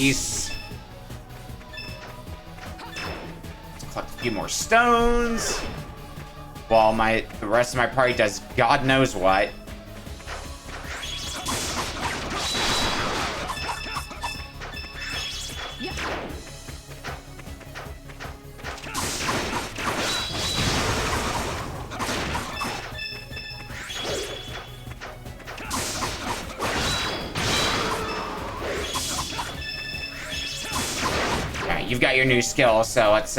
piece. Let's collect a few more stones. While the rest of my party does God knows what. Yeah. Alright, you've got your new skill, so let's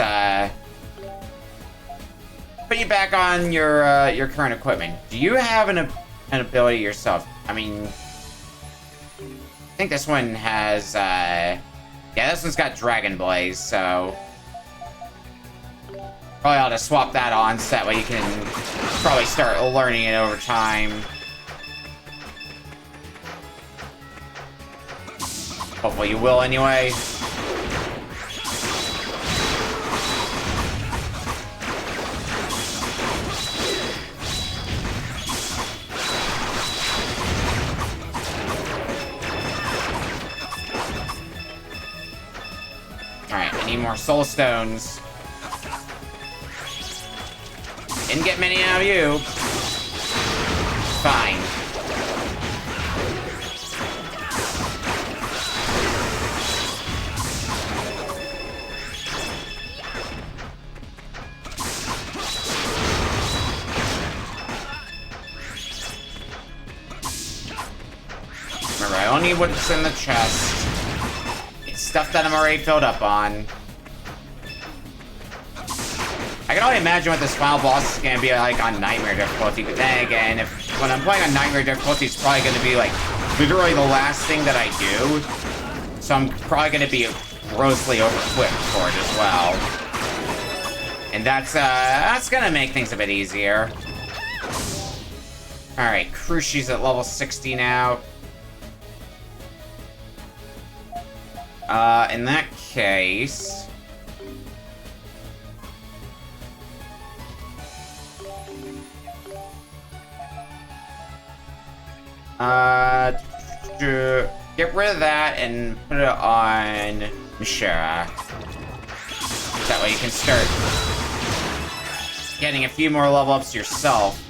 put you back on your current equipment. Do you have an ability yourself? I mean, I think this one has yeah, this one's got Dragon Blaze, so probably ought to swap that on so that way you can probably start learning it over time. Hopefully you will anyway. Alright, I need more soul stones. Didn't get many out of you. Fine. Remember, I only need what's in the chest. It's stuff that I'm already filled up on. I can only imagine what this final boss is going to be like on Nightmare difficulty, but then again, when I'm playing on Nightmare difficulty, it's probably going to be like literally the last thing that I do. So I'm probably going to be grossly overequipped for it as well. And that's going to make things a bit easier. Alright, Cruci's at level 60 now. In that case... get rid of that and put it on Mishara. That way you can start getting a few more level ups yourself.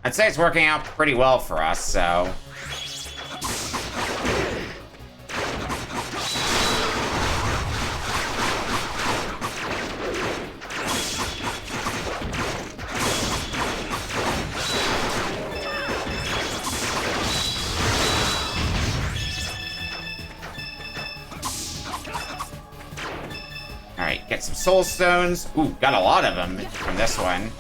I'd say it's working out pretty well for us, so... Alright, get some soul stones. Ooh, got a lot of them from this one.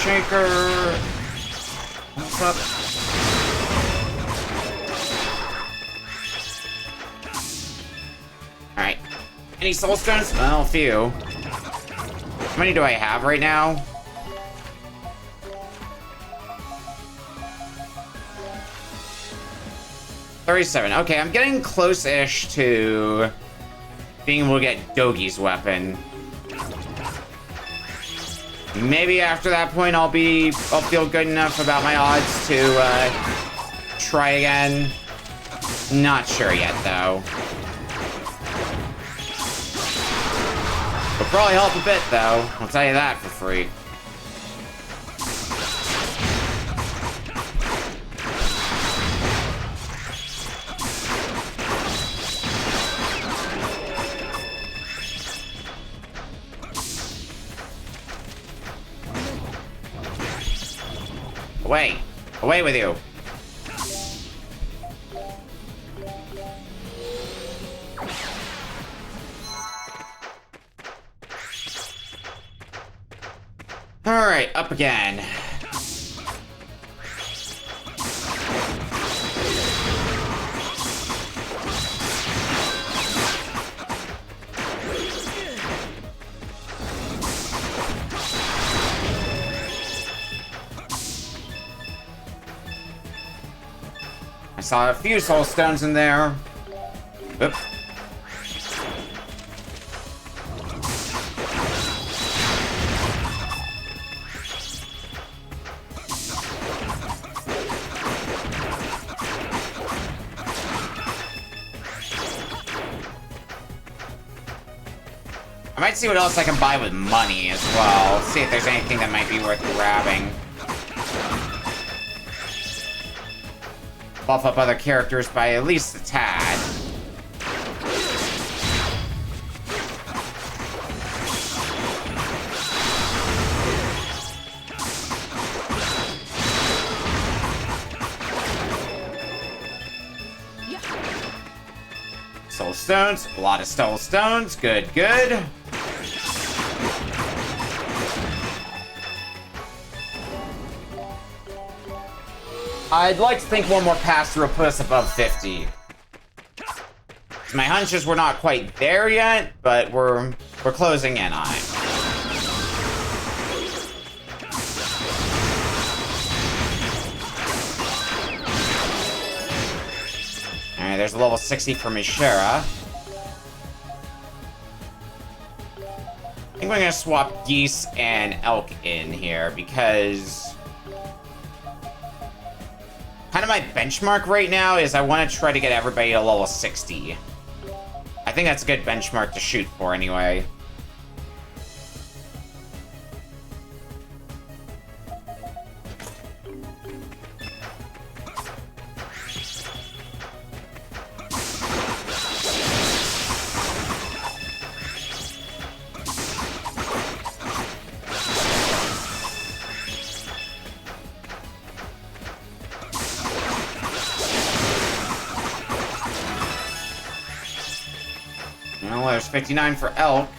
Shaker. What's up? Alright. Any soul stones? Well, a few. How many do I have right now? $37. Okay, I'm getting close-ish to being able to get Dogi's weapon. Maybe after that point I'll feel good enough about my odds to try again. Not sure yet though. Will probably help a bit though, I'll tell you that for free. Away! Away with you! Alright, up again. I saw a few soul stones in there. Oop. I might see what else I can buy with money as well. See if there's anything that might be worth grabbing. Buff up other characters by at least a tad. Soul stones, a lot of soul stones. Good, good. I'd like to think one more pass through will put us above 50. My hunches were not quite there yet, but we're closing in on it. Alright, there's a level 60 for Mishera. I think we're gonna swap geese and elk in here because kind of my benchmark right now is I want to try to get everybody to level 60. I think that's a good benchmark to shoot for anyway. Well, there's 59 for elk.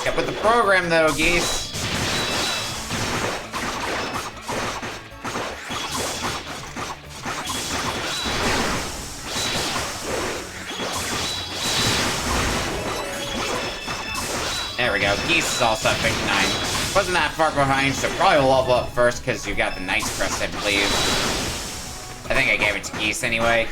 Get with the program, though, geese. There we go. Geese is also at 59. Wasn't that far behind, so probably will level up first because you got the Knight's Crest, I believe. I think I gave it to geese anyway.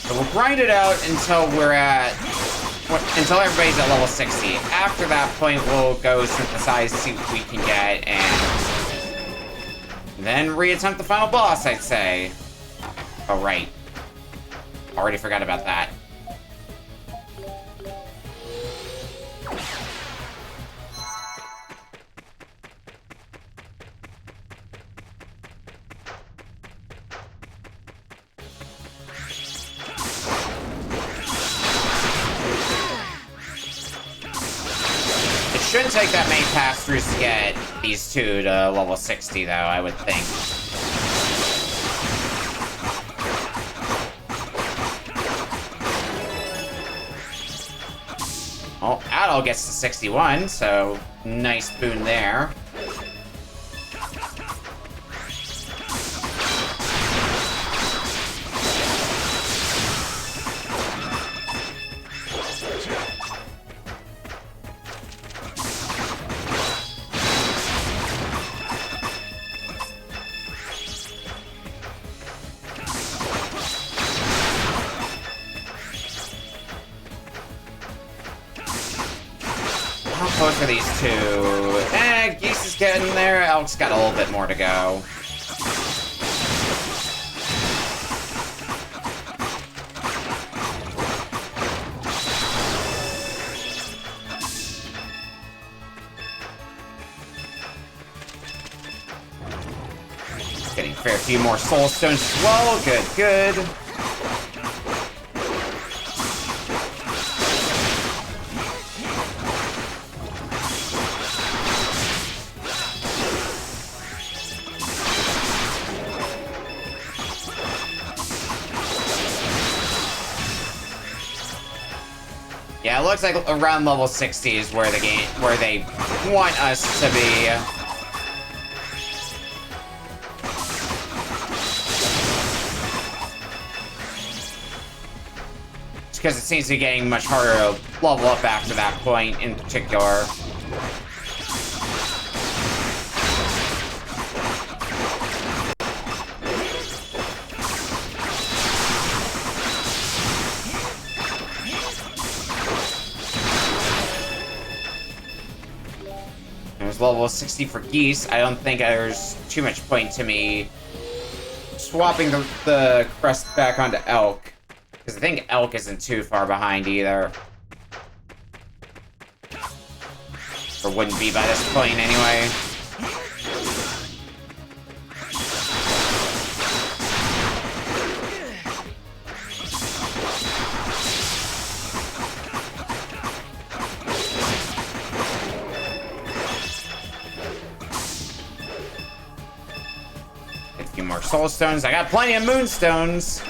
So we'll grind it out until until everybody's at level 60. After that point, we'll go synthesize, see what we can get, and then reattempt the final boss, I'd say. Oh, right. Already forgot about that. Shouldn't take that many pass-throughs to get these two to level 60, though, I would think. Oh, Adol gets to 61, so nice boon there. How close are these two? Geese is getting there. Elk's got a little bit more to go. for a few more soul stones as well. Good, good. Yeah, it looks like around level 60 is where where they want us to be. It's because it seems to be getting much harder to level up after that point in particular. Level 60 for geese. I don't think there's too much point to me swapping the crest back onto elk, because I think elk isn't too far behind either. Or wouldn't be by this point anyway. More soul stones. I got plenty of moonstones.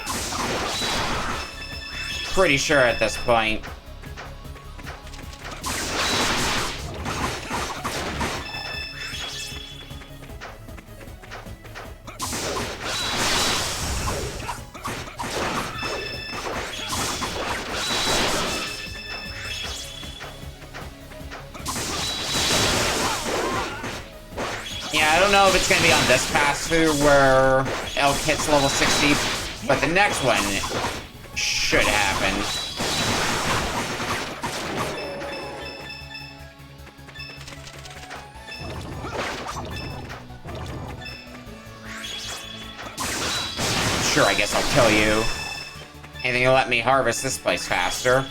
Pretty sure at this point. Yeah, I don't know if it's going to be on this pass-through where elk hits level 60, but the next one should happen. Sure, I guess I'll kill you. Anything to let me harvest this place faster.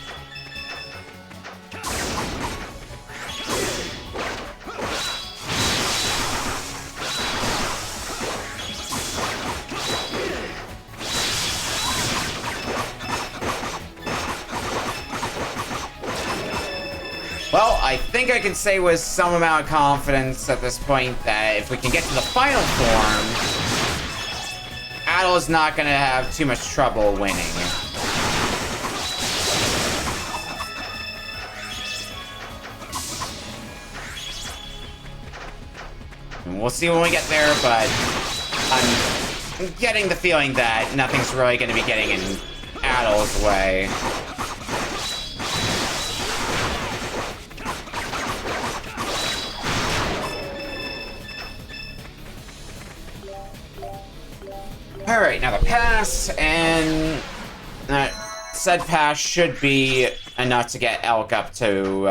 Well, I think I can say with some amount of confidence at this point that if we can get to the final form, Adol is not going to have too much trouble winning. And we'll see when we get there, but I'm getting the feeling that nothing's really going to be getting in Adol's way. Alright, now the pass, and said pass should be enough to get elk up to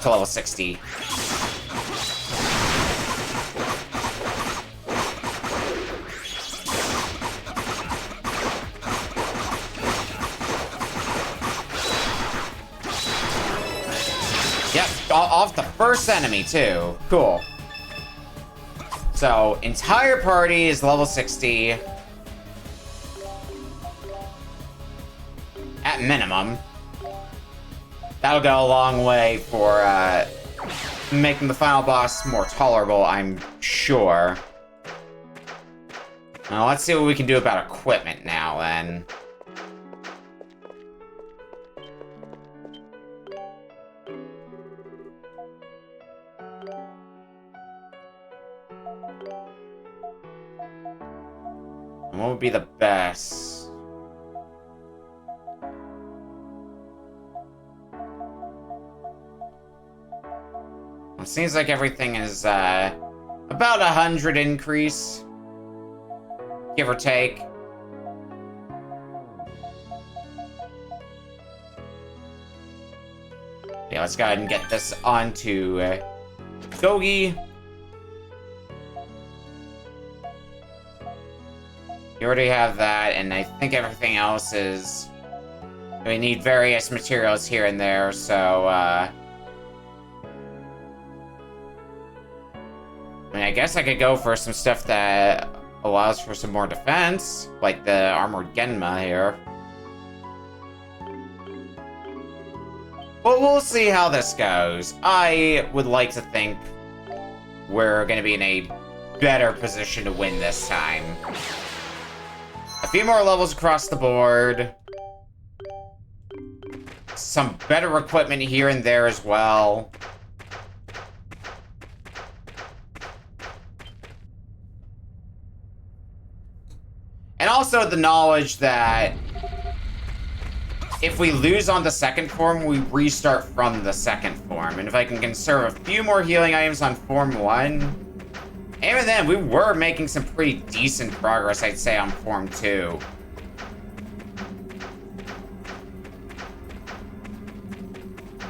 level 60. Yep, off the first enemy too. Cool. So, entire party is level 60. At minimum. That'll go a long way for making the final boss more tolerable, I'm sure. Now, let's see what we can do about equipment now, then. What would be the best? It seems like everything is about 100 increase, give or take. Yeah, let's go ahead and get this onto Gogi. You already have that, and I think everything else is... We need various materials here and there, so, I mean, I guess I could go for some stuff that allows for some more defense, like the Armored Genma here. But we'll see how this goes. I would like to think we're going to be in a better position to win this time. A few more levels across the board. Some better equipment here and there as well. And also the knowledge that if we lose on the second form, we restart from the second form. And if I can conserve a few more healing items on Form 1... Even then, we were making some pretty decent progress, I'd say, on Form 2.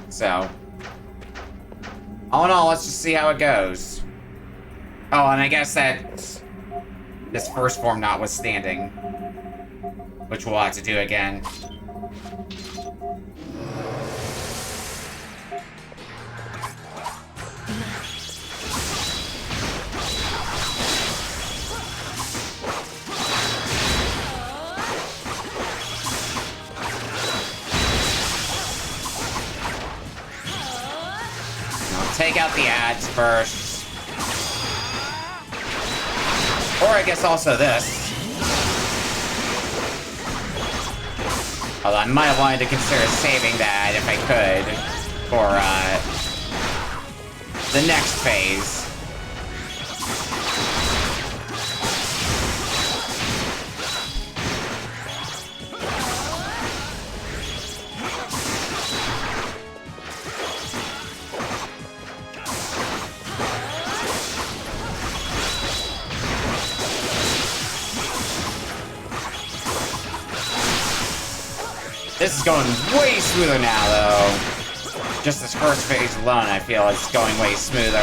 So... all in all, let's just see how it goes. Oh, and I guess that... this first form notwithstanding. Which we'll have to do again. Take out the ads first. Or I guess also this. Although I might have wanted to consider saving that if I could for the next phase. This is going way smoother now, though. Just this first phase alone, I feel it's going way smoother.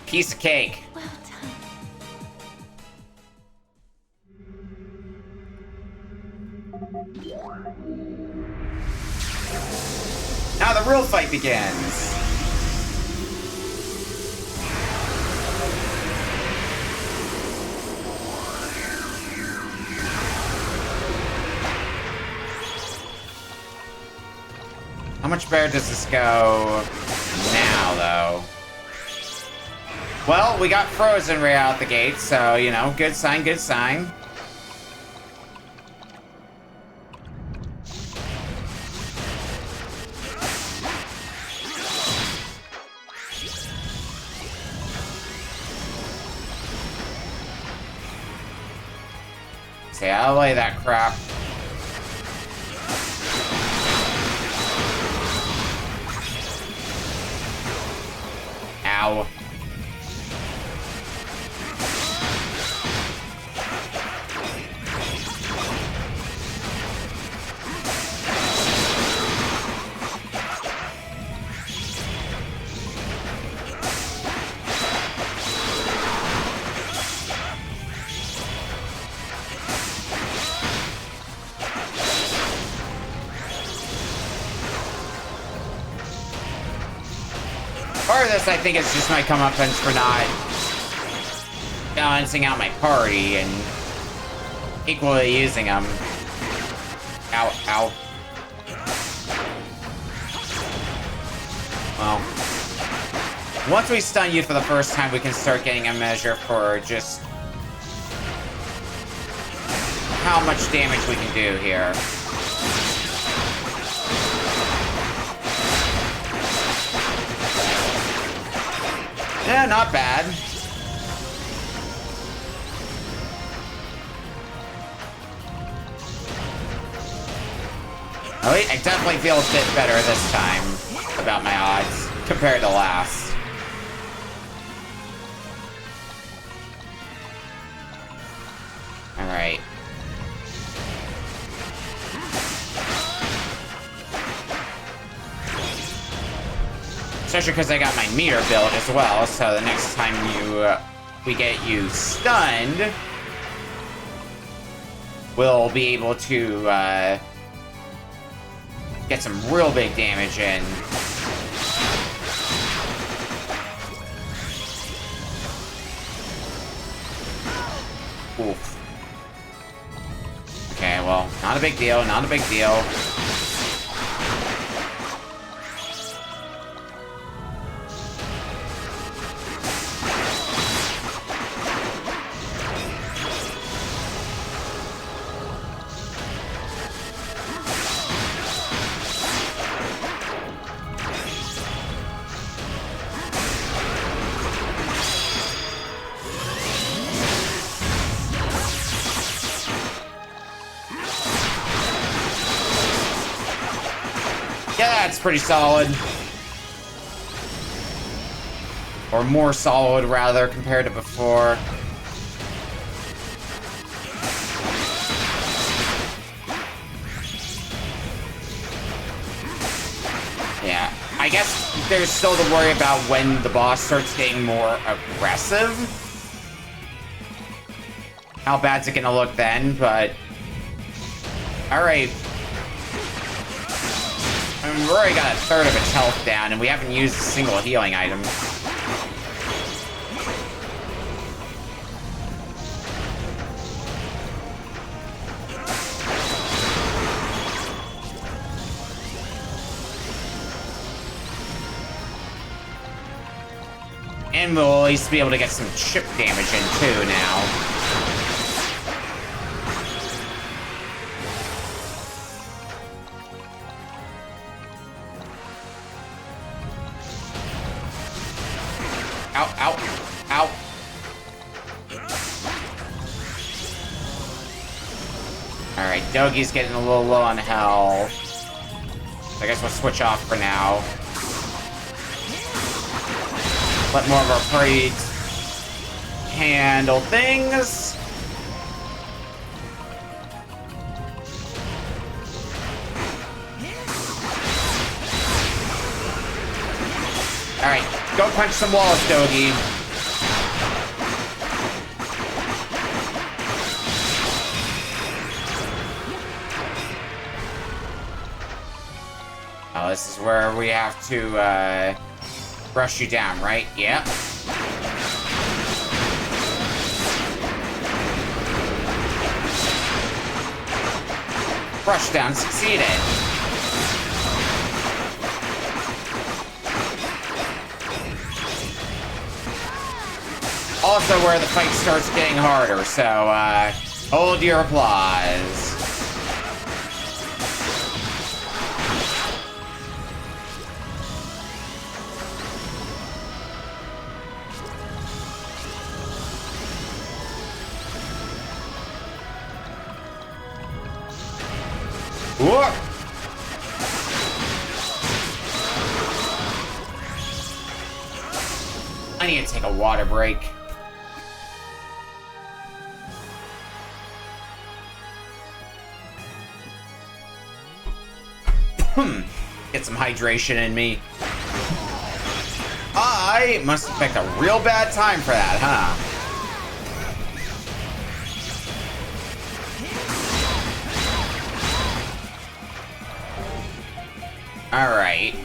Piece of cake. Now the real fight begins. How much better does this go now, though? Well, we got frozen right out the gate, so, you know, good sign, good sign. Stay out of the way of that crap. Ow. Part of this, I think, is just my comeuppance for not balancing out my party and equally using them. Ow, ow. Well, once we stun you for the first time, we can start getting a measure for just how much damage we can do here. Yeah, not bad. I definitely feel a bit better this time about my odds compared to last. Alright. Especially because I got my meter built as well, so the next time we get you stunned, we'll be able to get some real big damage in. Oof. Okay, well, not a big deal, not a big deal. Yeah, that's pretty solid. Or more solid, rather, compared to before. Yeah, I guess there's still the worry about when the boss starts getting more aggressive. How bad's it gonna look then, but... Alright. I mean, we've already got a third of its health down, and we haven't used a single healing item. And we'll at least be able to get some chip damage in too now. Ow, ow, ow. Alright, Dogi's getting a little low on health. I guess we'll switch off for now. Let more of our party handle things. Alright, go punch some walls, Dogi. Oh, this is where we have to, brush you down, right? Yep. Brush down succeeded. Also where the fight starts getting harder, so, hold your applause. Whoa! I need to take a water break. Get some hydration in me. I must have picked a real bad time for that, huh? Alright.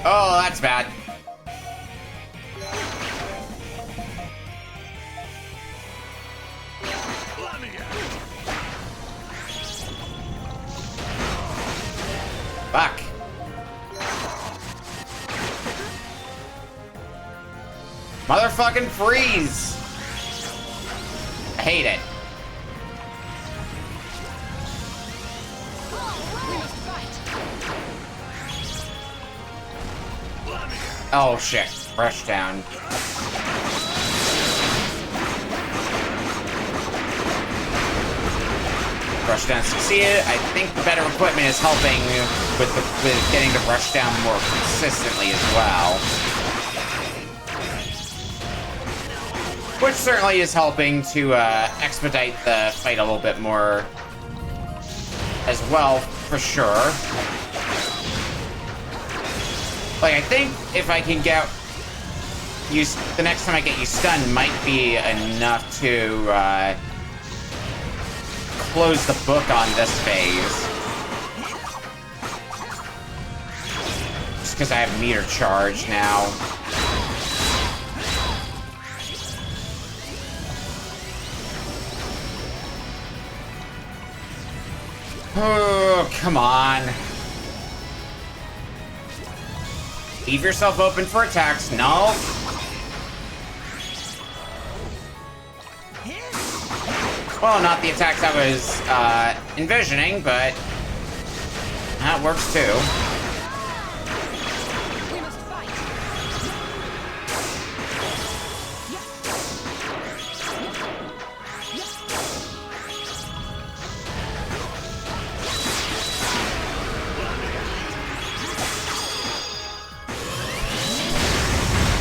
Oh, that's bad. Fuck. Motherfucking freeze! I hate it. Oh shit, rush down. Rush down succeeded. I think the better equipment is helping with getting the rush down more consistently as well. Which certainly is helping to expedite the fight a little bit more as well, for sure. Like, I think if I can get you, the next time I get you stunned might be enough to close the book on this phase. Just because I have meter charge now. Oh, come on. Leave yourself open for attacks. No. Well, not the attacks I was envisioning, but that works too. We must fight.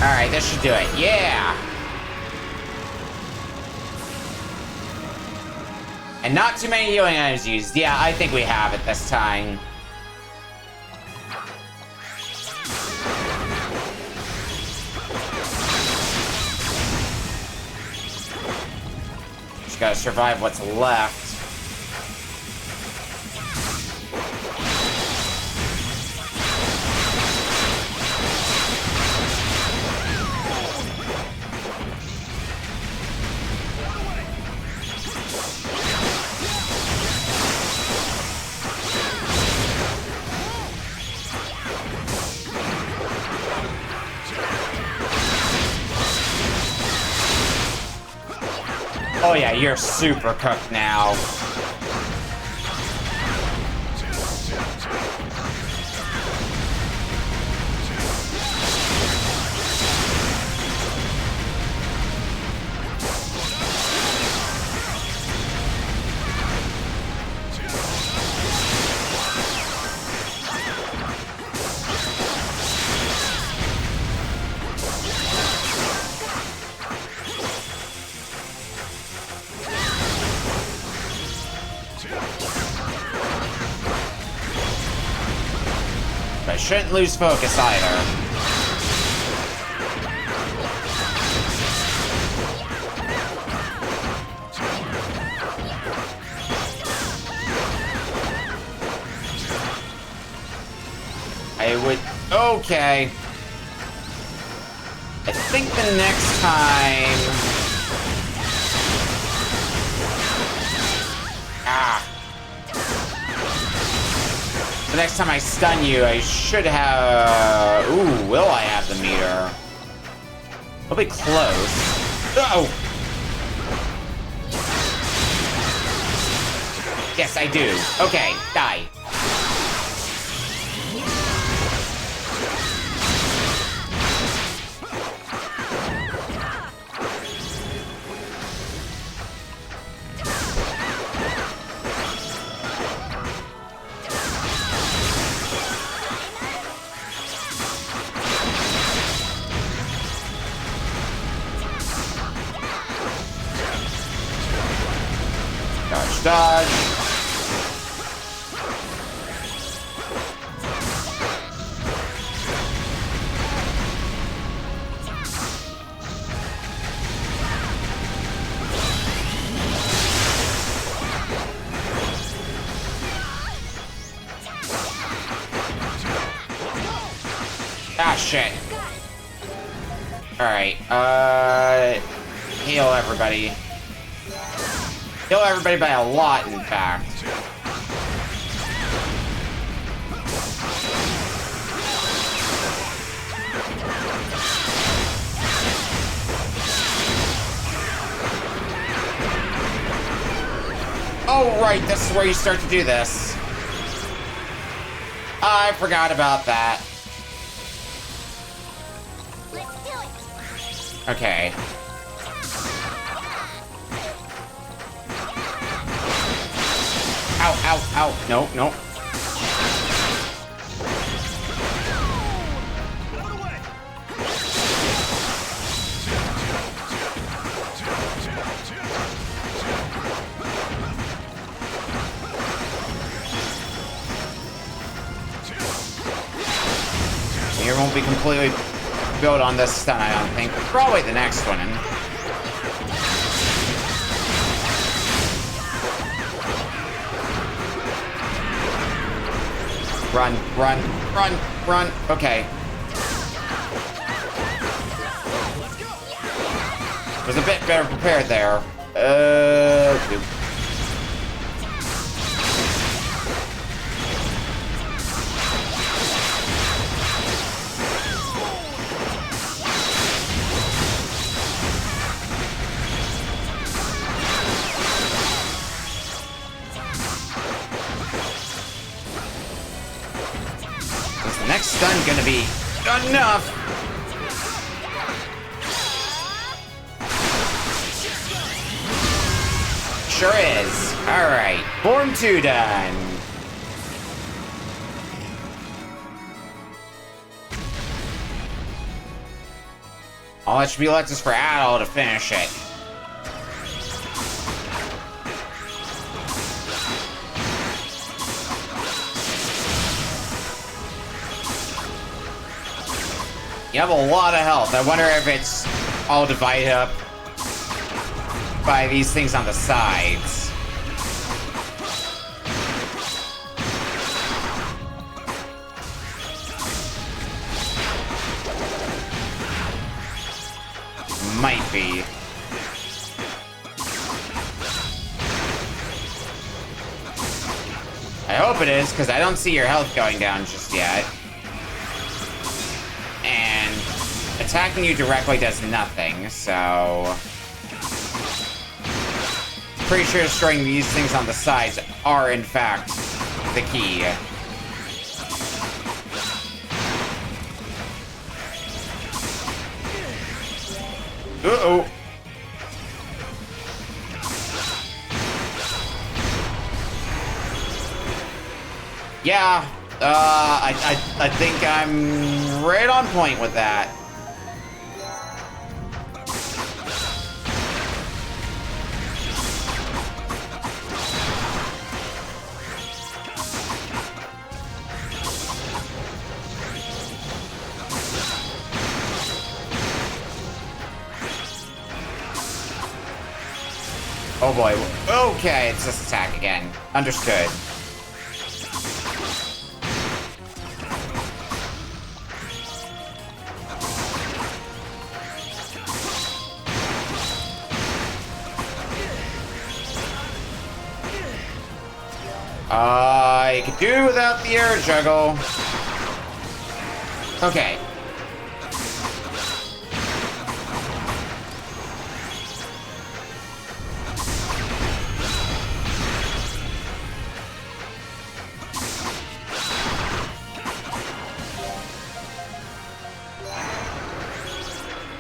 Alright, this should do it. Yeah! And not too many healing items used. Yeah, I think we have it this time. Just gotta survive what's left. Oh yeah, you're super cooked now. But I shouldn't lose focus either. I would... Okay. I think the next time... Ah. The next time I stun you, I should have... Ooh, will I have the meter? We'll be close. Oh! Yes, I do. Okay, die. Dodge, dodge. Ah, shit. Alright, heal everybody. Kill everybody by a lot, in fact. Oh, right, this is where you start to do this. I forgot about that. Let's do it. Okay. Ow, ow, ow. No, no. won't be completely built on this stun, I don't think. But probably the next one. Run, run, run, run. Okay. Was a bit better prepared there. Dude. Is the next stun gonna be enough? Sure is. Alright. Form 2 done. All that should be left is for Adol to finish it. You have a lot of health. I wonder if it's all divided up by these things on the sides. Might be. I hope it is, because I don't see your health going down just yet. And attacking you directly does nothing, so... Pretty sure destroying these things on the sides are, in fact, the key. Uh-oh. Yeah, I think I'm right on point with that. Oh boy. Okay, it's this attack again. Understood. I could do without the air juggle. Okay.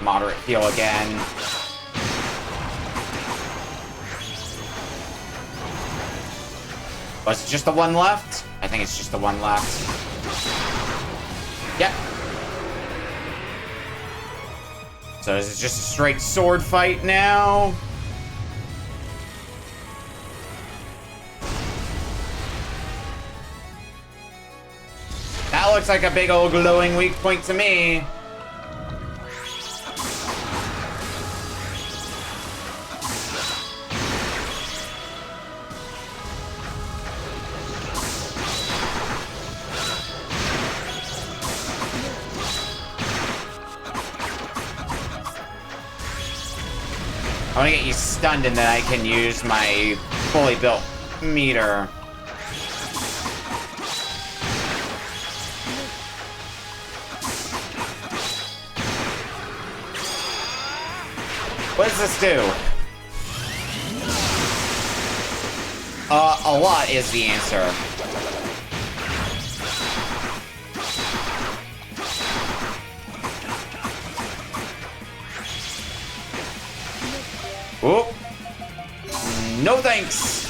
Moderate heal again. Was it just the one left? I think it's just the one left. Yep. So is it just a straight sword fight now? That looks like a big old glowing weak point to me. I want to get you stunned and then I can use my fully built meter. What does this do? A lot is the answer. Oh. No thanks.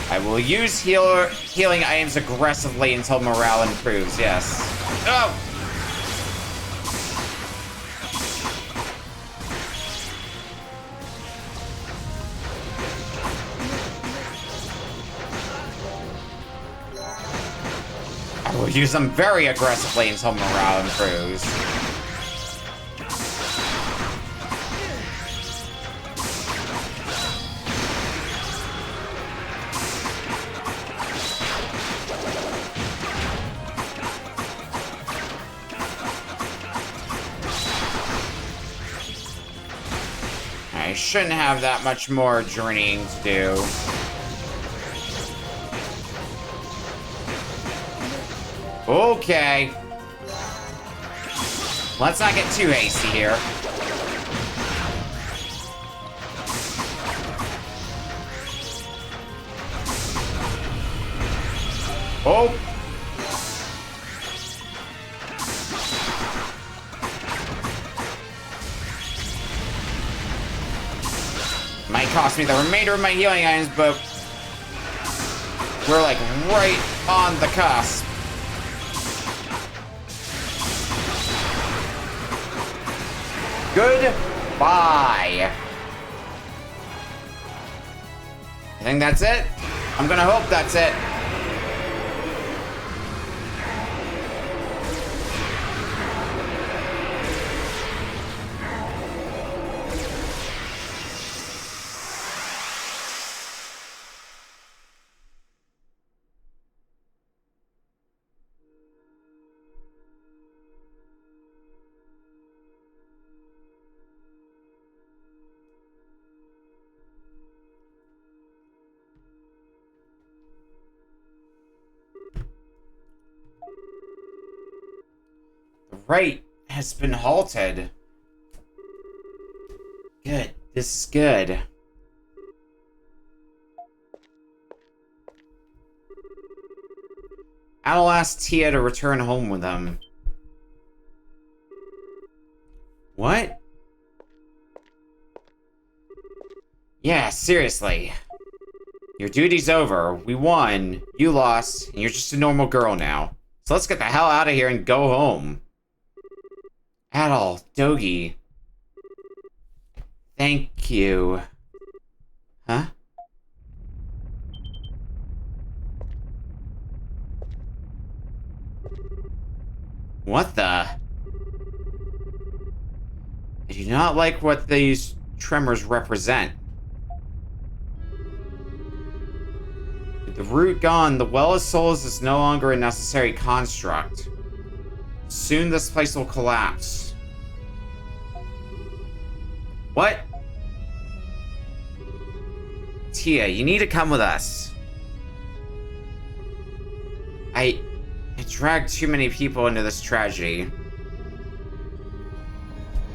I will use healing items aggressively until morale improves, yes. Oh! I will use them very aggressively until morale improves. I shouldn't have that much more journeying to do. Okay. Let's not get too hasty here. Oh. Might cost me the remainder of my healing items, but we're like right on the cusp. Goodbye. I think that's it. I'm gonna hope that's it. The rate has been halted. Good. This is good. Adol asked Tia to return home with him. What? Yeah, seriously. Your duty's over. We won. You lost. And you're just a normal girl now. So let's get the hell out of here and go home. Adol, Dogi. Thank you. Huh? What the? I do not like what these tremors represent. With the root gone, the Well of Souls is no longer a necessary construct. Soon this place will collapse. What? Tia, you need to come with us. I dragged too many people into this tragedy.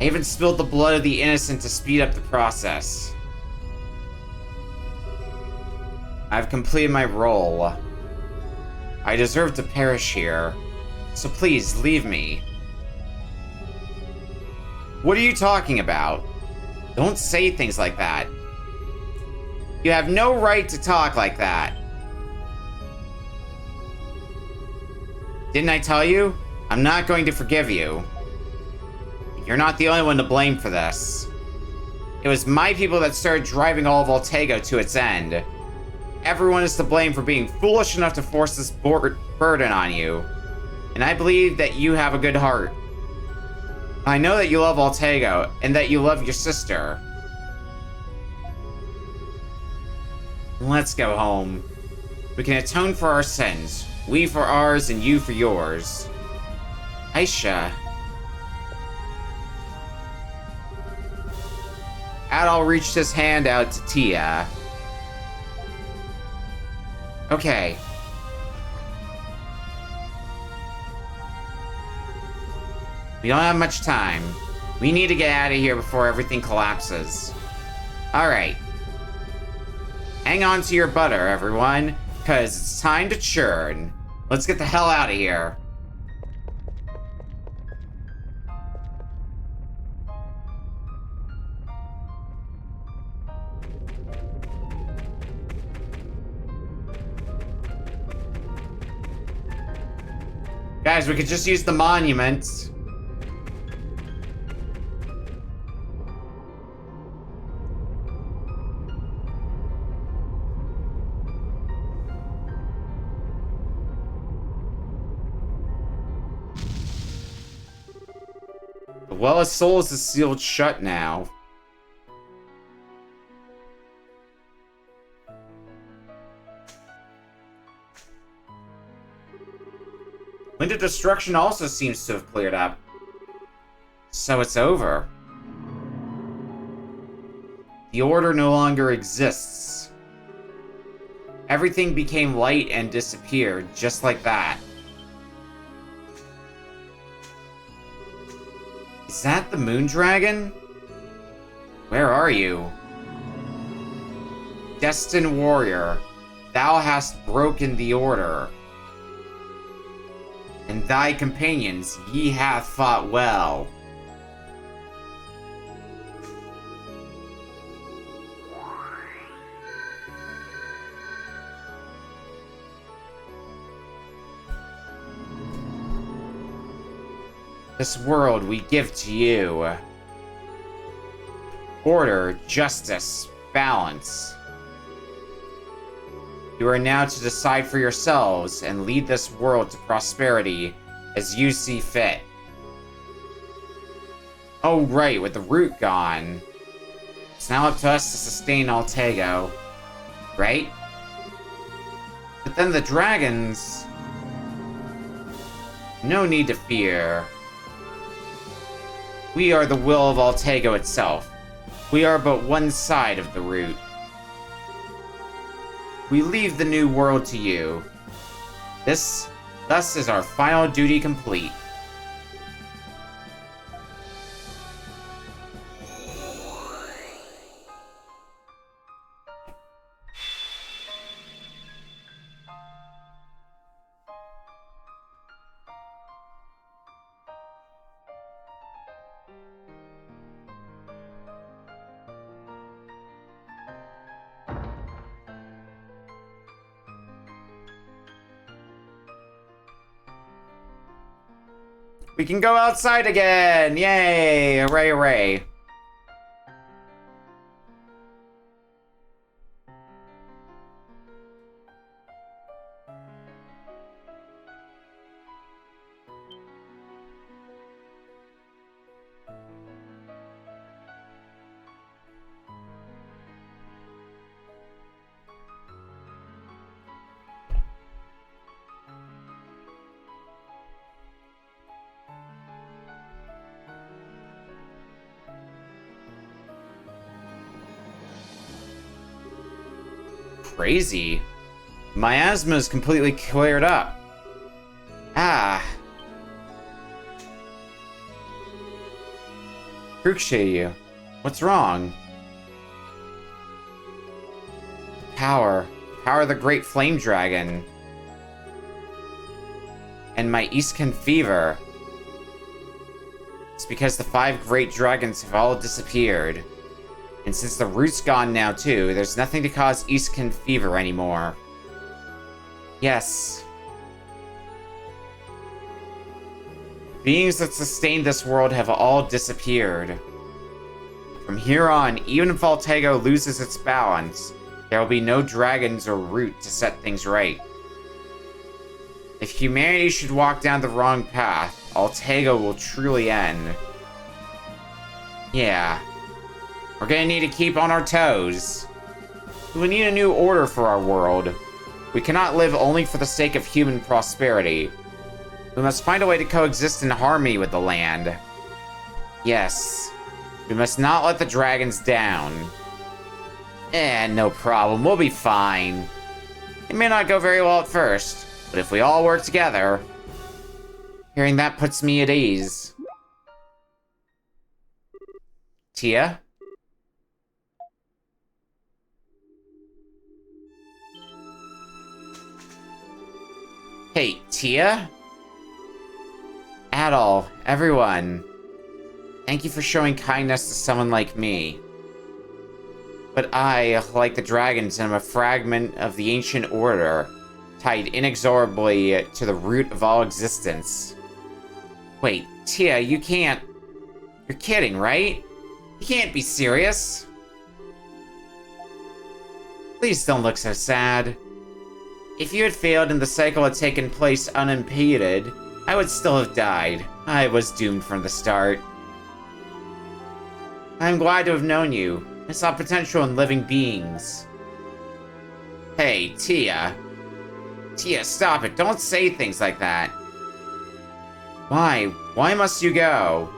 I even spilled the blood of the innocent to speed up the process. I've completed my role. I deserve to perish here. So please, leave me. What are you talking about? Don't say things like that. You have no right to talk like that. Didn't I tell you? I'm not going to forgive you. You're not the only one to blame for this. It was my people that started driving all of Voltago to its end. Everyone is to blame for being foolish enough to force this burden on you. And I believe that you have a good heart. I know that you love Voltago, and that you love your sister. Let's go home. We can atone for our sins. We for ours, and you for yours. Aisha. Adol reached his hand out to Tia. Okay. We don't have much time. We need to get out of here before everything collapses. Alright. Hang on to your butter, everyone, because it's time to churn. Let's get the hell out of here. Guys, we could just use the monuments. The Well of Souls is sealed shut now. Wind of Destruction also seems to have cleared up. So it's over. The Order no longer exists. Everything became light and disappeared, just like that. Is that the Moon Dragon? Where are you? Destined Warrior, thou hast broken the Order. And thy companions ye hath fought well. This world we give to you. Order, justice, balance. You are now to decide for yourselves and lead this world to prosperity as you see fit. Oh right, with the root gone. It's now up to us to sustain Altego. Right? But then the dragons... No need to fear. We are the will of Altego itself. We are but one side of the root. We leave the new world to you. Thus is our final duty complete. We can go outside again! Yay! Hooray, hooray. Crazy. My asthma is completely cleared up. Ah. Krukshaya, what's wrong? Power of the Great Flame Dragon. And my Eastcan fever. It's because the 5 great dragons have all disappeared. And since the root's gone now too, there's nothing to cause Eastcan fever anymore. Yes. Beings that sustain this world have all disappeared. From here on, even if Altego loses its balance, there will be no dragons or root to set things right. If humanity should walk down the wrong path, Altego will truly end. Yeah. We're gonna need to keep on our toes. We need a new order for our world. We cannot live only for the sake of human prosperity. We must find a way to coexist in harmony with the land. Yes. We must not let the dragons down. No problem. We'll be fine. It may not go very well at first, but if we all work together... Hearing that puts me at ease. Tia? Hey, Tia? Adol, everyone. Thank you for showing kindness to someone like me. But I, like the dragons, am a fragment of the ancient order, tied inexorably to the root of all existence. Wait, Tia, you can't... You're kidding, right? You can't be serious. Please don't look so sad. If you had failed and the cycle had taken place unimpeded, I would still have died. I was doomed from the start. I'm glad to have known you. I saw potential in living beings. Hey, Tia. Tia, stop it. Don't say things like that. Why? Why must you go?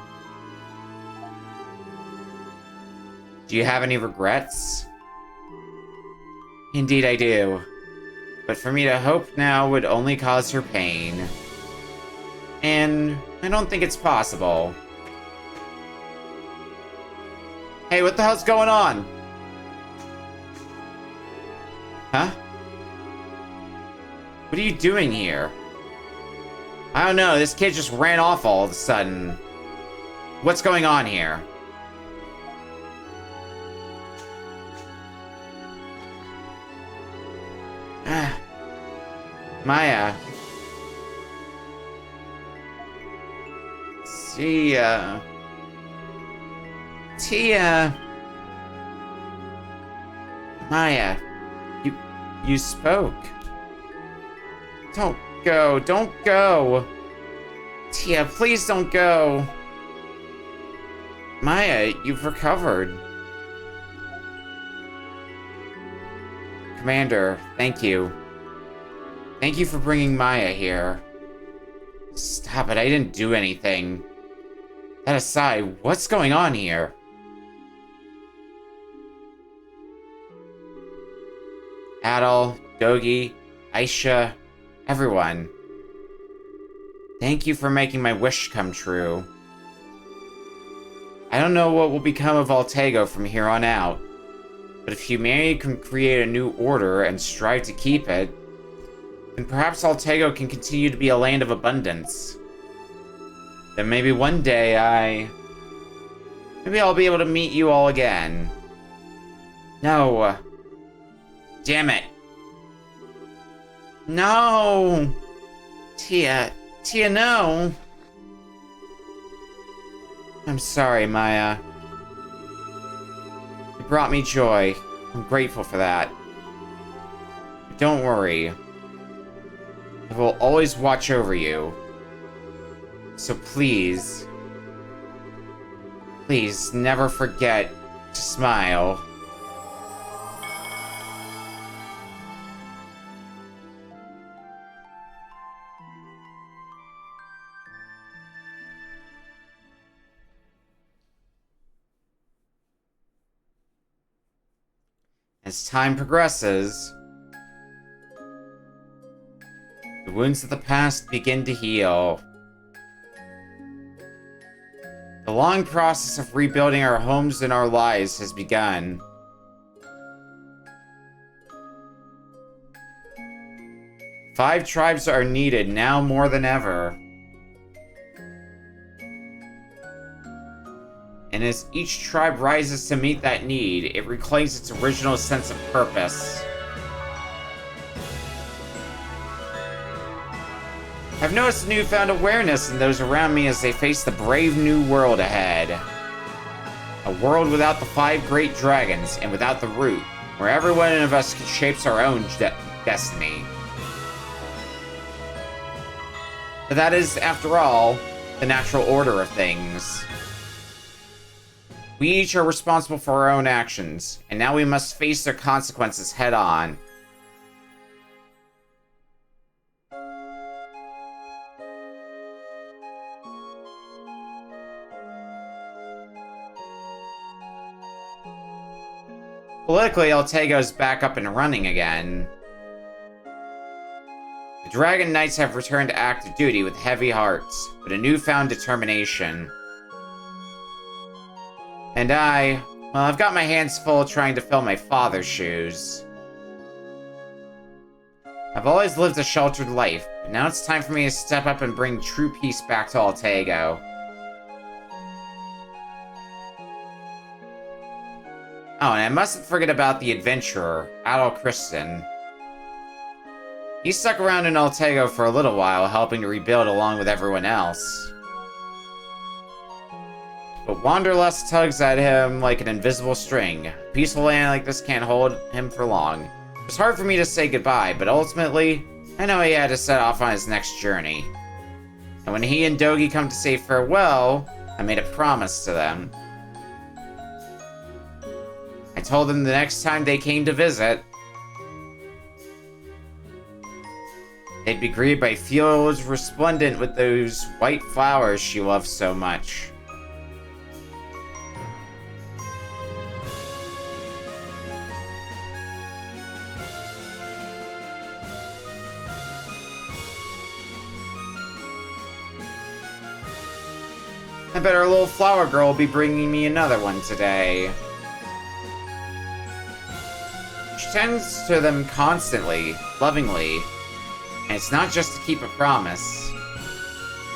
Do you have any regrets? Indeed I do. But for me to hope now would only cause her pain. And I don't think it's possible. Hey, what the hell's going on? Huh? What are you doing here? I don't know, this kid just ran off all of a sudden. What's going on here? Maya. Tia. Maya. You spoke. Don't go. Don't go. Tia, please don't go. Maya, you've recovered. Commander, thank you. Thank you for bringing Maya here. Stop it, I didn't do anything. That aside, what's going on here? Adol, Dogi, Aisha, everyone. Thank you for making my wish come true. I don't know what will become of Altego from here on out, but if humanity can create a new order and strive to keep it, then perhaps Altego can continue to be a land of abundance. Then maybe one day maybe I'll be able to meet you all again. No. Damn it. No. Tia, no. I'm sorry, Maya. You brought me joy. I'm grateful for that. But don't worry. I will always watch over you. So please, never forget to smile. As time progresses, the wounds of the past begin to heal. The long process of rebuilding our homes and our lives has begun. Five tribes are needed now more than ever. And as each tribe rises to meet that need, it reclaims its original sense of purpose. I've noticed a newfound awareness in those around me as they face the brave new world ahead. A world without the 5 great dragons and without the root, where every one of us shapes our own destiny. But that is, after all, the natural order of things. We each are responsible for our own actions, and now we must face their consequences head on. Politically, Altego's back up and running again. The Dragon Knights have returned to active duty with heavy hearts, but a newfound determination. And I've got my hands full trying to fill my father's shoes. I've always lived a sheltered life, but now it's time for me to step up and bring true peace back to Altego. Oh, and I mustn't forget about the adventurer, Adol Kristen. He stuck around in Altego for a little while, helping to rebuild along with everyone else. But Wanderlust tugs at him like an invisible string. A peaceful land like this can't hold him for long. It's hard for me to say goodbye, but ultimately, I know he had to set off on his next journey. And when he and Dogi come to say farewell, I made a promise to them. I told them the next time they came to visit, they'd be greeted by fields resplendent with those white flowers she loved so much. I bet our little flower girl will be bringing me another one today. She tends to them constantly, lovingly, and it's not just to keep a promise,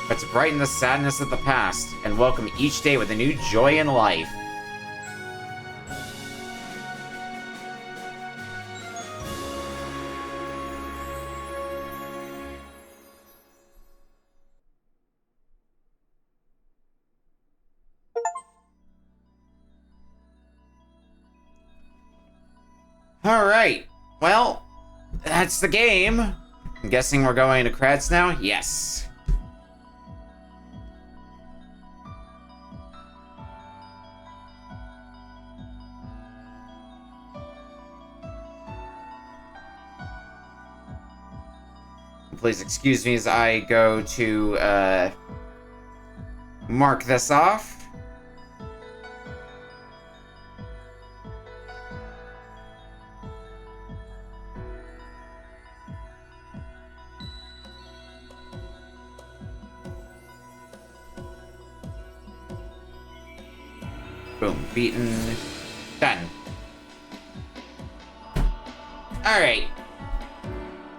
but to brighten the sadness of the past and welcome each day with a new joy in life. Alright, well, that's the game. I'm guessing we're going to credits now? Yes. Please excuse me as I go to, mark this off. Boom, beaten. Done. Alright.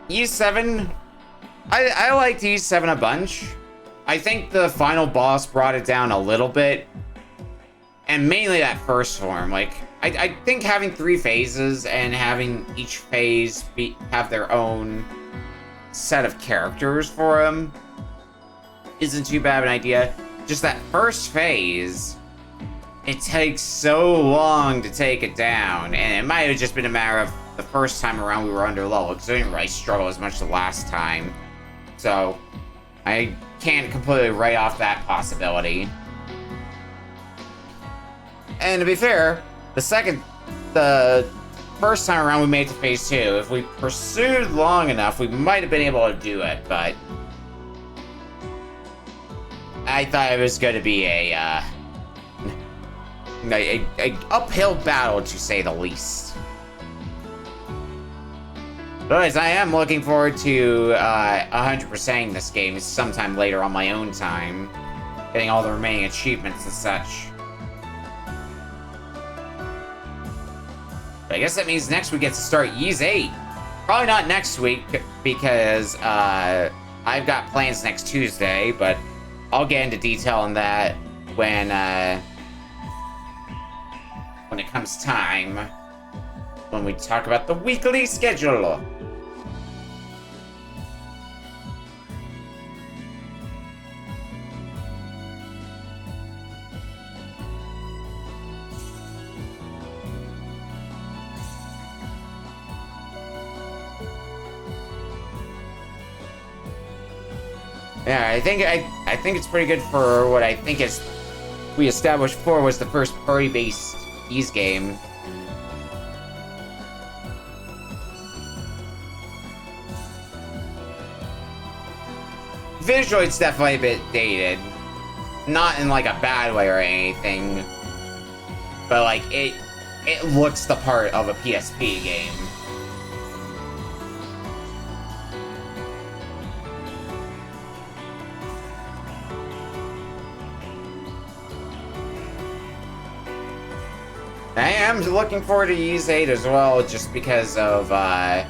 E7. I liked E7 a bunch. I think the final boss brought it down a little bit. And mainly that first form. Like, I think having 3 phases and having each phase have their own set of characters for them isn't too bad of an idea. Just that first phase, it takes so long to take it down, and it might have just been a matter of the first time around we were under level, because I didn't really struggle as much the last time. So, I can't completely write off that possibility. And to be fair, the first time around we made it to phase 2. If we pursued long enough, we might have been able to do it, but I thought it was going to be a uphill battle, to say the least. But anyways, I am looking forward to 100%ing this game sometime later on my own time, getting all the remaining achievements and such. But I guess that means next we get to start Ys 8. Probably not next week, because I've got plans next Tuesday, but I'll get into detail on that when it comes time, when we talk about the weekly schedule. Yeah, I think it's pretty good for what I think is we established before was the first party-based Ys game. Visually, it's definitely a bit dated. Not in like a bad way or anything, but like it looks the part of a PSP game. I am looking forward to Ys 8 as well, just because of, I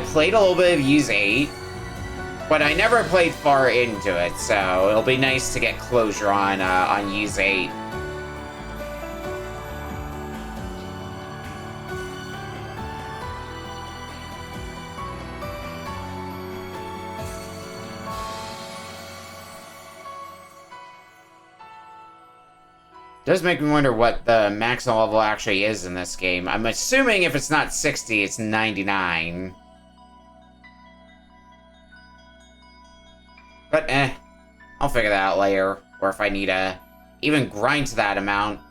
played a little bit of Ys 8, but I never played far into it, so it'll be nice to get closure on Ys 8. Does make me wonder what the maximum level actually is in this game. I'm assuming if it's not 60, it's 99. But I'll figure that out later. Or if I need to even grind to that amount.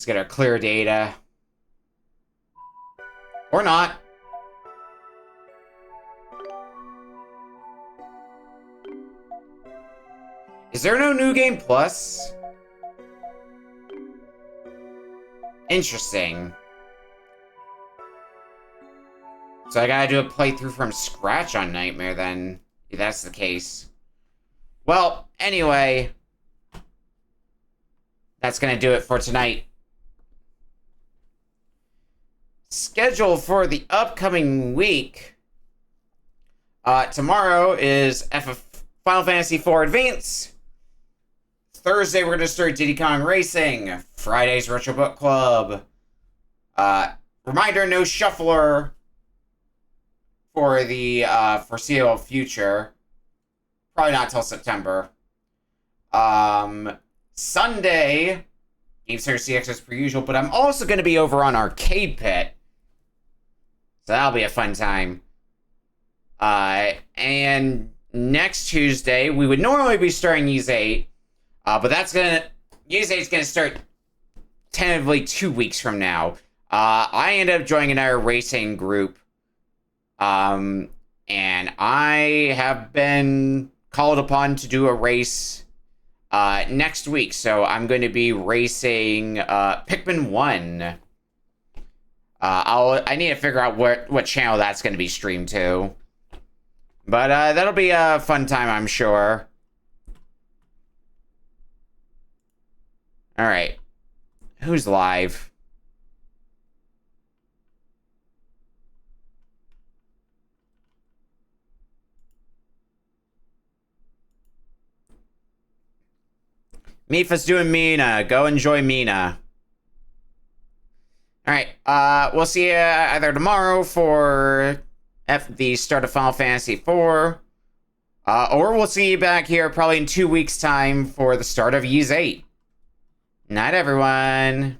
get our clear data. Or not. Is there no New Game Plus? Interesting. So I gotta do a playthrough from scratch on Nightmare then, if that's the case. Well, anyway, that's gonna do it for tonight. Schedule for the upcoming week. Tomorrow is Final Fantasy IV Advance. Thursday, we're gonna start Diddy Kong Racing. Friday's Retro Book Club. Reminder, no Shuffler for the foreseeable future. Probably not till September. Sunday, Game Center CX as per usual, but I'm also going to be over on Arcade Pit. So that'll be a fun time. And next Tuesday, we would normally be starting Use 8, but Use 8 is going to start tentatively 2 weeks from now. I ended up joining another racing group. And I have been called upon to do a race next week. So I'm going to be racing Pikmin 1. I need to figure out what channel that's going to be streamed to. But that'll be a fun time, I'm sure. Alright. Who's live? Mifa's doing Mina. Go enjoy Mina. Alright, we'll see you either tomorrow for the start of Final Fantasy IV, or we'll see you back here probably in 2 weeks' time for the start of Ys 8. Night, everyone.